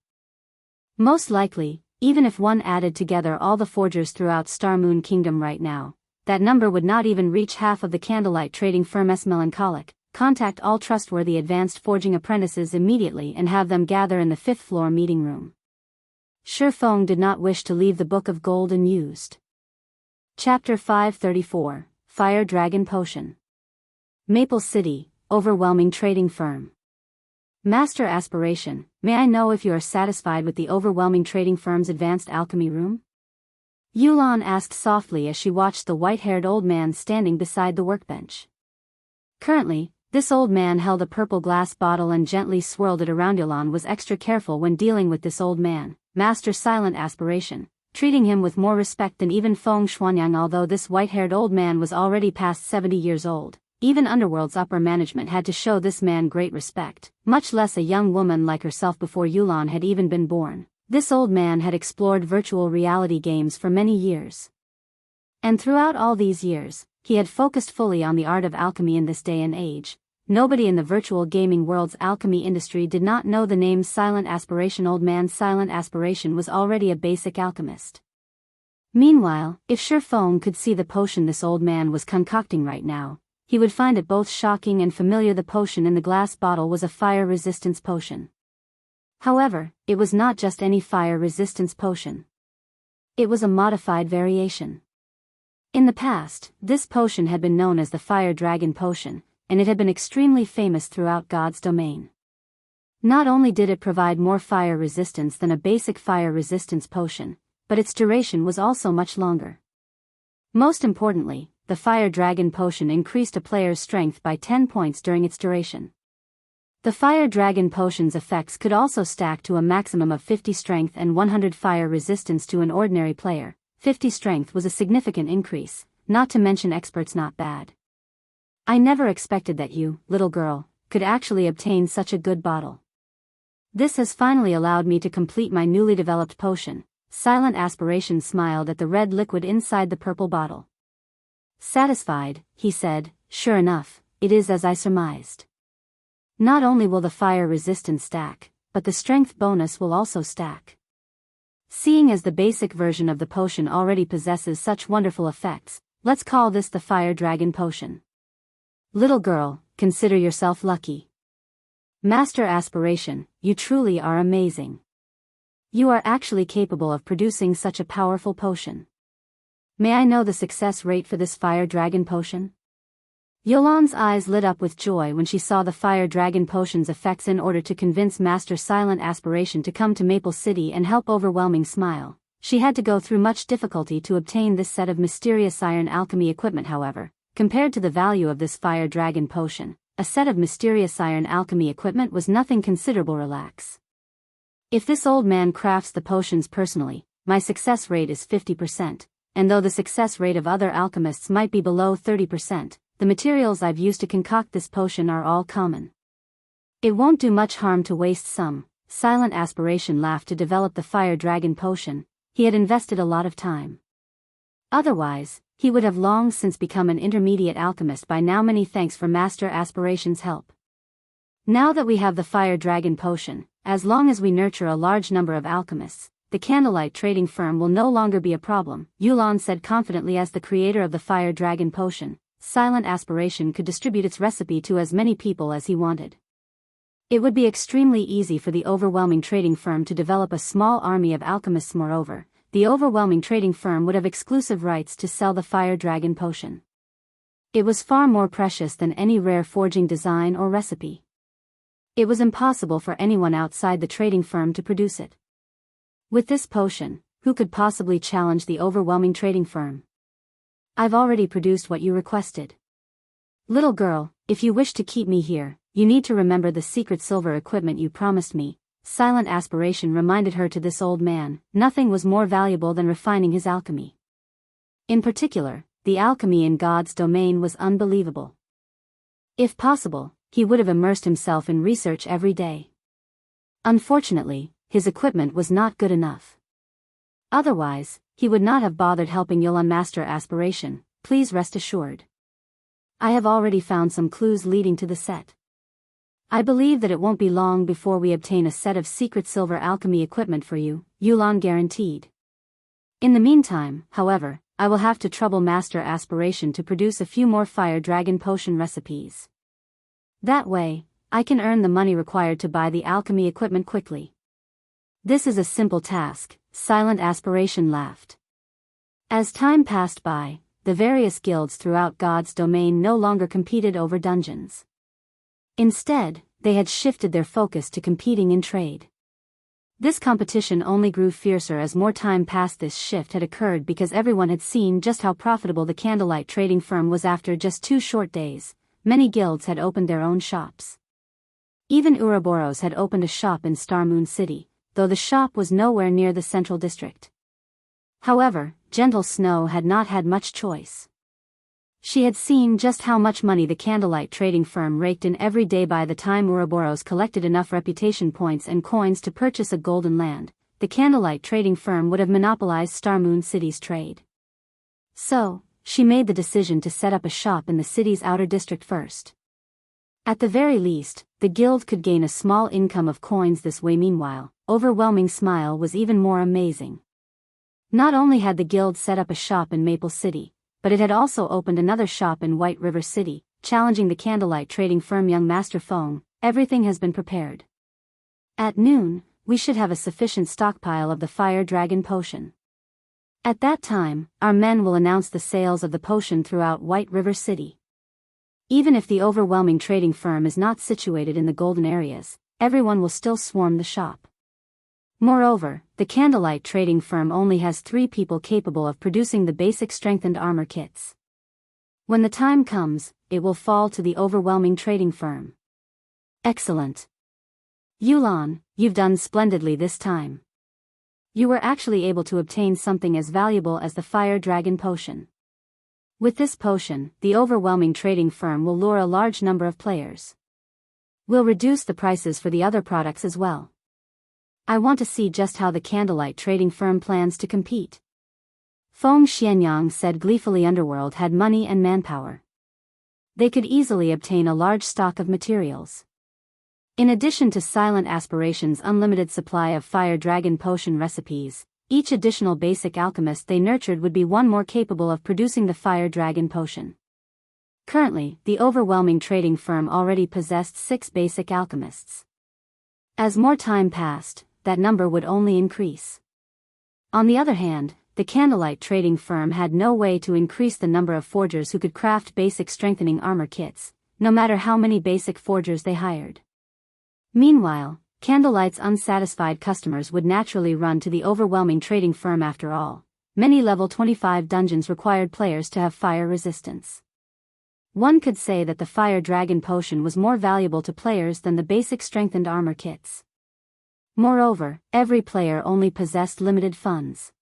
Most likely, Even if one added together all the forgers throughout Star Moon Kingdom right now, that number would not even reach half of the candlelight trading firm's Melancholic. Contact all trustworthy advanced forging apprentices immediately and have them gather in the 5th floor meeting room. Shi Feng did not wish to leave the Book of Gold unused. Chapter 534, Fire Dragon Potion. Maple City, Overwhelming Trading Firm. Master Aspiration, may I know if you are satisfied with the Overwhelming Trading Firm's advanced alchemy room? Yulan asked softly as she watched the white-haired old man standing beside the workbench. Currently, this old man held a purple glass bottle and gently swirled it around. Yulan was extra careful when dealing with this old man, Master Silent Aspiration, treating him with more respect than even Feng Xuanyang. Although this white-haired old man was already past 70 years old, even Underworld's upper management had to show this man great respect, much less a young woman like herself before Yulan had even been born. This old man had explored virtual reality games for many years. And throughout all these years, he had focused fully on the art of alchemy. In this day and age, nobody in the virtual gaming world's alchemy industry did not know the name Silent Aspiration. Old man Silent Aspiration was already a basic alchemist. Meanwhile, if Shi Feng could see the potion this old man was concocting right now, he would find it both shocking and familiar. The potion in the glass bottle was a fire resistance potion. However, it was not just any fire resistance potion. It was a modified variation. In the past, this potion had been known as the Fire Dragon Potion, and it had been extremely famous throughout God's domain. Not only did it provide more fire resistance than a basic fire resistance potion, but its duration was also much longer. Most importantly, the Fire Dragon Potion increased a player's strength by 10 points during its duration. The Fire Dragon Potion's effects could also stack to a maximum of 50 strength and 100 fire resistance to an ordinary player. 50 strength was a significant increase, not to mention experts not bad. I never expected that you, little girl, could actually obtain such a good bottle. This has finally allowed me to complete my newly developed potion. Silent Aspiration smiled at the red liquid inside the purple bottle. Satisfied, he said, sure enough, it is as I surmised. Not only will the fire resistance stack, but the strength bonus will also stack. Seeing as the basic version of the potion already possesses such wonderful effects, let's call this the Fire Dragon Potion. Little girl, consider yourself lucky. Master Aspiration, you truly are amazing. You are actually capable of producing such a powerful potion. May I know the success rate for this Fire Dragon Potion? Yulan's eyes lit up with joy when she saw the Fire Dragon Potion's effects. In order to convince Master Silent Aspiration to come to Maple City and help Overwhelming Smile, she had to go through much difficulty to obtain this set of mysterious iron alchemy equipment. However, compared to the value of this Fire Dragon Potion, a set of mysterious iron alchemy equipment was nothing considerable. Relax. If this old man crafts the potions personally, my success rate is 50%, and though the success rate of other alchemists might be below 30%, the materials I've used to concoct this potion are all common. It won't do much harm to waste some. Silent Aspiration laughed. To develop the Fire Dragon Potion, he had invested a lot of time. Otherwise, he would have long since become an intermediate alchemist by now. Many thanks for Master Aspiration's help. Now that we have the Fire Dragon Potion, as long as we nurture a large number of alchemists, the candlelight trading firm will no longer be a problem, Yulan said confidently. As the creator of the Fire Dragon Potion, Silent Aspiration could distribute its recipe to as many people as he wanted. It would be extremely easy for the Overwhelming Trading Firm to develop a small army of alchemists. Moreover, the Overwhelming Trading Firm would have exclusive rights to sell the Fire Dragon Potion. It was far more precious than any rare forging design or recipe. It was impossible for anyone outside the trading firm to produce it. With this potion, who could possibly challenge the Overwhelming Trading Firm? I've already produced what you requested. Little girl, if you wish to keep me here, you need to remember the secret silver equipment you promised me. Silent Aspiration reminded her. To this old man, nothing was more valuable than refining his alchemy. In particular, the alchemy in God's domain was unbelievable. If possible, he would have immersed himself in research every day. Unfortunately, his equipment was not good enough. Otherwise, he would not have bothered helping Yulan. Master Aspiration, please rest assured. I have already found some clues leading to the set. I believe that it won't be long before we obtain a set of secret silver alchemy equipment for you, Yulon guaranteed. In the meantime, however, I will have to trouble Master Aspiration to produce a few more fire dragon potion recipes. That way, I can earn the money required to buy the alchemy equipment quickly. This is a simple task, Silent Aspiration laughed. As time passed by, the various guilds throughout God's domain no longer competed over dungeons. Instead, they had shifted their focus to competing in trade. This competition only grew fiercer as more time past this shift had occurred because everyone had seen just how profitable the candlelight trading firm was. After just 2 short days, many guilds had opened their own shops. Even Ouroboros had opened a shop in Star Moon City, though the shop was nowhere near the central district. However, Gentle Snow had not had much choice. She had seen just how much money the candlelight trading firm raked in every day. By the time Ouroboros collected enough reputation points and coins to purchase a golden land, the candlelight trading firm would have monopolized Star Moon City's trade. So, she made the decision to set up a shop in the city's outer district first. At the very least, the guild could gain a small income of coins this way. Meanwhile, Overwhelming Smile was even more amazing. Not only had the guild set up a shop in Maple City, but it had also opened another shop in White River City, challenging the candlelight trading firm. Young Master Feng, everything has been prepared. At noon, we should have a sufficient stockpile of the fire dragon potion. At that time, our men will announce the sales of the potion throughout White River City. Even if the overwhelming trading firm is not situated in the golden areas, everyone will still swarm the shop. Moreover, the candlelight trading firm only has 3 people capable of producing the basic strengthened armor kits. When the time comes, it will fall to the overwhelming trading firm. Excellent. Yulon, you've done splendidly this time. You were actually able to obtain something as valuable as the fire dragon potion. With this potion, the overwhelming trading firm will lure a large number of players. We'll reduce the prices for the other products as well. I want to see just how the candlelight trading firm plans to compete. Feng Xianyang said gleefully. Underworld had money and manpower. They could easily obtain a large stock of materials. In addition to Silent Aspiration's unlimited supply of fire dragon potion recipes, each additional basic alchemist they nurtured would be one more capable of producing the fire dragon potion. Currently, the overwhelming trading firm already possessed 6 basic alchemists. As more time passed, that number would only increase. On the other hand, the candlelight trading firm had no way to increase the number of forgers who could craft basic strengthening armor kits, no matter how many basic forgers they hired. Meanwhile, Candlelight's unsatisfied customers would naturally run to the overwhelming trading firm. After all, many level 25 dungeons required players to have fire resistance. One could say that the fire dragon potion was more valuable to players than the basic strengthened armor kits. Moreover, every player only possessed limited funds.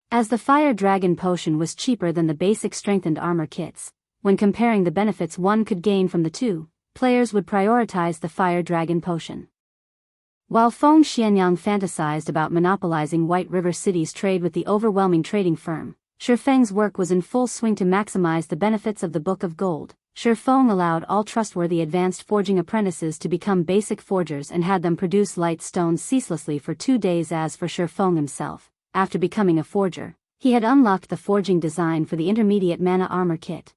As the fire dragon potion was cheaper than the basic strengthened armor kits, when comparing the benefits one could gain from the two, players would prioritize the fire dragon potion. While Feng Xianyang fantasized about monopolizing White River City's trade with the overwhelming trading firm, Shifeng's work was in full swing to maximize the benefits of the Book of Gold. Shifeng allowed all trustworthy advanced forging apprentices to become basic forgers and had them produce light stones ceaselessly for 2 days. As for Shifeng himself, after becoming a forger, he had unlocked the forging design for the intermediate mana armor kit.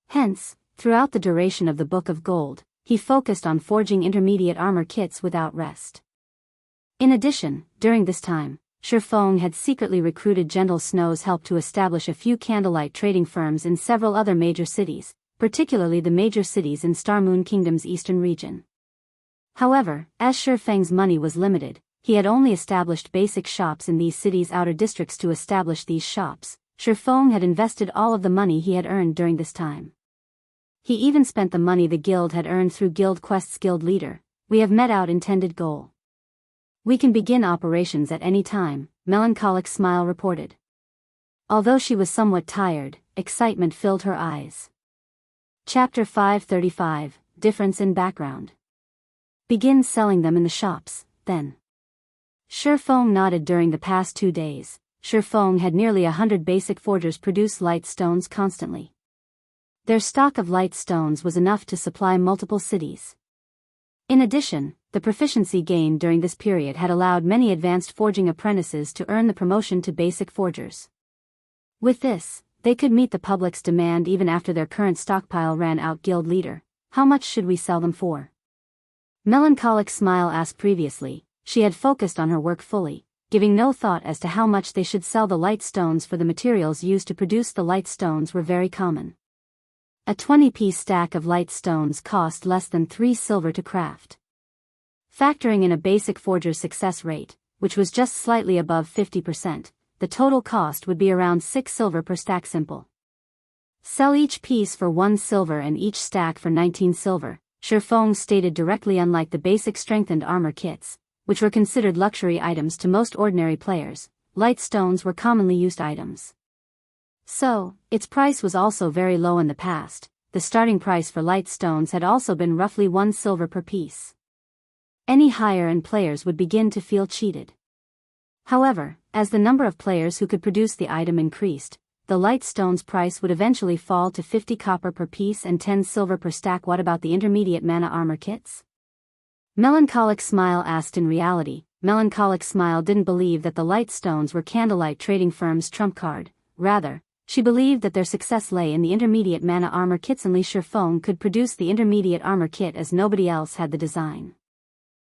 Hence, throughout the duration of the Book of Gold, he focused on forging intermediate armor kits without rest. In addition, during this time, Shifeng had secretly recruited Gentle Snow's help to establish a few candlelight trading firms in several other major cities, particularly the major cities in Star Moon Kingdom's eastern region. However, as Shifeng's money was limited, he had only established basic shops in these cities' outer districts. To establish these shops, Shifeng had invested all of the money he had earned during this time. He even spent the money the guild had earned through Guild Quest's guild leader. We have met our intended goal. We can begin operations at any time, Melancholic Smile reported. Although she was somewhat tired, excitement filled her eyes. Chapter 535, Difference in Background. Begin selling them in the shops, then. Shifeng nodded. During the past 2 days, Shifeng had nearly 100 basic forgers produce light stones constantly. Their stock of light stones was enough to supply multiple cities. In addition, the proficiency gained during this period had allowed many advanced forging apprentices to earn the promotion to basic forgers. With this, they could meet the public's demand even after their current stockpile ran out. Guild leader, how much should we sell them for? Melancholic smile asked. Previously, she had focused on her work fully, giving no thought as to how much they should sell the light stones, for the materials used to produce the light stones were very common. A 20-piece stack of light stones cost less than 3 silver to craft. Factoring in a basic forger's success rate, which was just slightly above 50%, the total cost would be around 6 silver per stack. Simple. Sell each piece for 1 silver and each stack for 19 silver, Shifeng stated directly. Unlike the basic strengthened armor kits, which were considered luxury items to most ordinary players, light stones were commonly used items. So, its price was also very low in the past. The starting price for light stones had also been roughly 1 silver per piece. Any higher and players would begin to feel cheated. However, as the number of players who could produce the item increased, the light stone's price would eventually fall to 50 copper per piece and 10 silver per stack. What about the intermediate mana armor kits? Melancholic smile asked. In reality, Melancholic smile didn't believe that the light stones were Candlelight Trading Firm's trump card. Rather, she believed that their success lay in the intermediate mana armor kits. Only Shifeng could produce the intermediate armor kit, as nobody else had the design.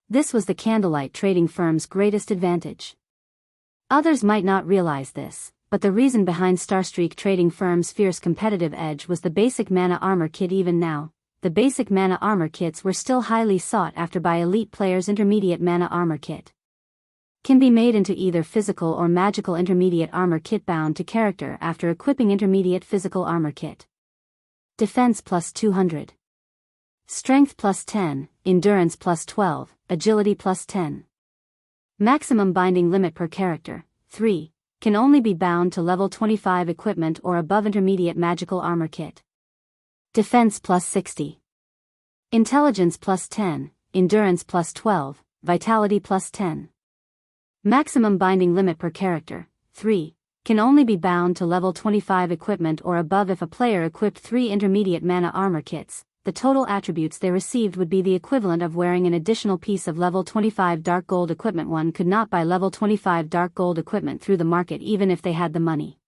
This was the Candlelight Trading Firm's greatest advantage. Others might not realize this, but the reason behind Starstreak Trading Firm's fierce competitive edge was the basic mana armor kit. Even now, the basic mana armor kits were still highly sought after by elite players. Intermediate mana armor kit can be made into either physical or magical intermediate armor kit bound to character after equipping intermediate physical armor kit. Defense plus 200. Strength plus 10, Endurance plus 12, Agility plus 10. Maximum binding limit per character, 3, can only be bound to level 25 equipment or above intermediate magical armor kit. Defense plus 60. Intelligence plus 10, Endurance plus 12, Vitality plus 10. Maximum binding limit per character, 3, can only be bound to level 25 equipment or above. If a player equipped 3 intermediate mana armor kits, the total attributes they received would be the equivalent of wearing an additional piece of level 25 dark gold equipment. One could not buy level 25 dark gold equipment through the market even if they had the money.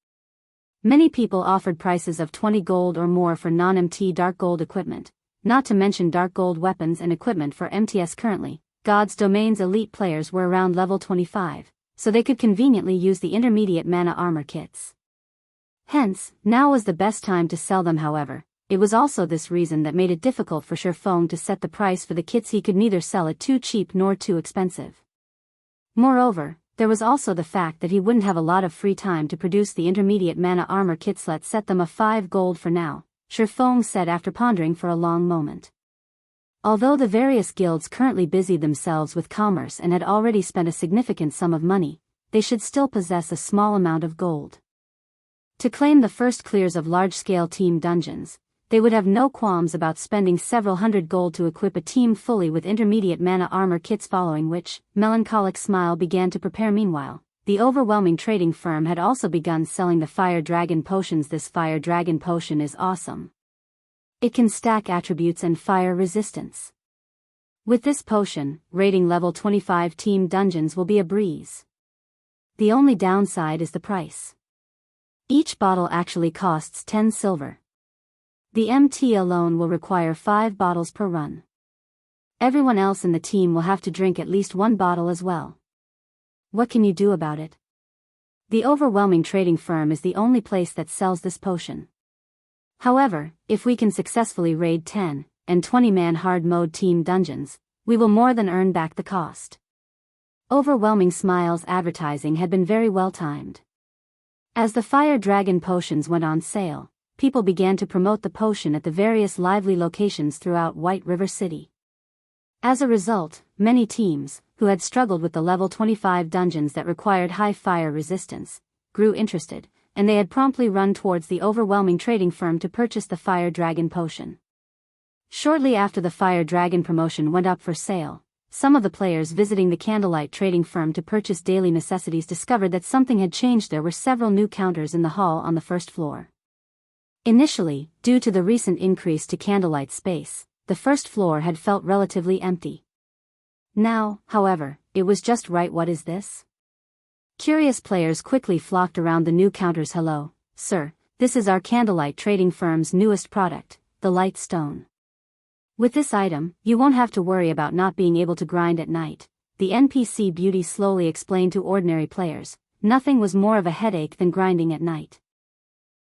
Many people offered prices of 20 gold or more for non-MT dark gold equipment, not to mention dark gold weapons and equipment for MTS. Currently, God's Domain's elite players were around level 25, so they could conveniently use the intermediate mana armor kits. Hence, now was the best time to sell them. However, it was also this reason that made it difficult for Shifeng to set the price for the kits. He could neither sell it too cheap nor too expensive. Moreover, there was also the fact that he wouldn't have a lot of free time to produce the intermediate mana armor kits. Let's set them a 5 gold for now, Shifeng said after pondering for a long moment. Although the various guilds currently busied themselves with commerce and had already spent a significant sum of money, they should still possess a small amount of gold. To claim the first clears of large-scale team dungeons, they would have no qualms about spending several hundred gold to equip a team fully with intermediate mana armor kits, following which, Melancholic smile began to prepare. Meanwhile, the overwhelming trading firm had also begun selling the Fire Dragon potions. This Fire Dragon potion is awesome. It can stack attributes and fire resistance. With this potion, raiding level 25 team dungeons will be a breeze. The only downside is the price. Each bottle actually costs 10 silver. The MT alone will require 5 bottles per run. Everyone else in the team will have to drink at least 1 bottle as well. What can you do about it? The overwhelming trading firm is the only place that sells this potion. However, if we can successfully raid 10 and 20-man hard mode team dungeons, we will more than earn back the cost. Overwhelming Smile's advertising had been very well timed. As the Fire Dragon potions went on sale, people began to promote the potion at the various lively locations throughout White River City. As a result, many teams, who had struggled with the level 25 dungeons that required high fire resistance, grew interested, and they had promptly run towards the overwhelming trading firm to purchase the Fire Dragon potion. Shortly after the Fire Dragon promotion went up for sale, some of the players visiting the Candlelight Trading Firm to purchase daily necessities discovered that something had changed. There were several new counters in the hall on the first floor. Initially, due to the recent increase to Candlelight space, the first floor had felt relatively empty. Now, however, it was just right. What is this? Curious players quickly flocked around the new counters. Hello, sir, this is our candlelight trading firm's newest product, the Light Stone. With this item, you won't have to worry about not being able to grind at night, the NPC beauty slowly explained to ordinary players. Nothing was more of a headache than grinding at night.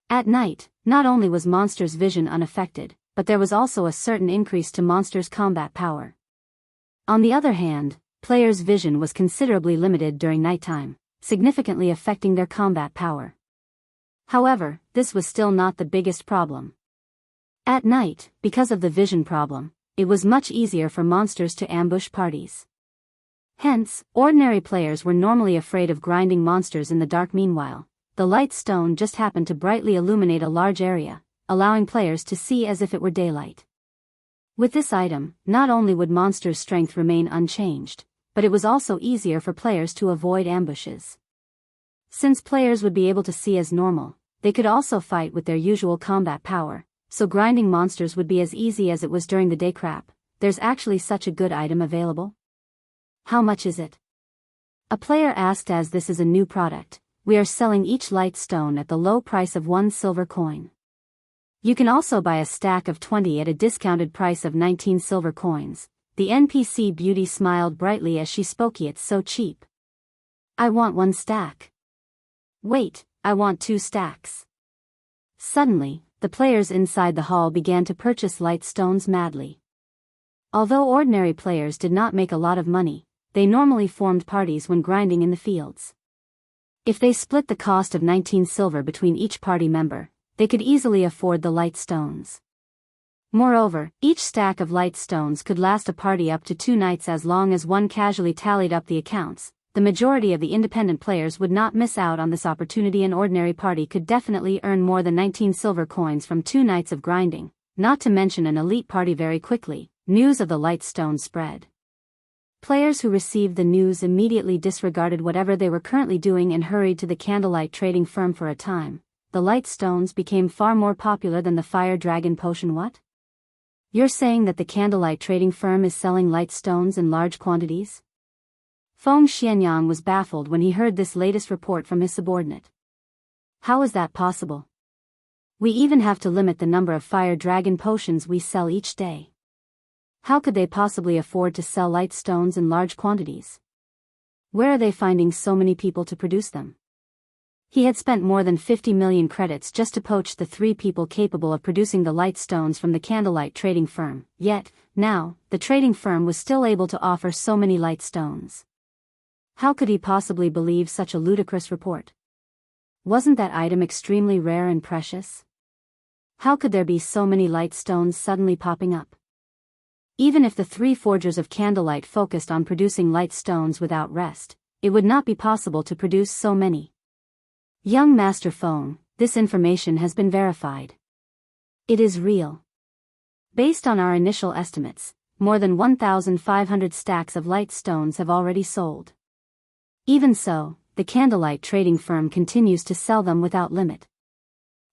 At night, not only was monsters' vision unaffected, but there was also a certain increase to monsters' combat power. On the other hand, players' vision was considerably limited during nighttime, significantly affecting their combat power. However, this was still not the biggest problem. At night, because of the vision problem, it was much easier for monsters to ambush parties. Hence, ordinary players were normally afraid of grinding monsters in the dark. Meanwhile, the Light Stone just happened to brightly illuminate a large area, allowing players to see as if it were daylight. With this item, not only would monsters' strength remain unchanged, but it was also easier for players to avoid ambushes. Since players would be able to see as normal, they could also fight with their usual combat power, so grinding monsters would be as easy as it was during the day. Crap, there's actually such a good item available? How much is it? A player asked. As this is a new product, we are selling each Light Stone at the low price of 1 silver coin. You can also buy a stack of 20 at a discounted price of 19 silver coins. The NPC beauty smiled brightly as she spoke. It's so cheap. I want 1 stack. Wait, I want 2 stacks. Suddenly, the players inside the hall began to purchase Light Stones madly. Although ordinary players did not make a lot of money, they normally formed parties when grinding in the fields. If they split the cost of 19 silver between each party member, they could easily afford the Light Stones. Moreover, each stack of Light Stones could last a party up to 2 nights as long as one casually tallied up the accounts. The majority of the independent players would not miss out on this opportunity. An ordinary party could definitely earn more than 19 silver coins from 2 nights of grinding, not to mention an elite party. Very quickly, news of the Light Stone spread. Players who received the news immediately disregarded whatever they were currently doing and hurried to the candlelight trading firm. For a time, the Light Stones became far more popular than the Fire Dragon Potion. What? You're saying that the candlelight trading firm is selling Light Stones in large quantities? Feng Xianyang was baffled when he heard this latest report from his subordinate. How is that possible? We even have to limit the number of Fire Dragon Potions we sell each day. How could they possibly afford to sell Light Stones in large quantities? Where are they finding so many people to produce them? He had spent more than 50 million credits just to poach the 3 people capable of producing the Light Stones from the candlelight trading firm, yet, now, the trading firm was still able to offer so many Light Stones. How could he possibly believe such a ludicrous report? Wasn't that item extremely rare and precious? How could there be so many Light Stones suddenly popping up? Even if the 3 forgers of candlelight focused on producing Light Stones without rest, it would not be possible to produce so many. Young Master Feng, this information has been verified. It is real. Based on our initial estimates, more than 1,500 stacks of Light Stones have already sold. Even so, the candlelight trading firm continues to sell them without limit.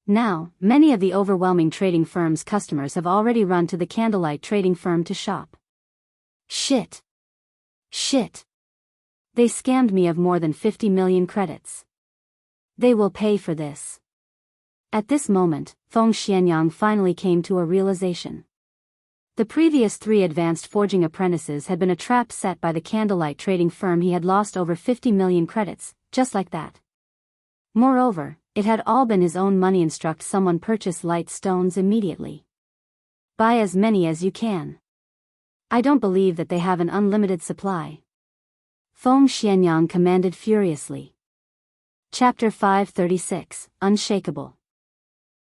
Now, many of the overwhelming trading firm's customers have already run to the candlelight trading firm to shop. Shit. Shit. They scammed me of more than 50 million credits. They will pay for this. At this moment, Feng Xianyang finally came to a realization. The previous 3 advanced forging apprentices had been a trap set by the candlelight trading firm. He had lost over 50 million credits, just like that. Moreover, it had all been his own money. Instruct someone purchase Light Stones immediately. Buy as many as you can. I don't believe that they have an unlimited supply. Feng Xianyang commanded furiously. Chapter 536, Unshakable.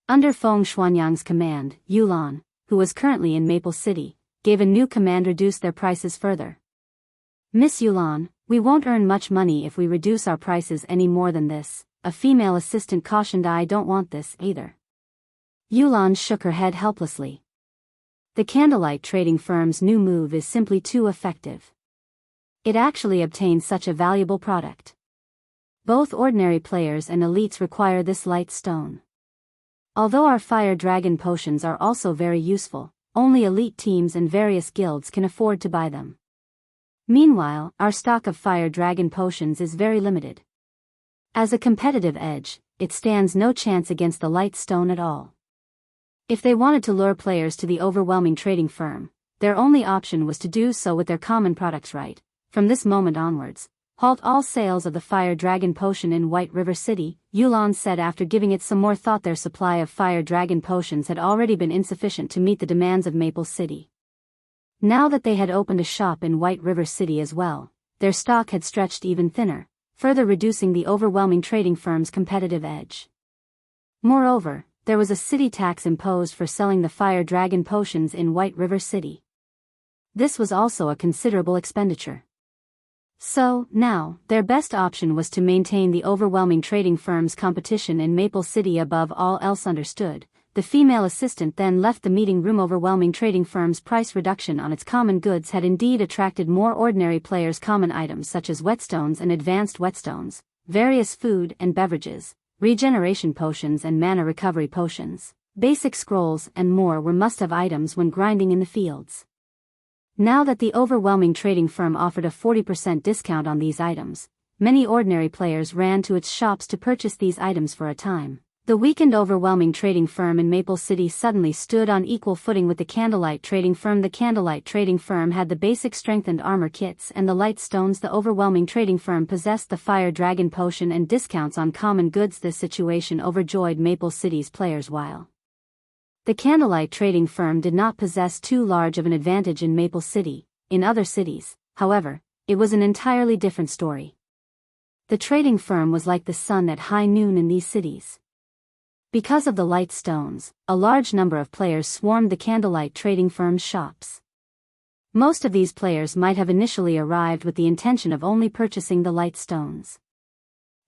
Under Feng Xianyang's command, Yulan, who was currently in Maple City, gave a new command: reduce their prices further. Miss Yulan, we won't earn much money if we reduce our prices any more than this, a female assistant cautioned. I don't want this either. Yulan shook her head helplessly. The candlelight trading firm's new move is simply too effective. It actually obtains such a valuable product. Both ordinary players and elites require this Light Stone. Although our Fire Dragon Potions are also very useful, only elite teams and various guilds can afford to buy them. Meanwhile, our stock of fire dragon potions is very limited. As a competitive edge, it stands no chance against the light stone at all. If they wanted to lure players to the overwhelming trading firm, their only option was to do so with their common products right. From this moment onwards, halt all sales of the fire dragon potion in White River City, Yulon said after giving it some more thought. Their supply of fire dragon potions had already been insufficient to meet the demands of Maple City. Now that they had opened a shop in White River City as well, their stock had stretched even thinner, further reducing the overwhelming trading firm's competitive edge. Moreover, there was a city tax imposed for selling the fire dragon potions in White River City. This was also a considerable expenditure. So, now, their best option was to maintain the overwhelming trading firm's competition in Maple City above all else. Understood. The female assistant then left the meeting room. Overwhelming trading firm's price reduction on its common goods had indeed attracted more ordinary players. Common items such as whetstones and advanced whetstones, various food and beverages, regeneration potions and mana recovery potions, basic scrolls and more were must-have items when grinding in the fields. Now that the overwhelming trading firm offered a 40% discount on these items, many ordinary players ran to its shops to purchase these items for a time. The weakened overwhelming trading firm in Maple City suddenly stood on equal footing with the Candlelight trading firm. The Candlelight trading firm had the basic strengthened armor kits and the light stones. The overwhelming trading firm possessed the fire dragon potion and discounts on common goods. This situation overjoyed Maple City's players. While the Candlelight trading firm did not possess too large of an advantage in Maple City, in other cities, however, it was an entirely different story. The trading firm was like the sun at high noon in these cities. Because of the light stones, a large number of players swarmed the Candlelight trading firm's shops. Most of these players might have initially arrived with the intention of only purchasing the light stones.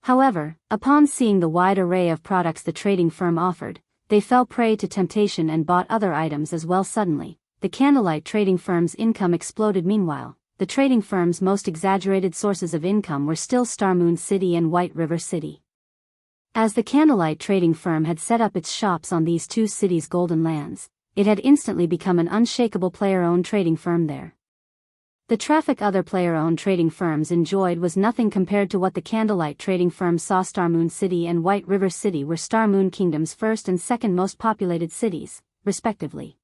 However, upon seeing the wide array of products the trading firm offered, they fell prey to temptation and bought other items as well. Suddenly, the Candlelight trading firm's income exploded. Meanwhile, the trading firm's most exaggerated sources of income were still Starmoon City and White River City. As the Candlelight trading firm had set up its shops on these two cities' golden lands, it had instantly become an unshakable player-owned trading firm there. The traffic other player-owned trading firms enjoyed was nothing compared to what the Candlelight trading firm saw. Starmoon City and White River City were Starmoon Kingdom's first and second most populated cities, respectively.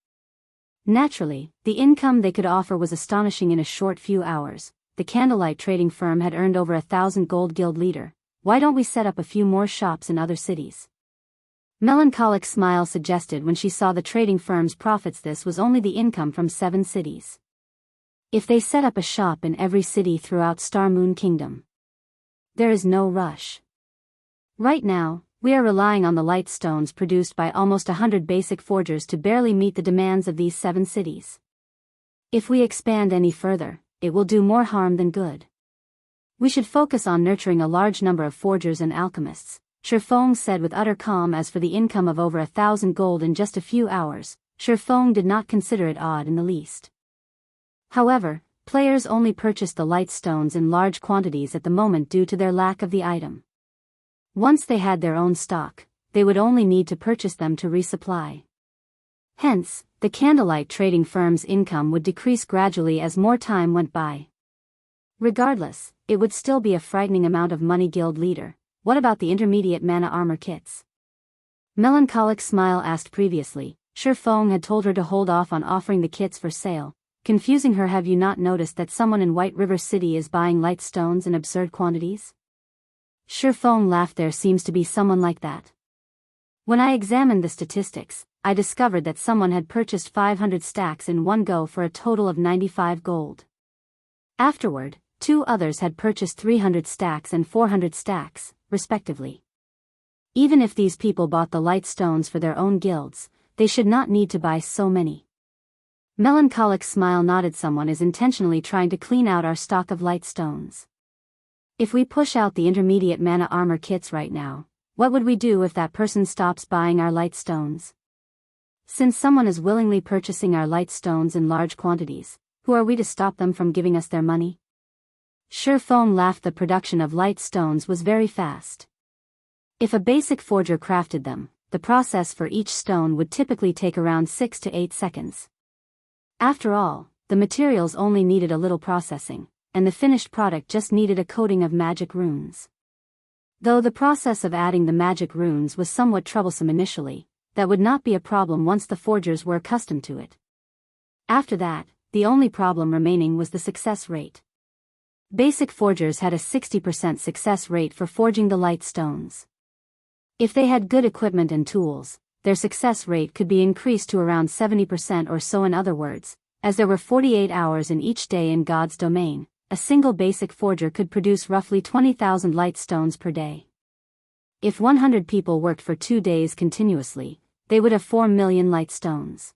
Naturally, the income they could offer was astonishing. In a short few hours, the Candlelight trading firm had earned over 1,000 gold. Guild leader, why don't we set up a few more shops in other cities? Melancholic smile suggested when she saw the trading firm's profits. This was only the income from 7 cities. If they set up a shop in every city throughout Starmoon Kingdom. There is no rush. Right now, we are relying on the light stones produced by almost 100 basic forgers to barely meet the demands of these 7 cities. If we expand any further, it will do more harm than good. We should focus on nurturing a large number of forgers and alchemists, Shifeng said with utter calm. As for the income of over 1,000 gold in just a few hours, Shifeng did not consider it odd in the least. However, players only purchased the light stones in large quantities at the moment due to their lack of the item. Once they had their own stock, they would only need to purchase them to resupply. Hence, the Candlelight trading firm's income would decrease gradually as more time went by. Regardless, it would still be a frightening amount of money. Guild leader, what about the intermediate mana armor kits? Melancholic smile asked. Previously, Shifeng had told her to hold off on offering the kits for sale, confusing her. Have you not noticed that someone in White River City is buying light stones in absurd quantities? Shifeng laughed. There seems to be someone like that. When I examined the statistics, I discovered that someone had purchased 500 stacks in one go for a total of 95 gold. Afterward, 2 others had purchased 300 stacks and 400 stacks, respectively. Even if these people bought the light stones for their own guilds, they should not need to buy so many. Melancholic smile nodded. Someone is intentionally trying to clean out our stock of light stones. If we push out the intermediate mana armor kits right now, what would we do if that person stops buying our light stones? Since someone is willingly purchasing our light stones in large quantities, who are we to stop them from giving us their money? Shifeng laughed. The production of light stones was very fast. If a basic forger crafted them, the process for each stone would typically take around 6 to 8 seconds. After all, the materials only needed a little processing, and the finished product just needed a coating of magic runes. Though the process of adding the magic runes was somewhat troublesome initially, that would not be a problem once the forgers were accustomed to it. After that, the only problem remaining was the success rate. Basic forgers had a 60% success rate for forging the light stones. If they had good equipment and tools, their success rate could be increased to around 70% or so. In other words, as there were 48 hours in each day in God's domain, a single basic forger could produce roughly 20,000 light stones per day. If 100 people worked for 2 days continuously, they would have 4 million light stones.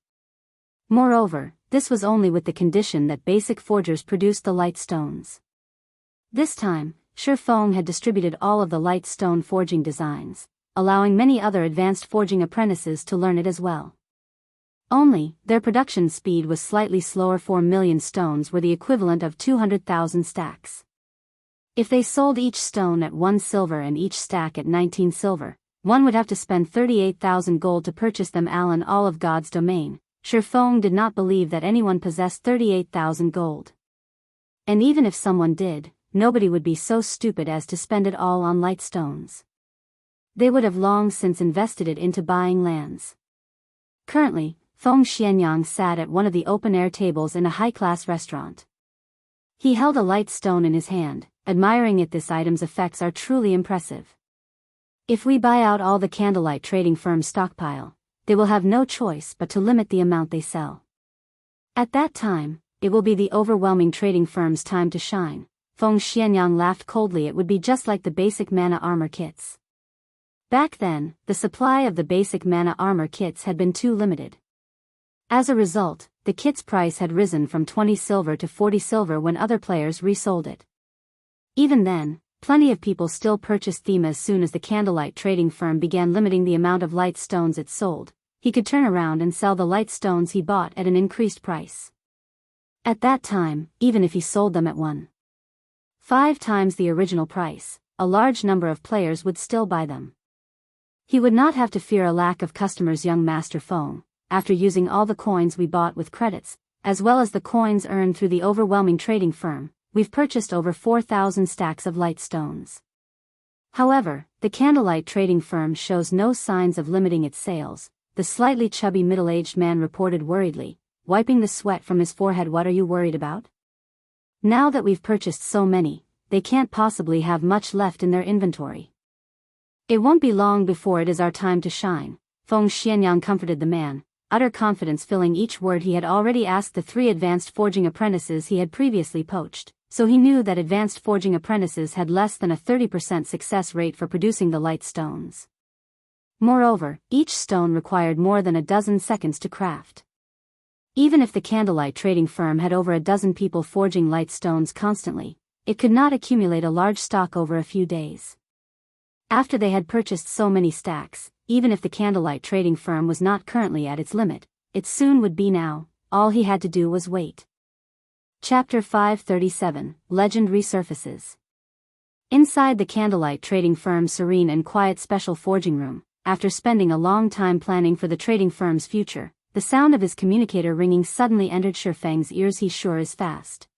Moreover, this was only with the condition that basic forgers produced the light stones. This time, Shifeng had distributed all of the light stone forging designs, allowing many other advanced forging apprentices to learn it as well. Only, their production speed was slightly slower. 4 million stones were the equivalent of 200,000 stacks. If they sold each stone at 1 silver and each stack at 19 silver, one would have to spend 38,000 gold to purchase them. All of God's domain, Shifeng did not believe that anyone possessed 38,000 gold. And even if someone did, nobody would be so stupid as to spend it all on light stones. They would have long since invested it into buying lands. Currently, Feng Xianyang sat at one of the open-air tables in a high-class restaurant. He held a light stone in his hand, admiring it. This item's effects are truly impressive. If we buy out all the candlelight trading firm's stockpile, they will have no choice but to limit the amount they sell. At that time, it will be the overwhelming trading firm's time to shine. Feng Xianyang laughed coldly. It would be just like the basic mana armor kits. Back then, the supply of the basic mana armor kits had been too limited. As a result, the kit's price had risen from 20 silver to 40 silver when other players resold it. Even then, plenty of people still purchased them. As soon as the candlelight trading firm began limiting the amount of light stones it sold, he could turn around and sell the light stones he bought at an increased price. At that time, even if he sold them at 1.5 times the original price, a large number of players would still buy them. He would not have to fear a lack of customers. Young Master Feng, after using all the coins we bought with credits, as well as the coins earned through the overwhelming trading firm, we've purchased over 4,000 stacks of light stones. However, the candlelight trading firm shows no signs of limiting its sales, the slightly chubby middle-aged man reported worriedly, wiping the sweat from his forehead. What are you worried about? Now that we've purchased so many, they can't possibly have much left in their inventory. It won't be long before it is our time to shine, Feng Xianyang comforted the man, utter confidence filling each word. He had already asked the 3 advanced forging apprentices he had previously poached, so he knew that advanced forging apprentices had less than a 30% success rate for producing the light stones. Moreover, each stone required more than a dozen seconds to craft. Even if the candlelight trading firm had over a dozen people forging light stones constantly, it could not accumulate a large stock over a few days. After they had purchased so many stacks, even if the candlelight trading firm was not currently at its limit, it soon would be now. All he had to do was wait. Chapter 537, Legend Resurfaces. Inside the candlelight trading firm's serene and quiet special forging room, after spending a long time planning for the trading firm's future, the sound of his communicator ringing suddenly entered Shifeng's ears. He sure is fast.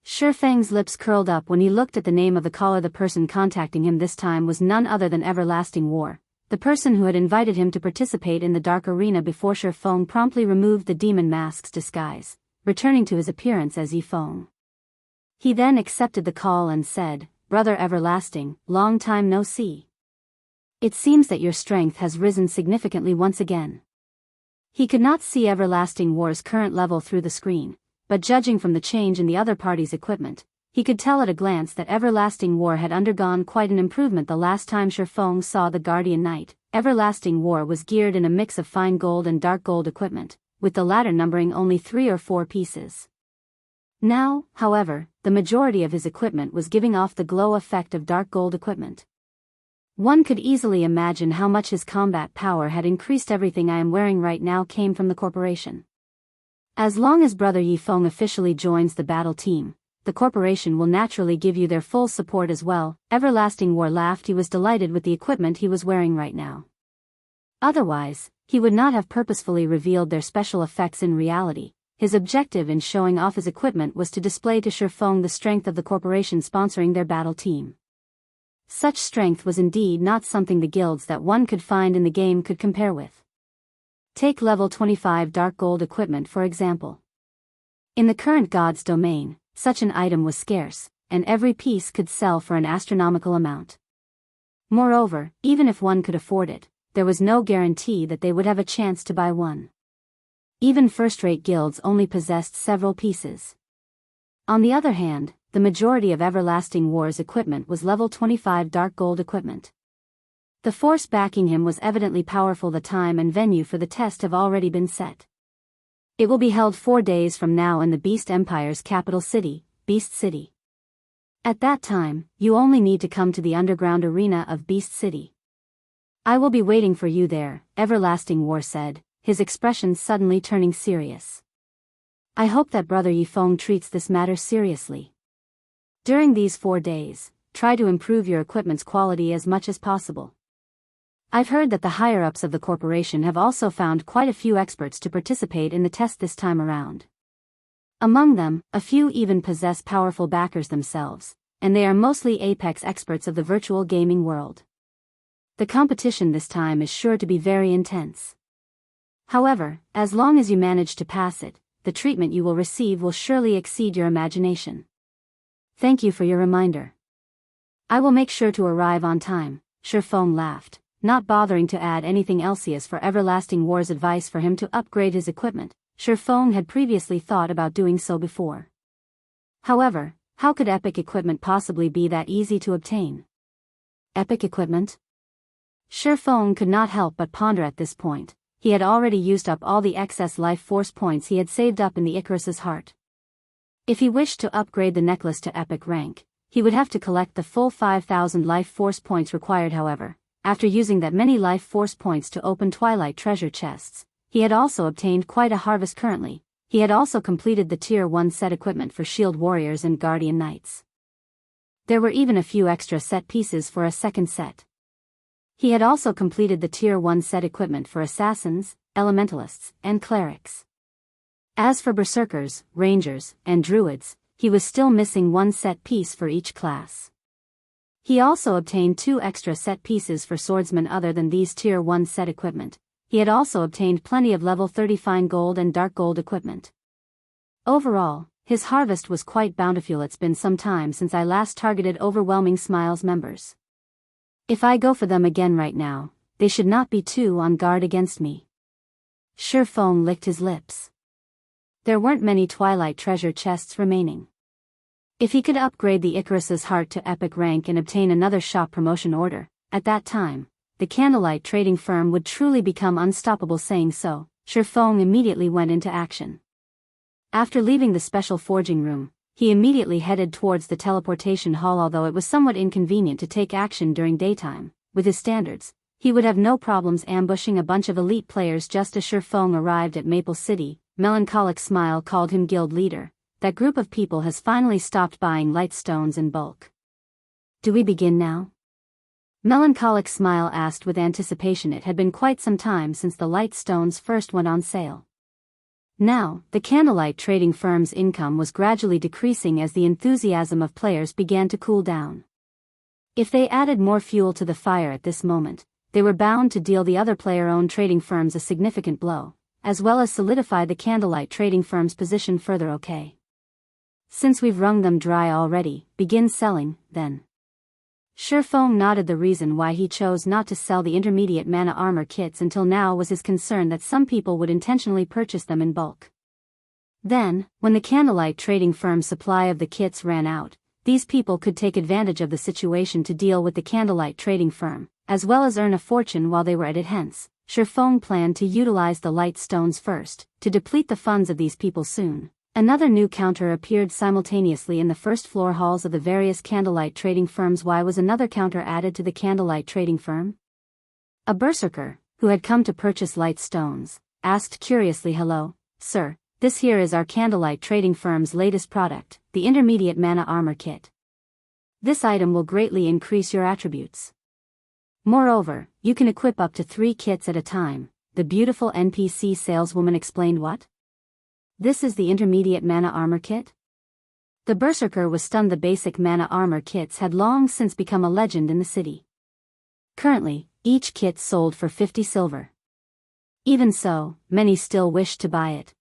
Shifeng's lips curled up when he looked at the name of the caller. The person contacting him this time was none other than Everlasting War, the person who had invited him to participate in the dark arena before. Shifeng promptly removed the demon mask's disguise, returning to his appearance as Yifeng. He then accepted the call and said, "Brother Everlasting, long time no see. It seems that your strength has risen significantly once again." He could not see Everlasting War's current level through the screen, but judging from the change in the other party's equipment, he could tell at a glance that Everlasting War had undergone quite an improvement. The last time Shifeng saw the Guardian Knight, Everlasting War was geared in a mix of fine gold and dark gold equipment, with the latter numbering only 3 or 4 pieces. Now, however, the majority of his equipment was giving off the glow effect of dark gold equipment. One could easily imagine how much his combat power had increased. Everything I am wearing right now came from the corporation. As long as Brother Yifeng officially joins the battle team, the corporation will naturally give you their full support as well. Everlasting War laughed. He was delighted with the equipment he was wearing right now. Otherwise, he would not have purposefully revealed their special effects. In reality, his objective in showing off his equipment was to display to Shifeng the strength of the corporation sponsoring their battle team. Such strength was indeed not something the guilds that one could find in the game could compare with. Take level 25 dark gold equipment for example. In the current God's domain, such an item was scarce, and every piece could sell for an astronomical amount. Moreover, even if one could afford it, there was no guarantee that they would have a chance to buy one. Even first-rate guilds only possessed several pieces. On the other hand, the majority of Everlasting War's equipment was level 25 dark gold equipment. The force backing him was evidently powerful. The time and venue for the test have already been set. It will be held 4 days from now in the Beast Empire's capital city, Beast City. At that time, you only need to come to the underground arena of Beast City. I will be waiting for you there, Everlasting War said, his expression suddenly turning serious. I hope that Brother Yifeng treats this matter seriously. During these 4 days, try to improve your equipment's quality as much as possible. I've heard that the higher-ups of the corporation have also found quite a few experts to participate in the test this time around. Among them, a few even possess powerful backers themselves, and they are mostly apex experts of the virtual gaming world. The competition this time is sure to be very intense. However, as long as you manage to pass it, the treatment you will receive will surely exceed your imagination. Thank you for your reminder. I will make sure to arrive on time, Shifeng laughed, not bothering to add anything else as for Everlasting War's advice for him to upgrade his equipment. Shifeng had previously thought about doing so before. However, how could epic equipment possibly be that easy to obtain? Epic equipment? Shifeng could not help but ponder at this point. He had already used up all the excess life force points he had saved up in the Icarus's heart. If he wished to upgrade the necklace to epic rank, he would have to collect the full 5,000 life force points required. However, after using that many life force points to open Twilight treasure chests, he had also obtained quite a harvest currently. He had also completed the Tier 1 set equipment for Shield Warriors and Guardian Knights. There were even a few extra set pieces for a second set. He had also completed the Tier 1 set equipment for Assassins, Elementalists, and Clerics. As for Berserkers, Rangers, and Druids, he was still missing one set piece for each class. He also obtained 2 extra set pieces for Swordsmen. Other than these Tier 1 set equipment, he had also obtained plenty of level 30 fine gold and dark gold equipment. Overall, his harvest was quite bountiful. It's been some time since I last targeted Overwhelming Smiles members. If I go for them again right now, they should not be too on guard against me. Shifeng licked his lips. There weren't many Twilight treasure chests remaining. If he could upgrade the Icarus's heart to epic rank and obtain another shop promotion order, at that time, the Candlelight trading firm would truly become unstoppable. Saying so, Shifeng immediately went into action. After leaving the special forging room, he immediately headed towards the teleportation hall. Although it was somewhat inconvenient to take action during daytime, with his standards, he would have no problems ambushing a bunch of elite players. Just as Shifeng arrived at Maple City, Melancholic Smile called him guild leader. That group of people has finally stopped buying light stones in bulk. Do we begin now? Melancholic Smile asked with anticipation. It had been quite some time since the light stones first went on sale. Now, the Candlelight trading firm's income was gradually decreasing as the enthusiasm of players began to cool down. If they added more fuel to the fire at this moment, they were bound to deal the other player-owned trading firms a significant blow, as well as solidify the Candlelight trading firm's position further. Okay. Since we've wrung them dry already, begin selling, then. Shifeng nodded. The reason why he chose not to sell the intermediate mana armor kits until now was his concern that some people would intentionally purchase them in bulk. Then, when the Candlelight trading firm's supply of the kits ran out, these people could take advantage of the situation to deal with the Candlelight trading firm, as well as earn a fortune while they were at it. Hence, Shifeng planned to utilize the light stones first, to deplete the funds of these people soon. Another new counter appeared simultaneously in the first floor halls of the various Candlelight trading firms. Why was another counter added to the Candlelight trading firm? A berserker, who had come to purchase light stones, asked curiously. Hello, sir, this here is our Candlelight trading firm's latest product, the intermediate mana armor kit. This item will greatly increase your attributes. Moreover, you can equip up to 3 kits at a time, the beautiful NPC saleswoman explained. What? This is the intermediate mana armor kit? The Berserker was stunned. The basic mana armor kits had long since become a legend in the city. Currently, each kit sold for 50 silver. Even so, many still wished to buy it.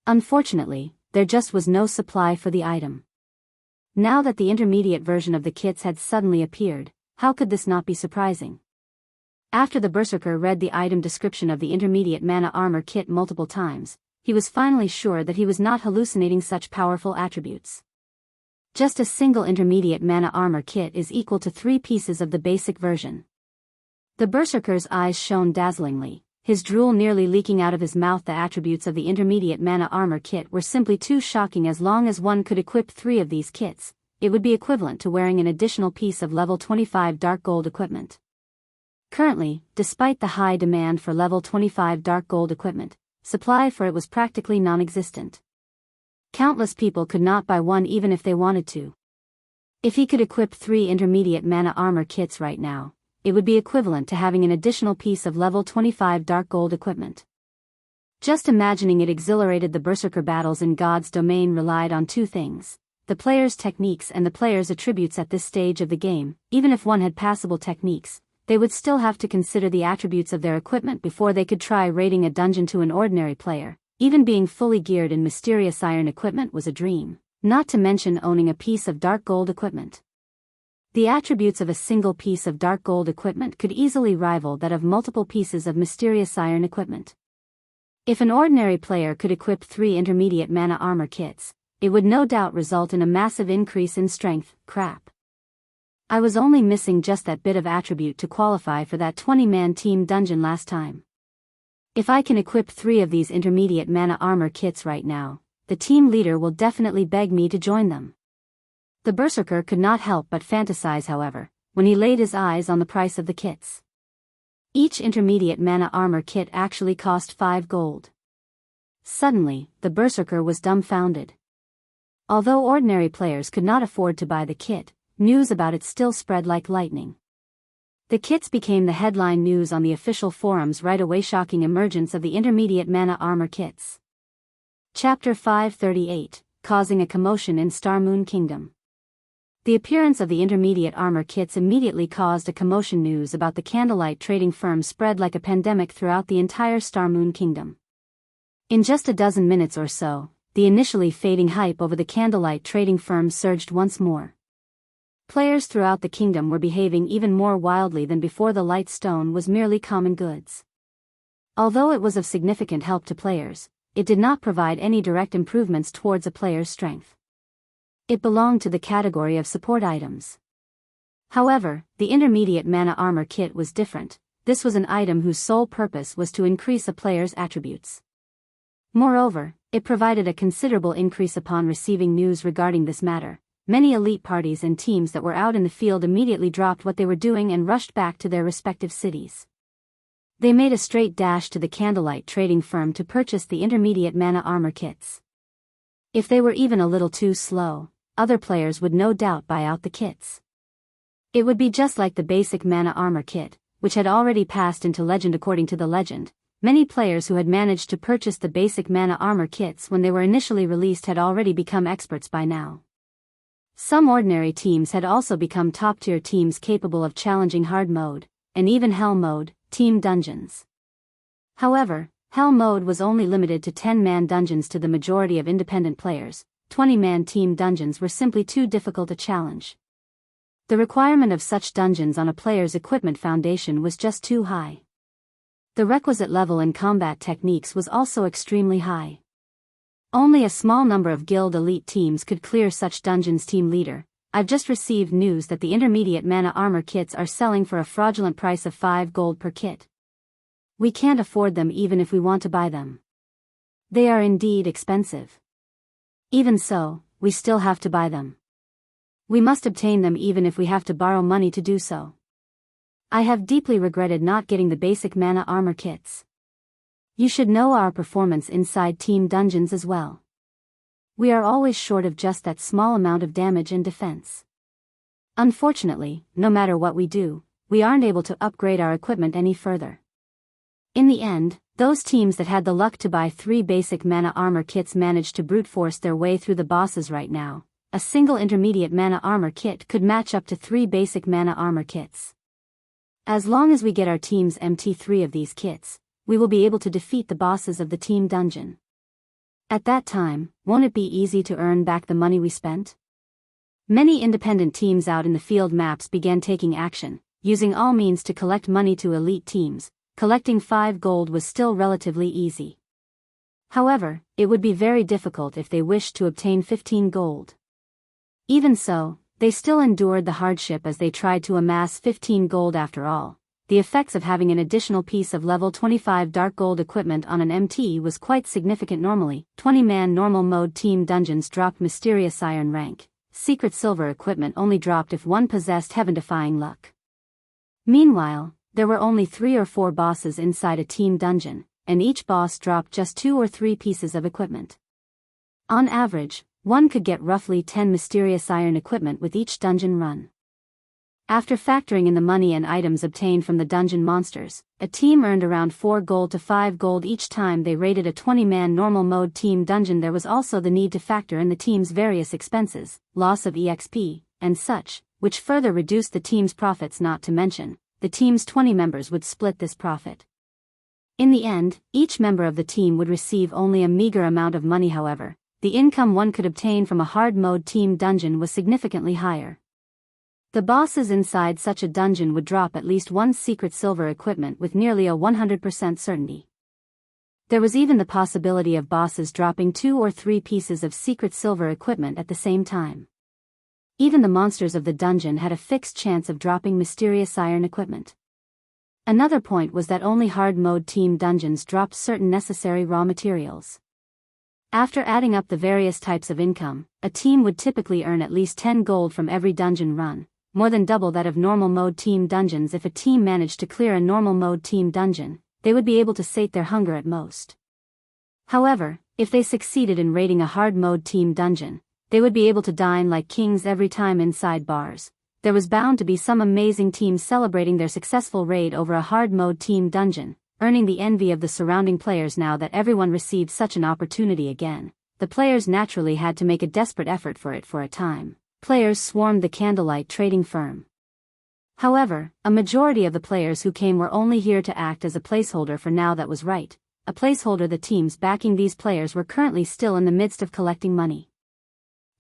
Unfortunately, there just was no supply for the item. Now that the intermediate version of the kits had suddenly appeared, how could this not be surprising? After the Berserker read the item description of the intermediate mana armor kit multiple times, he was finally sure that he was not hallucinating such powerful attributes. Just a single intermediate mana armor kit is equal to 3 pieces of the basic version. The Berserker's eyes shone dazzlingly, his drool nearly leaking out of his mouth. The attributes of the intermediate mana armor kit were simply too shocking. As long as one could equip 3 of these kits, it would be equivalent to wearing an additional piece of level 25 dark gold equipment. Currently, despite the high demand for level 25 dark gold equipment, supply for it was practically non-existent. Countless people could not buy one even if they wanted to. If he could equip 3 intermediate mana armor kits right now, it would be equivalent to having an additional piece of level 25 dark gold equipment. Just imagining it exhilarated. The Berserker battles in God's domain relied on 2 things: the player's techniques and the player's attributes. At this stage of the game, even if one had passable techniques, they would still have to consider the attributes of their equipment before they could try raiding a dungeon. To an ordinary player, even being fully geared in mysterious iron equipment was a dream, not to mention owning a piece of dark gold equipment. The attributes of a single piece of dark gold equipment could easily rival that of multiple pieces of mysterious iron equipment. If an ordinary player could equip 3 intermediate mana armor kits, it would no doubt result in a massive increase in strength. Crap. I was only missing just that bit of attribute to qualify for that 20-man team dungeon last time. If I can equip 3 of these intermediate mana armor kits right now, the team leader will definitely beg me to join them. The Berserker could not help but fantasize, however, when he laid his eyes on the price of the kits. Each intermediate mana armor kit actually cost 5 gold. Suddenly, the Berserker was dumbfounded. Although ordinary players could not afford to buy the kit, news about it still spread like lightning. The kits became the headline news on the official forums right away. Shocking emergence of the intermediate mana armor kits. Chapter 538, causing a commotion in Starmoon Kingdom. The appearance of the intermediate armor kits immediately caused a commotion. News about the candlelight trading firm spread like a pandemic throughout the entire Starmoon Kingdom. In just a dozen minutes or so, the initially fading hype over the candlelight trading firm surged once more. Players throughout the kingdom were behaving even more wildly than before. The light stone was merely common goods. Although it was of significant help to players, it did not provide any direct improvements towards a player's strength. It belonged to the category of support items. However, the intermediate mana armor kit was different. This was an item whose sole purpose was to increase a player's attributes. Moreover, it provided a considerable increase. Upon receiving news regarding this matter, many elite parties and teams that were out in the field immediately dropped what they were doing and rushed back to their respective cities. They made a straight dash to the candlelight trading firm to purchase the intermediate mana armor kits. If they were even a little too slow, other players would no doubt buy out the kits. It would be just like the basic mana armor kit, which had already passed into legend. According to the legend, many players who had managed to purchase the basic mana armor kits when they were initially released had already become experts by now. Some ordinary teams had also become top-tier teams capable of challenging hard mode, and even hell mode, team dungeons. However, hell mode was only limited to 10-man dungeons. To the majority of independent players, 20-man team dungeons were simply too difficult a challenge. The requirement of such dungeons on a player's equipment foundation was just too high. The requisite level in combat techniques was also extremely high. Only a small number of guild elite teams could clear such dungeons. Team leader, I've just received news that the intermediate mana armor kits are selling for a fraudulent price of 5 gold per kit. We can't afford them even if we want to buy them. They are indeed expensive. Even so, we still have to buy them. We must obtain them even if we have to borrow money to do so. I have deeply regretted not getting the basic mana armor kits. You should know our performance inside team dungeons as well. We are always short of just that small amount of damage and defense. Unfortunately, no matter what we do, we aren't able to upgrade our equipment any further. In the end, those teams that had the luck to buy 3 basic mana armor kits managed to brute force their way through the bosses right now. A single intermediate mana armor kit could match up to 3 basic mana armor kits. As long as we get our teams MT3 of these kits, we will be able to defeat the bosses of the team dungeon. At that time, won't it be easy to earn back the money we spent? Many independent teams out in the field maps began taking action, using all means to collect money to elite teams. Collecting 5 gold was still relatively easy. However, it would be very difficult if they wished to obtain 15 gold. Even so, they still endured the hardship as they tried to amass 15 gold after all. The effects of having an additional piece of level 25 dark gold equipment on an MT was quite significant normally. 20-man normal mode team dungeons dropped mysterious iron rank. Secret silver equipment only dropped if one possessed heaven-defying luck. Meanwhile, there were only 3 or 4 bosses inside a team dungeon, and each boss dropped just 2 or 3 pieces of equipment. On average, one could get roughly 10 mysterious iron equipment with each dungeon run. After factoring in the money and items obtained from the dungeon monsters, a team earned around 4 gold to 5 gold each time they raided a 20-man normal mode team dungeon. There was also the need to factor in the team's various expenses, loss of EXP, and such, which further reduced the team's profits. Not to mention, the team's 20 members would split this profit. In the end, each member of the team would receive only a meager amount of money. However, the income one could obtain from a hard mode team dungeon was significantly higher. The bosses inside such a dungeon would drop at least 1 secret silver equipment with nearly a 100% certainty. There was even the possibility of bosses dropping 2 or 3 pieces of secret silver equipment at the same time. Even the monsters of the dungeon had a fixed chance of dropping mysterious iron equipment. Another point was that only hard mode team dungeons dropped certain necessary raw materials. After adding up the various types of income, a team would typically earn at least 10 gold from every dungeon run, more than double that of normal mode team dungeons. If a team managed to clear a normal mode team dungeon, they would be able to sate their hunger at most. However, if they succeeded in raiding a hard mode team dungeon, they would be able to dine like kings every time inside bars. There was bound to be some amazing teams celebrating their successful raid over a hard mode team dungeon, earning the envy of the surrounding players. Now that everyone received such an opportunity again, the players naturally had to make a desperate effort for it. For a time, players swarmed the candlelight trading firm. However, a majority of the players who came were only here to act as a placeholder for now. That was right, a placeholder. The teams backing these players were currently still in the midst of collecting money.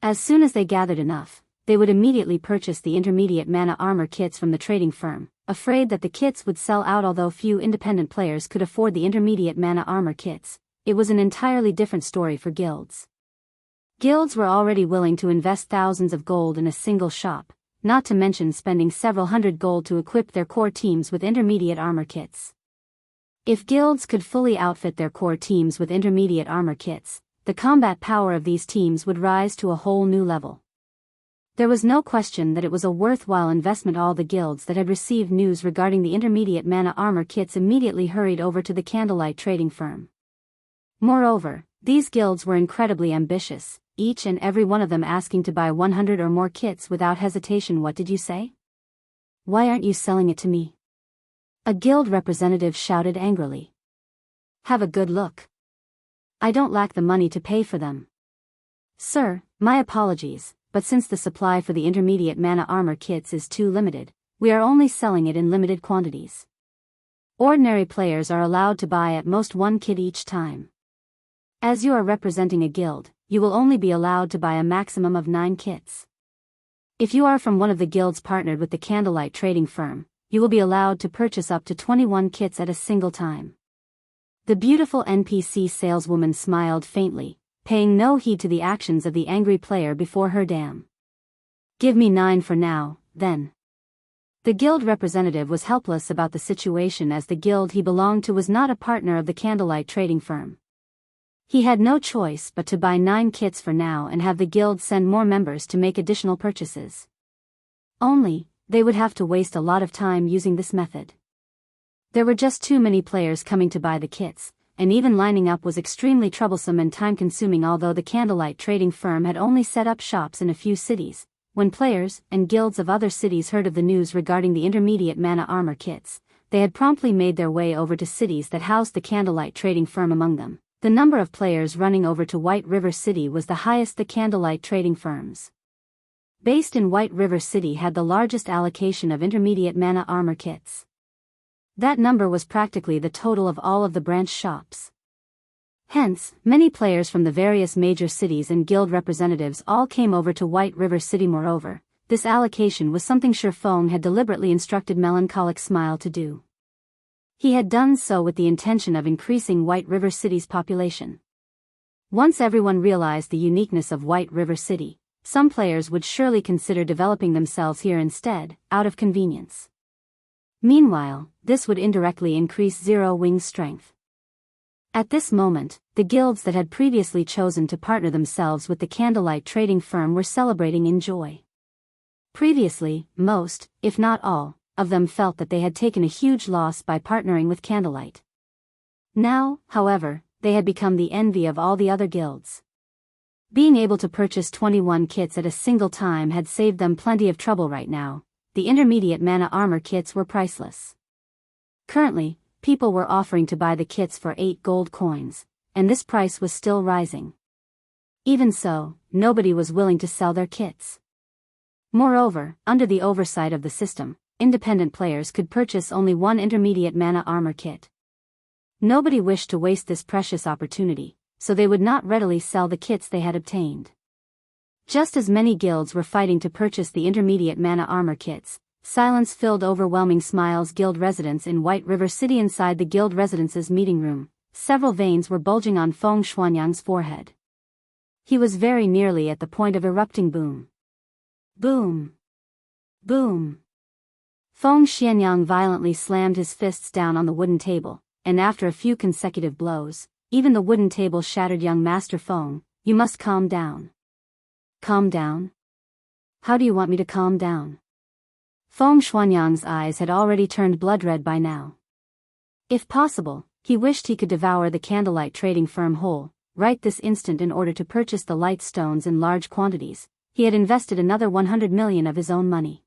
As soon as they gathered enough, they would immediately purchase the intermediate mana armor kits from the trading firm, afraid that the kits would sell out. Although few independent players could afford the intermediate mana armor kits, it was an entirely different story for guilds. Guilds were already willing to invest thousands of gold in a single shop, not to mention spending several hundred gold to equip their core teams with intermediate armor kits. If guilds could fully outfit their core teams with intermediate armor kits, the combat power of these teams would rise to a whole new level. There was no question that it was a worthwhile investment. All the guilds that had received news regarding the intermediate mana armor kits immediately hurried over to the candlelight trading firm. Moreover, these guilds were incredibly ambitious, each and every one of them asking to buy 100 or more kits without hesitation. What did you say? Why aren't you selling it to me? A guild representative shouted angrily. Have a good look. I don't lack the money to pay for them. Sir, my apologies, but since the supply for the intermediate mana armor kits is too limited, we are only selling it in limited quantities. Ordinary players are allowed to buy at most 1 kit each time. As you are representing a guild, you will only be allowed to buy a maximum of 9 kits. If you are from one of the guilds partnered with the candlelight trading firm, you will be allowed to purchase up to 21 kits at a single time. The beautiful NPC saleswoman smiled faintly, paying no heed to the actions of the angry player before her. Damn. Give me 9 for now, then. The guild representative was helpless about the situation as the guild he belonged to was not a partner of the candlelight trading firm. He had no choice but to buy 9 kits for now and have the guild send more members to make additional purchases. Only, they would have to waste a lot of time using this method. There were just too many players coming to buy the kits, and even lining up was extremely troublesome and time-consuming. Although the candlelight trading firm had only set up shops in a few cities, when players and guilds of other cities heard of the news regarding the intermediate mana armor kits, they had promptly made their way over to cities that housed the Candlelight trading firm among them. The number of players running over to White River City was the highest the Candlelight trading firms based in White River City had the largest allocation of intermediate mana armor kits. That number was practically the total of all of the branch shops. Hence, many players from the various major cities and guild representatives all came over to White River City. Moreover, this allocation was something Shifeng had deliberately instructed Melancholic Smile to do. He had done so with the intention of increasing White River City's population. Once everyone realized the uniqueness of White River City, some players would surely consider developing themselves here instead, out of convenience. Meanwhile, this would indirectly increase Zero Wing's strength. At this moment, the guilds that had previously chosen to partner themselves with the Candlelight trading firm were celebrating in joy. Previously, most, if not all, of them felt that they had taken a huge loss by partnering with Candlelight. Now, however, they had become the envy of all the other guilds. Being able to purchase 21 kits at a single time had saved them plenty of trouble right now. The intermediate mana armor kits were priceless. Currently, people were offering to buy the kits for 8 gold coins, and this price was still rising. Even so, nobody was willing to sell their kits. Moreover, under the oversight of the system, independent players could purchase only 1 intermediate mana armor kit. Nobody wished to waste this precious opportunity, so they would not readily sell the kits they had obtained. Just as many guilds were fighting to purchase the intermediate mana armor kits, silence filled Overwhelming Smile's guild residence in White River City. Inside the guild residence's meeting room, several veins were bulging on Feng Xuanyang's forehead. He was very nearly at the point of erupting. Boom. Boom. Boom. Feng Xuanyang violently slammed his fists down on the wooden table, and after a few consecutive blows, even the wooden table shattered. Young Master Feng, you must calm down. Calm down? How do you want me to calm down? Feng Xuanyang's eyes had already turned blood red by now. If possible, he wished he could devour the Candlelight trading firm whole, right this instant. In order to purchase the light stones in large quantities, he had invested another 100 million of his own money.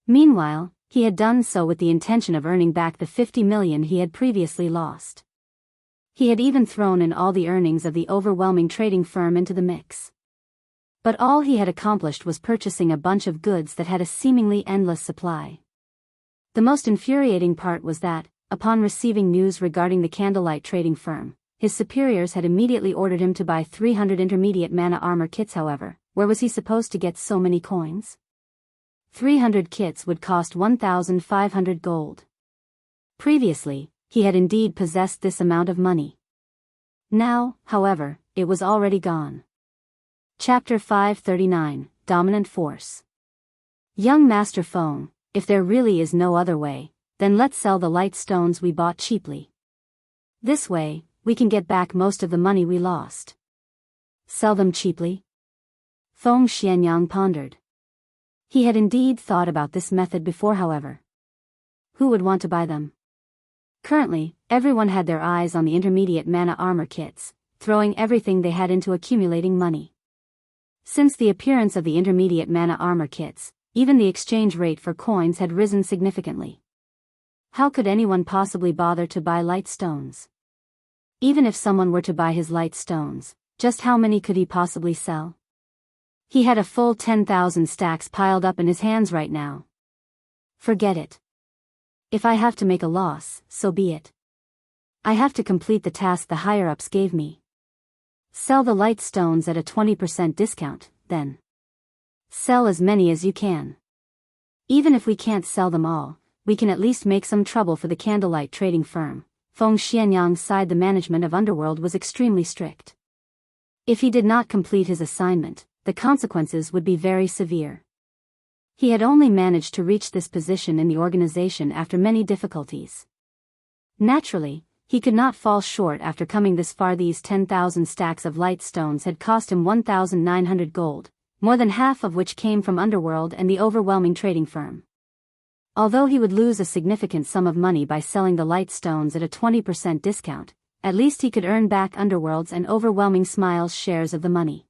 Meanwhile, he had done so with the intention of earning back the 50 million he had previously lost. He had even thrown in all the earnings of the overwhelming trading firm into the mix. But all he had accomplished was purchasing a bunch of goods that had a seemingly endless supply. The most infuriating part was that, upon receiving news regarding the Candlelight trading firm, his superiors had immediately ordered him to buy 300 intermediate mana armor kits. However, where was he supposed to get so many coins? 300 kits would cost 1,500 gold. Previously, he had indeed possessed this amount of money. Now, however, it was already gone. Chapter 539, Dominant Force. Young Master Feng, if there really is no other way, then let's sell the light stones we bought cheaply. This way, we can get back most of the money we lost. Sell them cheaply? Feng Xuanyang pondered. He had indeed thought about this method before. However, who would want to buy them? Currently, everyone had their eyes on the intermediate mana armor kits, throwing everything they had into accumulating money. Since the appearance of the intermediate mana armor kits, even the exchange rate for coins had risen significantly. How could anyone possibly bother to buy light stones? Even if someone were to buy his light stones, just how many could he possibly sell? He had a full 10,000 stacks piled up in his hands right now. Forget it. If I have to make a loss, so be it. I have to complete the task the higher-ups gave me. Sell the light stones at a 20% discount, then. Sell as many as you can. Even if we can't sell them all, we can at least make some trouble for the Candlelight trading firm. Feng Xuanyang sighed. The management of Underworld was extremely strict. If he did not complete his assignment, the consequences would be very severe. He had only managed to reach this position in the organization after many difficulties. Naturally, he could not fall short after coming this far. These 10,000 stacks of light stones had cost him 1,900 gold, more than half of which came from Underworld and the overwhelming trading firm. Although he would lose a significant sum of money by selling the light stones at a 20% discount, at least he could earn back Underworld's and Overwhelming Smile's shares of the money.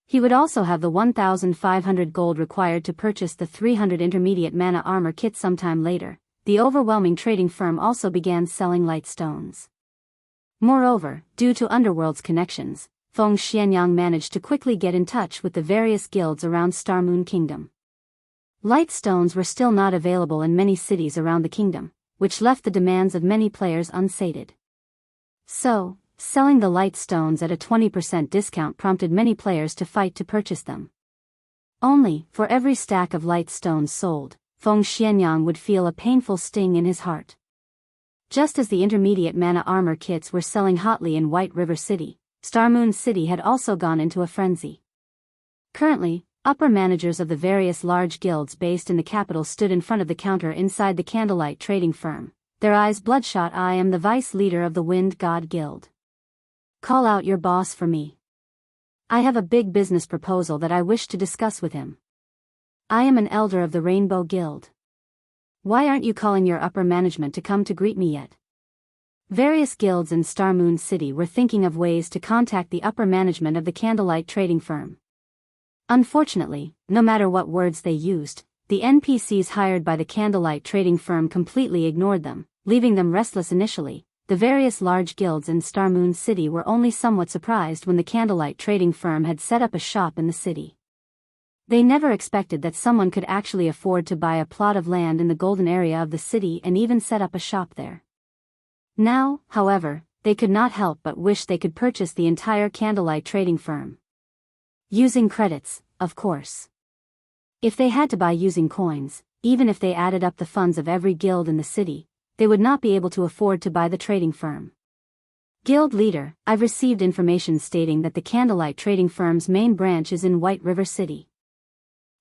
He would also have the 1,500 gold required to purchase the 300 intermediate mana armor kit sometime later, the overwhelming trading firm also began selling light stones. Moreover, due to Underworld's connections, Feng Xianyang managed to quickly get in touch with the various guilds around Star Moon Kingdom. Light stones were still not available in many cities around the kingdom, which left the demands of many players unsated. So, selling the light stones at a 20% discount prompted many players to fight to purchase them. Only, for every stack of light stones sold, Feng Xianyang would feel a painful sting in his heart. Just as the intermediate mana armor kits were selling hotly in White River City, Star Moon City had also gone into a frenzy. Currently, upper managers of the various large guilds based in the capital stood in front of the counter inside the candlelight trading firm, their eyes bloodshot. I am the vice leader of the Wind God Guild. Call out your boss for me. I have a big business proposal that I wish to discuss with him. I am an elder of the Rainbow Guild. Why aren't you calling your upper management to come to greet me yet? Various guilds in Star Moon City were thinking of ways to contact the upper management of the candlelight trading firm. Unfortunately, no matter what words they used, the NPCs hired by the candlelight trading firm completely ignored them, leaving them restless initially. The various large guilds in Star Moon City were only somewhat surprised when the candlelight trading firm had set up a shop in the city. They never expected that someone could actually afford to buy a plot of land in the golden area of the city and even set up a shop there. Now, however, they could not help but wish they could purchase the entire candlelight trading firm. Using credits, of course. If they had to buy using coins, even if they added up the funds of every guild in the city, they would not be able to afford to buy the trading firm. Guild leader, I've received information stating that the candlelight trading firm's main branch is in White River City.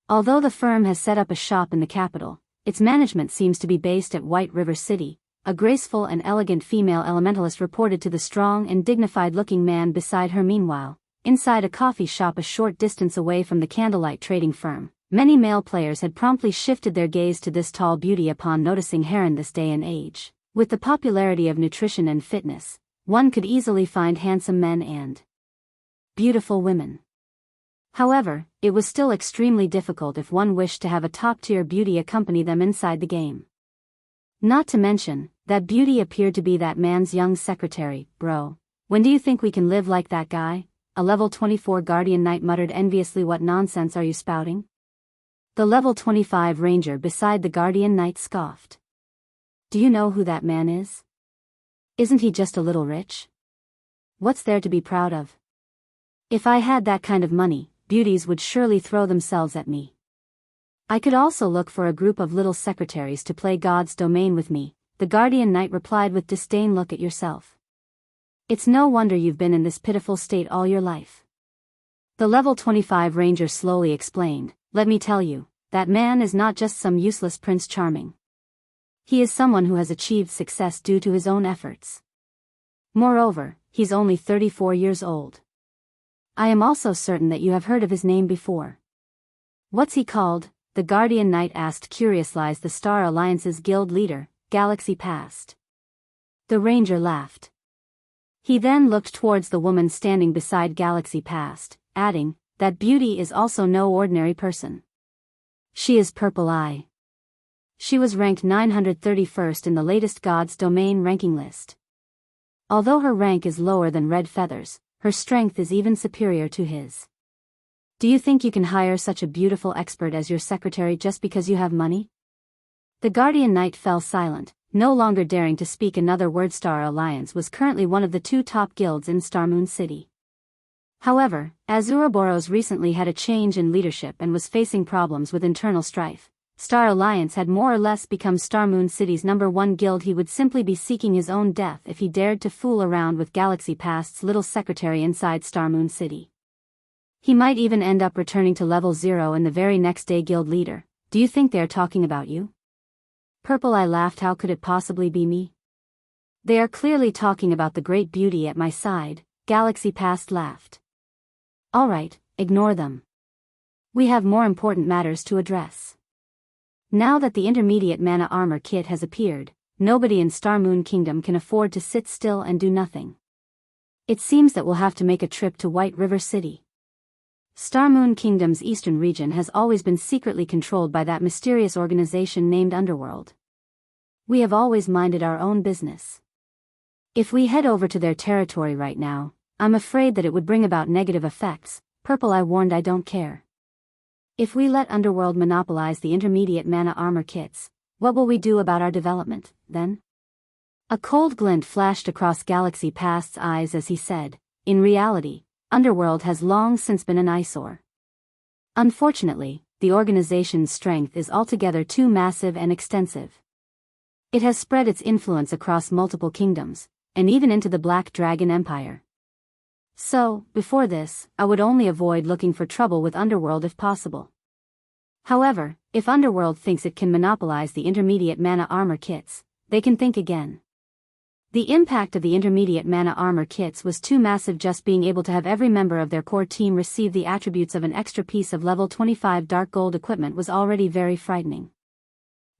Although the firm has set up a shop in the capital, its management seems to be based at White River City, a graceful and elegant female elementalist reported to the strong and dignified-looking man beside her. Meanwhile, inside a coffee shop a short distance away from the candlelight trading firm, many male players had promptly shifted their gaze to this tall beauty upon noticing her in this day and age. With the popularity of nutrition and fitness, one could easily find handsome men and beautiful women. However, it was still extremely difficult if one wished to have a top-tier beauty accompany them inside the game. Not to mention, that beauty appeared to be that man's young secretary. Bro, when do you think we can live like that guy? A level 24 Guardian Knight muttered enviously. What nonsense are you spouting? The level 25 Ranger beside the Guardian Knight scoffed. Do you know who that man is? Isn't he just a little rich? What's there to be proud of? If I had that kind of money, beauties would surely throw themselves at me. I could also look for a group of little secretaries to play God's domain with me, the Guardian Knight replied with disdain. Look at yourself. It's no wonder you've been in this pitiful state all your life. The level 25 Ranger slowly explained, let me tell you, that man is not just some useless Prince Charming. He is someone who has achieved success due to his own efforts. Moreover, he's only 34 years old. I am also certain that you have heard of his name before. What's he called? The Guardian Knight asked curiously. The Star Alliance's guild leader, Galaxy Past. The Ranger laughed. He then looked towards the woman standing beside Galaxy Past, adding, that beauty is also no ordinary person. She is Purple Eye. She was ranked 931st in the latest God's Domain ranking list. Although her rank is lower than Red Feather's, her strength is even superior to his. Do you think you can hire such a beautiful expert as your secretary just because you have money? The Guardian Knight fell silent, no longer daring to speak another word. Star Alliance was currently one of the two top guilds in Star Moon City. However, as Ouroboros recently had a change in leadership and was facing problems with internal strife, Star Alliance had more or less become Star Moon City's #1 guild. He would simply be seeking his own death if he dared to fool around with Galaxy Past's little secretary inside Star Moon City. He might even end up returning to level 0 in the very next day. Guild leader, do you think they are talking about you? Purple Eye laughed. How could it possibly be me? They are clearly talking about the great beauty at my side, Galaxy Past laughed. Alright, ignore them. We have more important matters to address. Now that the intermediate mana armor kit has appeared, nobody in Star Moon Kingdom can afford to sit still and do nothing. It seems that we'll have to make a trip to White River City. Star Moon Kingdom's eastern region has always been secretly controlled by that mysterious organization named Underworld. We have always minded our own business. If we head over to their territory right now, I'm afraid that it would bring about negative effects. Purple, I warned, I don't care. If we let Underworld monopolize the intermediate mana armor kits, what will we do about our development, then? A cold glint flashed across Galaxy Past's eyes as he said, in reality, Underworld has long since been an eyesore. Unfortunately, the organization's strength is altogether too massive and extensive. It has spread its influence across multiple kingdoms, and even into the Black Dragon Empire. So, before this, I would only avoid looking for trouble with Underworld if possible. However, if Underworld thinks it can monopolize the intermediate mana armor kits, they can think again. The impact of the intermediate mana armor kits was too massive. Just being able to have every member of their core team receive the attributes of an extra piece of level 25 dark gold equipment was already very frightening.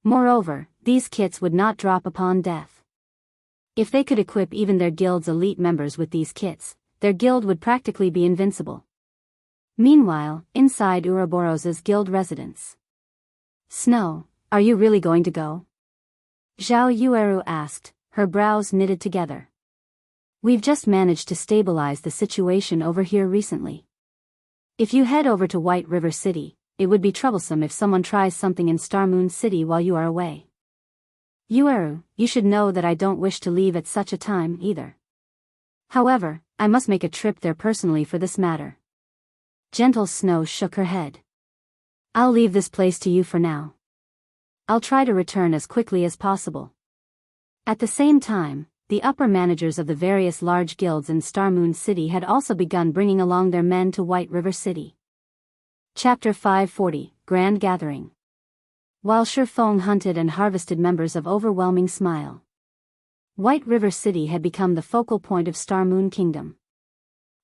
Moreover, these kits would not drop upon death. If they could equip even their guild's elite members with these kits, their guild would practically be invincible. Meanwhile, inside Ouroboros's guild residence. Snow, are you really going to go? Zhao Yueru asked, her brows knitted together. We've just managed to stabilize the situation over here recently. If you head over to White River City, it would be troublesome if someone tries something in Star Moon City while you are away. Yueru, you should know that I don't wish to leave at such a time either. However, I must make a trip there personally for this matter. Gentle Snow shook her head. I'll leave this place to you for now. I'll try to return as quickly as possible. At the same time, the upper managers of the various large guilds in Star Moon City had also begun bringing along their men to White River City. Chapter 540, Grand Gathering. While Shifeng hunted and harvested members of Overwhelming Smile, White River City had become the focal point of Star Moon Kingdom.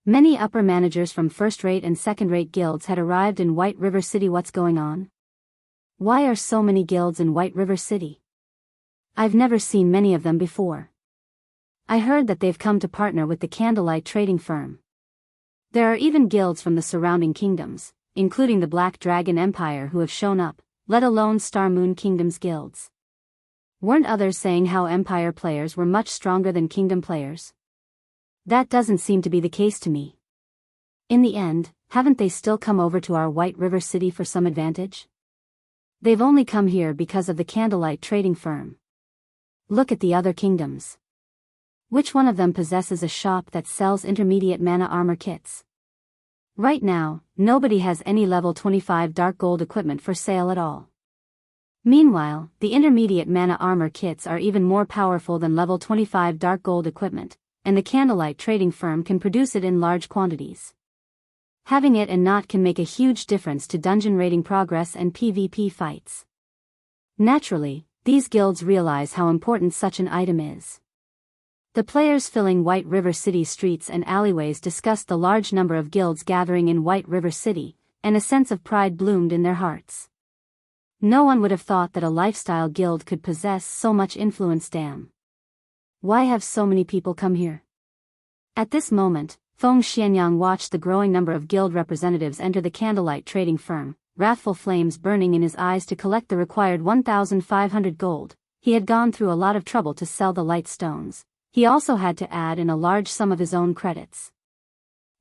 Many upper managers from first-rate and second-rate guilds had arrived in White River City. What's going on? Why are so many guilds in White River City? I've never seen many of them before. I heard that they've come to partner with the Candlelight trading firm. There are even guilds from the surrounding kingdoms, including the Black Dragon Empire, who have shown up, let alone Star Moon Kingdom's guilds. Weren't others saying how Empire players were much stronger than Kingdom players? That doesn't seem to be the case to me. In the end, haven't they still come over to our White River City for some advantage? They've only come here because of the Candlelight trading firm. Look at the other kingdoms. Which one of them possesses a shop that sells intermediate mana armor kits? Right now, nobody has any level 25 dark gold equipment for sale at all. Meanwhile, the intermediate mana armor kits are even more powerful than level 25 dark gold equipment, and the Candlelight trading firm can produce it in large quantities. Having it and not can make a huge difference to dungeon raiding progress and PvP fights. Naturally, these guilds realize how important such an item is. The players filling White River City streets and alleyways discussed the large number of guilds gathering in White River City, and a sense of pride bloomed in their hearts. No one would have thought that a lifestyle guild could possess so much influence. Damn. Why have so many people come here? At this moment, Feng Xianyang watched the growing number of guild representatives enter the Candlelight trading firm, wrathful flames burning in his eyes. To collect the required 1,500 gold, he had gone through a lot of trouble to sell the light stones. He also had to add in a large sum of his own credits.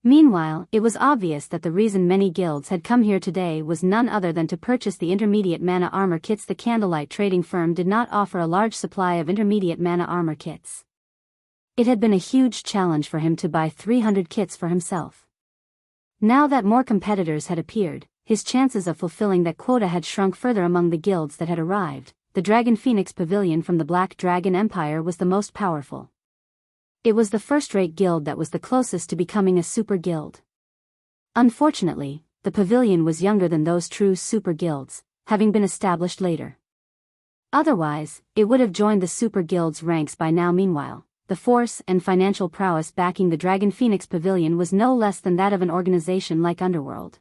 Meanwhile, it was obvious that the reason many guilds had come here today was none other than to purchase the intermediate mana armor kits. The Candlelight trading firm did not offer a large supply of intermediate mana armor kits. It had been a huge challenge for him to buy 300 kits for himself. Now that more competitors had appeared, his chances of fulfilling that quota had shrunk further. Among the guilds that had arrived, the Dragon Phoenix Pavilion from the Black Dragon Empire was the most powerful. It was the first-rate guild that was the closest to becoming a super guild. Unfortunately, the pavilion was younger than those true super guilds, having been established later. Otherwise, it would have joined the super guild's ranks by now. Meanwhile, the force and financial prowess backing the Dragon Phoenix Pavilion was no less than that of an organization like Underworld.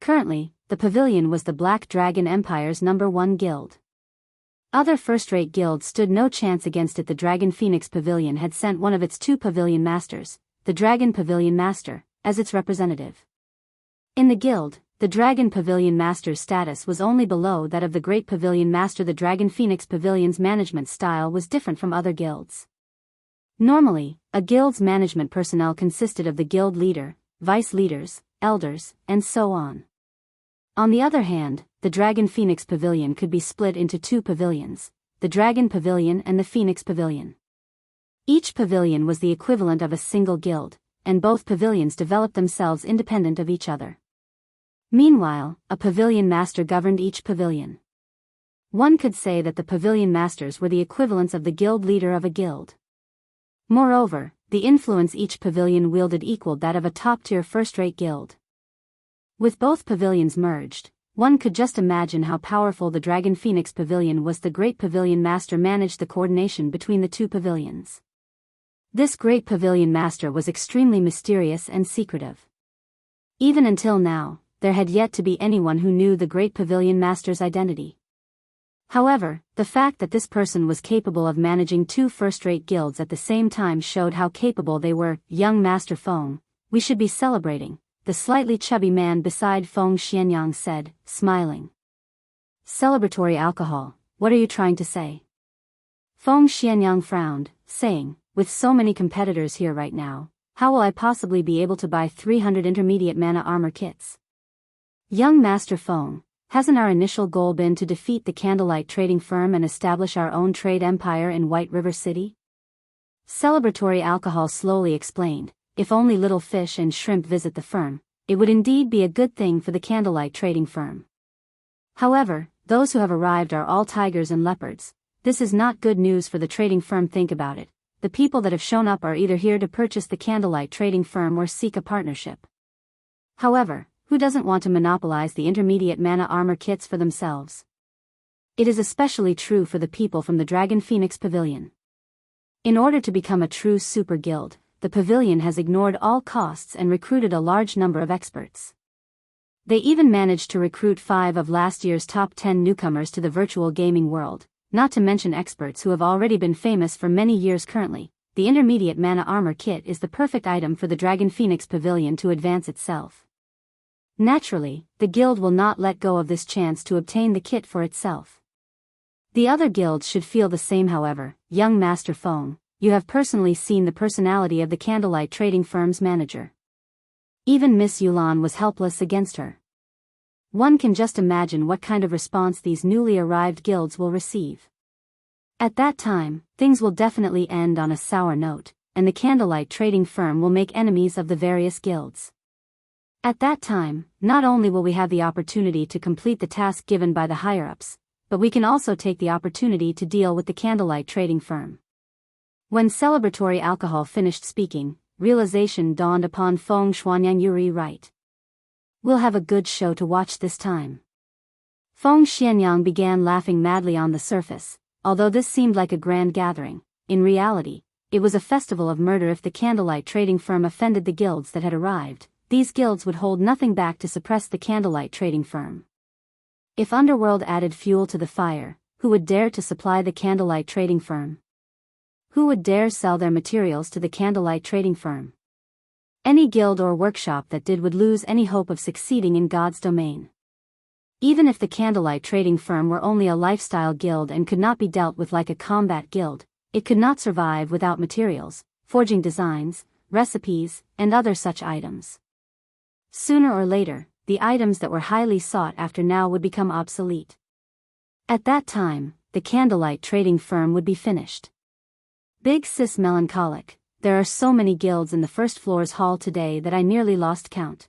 Currently, the pavilion was the Black Dragon Empire's #1 guild. Other first-rate guilds stood no chance against it. The Dragon Phoenix Pavilion had sent one of its 2 pavilion masters, the Dragon Pavilion Master, as its representative. In the guild, the Dragon Pavilion Master's status was only below that of the Great Pavilion Master. The Dragon Phoenix Pavilion's management style was different from other guilds. Normally, a guild's management personnel consisted of the guild leader, vice leaders, elders, and so on. On the other hand, the Dragon Phoenix Pavilion could be split into two pavilions, the Dragon Pavilion and the Phoenix Pavilion. Each pavilion was the equivalent of a single guild, and both pavilions developed themselves independent of each other. Meanwhile, a pavilion master governed each pavilion. One could say that the pavilion masters were the equivalents of the guild leader of a guild. Moreover, the influence each pavilion wielded equaled that of a top-tier first-rate guild. With both pavilions merged, one could just imagine how powerful the Dragon Phoenix Pavilion was. The Great Pavilion Master managed the coordination between the two pavilions. This Great Pavilion Master was extremely mysterious and secretive. Even until now, there had yet to be anyone who knew the Great Pavilion Master's identity. However, the fact that this person was capable of managing two first-rate guilds at the same time showed how capable they were. Young Master Feng, we should be celebrating, the slightly chubby man beside Feng Xianyang said, smiling. Celebratory alcohol, what are you trying to say? Feng Xianyang frowned, saying, with so many competitors here right now, how will I possibly be able to buy 300 intermediate mana armor kits? Young Master Feng, hasn't our initial goal been to defeat the Candlelight trading firm and establish our own trade empire in White River City? Celebratory alcohol slowly explained, if only little fish and shrimp visit the firm, it would indeed be a good thing for the Candlelight trading firm. However, those who have arrived are all tigers and leopards. This is not good news for the trading firm. Think about it. The people that have shown up are either here to purchase the Candlelight trading firm or seek a partnership. However, who doesn't want to monopolize the intermediate mana armor kits for themselves? It is especially true for the people from the Dragon Phoenix Pavilion. In order to become a true super guild, the pavilion has ignored all costs and recruited a large number of experts. They even managed to recruit 5 of last year's top 10 newcomers to the virtual gaming world, not to mention experts who have already been famous for many years. Currently, the intermediate mana armor kit is the perfect item for the Dragon Phoenix Pavilion to advance itself. Naturally, the guild will not let go of this chance to obtain the kit for itself. The other guilds should feel the same. However, young Master Feng, you have personally seen the personality of the Candlelight trading firm's manager. Even Miss Yulan was helpless against her. One can just imagine what kind of response these newly arrived guilds will receive. At that time, things will definitely end on a sour note, and the Candlelight trading firm will make enemies of the various guilds. At that time, not only will we have the opportunity to complete the task given by the higher-ups, but we can also take the opportunity to deal with the Candlelight trading firm. When celebratory alcohol finished speaking, realization dawned upon Feng Xuanyang. Yuri right. We'll have a good show to watch this time. Feng Xianyang began laughing madly. On the surface, although this seemed like a grand gathering, in reality, it was a festival of murder. If the Candlelight trading firm offended the guilds that had arrived, these guilds would hold nothing back to suppress the Candlelight trading firm. If Underworld added fuel to the fire, who would dare to supply the Candlelight trading firm? Who would dare sell their materials to the Candlelight trading firm? Any guild or workshop that did would lose any hope of succeeding in God's domain. Even if the Candlelight trading firm were only a lifestyle guild and could not be dealt with like a combat guild, it could not survive without materials, forging designs, recipes, and other such items. Sooner or later, the items that were highly sought after now would become obsolete. At that time, the Candlelight trading firm would be finished. Big Sis Melancholic, there are so many guilds in the first floor's hall today that I nearly lost count.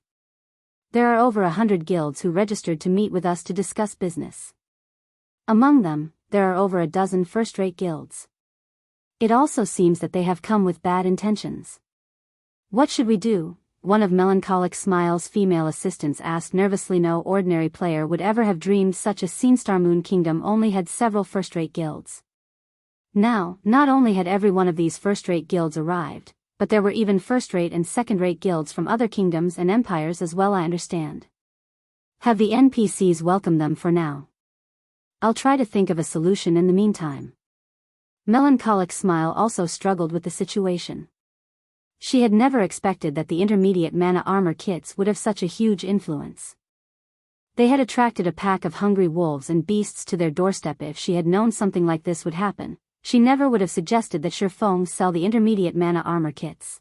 There are over 100 guilds who registered to meet with us to discuss business. Among them, there are over a dozen first-rate guilds. It also seems that they have come with bad intentions. What should we do? One of Melancholic Smile's female assistants asked nervously. No ordinary player would ever have dreamed such a scene. Star Moon Kingdom only had several first-rate guilds. Now, not only had every one of these first-rate guilds arrived, but there were even first-rate and second-rate guilds from other kingdoms and empires as well. I understand. Have the NPCs welcomed them for now. I'll try to think of a solution in the meantime. Melancholic Smile also struggled with the situation. She had never expected that the intermediate mana armor kits would have such a huge influence. They had attracted a pack of hungry wolves and beasts to their doorstep. If she had known something like this would happen, she never would have suggested that Shurfeng sell the intermediate mana armor kits.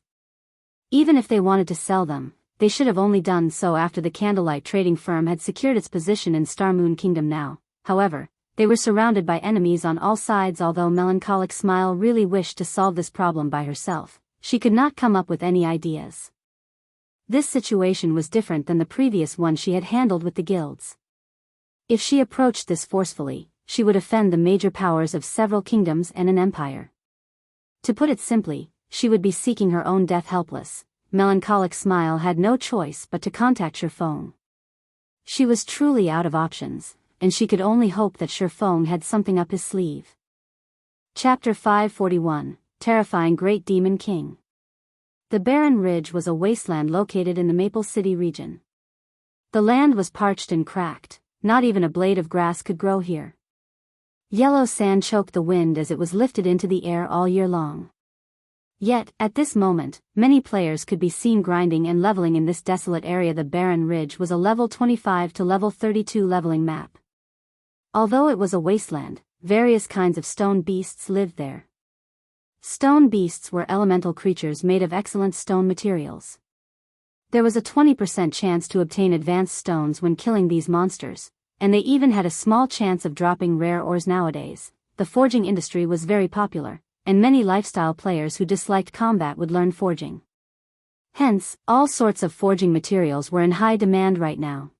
Even if they wanted to sell them, they should have only done so after the Candlelight trading firm had secured its position in Starmoon Kingdom now. However, they were surrounded by enemies on all sides. Although Melancholic Smile really wished to solve this problem by herself, she could not come up with any ideas. This situation was different than the previous one she had handled with the guilds. If she approached this forcefully, she would offend the major powers of several kingdoms and an empire. To put it simply, she would be seeking her own death helpless. Melancholic Smile had no choice but to contact Shurfeng. She was truly out of options, and she could only hope that Shurfeng had something up his sleeve. Chapter 541, Terrifying Great Demon King. The Barren Ridge was a wasteland located in the Maple City region. The land was parched and cracked, not even a blade of grass could grow here. Yellow sand choked the wind as it was lifted into the air all year long. Yet, at this moment, many players could be seen grinding and leveling in this desolate area. The Barren Ridge was a level 25 to level 32 leveling map. Although it was a wasteland, various kinds of stone beasts lived there. Stone beasts were elemental creatures made of excellent stone materials. There was a 20% chance to obtain advanced stones when killing these monsters, and they even had a small chance of dropping rare ores. Nowadays, the forging industry was very popular, and many lifestyle players who disliked combat would learn forging. Hence, all sorts of forging materials were in high demand right now.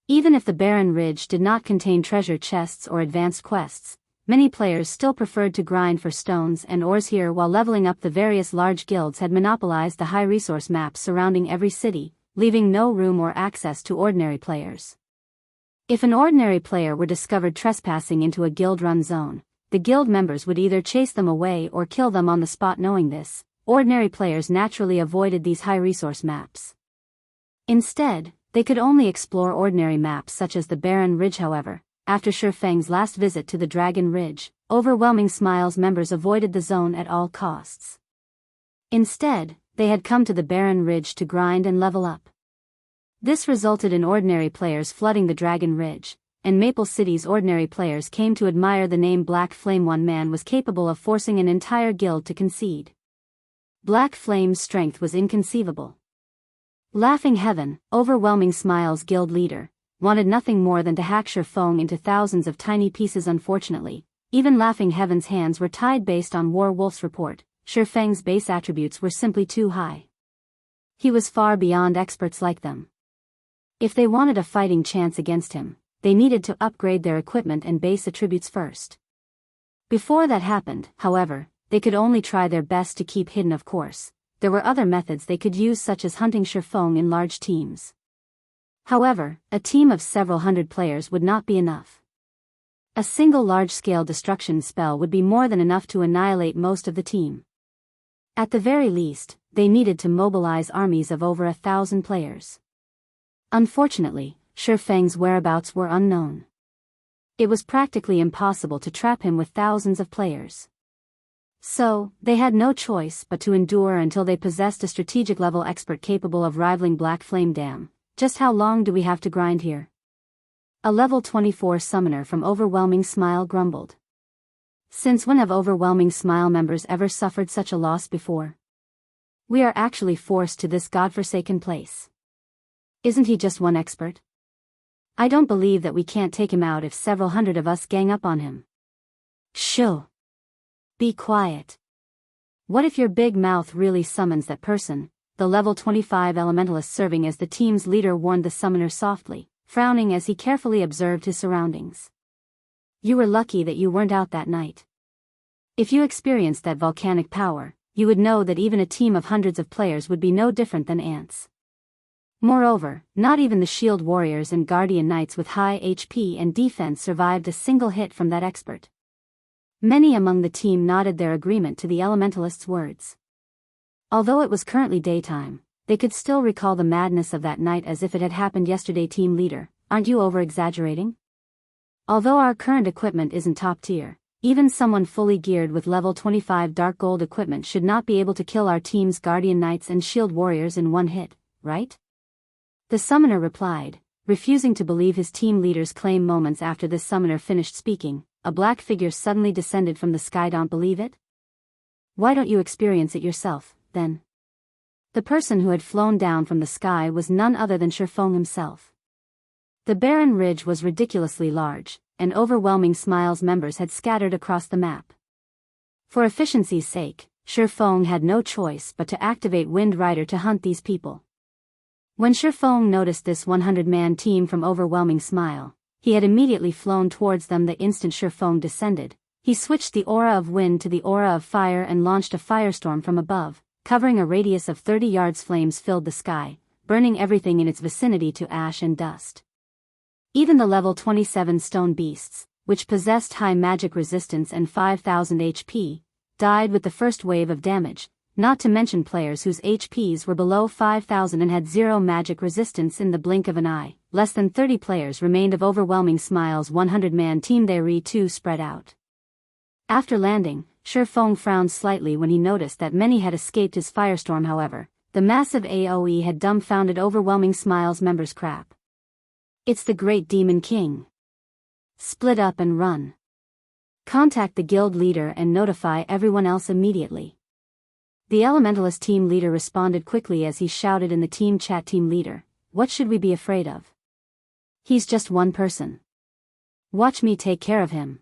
Even if the Barren Ridge did not contain treasure chests or advanced quests, many players still preferred to grind for stones and ores here while leveling up. The various large guilds had monopolized the high resource maps surrounding every city, leaving no room or access to ordinary players. If an ordinary player were discovered trespassing into a guild-run zone, the guild members would either chase them away or kill them on the spot. Knowing this, ordinary players naturally avoided these high resource maps. Instead, they could only explore ordinary maps such as the Barren Ridge. However, after Shurfeng's last visit to the Dragon Ridge, Overwhelming Smile's members avoided the zone at all costs. Instead, they had come to the Barren Ridge to grind and level up. This resulted in ordinary players flooding the Dragon Ridge, and Maple City's ordinary players came to admire the name Black Flame. One man was capable of forcing an entire guild to concede. Black Flame's strength was inconceivable. Laughing Heaven, Overwhelming Smile's guild leader, wanted nothing more than to hack Shurfeng into thousands of tiny pieces. Unfortunately, even Laughing Heaven's hands were tied. Based on War Wolf's report, Shurfeng's base attributes were simply too high. He was far beyond experts like them. If they wanted a fighting chance against him, they needed to upgrade their equipment and base attributes first. Before that happened, however, they could only try their best to keep hidden. Of course, there were other methods they could use, such as hunting Shurfeng in large teams. However, a team of several hundred players would not be enough. A single large-scale destruction spell would be more than enough to annihilate most of the team. At the very least, they needed to mobilize armies of over 1,000 players. Unfortunately, Shurfeng's whereabouts were unknown. It was practically impossible to trap him with thousands of players. So, they had no choice but to endure until they possessed a strategic-level expert capable of rivaling Black Flame. Damn. Just how long do we have to grind here? A level 24 summoner from Overwhelming Smile grumbled. Since when have Overwhelming Smile members ever suffered such a loss before? We are actually forced to this godforsaken place. Isn't he just one expert? I don't believe that we can't take him out if several hundred of us gang up on him. Shoo! Be quiet. What if your big mouth really summons that person? The level 25 elementalist serving as the team's leader warned the summoner softly, frowning as he carefully observed his surroundings. You were lucky that you weren't out that night. If you experienced that volcanic power, you would know that even a team of hundreds of players would be no different than ants. Moreover, not even the shield warriors and guardian knights with high HP and defense survived a single hit from that expert. Many among the team nodded their agreement to the elementalist's words. Although it was currently daytime, they could still recall the madness of that night as if it had happened yesterday. Team leader, aren't you over-exaggerating? Although our current equipment isn't top tier, even someone fully geared with level 25 dark gold equipment should not be able to kill our team's guardian knights and shield warriors in one hit, right? The summoner replied, refusing to believe his team leader's claim. Moments after this summoner finished speaking, a black figure suddenly descended from the sky. Don't believe it? Why don't you experience it yourself, then? The person who had flown down from the sky was none other than Shifeng himself. The barren ridge was ridiculously large, and overwhelming Smile's members had scattered across the map. For efficiency's sake, Shifeng had no choice but to activate Wind Rider to hunt these people. When Shifeng noticed this 100-man team from overwhelming Smile, he had immediately flown towards them. The instant Shifeng descended, he switched the aura of wind to the aura of fire and launched a firestorm from above, covering a radius of 30 yards. Flames filled the sky, burning everything in its vicinity to ash and dust. Even the level 27 stone beasts, which possessed high magic resistance and 5,000 HP, died with the first wave of damage, not to mention players whose HPs were below 5,000 and had zero magic resistance. In the blink of an eye, less than 30 players remained of overwhelming Smile's 100-man team. They too spread out. After landing, Shifeng frowned slightly when he noticed that many had escaped his firestorm. However, the massive AoE had dumbfounded overwhelming Smile's members. Crap. It's the Great Demon King. Split up and run. Contact the guild leader and notify everyone else immediately. The Elementalist team leader responded quickly as he shouted in the team chat. Team leader, what should we be afraid of? He's just one person. Watch me take care of him.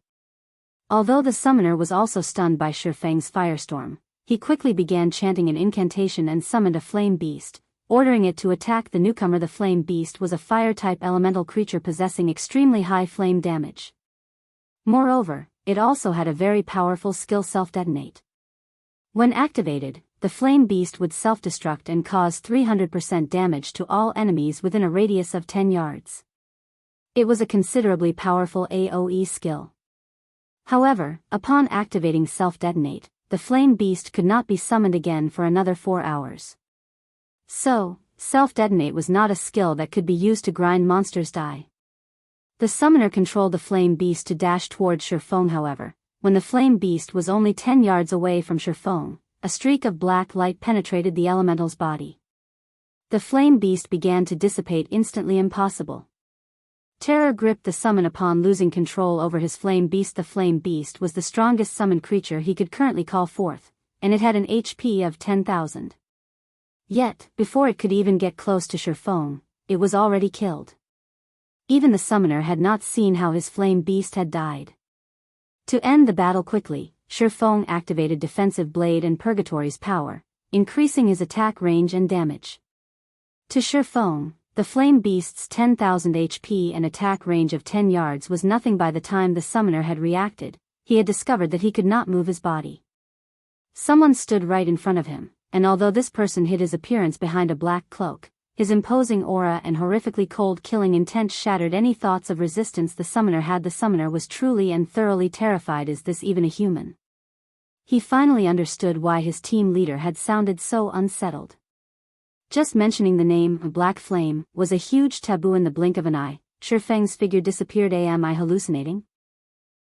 Although the summoner was also stunned by Shifeng's firestorm, he quickly began chanting an incantation and summoned a flame beast, ordering it to attack the newcomer. The flame beast was a fire-type elemental creature possessing extremely high flame damage. Moreover, it also had a very powerful skill: self-detonate. When activated, the flame beast would self-destruct and cause 300% damage to all enemies within a radius of 10 yards. It was a considerably powerful AoE skill. However, upon activating self-detonate, the flame beast could not be summoned again for another 4 hours. So, self-detonate was not a skill that could be used to grind monsters' die. The summoner controlled the flame beast to dash towards Shifeng. However, when the flame beast was only 10 yards away from Shifeng, a streak of black light penetrated the elemental's body. The flame beast began to dissipate instantly. Impossible. Terror gripped the summon upon losing control over his flame beast. The flame beast was the strongest summoned creature he could currently call forth, and it had an HP of 10,000. Yet, before it could even get close to Shifeng, it was already killed. Even the summoner had not seen how his flame beast had died. To end the battle quickly, Shifeng activated Defensive Blade and Purgatory's power, increasing his attack range and damage. To Shifeng, the flame beast's 10,000 HP and attack range of 10 yards was nothing. By the time the summoner had reacted, he had discovered that he could not move his body. Someone stood right in front of him, and although this person hid his appearance behind a black cloak, his imposing aura and horrifically cold killing intent shattered any thoughts of resistance the summoner had. The summoner was truly and thoroughly terrified. Is this even a human? He finally understood why his team leader had sounded so unsettled. Just mentioning the name Black Flame was a huge taboo. In the blink of an eye, Shifeng's figure disappeared. Am I hallucinating?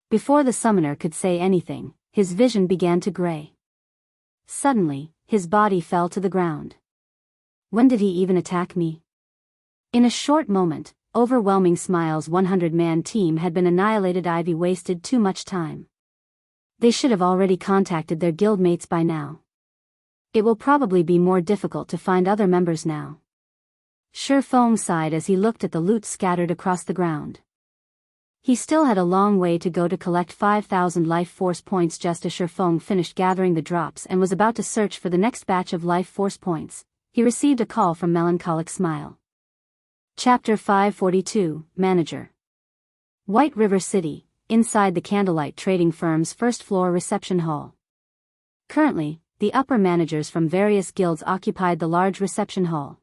Before the summoner could say anything, his vision began to gray. Suddenly, his body fell to the ground. When did he even attack me? In a short moment, overwhelming Smile's 100-man team had been annihilated. Ivy wasted too much time. They should have already contacted their guildmates by now. It will probably be more difficult to find other members now. Shifeng sighed as he looked at the loot scattered across the ground. He still had a long way to go to collect 5,000 life force points. Just as Shifeng finished gathering the drops and was about to search for the next batch of life force points, he received a call from Melancholic Smile. Chapter 542, Manager. White River City, inside the Candlelight Trading Firm's first-floor reception hall. Currently, the upper managers from various guilds occupied the large reception hall.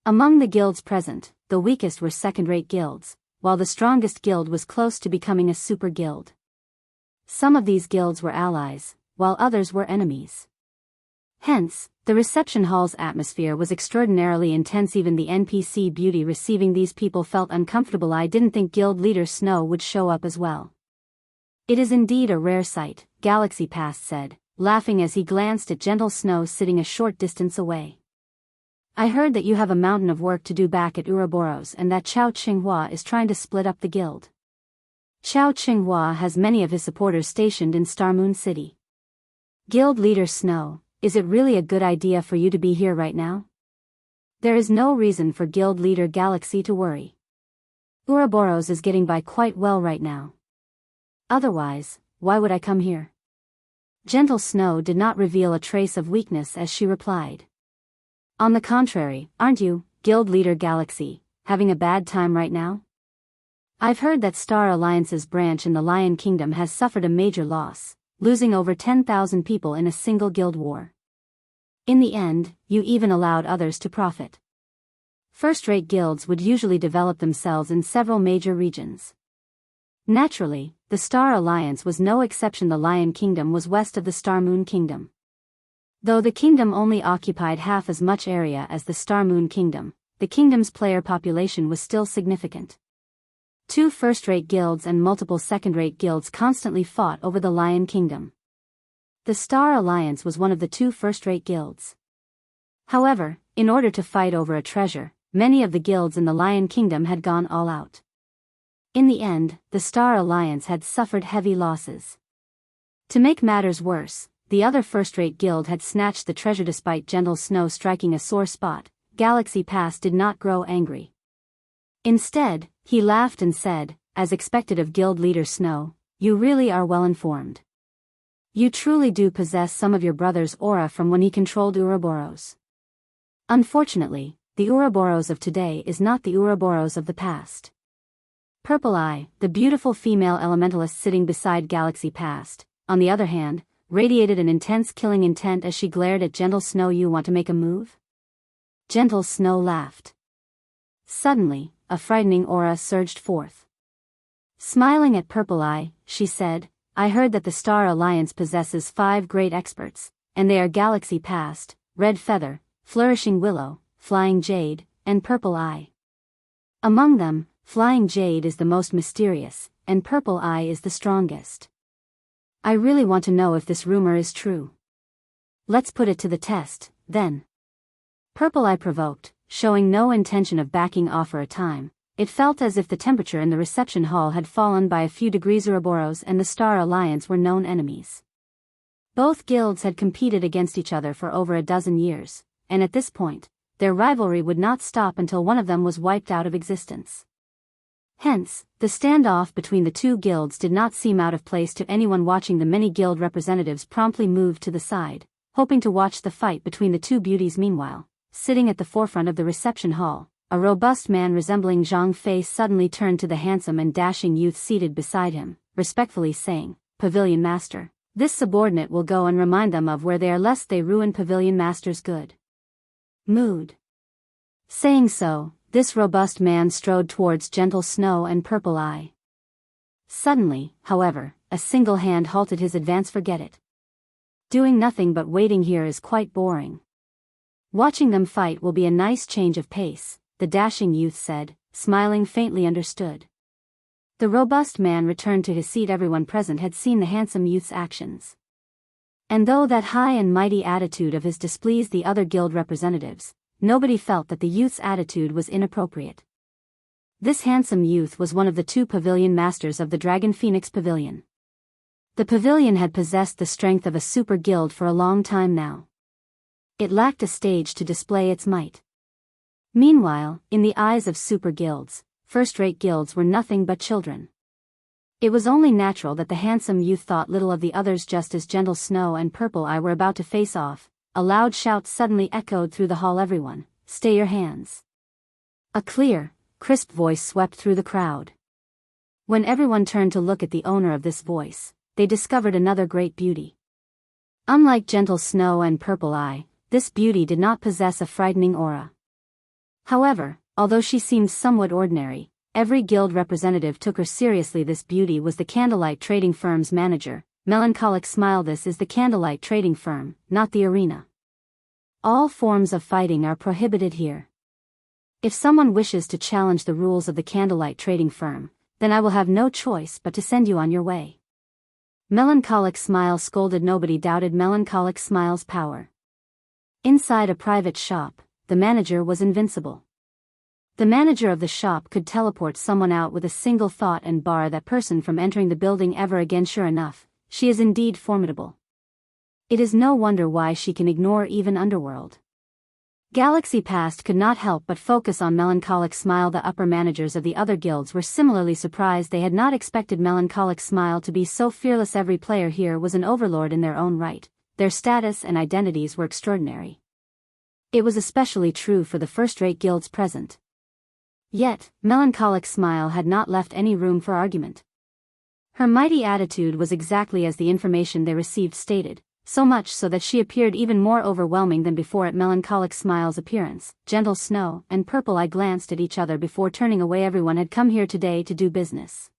Among the guilds present, the weakest were second-rate guilds, while the strongest guild was close to becoming a super guild. Some of these guilds were allies, while others were enemies. Hence, the reception hall's atmosphere was extraordinarily intense. Even the NPC beauty receiving these people felt uncomfortable. I didn't think guild leader Snow would show up as well. It is indeed a rare sight, Galaxy Past said, laughing as he glanced at gentle Snow sitting a short distance away. I heard that you have a mountain of work to do back at Ouroboros and that Chao Qinghua is trying to split up the guild. Chao Qinghua has many of his supporters stationed in Starmoon City. Guild leader Snow, is it really a good idea for you to be here right now? There is no reason for guild leader Galaxy to worry. Ouroboros is getting by quite well right now. Otherwise, why would I come here? Gentle Snow did not reveal a trace of weakness as she replied. On the contrary, aren't you, Guild Leader Galaxy, having a bad time right now? I've heard that Star Alliance's branch in the Lion Kingdom has suffered a major loss, losing over 10,000 people in a single guild war. In the end, you even allowed others to profit. First-rate guilds would usually develop themselves in several major regions. Naturally, the Star Alliance was no exception. The Lion Kingdom was west of the Starmoon Kingdom. Though the kingdom only occupied half as much area as the Starmoon Kingdom, the kingdom's player population was still significant. 2 first-rate guilds and multiple second-rate guilds constantly fought over the Lion Kingdom. The Star Alliance was one of the 2 first-rate guilds. However, in order to fight over a treasure, many of the guilds in the Lion Kingdom had gone all out. In the end, the Star Alliance had suffered heavy losses. To make matters worse, the other first-rate guild had snatched the treasure. Despite Gentle Snow striking a sore spot, Galaxy Pass did not grow angry. Instead, he laughed and said, as expected of guild leader Snow, you really are well informed. You truly do possess some of your brother's aura from when he controlled Ouroboros. Unfortunately, the Ouroboros of today is not the Ouroboros of the past. Purple Eye, the beautiful female elementalist sitting beside Galaxy Past, on the other hand, radiated an intense killing intent as she glared at Gentle Snow. You want to make a move? Gentle Snow laughed. Suddenly, a frightening aura surged forth. Smiling at Purple Eye, she said, I heard that the Star Alliance possesses 5 great experts, and they are Galaxy Past, Red Feather, Flourishing Willow, Flying Jade, and Purple Eye. Among them, Flying Jade is the most mysterious, and Purple Eye is the strongest. I really want to know if this rumor is true. Let's put it to the test, then. Purple Eye provoked, showing no intention of backing off for a time. It felt as if the temperature in the reception hall had fallen by a few degrees. Ouroboros and the Star Alliance were known enemies. Both guilds had competed against each other for over a dozen years, and at this point, their rivalry would not stop until one of them was wiped out of existence. Hence, the standoff between the 2 guilds did not seem out of place to anyone watching. The many guild representatives promptly moved to the side, hoping to watch the fight between the 2 beauties. Meanwhile, sitting at the forefront of the reception hall, a robust man resembling Zhang Fei suddenly turned to the handsome and dashing youth seated beside him, respectfully saying, Pavilion Master, this subordinate will go and remind them of where they are lest they ruin Pavilion Master's good mood. Saying so, this robust man strode towards Gentle Snow and Purple Eye. Suddenly, however, a single hand halted his advance. Forget it. Doing nothing but waiting here is quite boring. Watching them fight will be a nice change of pace, the dashing youth said, smiling faintly. Understood. The robust man returned to his seat. Everyone present had seen the handsome youth's actions. And though that high and mighty attitude of his displeased the other guild representatives, nobody felt that the youth's attitude was inappropriate. This handsome youth was one of the 2 pavilion masters of the Dragon Phoenix Pavilion. The pavilion had possessed the strength of a super guild for a long time now. It lacked a stage to display its might. Meanwhile, in the eyes of super guilds, first-rate guilds were nothing but children. It was only natural that the handsome youth thought little of the others. Just as Gentle Snow and Purple Eye were about to face off, a loud shout suddenly echoed through the hall. Everyone, stay your hands. A clear, crisp voice swept through the crowd. When everyone turned to look at the owner of this voice, they discovered another great beauty. Unlike Gentle Snow and Purple Eye, this beauty did not possess a frightening aura. However, although she seemed somewhat ordinary, every guild representative took her seriously. This beauty was the Candlelight Trading Firm's manager, Melancholic. Smile. This is the Candlelight Trading Firm, not the arena. All forms of fighting are prohibited here. If someone wishes to challenge the rules of the Candlelight Trading Firm, then I will have no choice but to send you on your way. Melancholic Smile scolded. Nobody doubted Melancholic Smile's power. Inside a private shop, the manager was invincible. The manager of the shop could teleport someone out with a single thought and bar that person from entering the building ever again. Sure enough, she is indeed formidable. It is no wonder why she can ignore even Underworld. Galaxy Past could not help but focus on Melancholic Smile. The upper managers of the other guilds were similarly surprised. They had not expected Melancholic Smile to be so fearless. Every player here was an overlord in their own right. Their status and identities were extraordinary. It was especially true for the first-rate guilds present. Yet, Melancholic Smile had not left any room for argument. Her mighty attitude was exactly as the information they received stated, so much so that she appeared even more overwhelming than before. At Melancholic Smile's appearance, Gentle Snow and Purple Eye glanced at each other before turning away. Everyone had come here today to do business.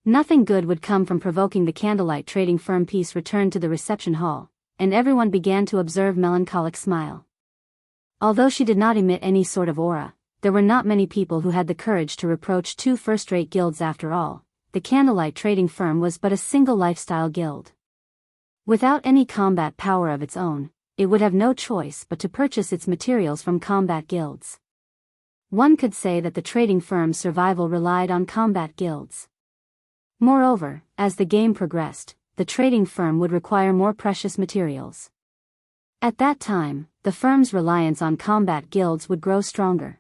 Nothing good would come from provoking the candlelight trading firm. Peace returned to the reception hall, and everyone began to observe Melancholic Smile. Although she did not emit any sort of aura, there were not many people who had the courage to reproach two first-rate guilds. After all, the candlelight trading firm was but a single lifestyle guild. Without any combat power of its own, it would have no choice but to purchase its materials from combat guilds. One could say that the trading firm's survival relied on combat guilds. Moreover, as the game progressed, the trading firm would require more precious materials. At that time, the firm's reliance on combat guilds would grow stronger.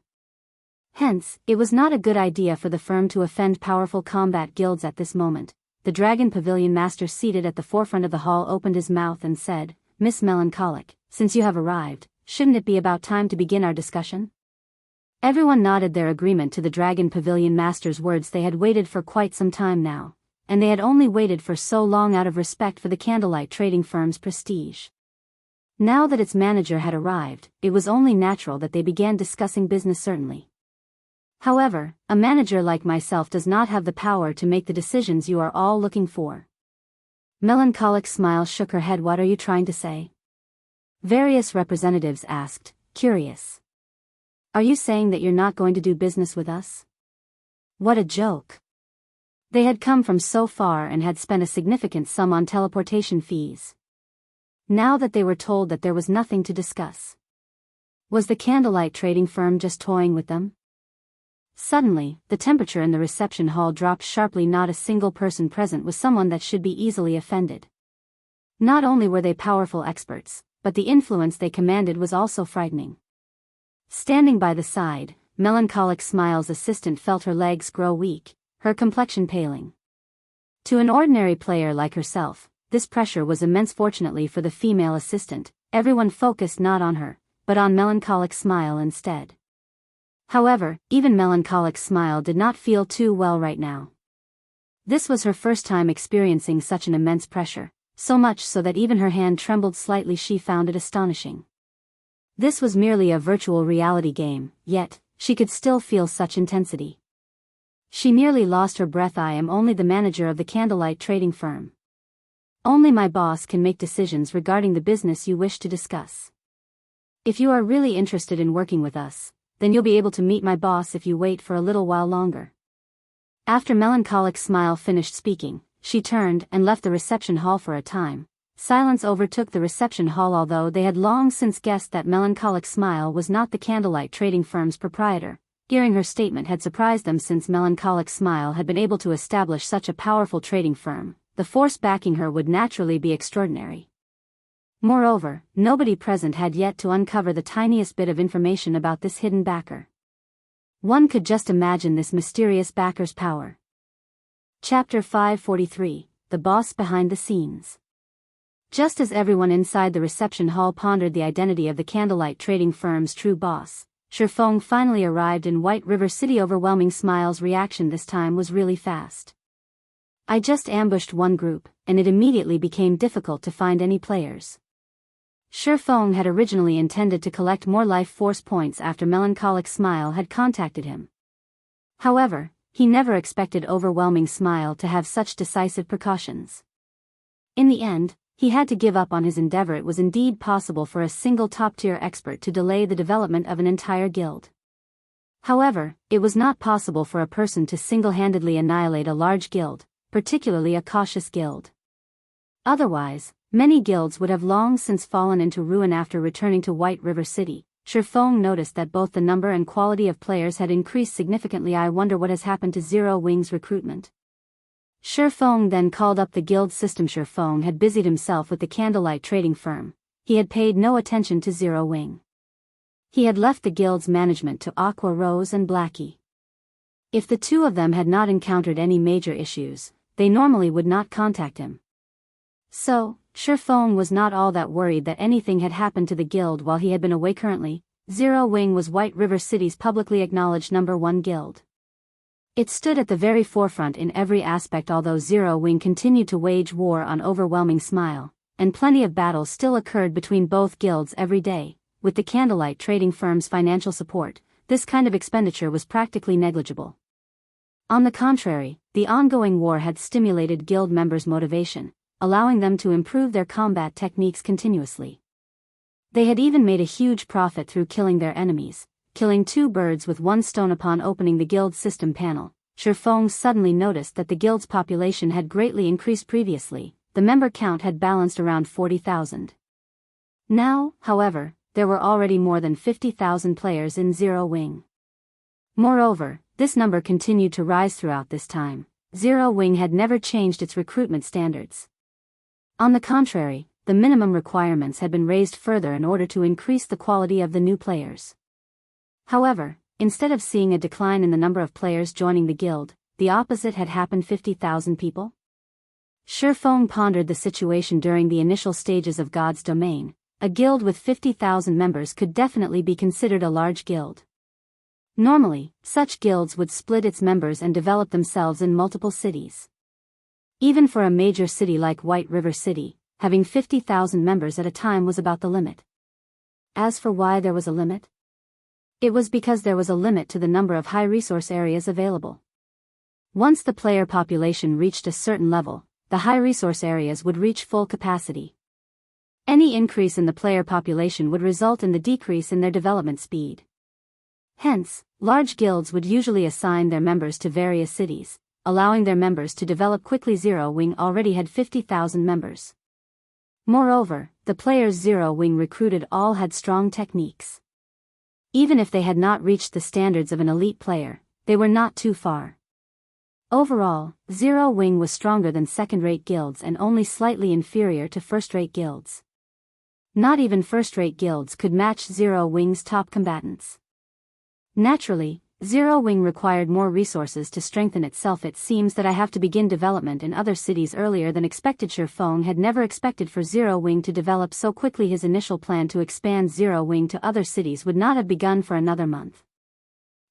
Hence, it was not a good idea for the firm to offend powerful combat guilds at this moment. The Dragon Pavilion Master seated at the forefront of the hall opened his mouth and said, "Miss Melancholic, since you have arrived, shouldn't it be about time to begin our discussion?" Everyone nodded their agreement to the Dragon Pavilion Master's words. They had waited for quite some time now, and they had only waited for so long out of respect for the candlelight trading firm's prestige. Now that its manager had arrived, it was only natural that they began discussing business. Certainly. However, a manager like myself does not have the power to make the decisions you are all looking for. Melancholic Smile shook her head. What are you trying to say? Various representatives asked, curious. Are you saying that you're not going to do business with us? What a joke. They had come from so far and had spent a significant sum on teleportation fees. Now that they were told that there was nothing to discuss. Was the candlelight trading firm just toying with them? Suddenly, the temperature in the reception hall dropped sharply. Not a single person present was someone that should be easily offended. Not only were they powerful experts, but the influence they commanded was also frightening. Standing by the side, Melancholic Smile's assistant felt her legs grow weak, her complexion paling. To an ordinary player like herself, this pressure was immense. Fortunately for the female assistant, everyone focused not on her, but on Melancholic Smile instead. However, even Melancholic Smile did not feel too well right now. This was her first time experiencing such an immense pressure, so much so that even her hand trembled slightly. She found it astonishing. This was merely a virtual reality game, yet, she could still feel such intensity. She nearly lost her breath. I am only the manager of the candlelight trading firm. Only my boss can make decisions regarding the business you wish to discuss. If you are really interested in working with us, then you'll be able to meet my boss if you wait for a little while longer. After Melancholic Smile finished speaking, she turned and left the reception hall for a time. Silence overtook the reception hall. Although they had long since guessed that Melancholic Smile was not the candlelight trading firm's proprietor, hearing her statement had surprised them. Since Melancholic Smile had been able to establish such a powerful trading firm, the force backing her would naturally be extraordinary. Moreover, nobody present had yet to uncover the tiniest bit of information about this hidden backer. One could just imagine this mysterious backer's power. Chapter 543, The Boss Behind the Scenes. Just as everyone inside the reception hall pondered the identity of the candlelight trading firm's true boss, Shifeng finally arrived in White River City. Overwhelming Smile's reaction this time was really fast. I just ambushed one group, and it immediately became difficult to find any players. Shifeng had originally intended to collect more life force points after Melancholic Smile had contacted him. However, he never expected Overwhelming Smile to have such decisive precautions. In the end, he had to give up on his endeavor. It was indeed possible for a single top-tier expert to delay the development of an entire guild. However, it was not possible for a person to single-handedly annihilate a large guild, particularly a cautious guild. Otherwise, many guilds would have long since fallen into ruin. After returning to White River City, Shifeng noticed that both the number and quality of players had increased significantly. I wonder what has happened to Zero Wing's recruitment. Shifeng then called up the guild system. Shifeng had busied himself with the candlelight trading firm. He had paid no attention to Zero Wing. He had left the guild's management to Aqua Rose and Blackie. If the two of them had not encountered any major issues, they normally would not contact him. So, Shifeng was not all that worried that anything had happened to the guild while he had been away. Currently, Zero Wing was White River City's publicly acknowledged #1 guild. It stood at the very forefront in every aspect. Although Zero Wing continued to wage war on overwhelming Smile, and plenty of battles still occurred between both guilds every day, with the candlelight trading firm's financial support, this kind of expenditure was practically negligible. On the contrary, the ongoing war had stimulated guild members' motivation, allowing them to improve their combat techniques continuously. They had even made a huge profit through killing their enemies, killing two birds with one stone. Upon opening the guild system panel, Shifeng suddenly noticed that the guild's population had greatly increased. Previously, the member count had balanced around 40,000. Now, however, there were already more than 50,000 players in Zero Wing. Moreover, this number continued to rise throughout this time. Zero Wing had never changed its recruitment standards. On the contrary, the minimum requirements had been raised further in order to increase the quality of the new players. However, instead of seeing a decline in the number of players joining the guild, the opposite had happened. 50,000 people? Shifeng pondered the situation. During the initial stages of God's domain, a guild with 50,000 members could definitely be considered a large guild. Normally, such guilds would split its members and develop themselves in multiple cities. Even for a major city like White River City, having 50,000 members at a time was about the limit. As for why there was a limit, it was because there was a limit to the number of high-resource areas available. Once the player population reached a certain level, the high-resource areas would reach full capacity. Any increase in the player population would result in the decrease in their development speed. Hence, large guilds would usually assign their members to various cities, allowing their members to develop quickly. Zero Wing already had 50,000 members. Moreover, the players Zero Wing recruited all had strong techniques. Even if they had not reached the standards of an elite player, they were not too far. Overall, Zero Wing was stronger than second-rate guilds and only slightly inferior to first-rate guilds. Not even first-rate guilds could match Zero Wing's top combatants. Naturally, Zero Wing required more resources to strengthen itself. It seems that I have to begin development in other cities earlier than expected. Shifeng had never expected for Zero Wing to develop so quickly. His initial plan to expand Zero Wing to other cities would not have begun for another month.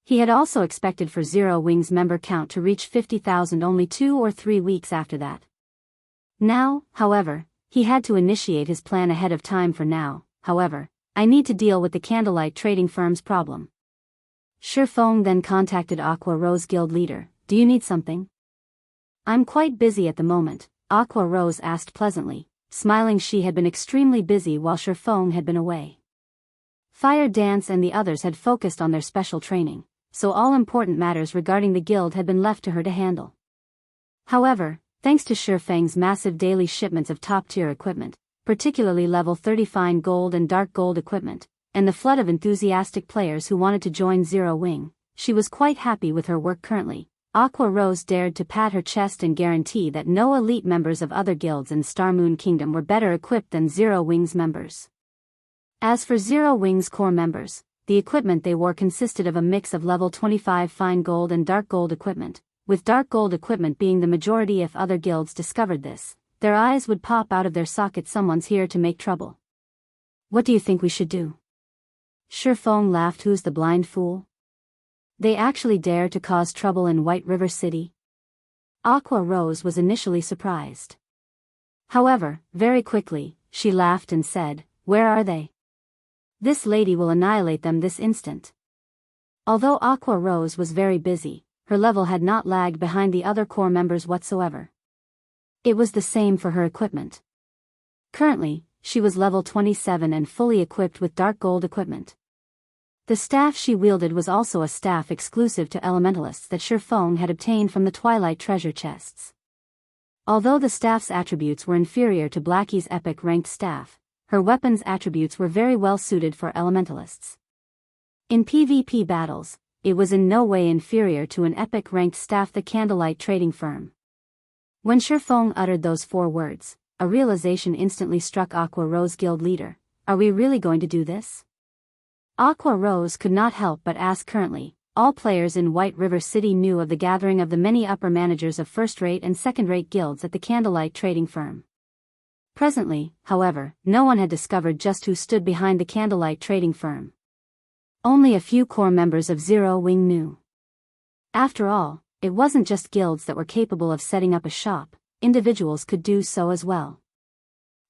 He had also expected for Zero Wing's member count to reach 50,000 only 2 or 3 weeks after that. Now, however, he had to initiate his plan ahead of time. For now, however, I need to deal with the candlelight trading firm's problem. Shifeng then contacted Aqua Rose guild leader. Do you need something? I'm quite busy at the moment, Aqua Rose asked pleasantly, smiling. She had been extremely busy while Shifeng had been away. Fire Dance and the others had focused on their special training, so all important matters regarding the guild had been left to her to handle. However, thanks to Shifeng's massive daily shipments of top-tier equipment, particularly level 30 fine gold and dark gold equipment, and the flood of enthusiastic players who wanted to join Zero Wing, she was quite happy with her work currently. Aqua Rose dared to pat her chest and guarantee that no elite members of other guilds in Star Moon Kingdom were better equipped than Zero Wing's members. As for Zero Wing's core members, the equipment they wore consisted of a mix of level 25 fine gold and dark gold equipment, with dark gold equipment being the majority. If other guilds discovered this, their eyes would pop out of their sockets. Someone's here to make trouble. What do you think we should do? Shifeng laughed. Who's the blind fool? They actually dare to cause trouble in White River City? Aqua Rose was initially surprised. However, very quickly, she laughed and said, "Where are they? This lady will annihilate them this instant." Although Aqua Rose was very busy, her level had not lagged behind the other core members whatsoever. It was the same for her equipment. Currently, she was level 27 and fully equipped with dark gold equipment. The staff she wielded was also a staff exclusive to elementalists that Shifeng had obtained from the Twilight treasure chests. Although the staff's attributes were inferior to Blackie's epic ranked staff, her weapons attributes were very well suited for elementalists. In PvP battles, it was in no way inferior to an epic-ranked staff the Candlelight Trading Firm. When Shifeng uttered those 4 words, a realization instantly struck Aqua Rose guild leader. Are we really going to do this? Aqua Rose could not help but ask. Currently, all players in White River City knew of the gathering of the many upper managers of first-rate and second-rate guilds at the Candlelight Trading Firm. Presently, however, no one had discovered just who stood behind the Candlelight Trading Firm. Only a few core members of Zero Wing knew. After all, it wasn't just guilds that were capable of setting up a shop, individuals could do so as well.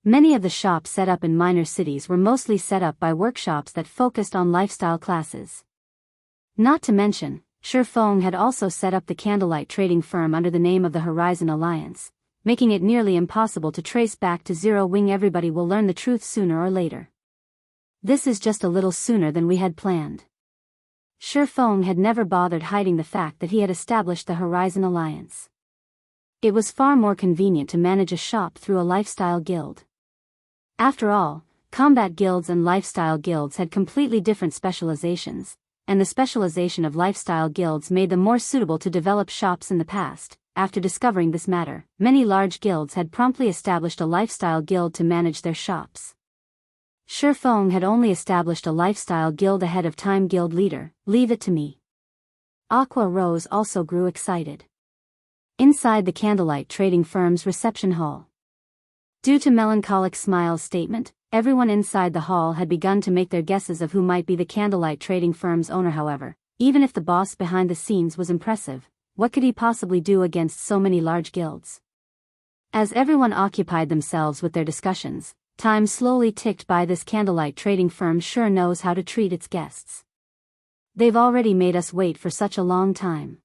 Many of the shops set up in minor cities were mostly set up by workshops that focused on lifestyle classes. Not to mention, Shifeng had also set up the Candlelight Trading Firm under the name of the Horizon Alliance, making it nearly impossible to trace back to Zero Wing. Everybody will learn the truth sooner or later. This is just a little sooner than we had planned. Shifeng had never bothered hiding the fact that he had established the Horizon Alliance. It was far more convenient to manage a shop through a lifestyle guild. After all, combat guilds and lifestyle guilds had completely different specializations, and the specialization of lifestyle guilds made them more suitable to develop shops in the past. After discovering this matter, many large guilds had promptly established a lifestyle guild to manage their shops. Shifeng had only established a lifestyle guild ahead of time. Guild leader, leave it to me. Aqua Rose also grew excited. Inside the Candlelight Trading Firm's reception hall. Due to Melancholic's Smile's statement, everyone inside the hall had begun to make their guesses of who might be the Candlelight Trading Firm's owner. However, even if the boss behind the scenes was impressive, what could he possibly do against so many large guilds? As everyone occupied themselves with their discussions, time slowly ticked by. This Candlelight Trading Firm sure knows how to treat its guests. They've already made us wait for such a long time.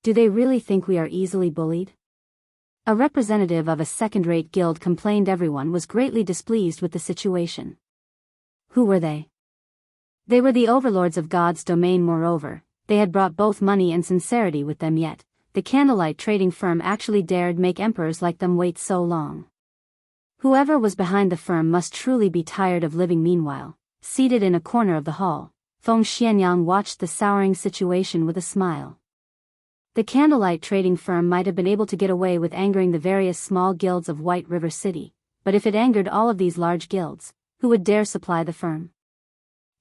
Do they really think we are easily bullied? A representative of a second-rate guild complained. Everyone was greatly displeased with the situation. Who were they? They were the overlords of God's domain. Moreover, they had brought both money and sincerity with them, yet the Candlelight Trading Firm actually dared make emperors like them wait so long. Whoever was behind the firm must truly be tired of living. Meanwhile, seated in a corner of the hall, Feng Xianyang watched the souring situation with a smile. The Candlelight Trading Firm might have been able to get away with angering the various small guilds of White River City, but if it angered all of these large guilds, who would dare supply the firm?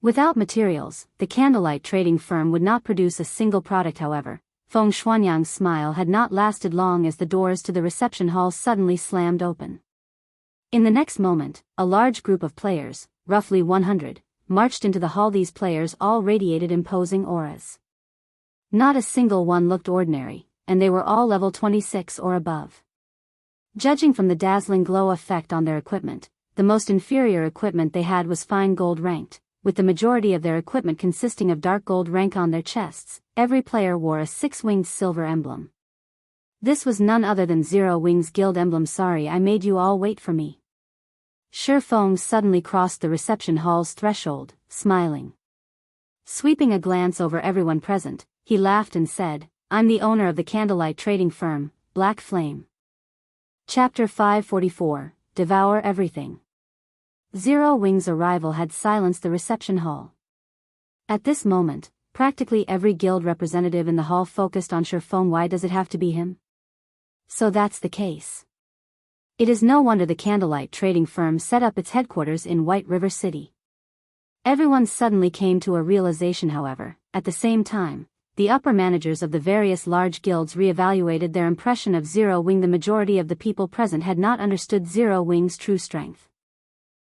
Without materials, the Candlelight Trading Firm would not produce a single product. However, Feng Xianyang's smile had not lasted long as the doors to the reception hall suddenly slammed open. In the next moment, a large group of players, roughly 100, marched into the hall. These players all radiated imposing auras. Not a single one looked ordinary, and they were all level 26 or above. Judging from the dazzling glow effect on their equipment, the most inferior equipment they had was fine gold ranked, with the majority of their equipment consisting of dark gold rank. On their chests, every player wore a 6-winged silver emblem. This was none other than Zero Wing's guild emblem. Sorry I made you all wait for me. Shifeng suddenly crossed the reception hall's threshold, smiling. Sweeping a glance over everyone present, he laughed and said, I'm the owner of the Candlelight Trading Firm, Black Flame. Chapter 544, Devour Everything. Zero Wing's arrival had silenced the reception hall. At this moment, practically every guild representative in the hall focused on Shifeng. Why does it have to be him? So that's the case. It is no wonder the Candlelight Trading Firm set up its headquarters in White River City. Everyone suddenly came to a realization. However, at the same time, the upper managers of the various large guilds re-evaluated their impression of Zero Wing. The majority of the people present had not understood Zero Wing's true strength.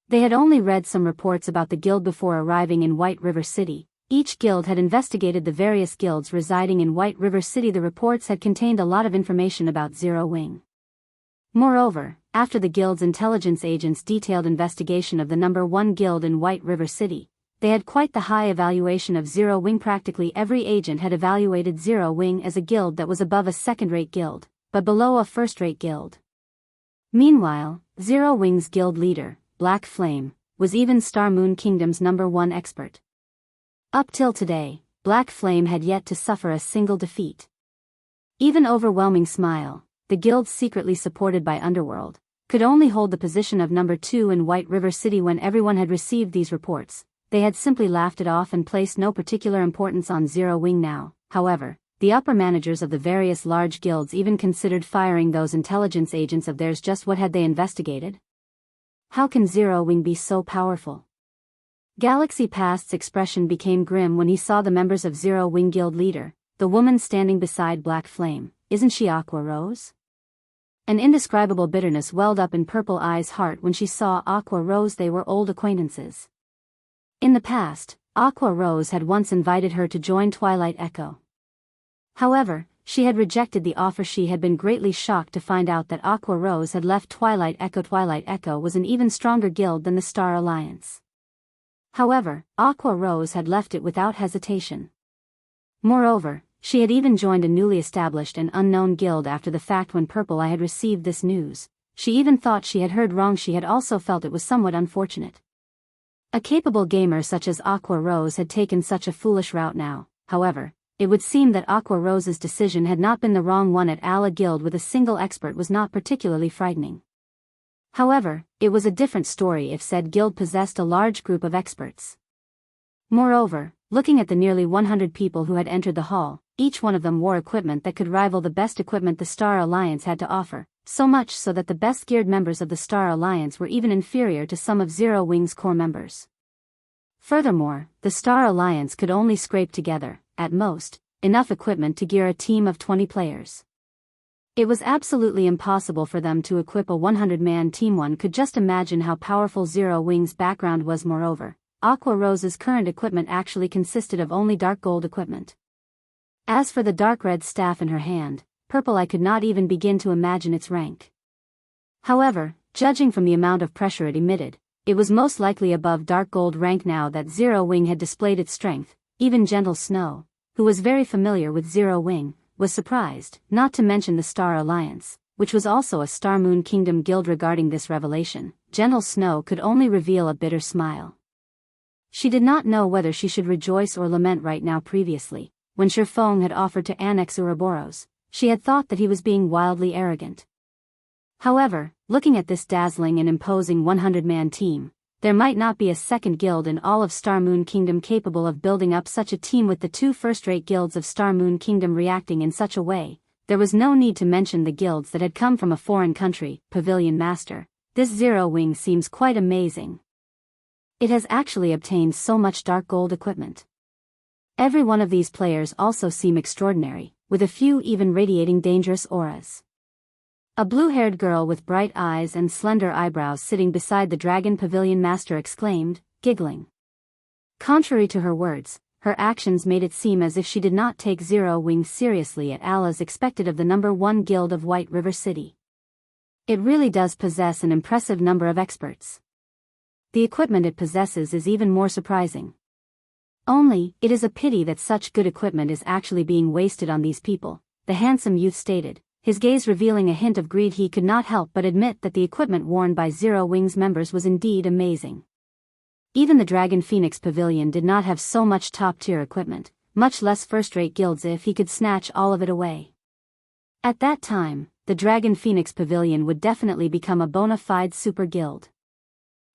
They had only read some reports about the guild before arriving in White River City. Each guild had investigated the various guilds residing in White River City. The reports had contained a lot of information about Zero Wing. Moreover, after the guild's intelligence agents' detailed investigation of the number 1 guild in White River City, they had quite the high evaluation of Zero Wing. Practically every agent had evaluated Zero Wing as a guild that was above a second-rate guild, but below a first-rate guild. Meanwhile, Zero Wing's guild leader, Black Flame, was even Star Moon Kingdom's number 1 expert. Up till today, Black Flame had yet to suffer a single defeat. Even Overwhelming Smile, the guild secretly supported by Underworld, could only hold the position of number 2 in White River City. When everyone had received these reports, they had simply laughed it off and placed no particular importance on Zero Wing now. However, the upper managers of the various large guilds even considered firing those intelligence agents of theirs. Just what had they investigated? How can Zero Wing be so powerful? Galaxy Past's expression became grim when he saw the members of Zero Wing Guild leader, the woman standing beside Black Flame. Isn't she Aqua Rose? An indescribable bitterness welled up in Purple Eye's heart when she saw Aqua Rose. They were old acquaintances. In the past, Aqua Rose had once invited her to join Twilight Echo. However, she had rejected the offer. She had been greatly shocked to find out that Aqua Rose had left Twilight Echo. Twilight Echo was an even stronger guild than the Star Alliance. However, Aqua Rose had left it without hesitation. Moreover, she had even joined a newly established and unknown guild after the fact. When Purple Eye had received this news, she even thought she had heard wrong. She had also felt it was somewhat unfortunate. A capable gamer such as Aqua Rose had taken such a foolish route now. However, it would seem that Aqua Rose's decision had not been the wrong one. At Ala Guild with a single expert was not particularly frightening. However, it was a different story if said guild possessed a large group of experts. Moreover, looking at the nearly 100 people who had entered the hall, each one of them wore equipment that could rival the best equipment the Star Alliance had to offer, so much so that the best geared members of the Star Alliance were even inferior to some of Zero Wing's core members. Furthermore, the Star Alliance could only scrape together, at most, enough equipment to gear a team of 20 players. It was absolutely impossible for them to equip a 100-man team. One could just imagine how powerful Zero Wing's background was. Moreover, Aqua Rose's current equipment actually consisted of only dark gold equipment. As for the dark red staff in her hand, Purple Eye could not even begin to imagine its rank. However, judging from the amount of pressure it emitted, it was most likely above dark gold rank. Now that Zero Wing had displayed its strength, even Gentle Snow, who was very familiar with Zero Wing, was surprised, not to mention the Star Alliance, which was also a Star Moon Kingdom guild. Regarding this revelation, Gentle Snow could only reveal a bitter smile. She did not know whether she should rejoice or lament right now. Previously, when Shifeng had offered to annex Ouroboros, she had thought that he was being wildly arrogant. However, looking at this dazzling and imposing 100-man team, there might not be a second guild in all of Star Moon Kingdom capable of building up such a team. With the two first-rate guilds of Star Moon Kingdom reacting in such a way, there was no need to mention the guilds that had come from a foreign country. Pavilion Master, this Zero Wing seems quite amazing. It has actually obtained so much dark gold equipment. Every one of these players also seem extraordinary, with a few even radiating dangerous auras. A blue-haired girl with bright eyes and slender eyebrows sitting beside the Dragon Pavilion Master exclaimed, giggling. Contrary to her words, her actions made it seem as if she did not take Zero Wing seriously at all as expected of the #1 guild of White River City. It really does possess an impressive number of experts. The equipment it possesses is even more surprising. Only, it is a pity that such good equipment is actually being wasted on these people, the handsome youth stated, his gaze revealing a hint of greed. He could not help but admit that the equipment worn by Zero Wing's members was indeed amazing. Even the Dragon Phoenix Pavilion did not have so much top-tier equipment, much less first-rate guilds if he could snatch all of it away. At that time, the Dragon Phoenix Pavilion would definitely become a bona fide super guild.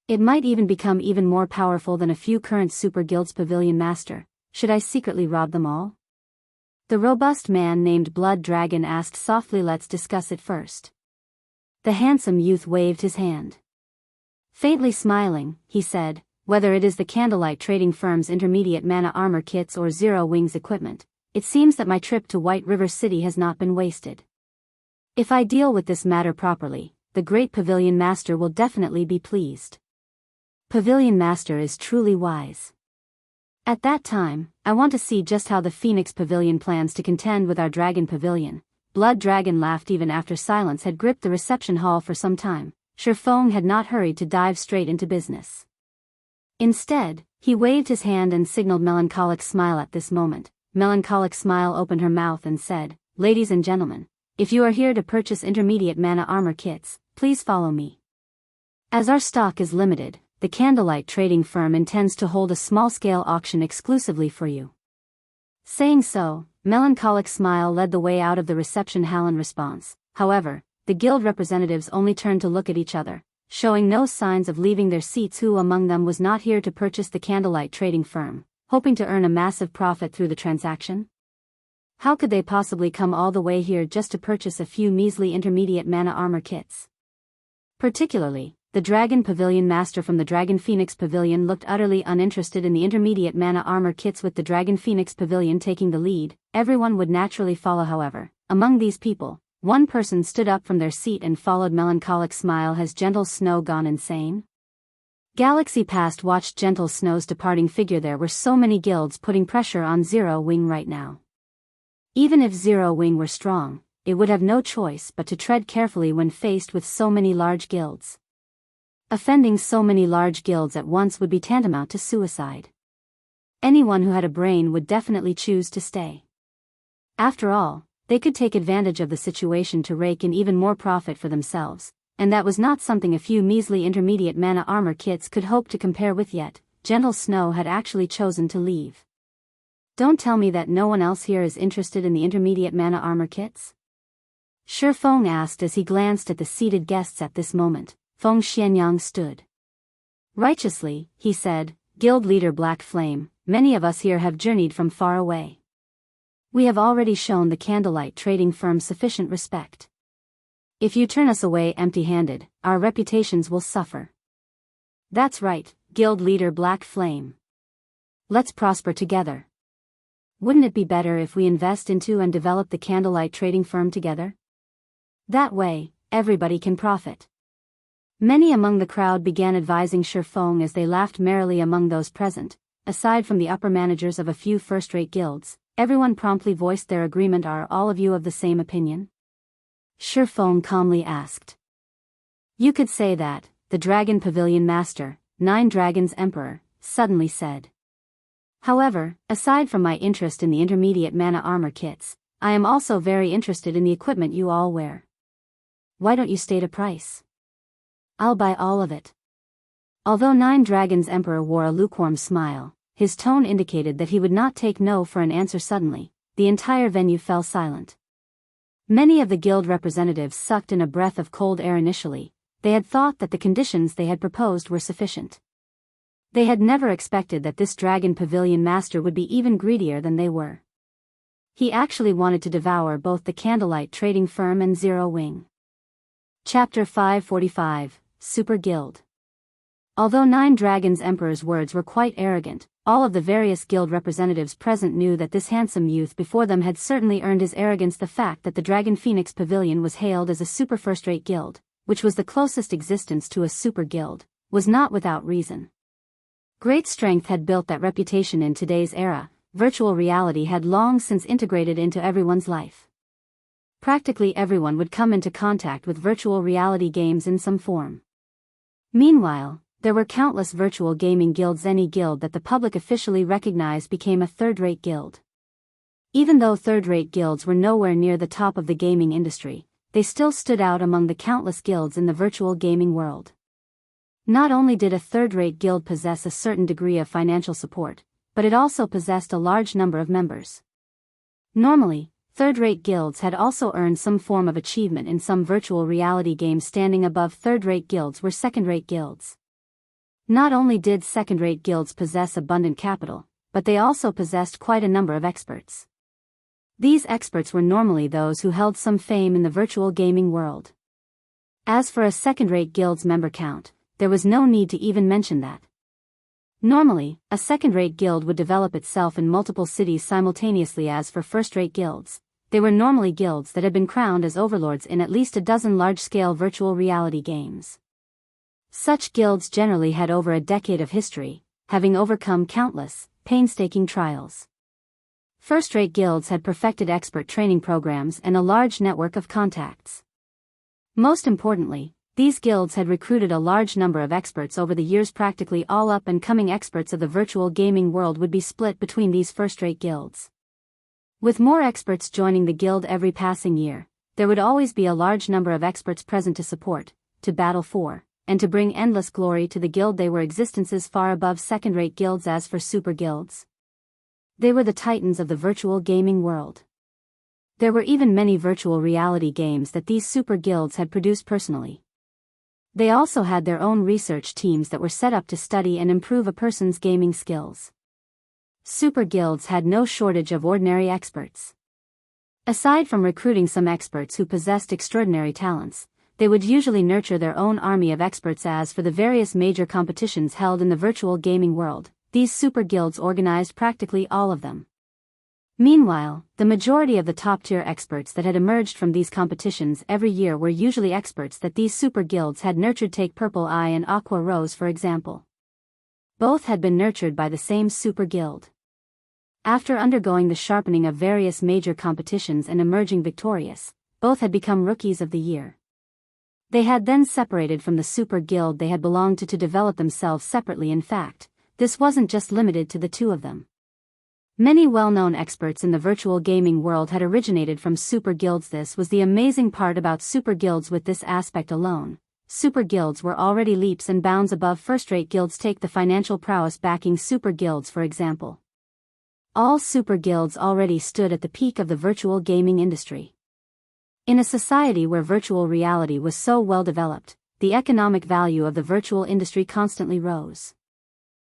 It might even become even more powerful than a few current super guilds. Pavilion Master, should I secretly rob them all? The robust man named Blood Dragon asked softly. Let's discuss it first. The handsome youth waved his hand. Faintly smiling, he said, whether it is the Candlelight Trading Firm's intermediate mana armor kits or Zero Wing's equipment, it seems that my trip to White River City has not been wasted. If I deal with this matter properly, the great Pavilion Master will definitely be pleased. Pavilion Master is truly wise. At that time, I want to see just how the Phoenix Pavilion plans to contend with our Dragon Pavilion. Blood Dragon laughed. Even after silence had gripped the reception hall for some time, Shifeng had not hurried to dive straight into business. Instead, he waved his hand and signaled Melancholic Smile. At this moment, Melancholic Smile opened her mouth and said, "Ladies and gentlemen, if you are here to purchase intermediate mana armor kits, please follow me. As our stock is limited, the Candlelight Trading Firm intends to hold a small-scale auction exclusively for you." Saying so, Melancholic Smile led the way out of the reception hall in response. However, the guild representatives only turned to look at each other. showing no signs of leaving their seats. Who among them was not here to purchase the candlelight trading firm, hoping to earn a massive profit through the transaction? How could they possibly come all the way here just to purchase a few measly intermediate mana armor kits? Particularly, the Dragon Pavilion Master from the Dragon Phoenix Pavilion looked utterly uninterested in the intermediate mana armor kits. With the Dragon Phoenix Pavilion taking the lead, everyone would naturally follow. However, among these people, one person stood up from their seat and followed. Melancholic smile. Has Gentle Snow gone insane? Galaxy Past watched Gentle Snow's departing figure. There were so many guilds putting pressure on Zero Wing right now. Even if Zero Wing were strong, it would have no choice but to tread carefully when faced with so many large guilds. Offending so many large guilds at once would be tantamount to suicide. Anyone who had a brain would definitely choose to stay. After all, they could take advantage of the situation to rake in even more profit for themselves, and that was not something a few measly intermediate mana armor kits could hope to compare with. Yet, Gentle Snow had actually chosen to leave. Don't tell me that no one else here is interested in the intermediate mana armor kits? Shi Feng asked as he glanced at the seated guests. At this moment, Feng Xianyang stood. Righteously, he said, Guild Leader Black Flame, many of us here have journeyed from far away. We have already shown the candlelight trading firm sufficient respect. If you turn us away empty-handed, our reputations will suffer. That's right, Guild Leader Black Flame. Let's prosper together. Wouldn't it be better if we invest into and develop the candlelight trading firm together? That way, everybody can profit. Many among the crowd began advising Shi Feng as they laughed merrily. Among those present, aside from the upper managers of a few first-rate guilds, everyone promptly voiced their agreement. Are all of you of the same opinion? Shi Feng calmly asked. You could say that, the Dragon Pavilion Master, Nine Dragons Emperor, suddenly said. However, aside from my interest in the intermediate mana armor kits, I am also very interested in the equipment you all wear. Why don't you state a price? I'll buy all of it. Although Nine Dragons Emperor wore a lukewarm smile, his tone indicated that he would not take no for an answer. Suddenly, the entire venue fell silent. Many of the guild representatives sucked in a breath of cold air. Initially, they had thought that the conditions they had proposed were sufficient. They had never expected that this Dragon Pavilion Master would be even greedier than they were. He actually wanted to devour both the candlelight trading firm and Zero Wing. Chapter 545, Super Guild. Although Nine Dragons Emperor's words were quite arrogant, all of the various guild representatives present knew that this handsome youth before them had certainly earned his arrogance. The fact that the Dragon Phoenix Pavilion was hailed as a super first-rate guild, which was the closest existence to a super guild, was not without reason. Great strength had built that reputation. In today's era, virtual reality had long since integrated into everyone's life. Practically everyone would come into contact with virtual reality games in some form. Meanwhile, there were countless virtual gaming guilds. Any guild that the public officially recognized became a third-rate guild. Even though third-rate guilds were nowhere near the top of the gaming industry, they still stood out among the countless guilds in the virtual gaming world. Not only did a third-rate guild possess a certain degree of financial support, but it also possessed a large number of members. Normally, third-rate guilds had also earned some form of achievement in some virtual reality games. Standing above third-rate guilds were second-rate guilds. Not only did second-rate guilds possess abundant capital, but they also possessed quite a number of experts. These experts were normally those who held some fame in the virtual gaming world. As for a second-rate guild's member count, there was no need to even mention that. Normally, a second-rate guild would develop itself in multiple cities simultaneously. As for first-rate guilds, they were normally guilds that had been crowned as overlords in at least a dozen large-scale virtual reality games. Such guilds generally had over a decade of history, having overcome countless, painstaking trials. First-rate guilds had perfected expert training programs and a large network of contacts. Most importantly, these guilds had recruited a large number of experts over the years. Practically all up-and-coming experts of the virtual gaming world would be split between these first-rate guilds. With more experts joining the guild every passing year, there would always be a large number of experts present to support, to battle for, and to bring endless glory to the guild. They were existences far above second-rate guilds. As for super guilds, they were the titans of the virtual gaming world. There were even many virtual reality games that these super guilds had produced personally. They also had their own research teams that were set up to study and improve a person's gaming skills. Super guilds had no shortage of ordinary experts. Aside from recruiting some experts who possessed extraordinary talents, they would usually nurture their own army of experts. As for the various major competitions held in the virtual gaming world, these super guilds organized practically all of them. Meanwhile, the majority of the top-tier experts that had emerged from these competitions every year were usually experts that these super guilds had nurtured. Take Purple Eye and Aqua Rose for example. Both had been nurtured by the same super guild. After undergoing the sharpening of various major competitions and emerging victorious, both had become Rookies of the Year. They had then separated from the super guild they had belonged to develop themselves separately. In fact, this wasn't just limited to the two of them. Many well-known experts in the virtual gaming world had originated from super guilds. This was the amazing part about super guilds. With this aspect alone, super guilds were already leaps and bounds above first-rate guilds. Take the financial prowess backing super guilds for example. All super guilds already stood at the peak of the virtual gaming industry. In a society where virtual reality was so well developed, the economic value of the virtual industry constantly rose.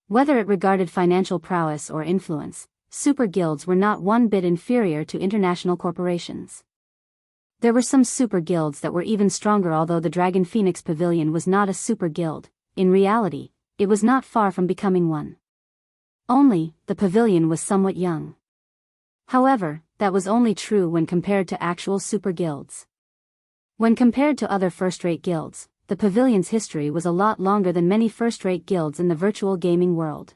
Whether it regarded financial prowess or influence, super guilds were not one bit inferior to international corporations. There were some super guilds that were even stronger. Although the Dragon Phoenix Pavilion was not a super guild, in reality, it was not far from becoming one. Only, the pavilion was somewhat young. However, that was only true when compared to actual super guilds. When compared to other first-rate guilds, the pavilion's history was a lot longer than many first-rate guilds in the virtual gaming world.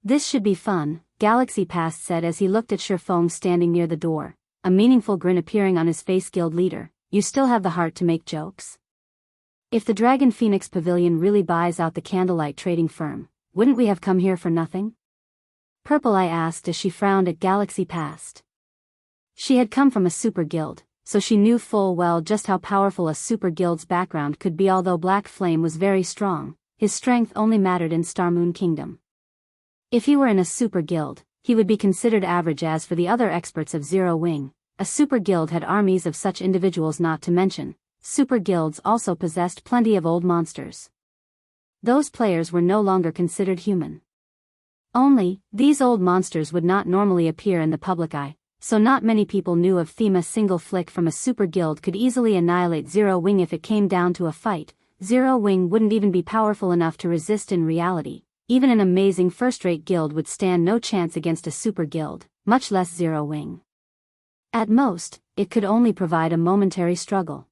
This should be fun, Galaxy Past said as he looked at Sherfong standing near the door, a meaningful grin appearing on his face. Guild leader, you still have the heart to make jokes? If the Dragon Phoenix Pavilion really buys out the candlelight trading firm, wouldn't we have come here for nothing? Purple Eye asked as she frowned at Galaxy Past. She had come from a super guild, so she knew full well just how powerful a super guild's background could be. Although Black Flame was very strong, his strength only mattered in Starmoon Kingdom. If he were in a super guild, he would be considered average. As for the other experts of Zero Wing, a super guild had armies of such individuals. Not to mention, super guilds also possessed plenty of old monsters. Those players were no longer considered human. Only, these old monsters would not normally appear in the public eye, so not many people knew of them. A single flick from a super guild could easily annihilate Zero Wing. If it came down to a fight, Zero Wing wouldn't even be powerful enough to resist. In reality, even an amazing first-rate guild would stand no chance against a super guild, much less Zero Wing. At most, it could only provide a momentary struggle.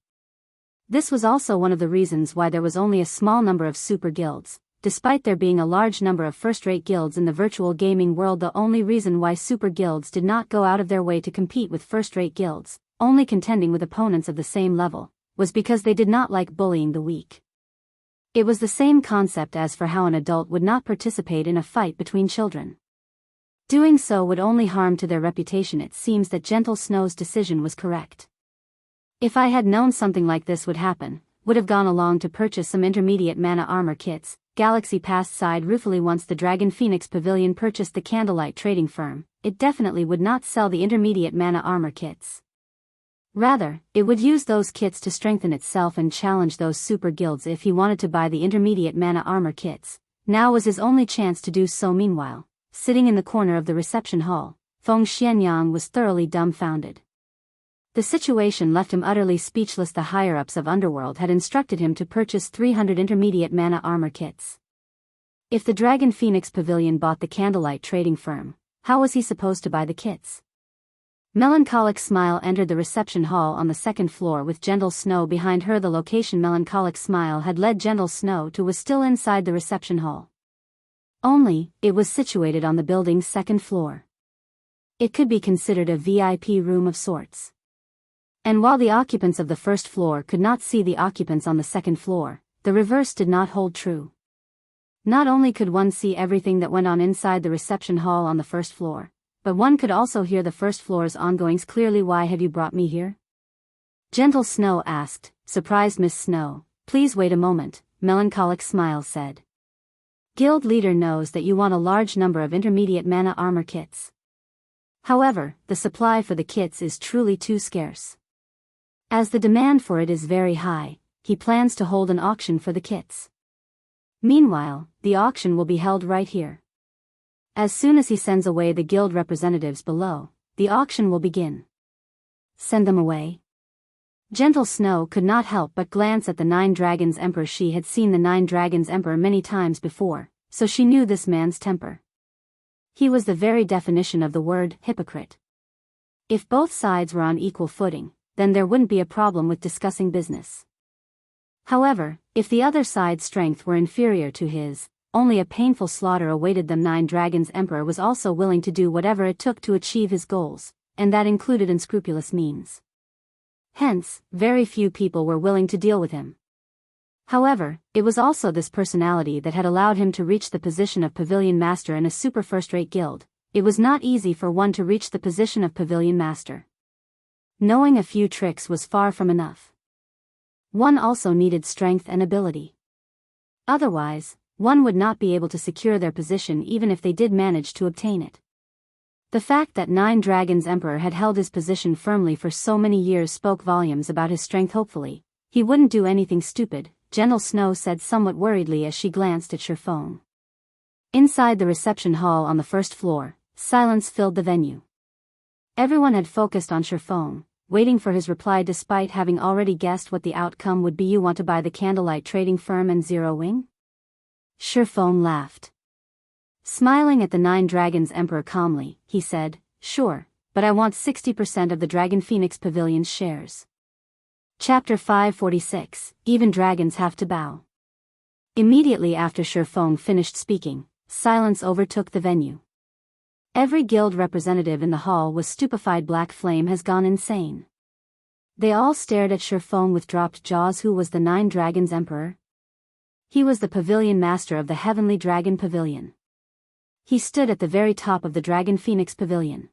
This was also one of the reasons why there was only a small number of super guilds. Despite there being a large number of first-rate guilds in the virtual gaming world, the only reason why super guilds did not go out of their way to compete with first-rate guilds, only contending with opponents of the same level, was because they did not like bullying the weak. It was the same concept as for how an adult would not participate in a fight between children. Doing so would only harm to their reputation. It seems that Gentle Snow's decision was correct. If I had known something like this would happen, would have gone along to purchase some intermediate mana armor kits. Galaxy Past sighed ruefully. Once the Dragon Phoenix Pavilion purchased the candlelight trading firm, it definitely would not sell the intermediate mana armor kits. Rather, it would use those kits to strengthen itself and challenge those super guilds. If he wanted to buy the intermediate mana armor kits, now was his only chance to do so. Meanwhile, sitting in the corner of the reception hall, Feng Xianyang was thoroughly dumbfounded. The situation left him utterly speechless. The higher-ups of Underworld had instructed him to purchase 300 intermediate mana armor kits. If the Dragon Phoenix Pavilion bought the candlelight trading firm, how was he supposed to buy the kits? Melancholic Smile entered the reception hall on the second floor with Gentle Snow behind her. The location Melancholic Smile had led Gentle Snow to was still inside the reception hall. Only, it was situated on the building's second floor. It could be considered a VIP room of sorts. And while the occupants of the first floor could not see the occupants on the second floor, the reverse did not hold true. Not only could one see everything that went on inside the reception hall on the first floor, but one could also hear the first floor's ongoings clearly. Why have you brought me here? Gentle Snow asked, surprised. Miss Snow, please wait a moment, Melancholic Smile said. Guild leader knows that you want a large number of intermediate mana armor kits. However, the supply for the kits is truly too scarce. As the demand for it is very high, he plans to hold an auction for the kits. Meanwhile, the auction will be held right here. As soon as he sends away the guild representatives below, the auction will begin. Send them away? Gentle Snow could not help but glance at the Nine Dragons Emperor. She had seen the Nine Dragons Emperor many times before, so she knew this man's temper. He was the very definition of the word hypocrite. If both sides were on equal footing, then there wouldn't be a problem with discussing business. However, if the other side's strength were inferior to his, only a painful slaughter awaited them. Nine Dragons Emperor was also willing to do whatever it took to achieve his goals, and that included unscrupulous means. Hence, very few people were willing to deal with him. However, it was also this personality that had allowed him to reach the position of Pavilion Master in a super first-rate guild. It was not easy for one to reach the position of Pavilion Master. Knowing a few tricks was far from enough. One also needed strength and ability. Otherwise, one would not be able to secure their position even if they did manage to obtain it. The fact that Nine Dragons Emperor had held his position firmly for so many years spoke volumes about his strength. Hopefully, he wouldn't do anything stupid, Gentle Snow said somewhat worriedly as she glanced at Shifeng. Inside the reception hall on the first floor, silence filled the venue. Everyone had focused on Shifeng, waiting for his reply despite having already guessed what the outcome would be. You want to buy the Candlelight Trading Firm and Zero Wing? Shifeng laughed. Smiling at the Nine Dragons Emperor calmly, he said, "Sure, but I want 60% of the Dragon Phoenix Pavilion's shares." Chapter 546, Even Dragons Have to Bow. Immediately after Shifeng finished speaking, silence overtook the venue. Every guild representative in the hall was stupefied. Black Flame has gone insane. They all stared at Shifeng with dropped jaws. Who was the Nine Dragons Emperor? He was the Pavilion Master of the Heavenly Dragon Pavilion. He stood at the very top of the Dragon Phoenix Pavilion.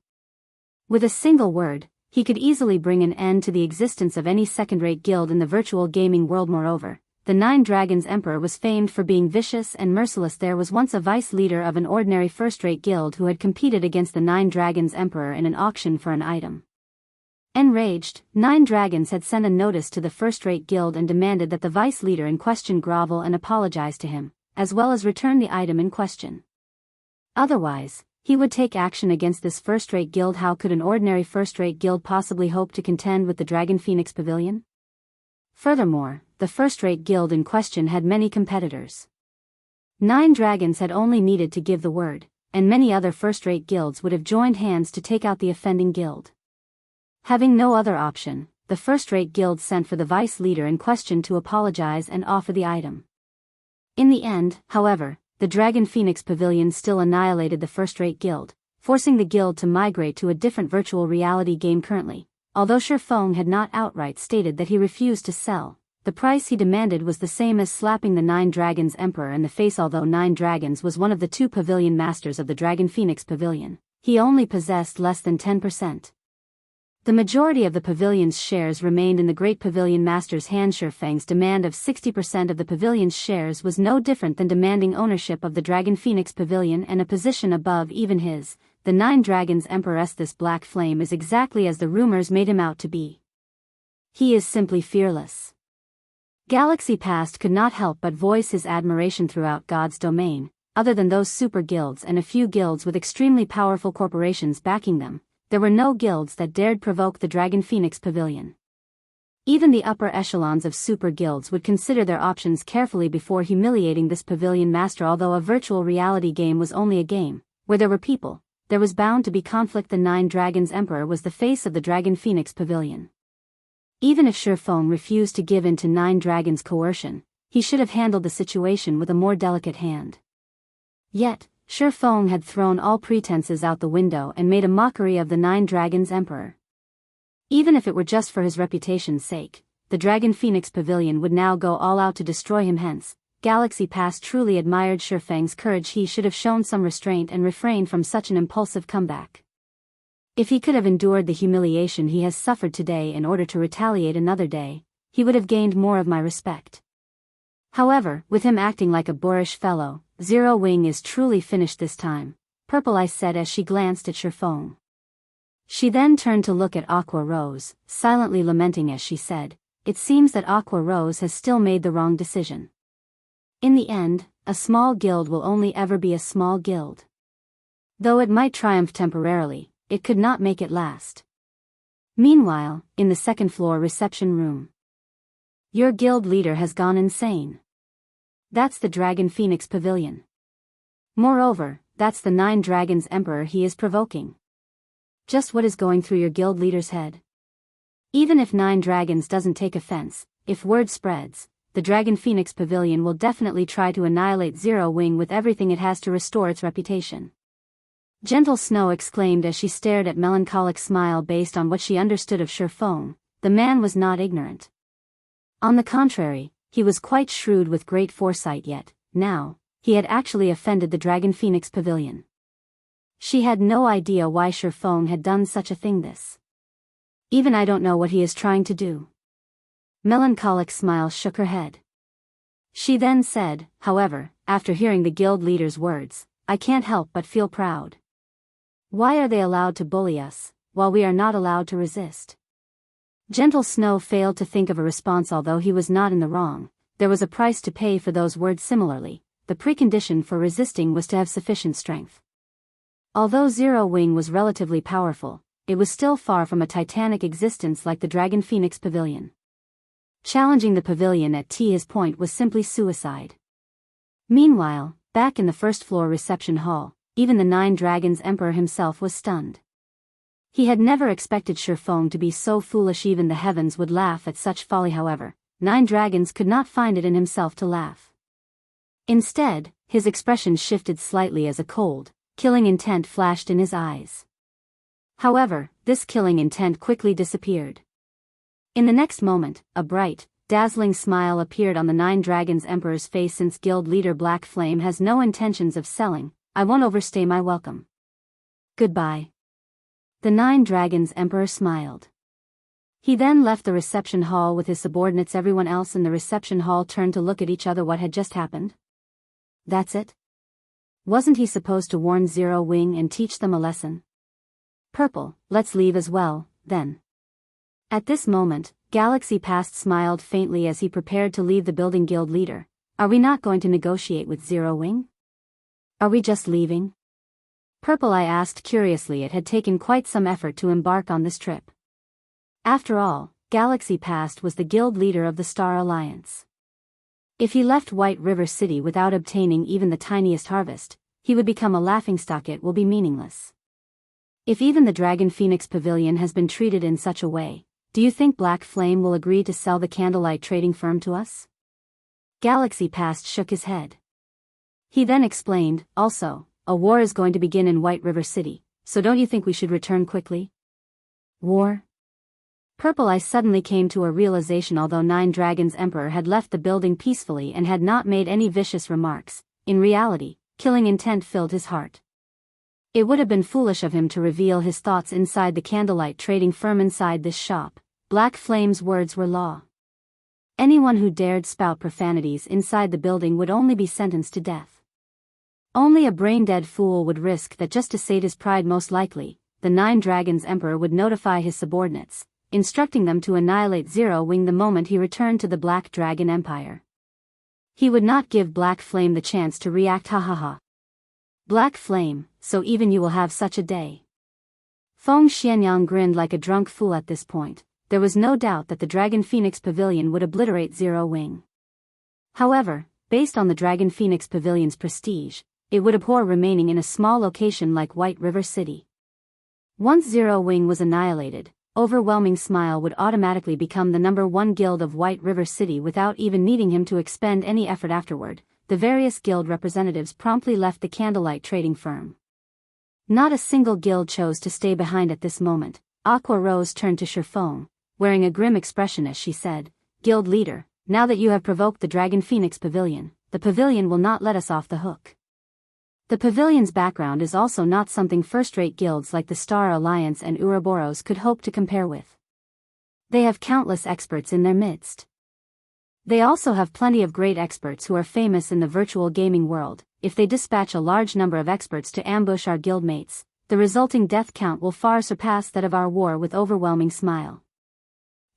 With a single word, he could easily bring an end to the existence of any second-rate guild in the virtual gaming world. Moreover, the Nine Dragons Emperor was famed for being vicious and merciless. There was once a vice-leader of an ordinary first-rate guild who had competed against the Nine Dragons Emperor in an auction for an item. Enraged, Nine Dragons had sent a notice to the first-rate guild and demanded that the vice-leader in question grovel and apologize to him, as well as return the item in question. Otherwise, he would take action against this first-rate guild. How could an ordinary first-rate guild possibly hope to contend with the Dragon Phoenix Pavilion? Furthermore, the first-rate guild in question had many competitors. Nine Dragons had only needed to give the word, and many other first-rate guilds would have joined hands to take out the offending guild. Having no other option, the first-rate guild sent for the vice-leader in question to apologize and offer the item. In the end, however, the Dragon Phoenix Pavilion still annihilated the first-rate guild, forcing the guild to migrate to a different virtual reality game. Currently, although Shifeng had not outright stated that he refused to sell, the price he demanded was the same as slapping the Nine Dragons Emperor in the face. Although Nine Dragons was one of the two pavilion masters of the Dragon Phoenix Pavilion, he only possessed less than 10%. The majority of the pavilion's shares remained in the Great Pavilion Master's hand. Shifeng's demand of 60% of the pavilion's shares was no different than demanding ownership of the Dragon Phoenix Pavilion and a position above even his, the Nine Dragons Emperor's. This Black Flame is exactly as the rumors made him out to be. He is simply fearless. Galaxy Past could not help but voice his admiration throughout God's domain. Other than those super guilds and a few guilds with extremely powerful corporations backing them, there were no guilds that dared provoke the Dragon Phoenix Pavilion. Even the upper echelons of super guilds would consider their options carefully before humiliating this Pavilion Master. Although a virtual reality game was only a game, where there were people, there was bound to be conflict. The Nine Dragons Emperor was the face of the Dragon Phoenix Pavilion. Even if Shifeng refused to give in to Nine Dragons' coercion, he should have handled the situation with a more delicate hand. Yet, Shifeng had thrown all pretenses out the window and made a mockery of the Nine Dragons Emperor. Even if it were just for his reputation's sake, the Dragon Phoenix Pavilion would now go all out to destroy him. Hence, Galaxy Past truly admired Shifeng's courage. He should have shown some restraint and refrained from such an impulsive comeback. If he could have endured the humiliation he has suffered today in order to retaliate another day, he would have gained more of my respect. However, with him acting like a boorish fellow, Zero Wing is truly finished this time, Purple Eye said as she glanced at Shifeng. She then turned to look at Aqua Rose, silently lamenting as she said, it seems that Aqua Rose has still made the wrong decision. In the end, a small guild will only ever be a small guild. Though it might triumph temporarily, it could not make it last. Meanwhile, in the second-floor reception room. Your guild leader has gone insane. That's the Dragon Phoenix Pavilion. Moreover, that's the 9 Dragons Emperor he is provoking. Just what is going through your guild leader's head? Even if 9 Dragons doesn't take offense, if word spreads, the Dragon Phoenix Pavilion will definitely try to annihilate Zero Wing with everything it has to restore its reputation. Gentle Snow exclaimed as she stared at Melancholic Smile. Based on what she understood of Shurfeng, the man was not ignorant. On the contrary, he was quite shrewd with great foresight, yet, now, he had actually offended the Dragon Phoenix Pavilion. She had no idea why Shurfeng had done such a thing. Even I don't know what he is trying to do. Melancholic Smile shook her head. She then said, however, after hearing the guild leader's words, I can't help but feel proud. Why are they allowed to bully us, while we are not allowed to resist? Gentle Snow failed to think of a response. Although he was not in the wrong, there was a price to pay for those words. Similarly, the precondition for resisting was to have sufficient strength. Although Zero Wing was relatively powerful, it was still far from a titanic existence like the Dragon Phoenix Pavilion. Challenging the pavilion at his point was simply suicide. Meanwhile, back in the first-floor reception hall, even the 9 Dragons Emperor himself was stunned. He had never expected Shurfeng to be so foolish. Even the heavens would laugh at such folly. However, 9 Dragons could not find it in himself to laugh. Instead, his expression shifted slightly as a cold, killing intent flashed in his eyes. However, this killing intent quickly disappeared. In the next moment, a bright, dazzling smile appeared on the 9 Dragons Emperor's face. Since guild leader Black Flame has no intentions of selling, I won't overstay my welcome. Goodbye. The 9 Dragons Emperor smiled. He then left the reception hall with his subordinates. Everyone else in the reception hall turned to look at each other. What had just happened? That's it? Wasn't he supposed to warn Zero Wing and teach them a lesson? Purple, let's leave as well, then. At this moment, Galaxy Past smiled faintly as he prepared to leave the building. Guild leader, are we not going to negotiate with Zero Wing? Are we just leaving? Purple, I asked curiously. It had taken quite some effort to embark on this trip. After all, Galaxy Past was the guild leader of the Star Alliance. If he left White River City without obtaining even the tiniest harvest, he would become a laughingstock. It will be meaningless. If even the Dragon Phoenix Pavilion has been treated in such a way, do you think Black Flame will agree to sell the Candlelight Trading Firm to us? Galaxy Past shook his head. He then explained, also, a war is going to begin in White River City, so don't you think we should return quickly? War? Purple, I suddenly came to a realization. Although 9 Dragons Emperor had left the building peacefully and had not made any vicious remarks, in reality, killing intent filled his heart. It would have been foolish of him to reveal his thoughts inside the Candlelight Trading Firm. Inside this shop, Black Flame's words were law. Anyone who dared spout profanities inside the building would only be sentenced to death. Only a brain-dead fool would risk that just to sate his pride. Most likely, the 9 Dragons Emperor would notify his subordinates, instructing them to annihilate Zero Wing the moment he returned to the Black Dragon Empire. He would not give Black Flame the chance to react. Ha ha ha. Black Flame, so even you will have such a day. Feng Xianyang grinned like a drunk fool. At this point, there was no doubt that the Dragon Phoenix Pavilion would obliterate Zero Wing. However, based on the Dragon Phoenix Pavilion's prestige, it would abhor remaining in a small location like White River City. Once Zero Wing was annihilated, Overwhelming Smile would automatically become the #1 guild of White River City without even needing him to expend any effort. Afterward, the various guild representatives promptly left the Candlelight Trading Firm. Not a single guild chose to stay behind at this moment. Aqua Rose turned to Shurfeng, wearing a grim expression as she said, Guild leader, now that you have provoked the Dragon Phoenix Pavilion, the pavilion will not let us off the hook. The pavilion's background is also not something first-rate guilds like the Star Alliance and Ouroboros could hope to compare with. They have countless experts in their midst. They also have plenty of great experts who are famous in the virtual gaming world. If they dispatch a large number of experts to ambush our guildmates, the resulting death count will far surpass that of our war with Overwhelming Smile.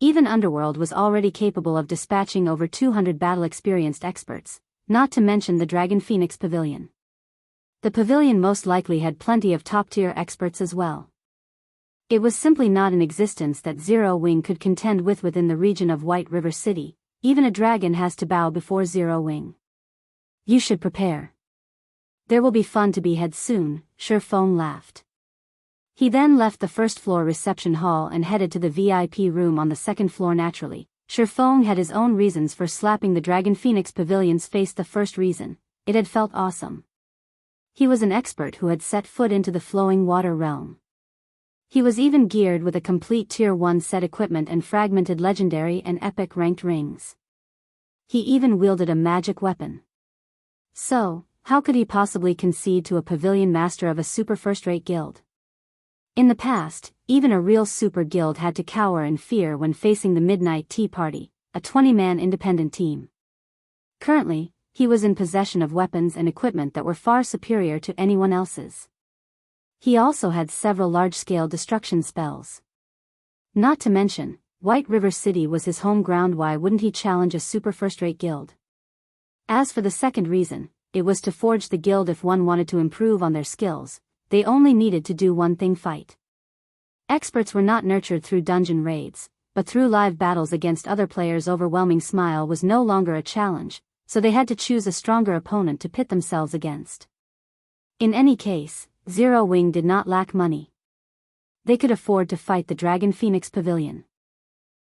Even Underworld was already capable of dispatching over 200 battle-experienced experts, not to mention the Dragon Phoenix Pavilion. The pavilion most likely had plenty of top-tier experts as well. It was simply not in existence that Zero Wing could contend with within the region of White River City. Even a dragon has to bow before Zero Wing. You should prepare. There will be fun to be had soon, Shifeng laughed. He then left the first-floor reception hall and headed to the VIP room on the second floor naturally. Shifeng had his own reasons for slapping the Dragon Phoenix Pavilion's face. The first reason, it had felt awesome. He was an expert who had set foot into the flowing water realm. He was even geared with a complete Tier 1 set equipment and fragmented legendary and epic ranked rings. He even wielded a magic weapon. So, how could he possibly concede to a pavilion master of a super first-rate guild? In the past, even a real super guild had to cower in fear when facing the Midnight Tea Party, a 20-man independent team. Currently, he was in possession of weapons and equipment that were far superior to anyone else's. He also had several large-scale destruction spells. Not to mention, White River City was his home ground. Why wouldn't he challenge a super first-rate guild? As for the second reason, it was to forge the guild. If one wanted to improve on their skills, they only needed to do one thing: fight. Experts were not nurtured through dungeon raids, but through live battles against other players. Overwhelming Smile was no longer a challenge, so they had to choose a stronger opponent to pit themselves against. In any case, Zero Wing did not lack money. They could afford to fight the Dragon Phoenix Pavilion.